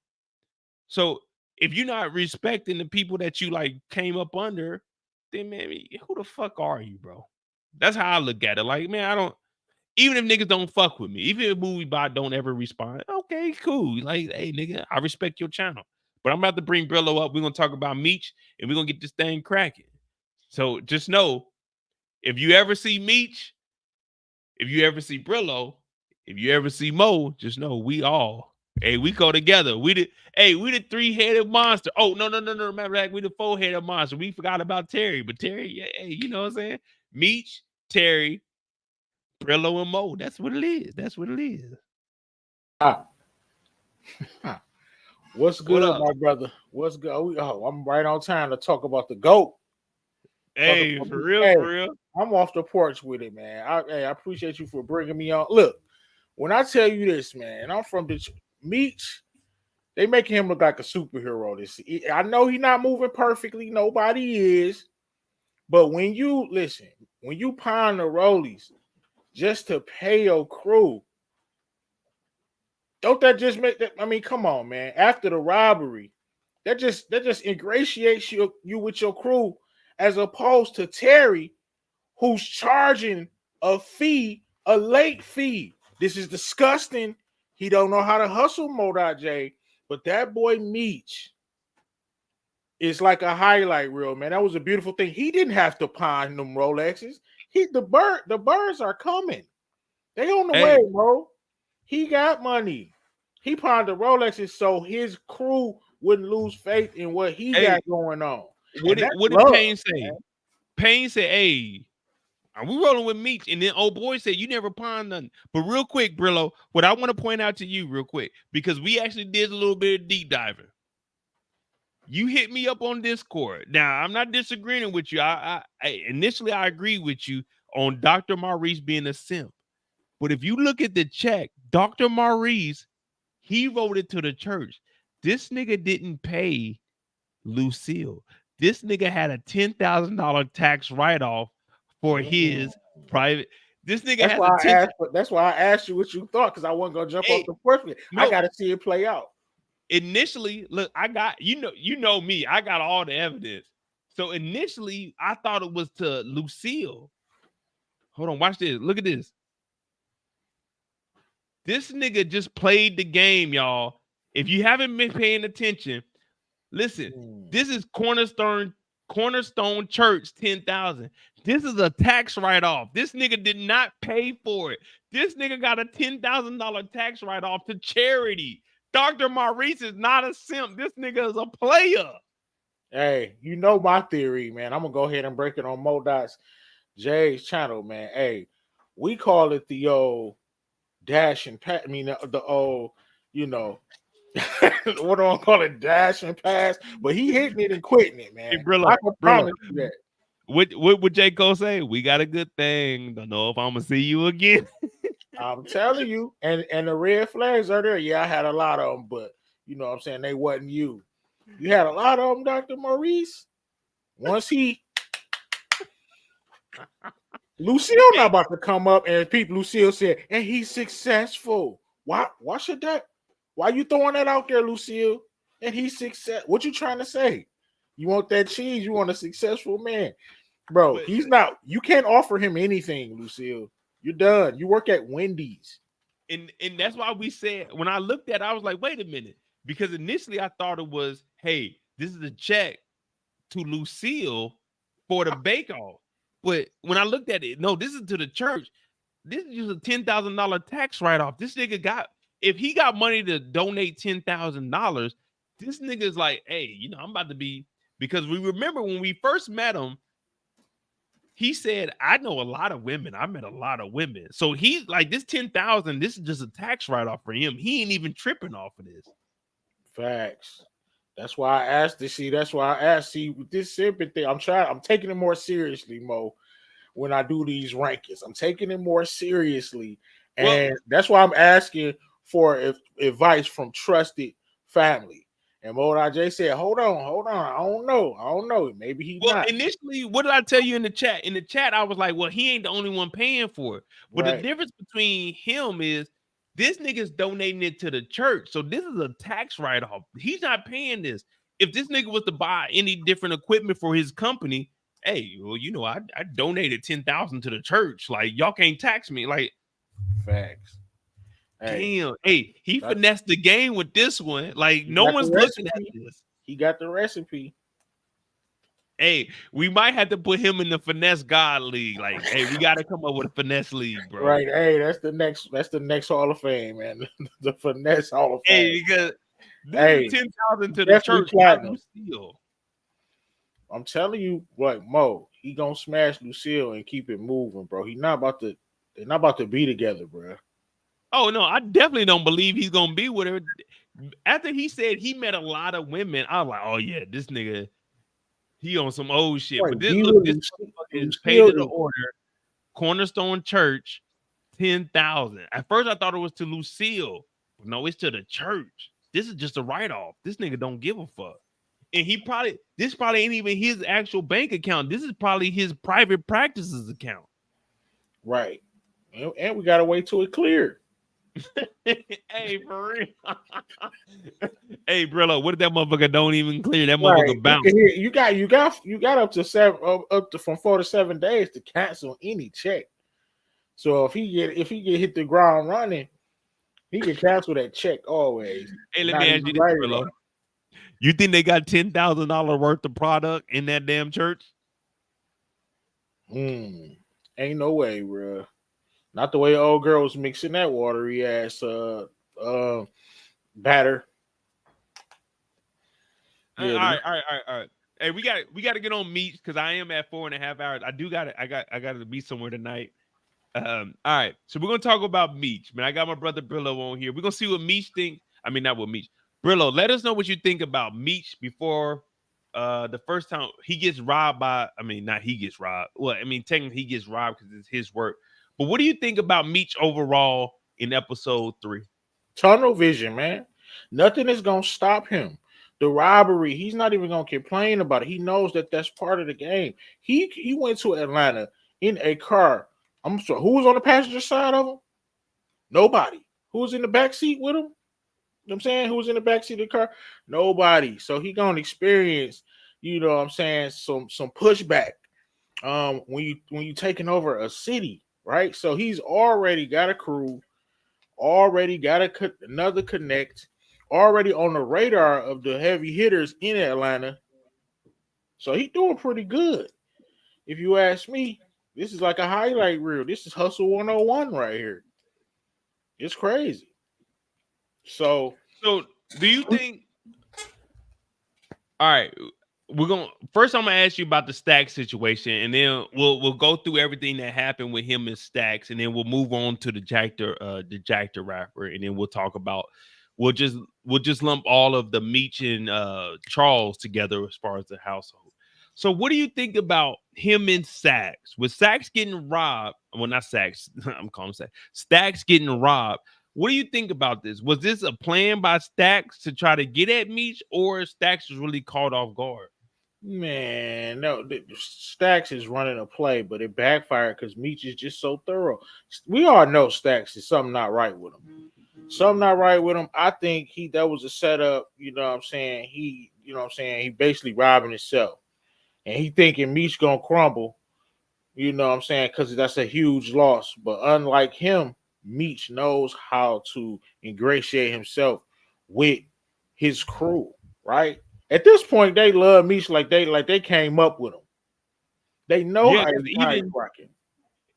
So if you're not respecting the people that you like came up under, then, man, who the fuck are you, bro? That's how I look at it. Like, man, even if niggas don't fuck with me, even if Movie Bot don't ever respond, okay, cool. Like, hey, nigga, I respect your channel. But I'm about to bring Brillo up. We're going to talk about Meech, and we're going to get this thing cracking. So just know, if you ever see Meech, if you ever see Brillo, if you ever see Mo, just know we go together. We the three-headed monster. Oh, no. Matter of fact, we the four-headed monster. We forgot about Terry. But Terry, yeah, hey, you know what I'm saying? Meech, Terry, Brillo, and Mo. That's what it is. What's What good, up? my brother? What's good? Oh, I'm right on time to talk about the GOAT. Hey, Talk about for me. real, Hey, for real. I'm off the porch with it, man. I appreciate you for bringing me on. Look, when I tell you this, man, I'm from the Meech. They making him look like a superhero. I know he's not moving perfectly. Nobody is. But when you listen, when you pound the rollies just to pay your crew, don't that just make that? I mean, come on, man. After the robbery, that just ingratiates you with your crew, as opposed to Terry, who's charging a fee, a late fee. This is disgusting. He don't know how to hustle, J. But that boy Meech is like a highlight reel, man. That was a beautiful thing. He didn't have to pawn them Rolexes. The birds are coming. They on the way, Hey, bro. He got money. He pawned the Rolexes so his crew wouldn't lose faith in what he hey, got going on. what And did that's what did love, Payne say? man. Payne said, "Hey, are we rolling with Meech?" And then old boy said, "You never pawned nothing." But real quick, Brillo, what I want to point out to you real quick, because we actually did a little bit of deep diving. You hit me up on Discord. Now, I'm not disagreeing with you. Initially I agree with you on Dr. Maurice being a simp. But if you look at the check, Dr. Maurice, he wrote it to the church. This nigga didn't pay Lucille. This nigga had a $10,000 tax write-off for his private. This nigga has a 10. That's why I asked you what you thought, because I wasn't gonna jump off the porch with it. I No, gotta see it play out. initially, look, I got you know me, I got all the evidence. So initially, I thought it was to Lucille. Hold on, watch this. Look at this. This nigga just played the game, y'all. If you haven't been paying attention, listen. This is Cornerstone Church 10,000. This is a tax write-off. This nigga did not pay for it. This nigga got a $10,000 tax write-off to charity. Dr. Maurice is not a simp. This nigga is a player. Hey, you know my theory, man. I'm gonna go ahead and break it on Modot's Jay's channel, man. Hey, we call it the old dash and pass. I mean, the old, you know, what do I call it? Dash and pass. But he hitting it and quitting it, man. Hey, Brillo, I can promise you that. What would J. Cole say? We got a good thing. Don't know if I'm gonna see you again. I'm telling you, and the red flags are there. Yeah, I had a lot of them, but you know what I'm saying, they wasn't you. You had a lot of them, Dr. Maurice. Once Lucille not about to come up and people Lucille said, and he's successful. Why should that? Why you throwing that out there, Lucille? And he's success. What you trying to say? You want that cheese? You want a successful man, bro? But, he's not. You can't offer him anything, Lucille. You're done. You work at Wendy's. And that's why we said, when I looked at it, I was like, wait a minute. Because initially I thought it was, hey, this is a check to Lucille for the bake-off. But when I looked at it, no, this is to the church. This is just a $10,000 tax write-off. This nigga got, if he got money to donate $10,000, this nigga's like, hey, you know, I'm about to be, because we remember when we first met him, he said, I know a lot of women. I met a lot of women. So he's like, this 10,000, this is just a tax write-off for him. He ain't even tripping off of this. Facts. That's why I asked to see. That's why I asked. See, with this simping thing, I'm taking it more seriously, Mo, when I do these rankings. I'm taking it more seriously. And that's why I'm asking for advice from trusted family. And Mo.J said, hold on. I don't know. Maybe he's not. Initially, what did I tell you in the chat? In the chat, I was like, well, he ain't the only one paying for it. But the difference between him is this nigga's donating it to the church. So this is a tax write-off. He's not paying this. If this nigga was to buy any different equipment for his company, hey, well, you know, I donated 10,000 to the church. Like, y'all can't tax me. Like, facts. Damn. Hey, he finessed the game with this one. Like, no one's looking at this. He got the recipe. Hey, we might have to put him in the finesse God league. Like, hey, we got to come up with a finesse league, bro. Right. Hey, that's the next Hall of Fame, man. The finesse Hall of Fame. Hey, because this is 10,000 to the church. I'm telling you what, Mo, he gonna smash Lucille and keep it moving, bro. They're not about to be together, bro. Oh no, I definitely don't believe he's gonna be with her. After he said he met a lot of women, I was like, oh yeah, this nigga, he on some old shit. Right, But this be look, with this motherfucker is paid to the Lucille. order. Cornerstone Church, 10,000. At first, I thought it was to Lucille. No, it's to the church. This is just a write-off. This nigga don't give a fuck. And this probably ain't even his actual bank account. This is probably his private practices account. Right. And we gotta wait till it clear. Hey, for real. Hey, Brillo, what if that motherfucker don't even clear? That Right. motherfucker bounce. You got up to from 4 to 7 days to cancel any check. So if he get hit the ground running, he can cancel that check always. Hey, let me ask you this, Brillo. You think they got $10,000 worth of product in that damn church? Ain't no way, bro. Not the way old girl was mixing that watery ass batter. Yeah, all right. Hey, we got to get on Meech because I am at 4.5 hours. I got to be somewhere tonight. All right, so we're gonna talk about Meech, man. I got my brother Brillo on here. We're gonna see what Meech think. I mean, not what Meech. Brillo, let us know what you think about Meech before the first time he gets robbed by. I mean, not he gets robbed. Well, I mean, technically he gets robbed because it's his work. But what do you think about Meech overall in episode 3? Tunnel vision, man. Nothing is gonna stop him. The robbery, he's not even gonna complain about it. He knows that that's part of the game. He went to Atlanta in a car. I'm sorry, who was on the passenger side of him? Nobody. Who was in the back seat with him? You know what I'm saying? Who was in the back seat of the car? Nobody. So he gonna experience, you know what I'm saying, some pushback. When you taking over a city, right? So he's already got a crew, already got another connect, already on the radar of the heavy hitters in Atlanta. So he's doing pretty good. If you ask me, this is like a highlight reel. This is Hustle 101 right here. It's crazy. So do you think? All right, first. I'm gonna ask you about the Stacks situation, and then we'll go through everything that happened with him and Stacks, and then we'll move on to the Jack the Rapper, and then we'll talk about. We'll just lump all of the Meech and Charles together as far as the household. So what do you think about him and Stacks? With Stacks getting robbed, well, not Stacks, I'm calling Stacks. Stacks getting robbed. What do you think about this? Was this a plan by Stacks to try to get at Meech, or Stacks was really caught off guard? Man, no, Stacks is running a play, but it backfired because Meech is just so thorough. We all know Stacks is something not right with him. Something not right with him. I think that was a setup. You know what I'm saying? He basically robbing himself. And he thinking Meech gonna crumble, you know what I'm saying, because that's a huge loss. But unlike him, Meech knows how to ingratiate himself with his crew, right? At this point, they love Meech like they came up with him. They know how he's rocking.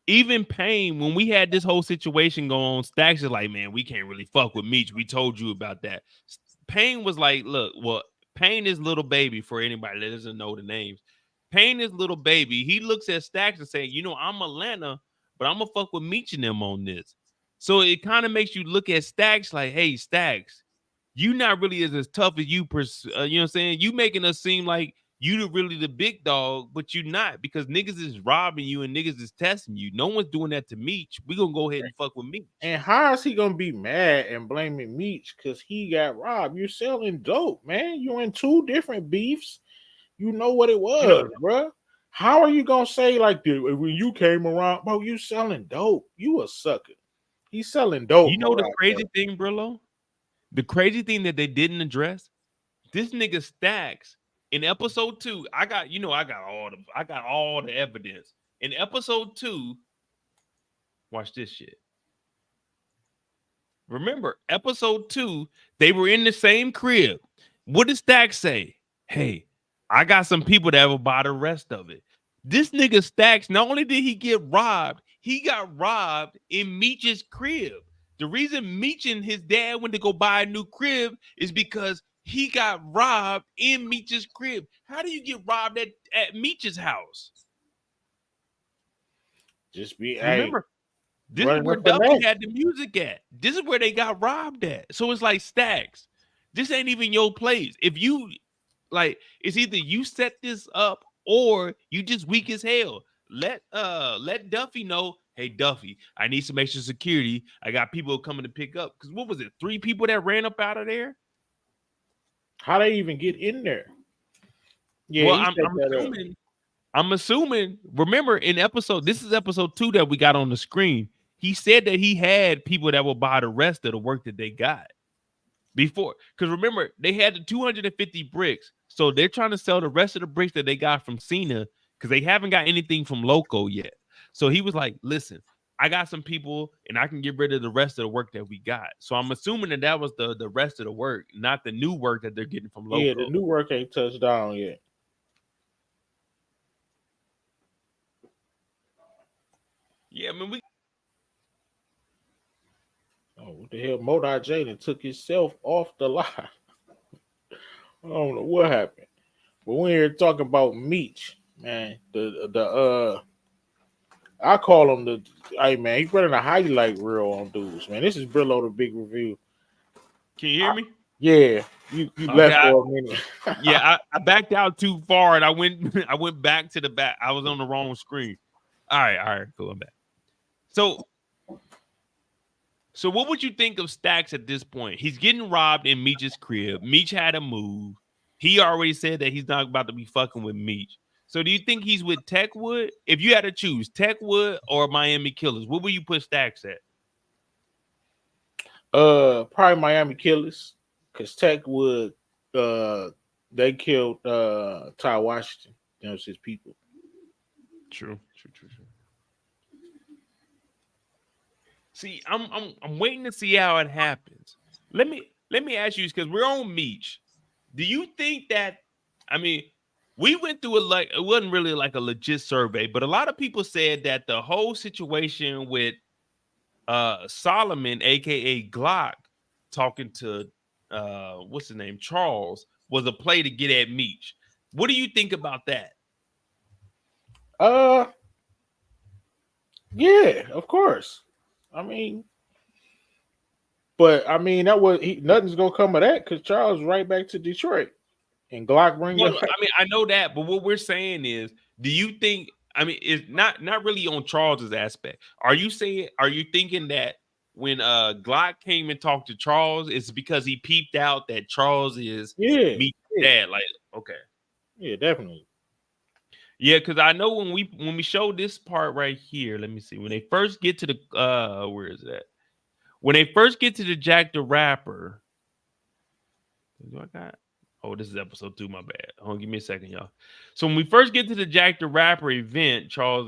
Even Payne, when we had this whole situation go on, Stacks is like, man, we can't really fuck with Meech. We told you about that. Payne was like, look, well, Payne is little baby for anybody that doesn't know the names. Payne is little baby. He looks at Stacks and say, you know, I'm Atlanta, but I'm gonna fuck with Meech and them on this. So it kind of makes you look at Stacks like, hey, Stacks, you not really as tough as you know what I'm saying? You making us seem like you really the big dog, but you not, because niggas is robbing you and niggas is testing you. No one's doing that to Meech. We gonna go ahead and fuck with Meech. And how is he gonna be mad and blaming Meech because he got robbed? You're selling dope, man. You're in 2 different beefs. You know what it was, bro. How are you gonna say like when you came around, bro? You selling dope? You a sucker. He's selling dope. You know the crazy thing, Brillo? The crazy thing that they didn't address. This nigga Stacks in episode 2. I got all the evidence in episode 2. Watch this shit. Remember, episode 2, they were in the same crib. What did Stacks say? Hey, I got some people that will buy the rest of it. This nigga Stacks, not only did he get robbed, he got robbed in Meech's crib. The reason Meech and his dad went to go buy a new crib is because he got robbed in Meech's crib. How do you get robbed at Meech's house? Just be remember. This is Running where up Duffy finesse. had the music at. This is where they got robbed at. So it's like Stacks. This ain't even your place. If you like, it's either you set this up or you just weak as hell. Let Duffy know, hey Duffy, I need some extra security. I got people coming to pick up. Because what was it? 3 people that ran up out of there? How they even get in there? Yeah, Well, he set that up. I'm assuming, remember this is episode 2 that we got on the screen. He said that he had people that will buy the rest of the work that they got before. Because remember, they had the 250 bricks. So they're trying to sell the rest of the bricks that they got from Cena because they haven't got anything from Loco yet. So he was like, listen, I got some people and I can get rid of the rest of the work that we got. So I'm assuming that was the rest of the work, not the new work that they're getting from Loco. Yeah, the new work ain't touched down yet. Yeah, I mean, Oh, what the hell? Modai Jaden took himself off the line. I don't know what happened. But we're here talking about Meech, man. I call him the hey man, he's running a highlight reel on dudes, man. This is Brillo the Big Review. can you hear me? Yeah, you left for a minute. Yeah, I backed out too far and I went back to the back. I was on the wrong screen. All right, cool. I'm back. So what would you think of Stacks at this point? He's getting robbed in Meech's crib. Meech had to move. He already said that he's not about to be fucking with Meech. So do you think he's with Techwood? If you had to choose Techwood or Miami Killers, what would you put Stacks at? Probably Miami Killers, because Techwood, they killed Ty Washington. That was his people. True. See, I'm waiting to see how it happens. Let me ask you, because we're on Meech. Do you think that? I mean, we went through it wasn't really like a legit survey, but a lot of people said that the whole situation with Solomon, aka Glock, talking to what's his name, Charles, was a play to get at Meech. What do you think about that? Yeah, of course. I mean, but I mean nothing's gonna come of that because Charles right back to Detroit and Glock bring Well, up. I mean, I know that, but what we're saying is, do you think? I mean, it's not really on Charles's aspect. Are you thinking that when Glock came and talked to Charles, it's because he peeped out that Charles is Meech's dad? Like, okay, yeah, definitely. Yeah, because I know when we showed this part right here, let me see. When they first get to the where is that? When they first get to the Jack the Rapper, do I got? Oh, this is episode 2. My bad. Hold on, give me a second, y'all. So when we first get to the Jack the Rapper event, Charles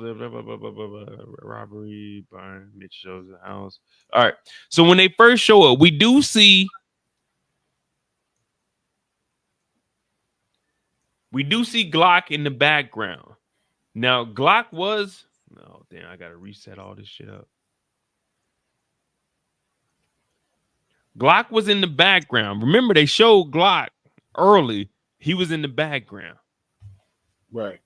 robbery, Bryant, Mitch shows the house. All right. So when they first show up, we do see Glock in the background. Now, Glock was... Oh, damn, I got to reset all this shit up. Glock was in the background. Remember, they showed Glock early. He was in the background. Right.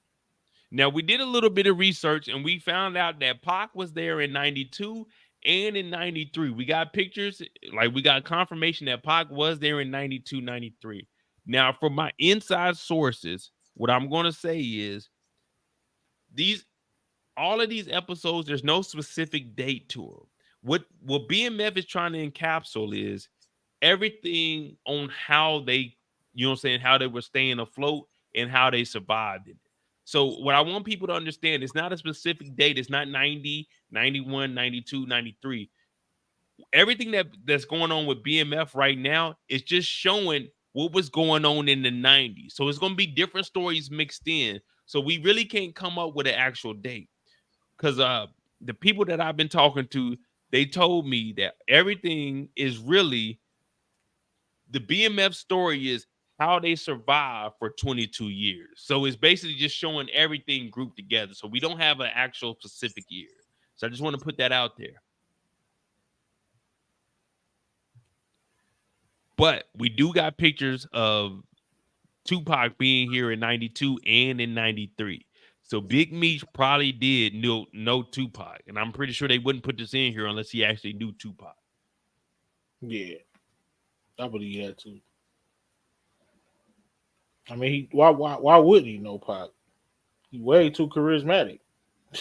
Now, we did a little bit of research, and we found out that Pac was there in 92 and in 93. We got pictures, like we got confirmation that Pac was there in 92, 93. Now, from my inside sources, what I'm going to say is all of these episodes, there's no specific date to them. What BMF is trying to encapsulate is everything on how they, how they were staying afloat and how they survived it. So what I want people to understand, it's not a specific date. It's not 90, 91, 92, 93. Everything that's going on with BMF right now is just showing what was going on in the 90s. So it's going to be different stories mixed in. So we really can't come up with an actual date. Because the people that I've been talking to, they told me that everything is really, the BMF story is how they survived for 22 years. So it's basically just showing everything grouped together. So we don't have an actual specific year. So I just want to put that out there. But we do got pictures of Tupac being here in 92 and in 93. So Big Meech probably did know Tupac, and I'm pretty sure they wouldn't put this in here unless he actually knew Tupac. Yeah, I believe that too. I mean, why wouldn't he know Pac? He's way too charismatic.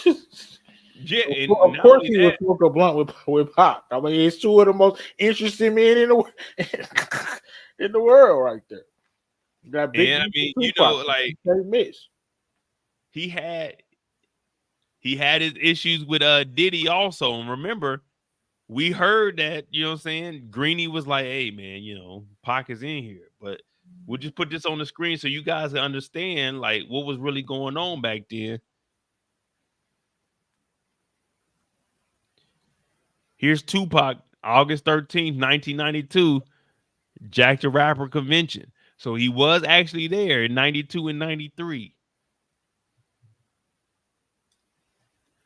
Yeah, and Of not course only he that, would smoke a blunt with Pac. I mean, it's two of the most interesting men in the in the world, right there. You got Big and I Meech mean, and you Tupac. know, like They miss. he had his issues with Diddy also. And remember, we heard that, you know what I'm saying? Greenie was like, hey man, you know, Pac is in here. But we'll just put this on the screen so you guys understand like what was really going on back then. Here's Tupac, August 13th, 1992, Jack the Rapper convention. So he was actually there in 92 and 93.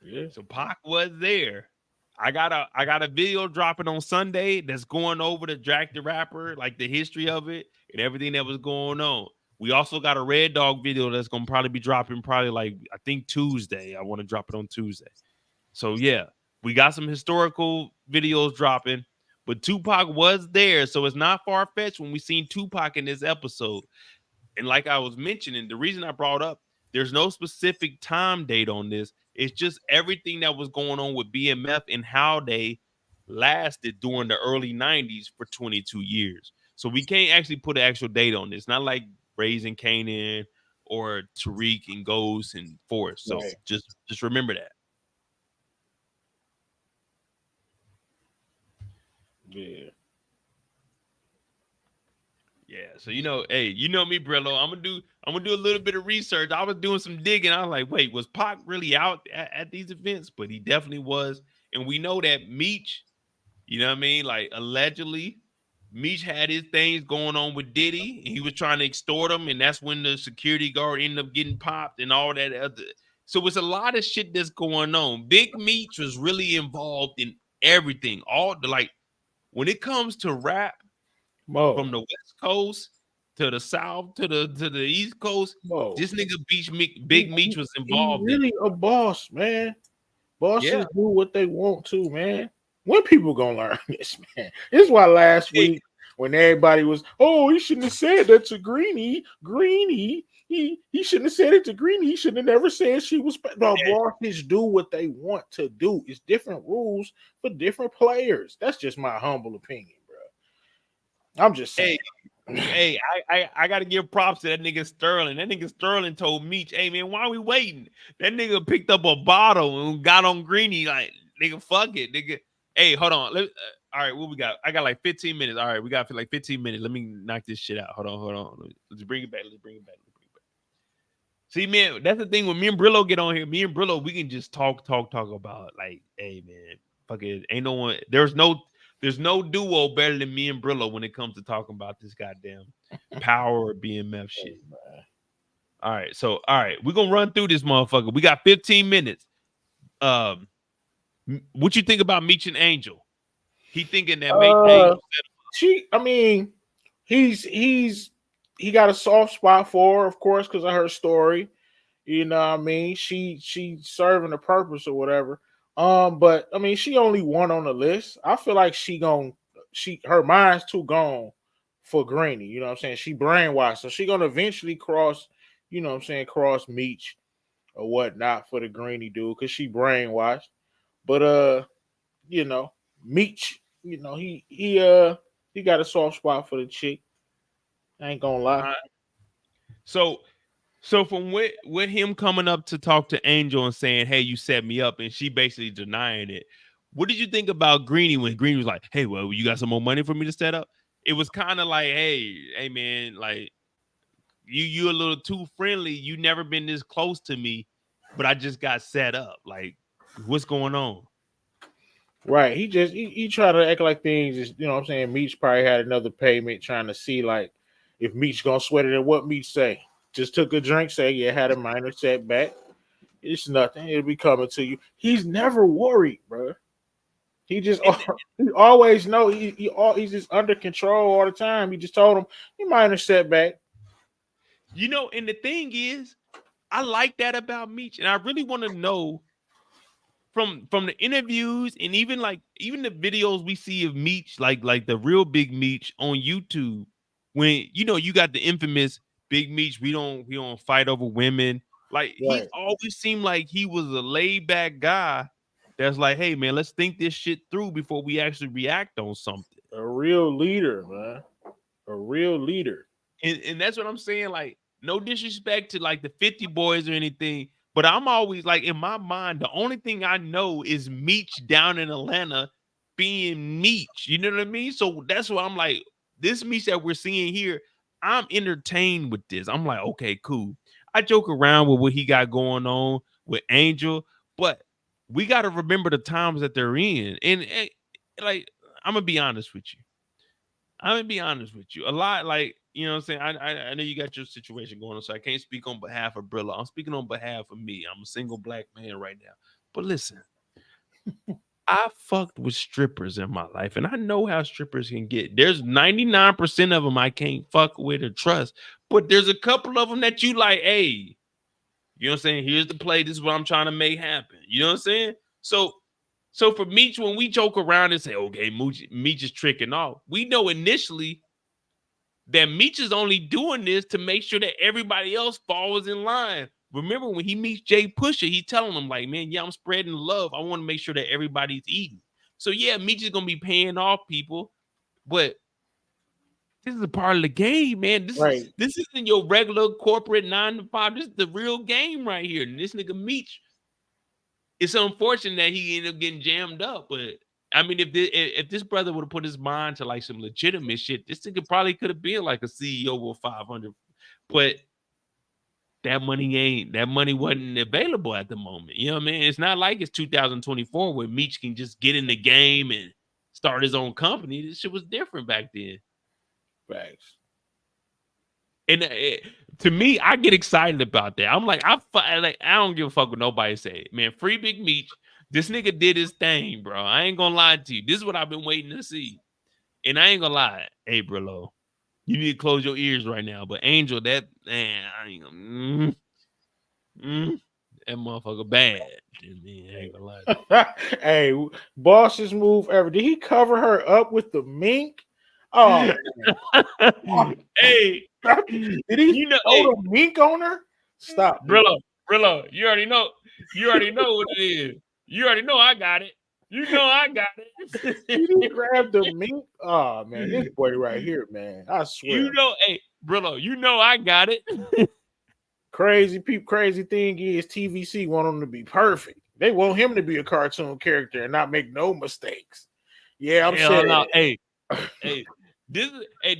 Yeah. So Pac was there. I got a video dropping on Sunday that's going over the Jack the Rapper, like the history of it and everything that was going on. We also got a Red Dog video that's gonna probably be dropping like I think Tuesday. I want to drop it on Tuesday. So yeah, we got some historical videos dropping, but Tupac was there, so it's not far fetched when we seen Tupac in this episode. And like I was mentioning, the reason I brought up, there's no specific time date on this. It's just everything that was going on with BMF and how they lasted during the early 90s for 22 years. So we can't actually put an actual date on this. Not like Raising Kanan or Tariq and Ghost and Forrest. So Right. just remember that. Yeah. Yeah, so you know, hey, you know me, Brillo. I'm gonna do a little bit of research. I was doing some digging. I was like, wait, was Pac really out at these events? But he definitely was. And we know that Meech, you know what I mean? Like allegedly, Meech had his things going on with Diddy, and he was trying to extort him, and that's when the security guard ended up getting popped and all that other. So it's a lot of shit that's going on. Big Meech was really involved in everything. All the like when it comes to rap. Mo. From the West Coast to the South to the East Coast, Mo. this nigga Big Meech was involved. He's really a boss, man. Bosses Yeah. do what they want to, man. When people gonna learn this, man? This is why last week when everybody was, oh, he shouldn't have said that to Greenie. He shouldn't have said it to Greenie. He should have never said she was. No, bosses do what they want to do. It's different rules for different players. That's just my humble opinion, bro. I'm just saying. Hey, I gotta give props to that nigga Sterling. That nigga Sterling told Meech, hey man, why are we waiting? That nigga picked up a bottle and got on Greenie like, nigga, fuck it, nigga. Hey, hold on. All right, what we got? I got like 15 minutes. All right, we got for like 15 minutes. Let me knock this shit out. Hold on. Let's bring it back. See, man, that's the thing when me and Brillo get on here. Me and Brillo, we can just talk about like, hey man, fuck it. Ain't no one. There's no duo better than me and Brillo when it comes to talking about this goddamn power or BMF shit. All right, so we're gonna run through this motherfucker. We got 15 minutes. What you think about Meech and Angel? He thinking that Angel he got a soft spot for her, of course, because of her story. You know what I mean? She serving a purpose or whatever. But I mean, she only one on the list. I feel like her mind's too gone for Greenie. You know what I'm saying? She brainwashed, so she gonna eventually cross, you know what I'm saying, cross Meech or whatnot for the Greenie dude, because she brainwashed. But you know, Meech, you know, he got a soft spot for the chick. I ain't gonna lie. So from with him coming up to talk to Angel and saying, hey, you set me up, and she basically denying it. What did you think about Greenie when Greenie was like, hey, well, you got some more money for me to set up? It was kind of like, hey, man, like you a little too friendly. You never been this close to me, but I just got set up. Like, what's going on? Right. He tried to act like things is, you know what I'm saying? Meech probably had another payment trying to see like if Meech gonna sweat it and what Meech say. Just took a drink, say, yeah, had a minor setback. It's nothing. It'll be coming to you. He's never worried, bro. He always know he's just under control all the time. He just told him he minor setback. You know, and the thing is, I like that about Meech, and I really want to know from the interviews and even the videos we see of Meech, like the real Big Meech on YouTube, when you got the infamous Big Meech, we don't fight over women. Like he Right. always seemed like he was a laid back guy that's like, hey man, let's think this shit through before we actually react on something. A real leader, man. A real leader. And that's what I'm saying. Like, no disrespect to like the 50 boys or anything, but I'm always like, in my mind, the only thing I know is Meech down in Atlanta being Meech. You know what I mean? So that's why I'm like, this Meech that we're seeing here, I'm entertained with this. I'm like, okay, cool. I joke around with what he got going on with Angel, but we got to remember the times that they're in. And like, I'm gonna be honest with you. A lot, like, you know what I'm saying? I know you got your situation going on, so I can't speak on behalf of Brilla. I'm speaking on behalf of me. I'm a single black man right now. But listen, I fucked with strippers in my life, and I know how strippers can get. There's 99% of them I can't fuck with or trust, but there's a couple of them that you like, hey, you know what I'm saying? Here's the play. This is what I'm trying to make happen. You know what I'm saying? So for Meech, when we joke around and say, okay, Meech is tricking off, we know initially that Meech is only doing this to make sure that everybody else falls in line. Remember when he meets Jay Pusha, he telling him like, man, yeah, I'm spreading love. I want to make sure that everybody's eating. So yeah, Meech is going to be paying off people, but this is a part of the game, man. Right. This isn't your regular corporate 9 to 5. This is the real game right here. And this nigga Meech, it's unfortunate that he ended up getting jammed up, but I mean, if this brother would have put his mind to like some legitimate shit, this nigga probably could have been like a CEO of 500. But that money wasn't available at the moment. You know what I mean? It's not like it's 2024 where Meech can just get in the game and start his own company. This shit was different back then. Facts. And to me, I get excited about that. I'm like, I don't give a fuck what nobody say. Man, free Big Meech. This nigga did his thing, bro. I ain't gonna lie to you. This is what I've been waiting to see. And I ain't gonna lie. Hey, bro, you need to close your ears right now. But Angel, that man, I ain't gonna that motherfucker bad. I ain't gonna lie to you. Hey, boss's move ever. Did he cover her up with the mink? Oh, hey, did he throw the mink on her? Stop, Brillo, you already know what it is. You already know I got it. You know I got it. You grabbed the mink. Oh man, this boy right here, man. I swear. You know, hey, Brillo, you know I got it. Crazy thing is TVC want him to be perfect. They want him to be a cartoon character and not make no mistakes. Yeah, I'm saying. No. Hey, this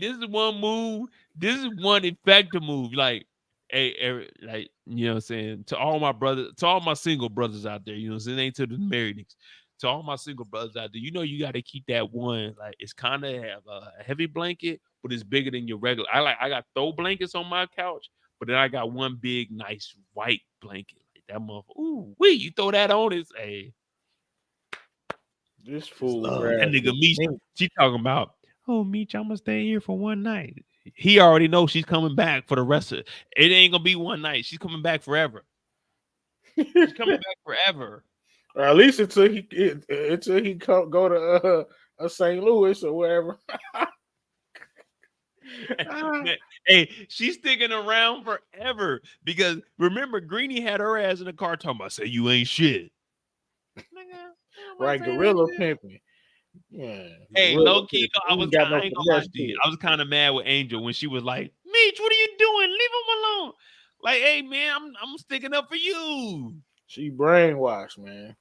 is one move. This is one effective move. Like, hey, like, you know what I'm saying? To all my brothers, to all my single brothers out there, you know what I'm saying? Ain't to the married niggas. To all my single brothers out there, you know you got to keep that one. Like, it's kind of have a heavy blanket, but it's bigger than your regular. I got throw blankets on my couch, but then I got one big, nice white blanket. Like that motherfucker. Ooh, you throw that on, it's a. This fool. That nigga Meech, she talking about, oh, Meech, I'm gonna stay here for one night. He already knows she's coming back for the rest of it. It ain't gonna be one night. She's coming back forever. She's coming back forever. Or at least until he go to St. Louis or wherever. Hey, she's sticking around forever because remember, Greenie had her ass in the car talking about, say you ain't shit. Right, gorilla pimping. Yeah. Hey, low key, I was kind of mad with Angel when she was like, Meech, what are you doing? Leave him alone. Like, hey man, I'm sticking up for you. She brainwashed, man.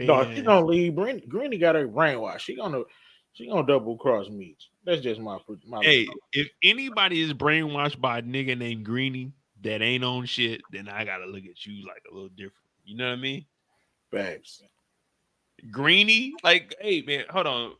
No, she gonna leave. Greenie got her brainwashed. She gonna double cross Meech. That's just my. Hey, if anybody is brainwashed by a nigga named Greenie that ain't on shit, then I gotta look at you like a little different. You know what I mean? Facts. Greenie, like, hey man, hold on.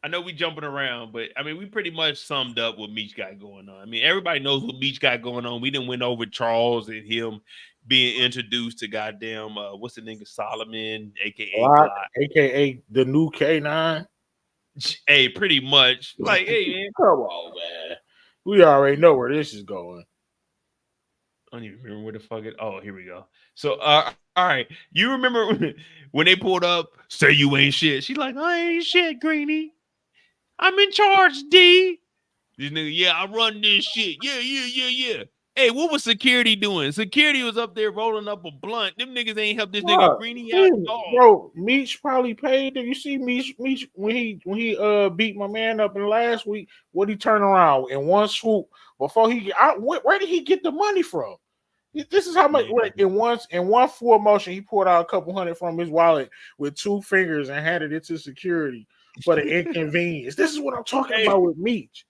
I know we jumping around, but I mean we pretty much summed up what Meech got going on. I mean, everybody knows what Meech got going on. We didn't went over Charles and him being introduced to goddamn what's the nigga Solomon, aka Glock, aka the new K9. Hey, pretty much. Like, hey man, come on, man. We already know where this is going. don't even remember where the fuck it. Oh, here we go. So, all right. You remember when they pulled up? Say you ain't shit. She's like, I ain't shit, Greenie. I'm in charge, D. This nigga, yeah, I run this shit. Yeah. Hey, what was security doing? Security was up there rolling up a blunt. Them niggas ain't helped this nigga Greenie out at all. Bro, Meech probably paid them. You see Meech when he beat my man up in last week, what he turned around in one swoop before he where did he get the money from? This is how much in one full motion he pulled out a couple hundred from his wallet with 2 fingers and handed it to security for the inconvenience. This is what I'm talking about with Meech.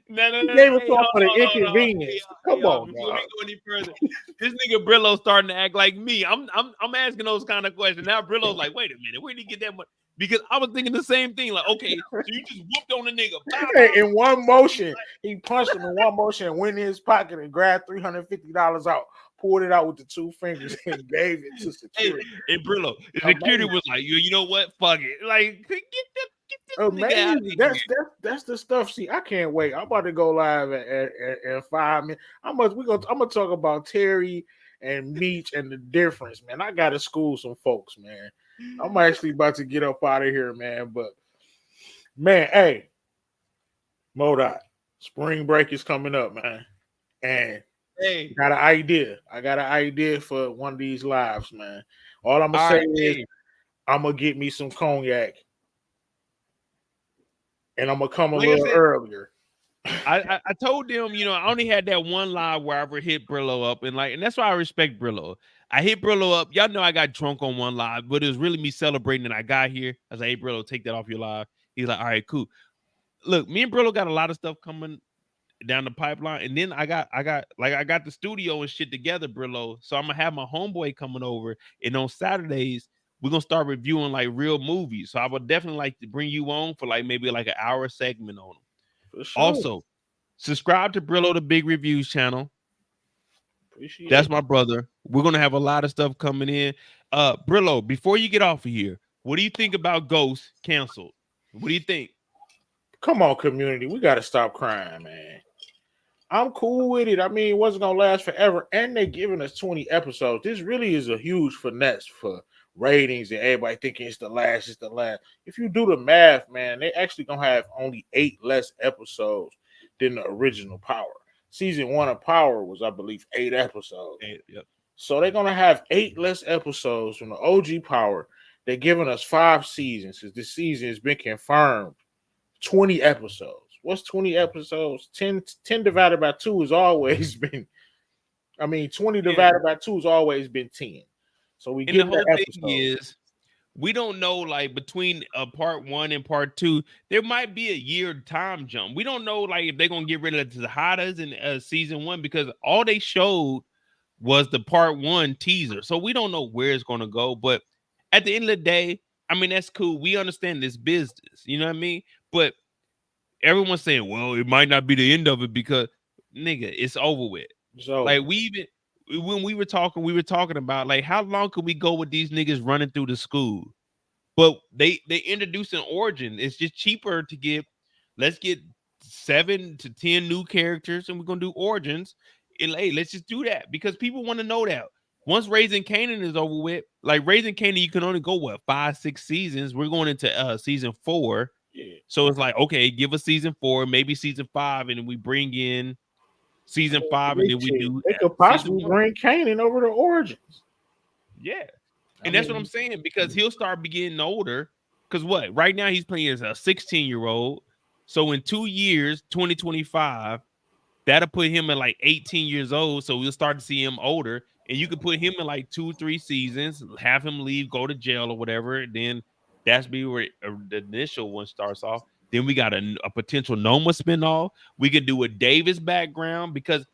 No. He gave it to him for the inconvenience. Come on, before we go any further, this nigga Brillo's starting to act like me. I'm asking those kind of questions. Now Brillo's like, wait a minute, where did he get that money? Because I was thinking the same thing. Like, okay, so you just whooped on the nigga. In one motion, he punched him in one motion and went in his pocket and grabbed $350 out, pulled it out with the 2 fingers and gave it to security. Hey, Brillo, the security was like, you know what? Fuck it. Like, get this amazing. That's the stuff. See, I can't wait. I'm about to go live in 5 minutes. I'm gonna talk about Terry and Meech and the difference, man. I gotta school some folks, man. I'm actually about to get up out of here, man. But man, hey, Modot, spring break is coming up, man. And I got an idea. I got an idea for one of these lives, man. All I'm gonna say is I'm gonna get me some cognac. And I'm gonna come a little earlier. I told them, I only had that one live where I ever hit Brillo up, and that's why I respect Brillo. I hit Brillo up. Y'all know I got drunk on one live, but it was really me celebrating that I got here. I was like, hey, Brillo, take that off your live. He's like, all right, cool. Look, me and Brillo got a lot of stuff coming down the pipeline, and then I got the studio and shit together, Brillo. So I'm gonna have my homeboy coming over, and on Saturdays we're gonna start reviewing like real movies. So I would definitely like to bring you on for like maybe like an hour segment on them. Sure. Also, subscribe to Brillo the Big Reviews channel. That's my brother. We're gonna have a lot of stuff coming in. Brillo, before you get off of here, what do you think about Ghost canceled? What do you think? Come on, community. We gotta stop crying, man. I'm cool with it. I mean, it wasn't gonna last forever, and they're giving us 20 episodes. This really is a huge finesse for ratings and everybody thinking it's the last. If you do the math, man, they actually gonna have only 8 less episodes than the original Power. Season 1 of Power was, I believe, 8 episodes. 8, yep. So they're gonna have 8 less episodes from the OG Power. They're giving us 5 seasons because this season has been confirmed. 20 episodes. What's 20 episodes? 10 divided by 2 has always been. 20 divided by 2 has always been 10. So we get the whole thing is we don't know, like between part 1 and part 2, there might be a year time jump. We don't know like if they're gonna get rid of the Hadas in season 1 because all they showed was the part 1 teaser. So we don't know where it's gonna go. But at the end of the day, that's cool. We understand this business, you know what I mean? But everyone's saying, well, it might not be the end of it because nigga, it's over with. So like when we were talking about like how long could we go with these niggas running through the school? But they introduced an origin. It's just cheaper to let's get 7 to 10 new characters and we're gonna do origins. And hey, let's just do that because people want to know that. Once Raising Kanan is over with, like Raising Kanan, you can only go 5-6 seasons. We're going into season 4. Yeah. So it's like, okay, give us season 4, maybe season 5, and then we bring in season 5, and then we do. They could possibly bring Kanan over to Origins. Yeah, and that's what I'm saying because he'll start getting older. Because right now he's playing as a 16-year-old. So in 2 years, 2025, that'll put him at like 18 years old. So we'll start to see him older, and you can put him in like 2-3 seasons, have him leave, go to jail or whatever, and then. That's be where the initial one starts off. Then we got a potential Noma spinoff. We could do a Davis background because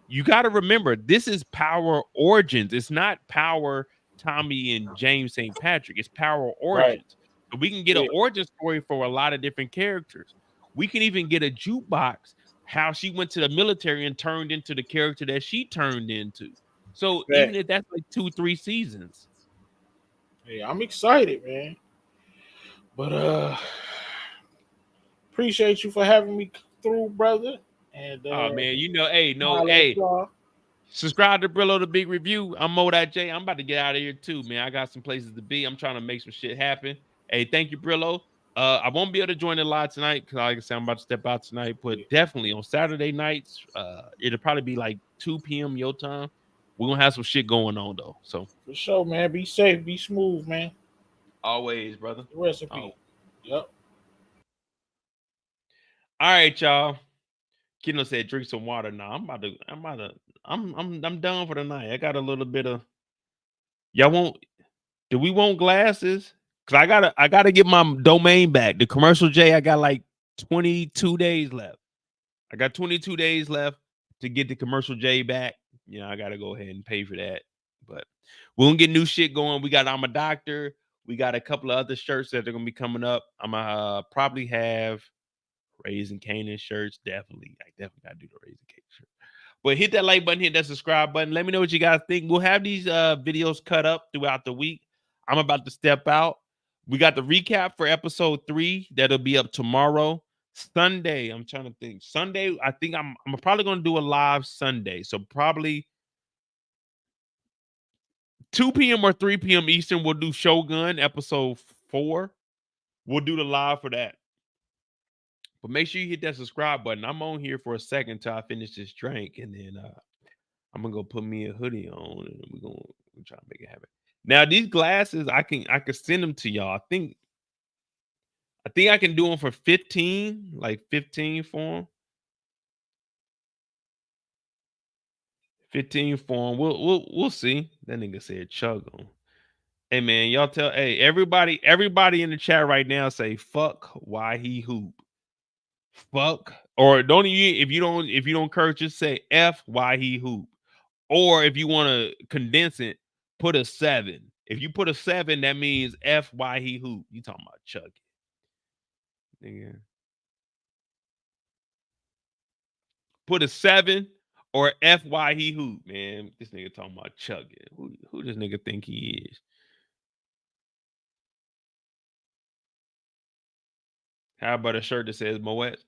you got to remember this is Power Origins. It's not Power Tommy and James St. Patrick. It's Power Origins. Right. So we can get an origin story for a lot of different characters. We can even get a jukebox how she went to the military and turned into the character that she turned into. So even if that's like 2-3 seasons. Yeah, I'm excited, man. But appreciate you for having me through, brother. And man, Subscribe to Brillo the Big Review. I'm Mo.J. I'm about to get out of here too, man. I got some places to be. I'm trying to make some shit happen. Hey, thank you, Brillo. I won't be able to join the live tonight because, like I said, I'm about to step out tonight. But definitely on Saturday nights, it'll probably be like 2 p.m. your time. We're gonna have some shit going on though. So For sure, man. Be safe, be smooth, man. always, brother. Recipe. Yep. All right, y'all. Kino said, drink some water. Now I'm done for the night. I got a little bit of do we want glasses? Cause I gotta get my domain back. The commercial J, I got like 22 days left. I got 22 days left to get the commercial J back. You know, I gotta go ahead and pay for that. But we're gonna get new shit going. We got I'm a Doctor. We got a couple of other shirts that are gonna be coming up. I'm gonna probably have Raising Canaan shirts. I definitely gotta do the Raising Canaan shirt. But hit that like button, hit that subscribe button. Let me know what you guys think. We'll have these videos cut up throughout the week. I'm about to step out. We got the recap for episode 3 that'll be up tomorrow. Sunday, I'm trying to think. Sunday, I think I'm probably gonna do a live Sunday. So probably 2 p.m. or 3 p.m. Eastern. We'll do Shogun episode 4. We'll do the live for that. But make sure you hit that subscribe button. I'm on here for a second till I finish this drink, and then I'm gonna go put me a hoodie on, and we're gonna try to make it happen. Now these glasses, I can send them to y'all. I think I can do them for 15, like 15 for them. 15 for them. We'll see. That nigga said chug them. Hey man, y'all tell everybody in the chat right now say fuck why he hoop. Fuck, or don't you if you don't curse, just say F why he hoop. Or if you want to condense it, put a 7. If you put a 7, that means F why he hoop. You talking about Chucky. Nigga. Put a 7 or F why he hoop, man. This nigga talking about Chucky. Who this nigga think he is? How about a shirt that says Moet?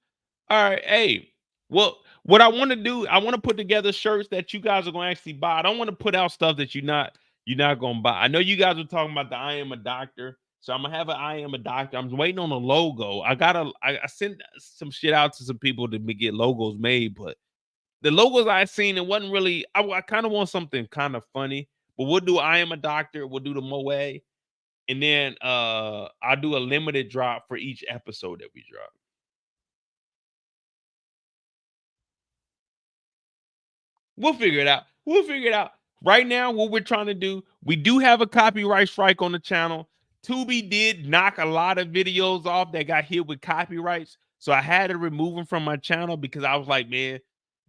All right, hey. Well, what I want to do, I want to put together shirts that you guys are going to actually buy. I don't want to put out stuff that you're not going to buy. I know you guys are talking about the I Am a Doctor. So I'm going to have an I Am a Doctor. I'm waiting on a logo. I sent some shit out to some people to get logos made, but the logos I seen, it wasn't really, I kind of want something kind of funny, but we'll do I Am a Doctor. We'll do the Moe. And then I'll do a limited drop for each episode that we drop. We'll figure it out. Right now, what we're trying to do, we do have a copyright strike on the channel. Tubi did knock a lot of videos off that got hit with copyrights. So I had to remove them from my channel because I was like, man,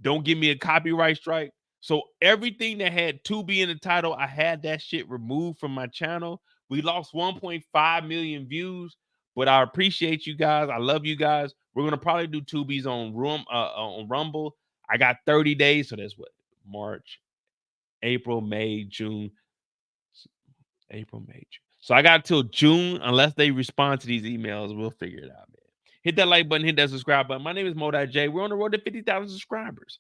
don't give me a copyright strike. So everything that had Tubi in the title, I had that shit removed from my channel. We lost 1.5 million views, but I appreciate you guys. I love you guys. We're going to probably do Tubi's on Rumble. I got 30 days. So that's what? March, April, May, June. April, May, June. So I got till June. Unless they respond to these emails, we'll figure it out, man. Hit that like button. Hit that subscribe button. My name is Mo.J. We're on the road to 50,000 subscribers.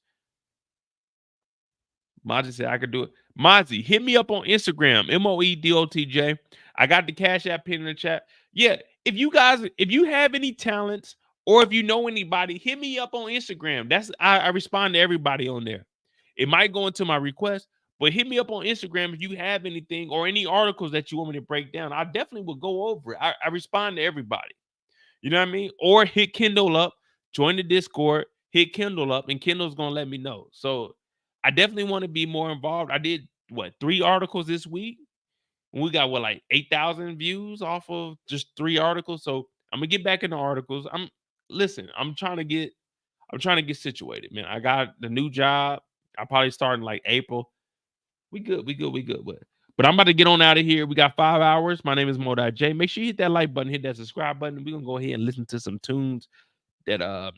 Mozzie said I could do it. Mozzie, hit me up on Instagram. MOEDOTJ. I got the Cash App pin in the chat. Yeah, if you have any talents or if you know anybody, hit me up on Instagram. I respond to everybody on there. It might go into my request, but hit me up on Instagram if you have anything or any articles that you want me to break down. I definitely will go over it. I respond to everybody. You know what I mean? Or hit Kindle up, join the Discord, hit Kindle up, and Kindle's going to let me know. So I definitely want to be more involved. I did, 3 articles this week? We got, 8,000 views off of just 3 articles. So I'm going to get back into articles. I'm trying to get situated, man. I got the new job. I'll probably start in April. We good. But I'm about to get on out of here. We got 5 hours. My name is Mo.J. Make sure you hit that like button, hit that subscribe button. We're going to go ahead and listen to some tunes that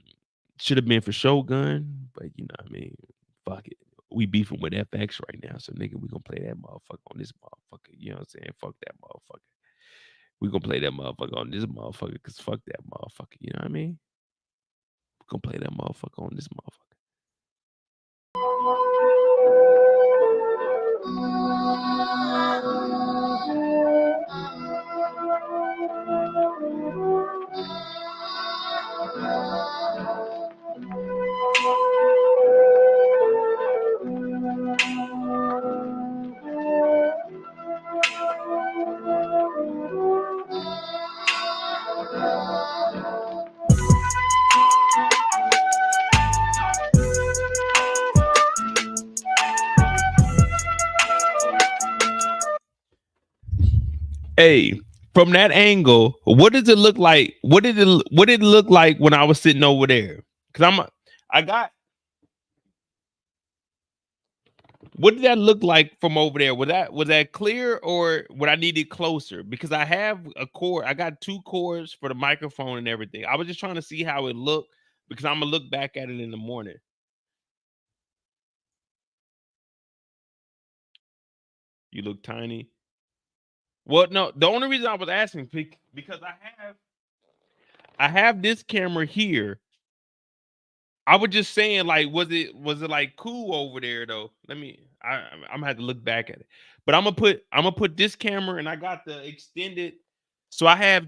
should have been for Shogun. But you know what I mean? Fuck it. We beefing with FX right now. So, nigga, we going to play that motherfucker on this motherfucker. You know what I'm saying? Fuck that motherfucker. We going to play that motherfucker on this motherfucker because fuck that motherfucker. You know what I mean? We going to play that motherfucker on this motherfucker. Hey, from that angle, what does it look like? What did it look like when I was sitting over there? Because I got. What did that look like from over there? Was that clear or would I need it closer? Because I have a cord. I got 2 cords for the microphone and everything. I was just trying to see how it looked because I'm gonna look back at it in the morning. You look tiny. Well, no, the only reason I was asking because I have this camera here. I was just saying, like, was it like cool over there though? I'm gonna have to look back at it. But I'm gonna put this camera and I got the extended. So I have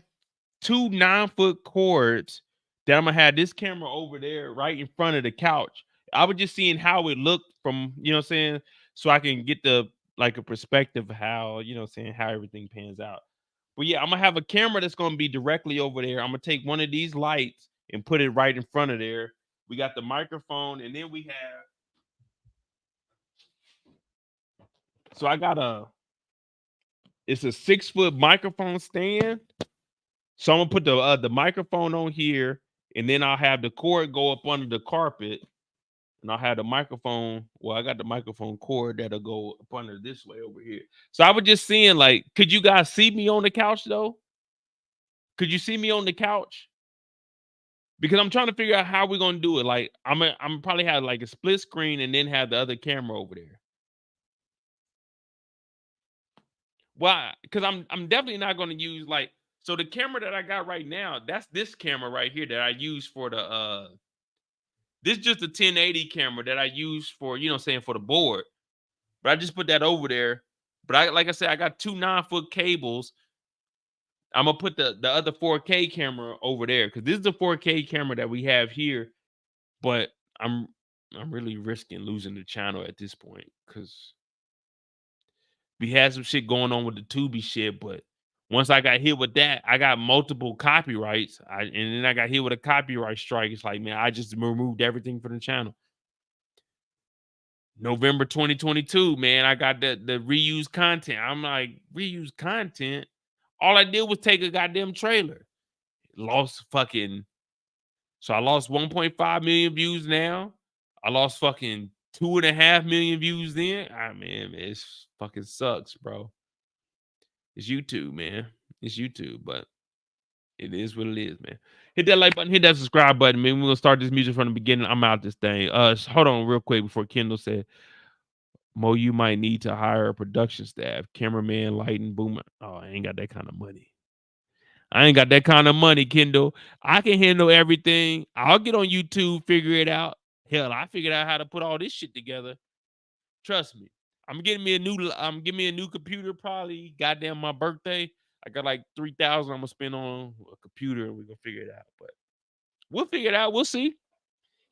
2 9-foot cords that I'm gonna have this camera over there right in front of the couch. I was just seeing how it looked from, you know what I'm saying, so I can get the like a perspective of how, you know what I'm saying, how everything pans out. But yeah, I'm gonna have a camera that's gonna be directly over there. I'm gonna take one of these lights and put it right in front of there. We got the microphone, and then we have. So I got it's a 6-foot microphone stand. So I'm gonna put the microphone on here, and then I'll have the cord go up under the carpet, and I'll have the microphone. Well, I got the microphone cord that'll go up under this way over here. So I was just seeing, like, could you guys see me on the couch though? Could you see me on the couch? Because I'm trying to figure out how we're gonna do it. Like, I'm probably have like a split screen and then have the other camera over there. Why? Because I'm definitely not gonna use like, so the camera that I got right now, that's this camera right here that I use for the this is just a 1080 camera that I use for, you know what I'm saying, for the board. But I just put that over there. But like I said, I got 2 9-foot cables. I'm gonna put the other 4K camera over there because this is the 4K camera that we have here. But I'm really risking losing the channel at this point because we had some shit going on with the Tubi shit. But once I got hit with that, I got multiple copyrights. And then I got hit with a copyright strike. It's like, man, I just removed everything from the channel. November 2022, man, I got the reused content. I'm like, reused content? All I did was take a goddamn trailer. Lost fucking. So I lost 1.5 million views now. I lost fucking 2.5 million views then. Ah, man, it fucking sucks, bro. It's YouTube, man. It's YouTube, but it is what it is, man. Hit that like button, hit that subscribe button, man. We're gonna start this music from the beginning. I'm out this thing. Hold on real quick before Kendall said, Mo, you might need to hire a production staff, cameraman, lighting, boomer. Oh, I ain't got that kind of money. I ain't got that kind of money, Kendall. I can handle everything. I'll get on YouTube, figure it out. Hell, I figured out how to put all this shit together. Trust me. I'm getting me a new computer probably. Goddamn my birthday. I got like 3,000 I'm gonna spend on a computer and we're gonna figure it out. But we'll figure it out. We'll see.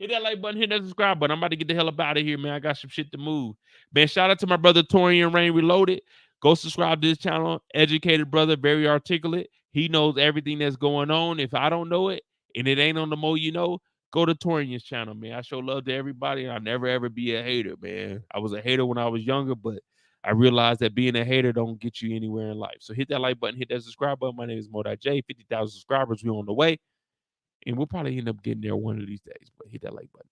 Hit that like button, hit that subscribe button. I'm about to get the hell up out of here, man. I got some shit to move. Man, shout out to my brother Torian Rain Reloaded. Go subscribe to this channel. Educated brother, very articulate. He knows everything that's going on. If I don't know it and it ain't on the Mo You Know, go to Torian's channel, man. I show love to everybody and I'll never ever be a hater, man. I was a hater when I was younger, but I realized that being a hater don't get you anywhere in life. So hit that like button, hit that subscribe button. My name is Mo.J. 50,000 subscribers. We on the way. And we'll probably end up getting there one of these days. But hit that like button.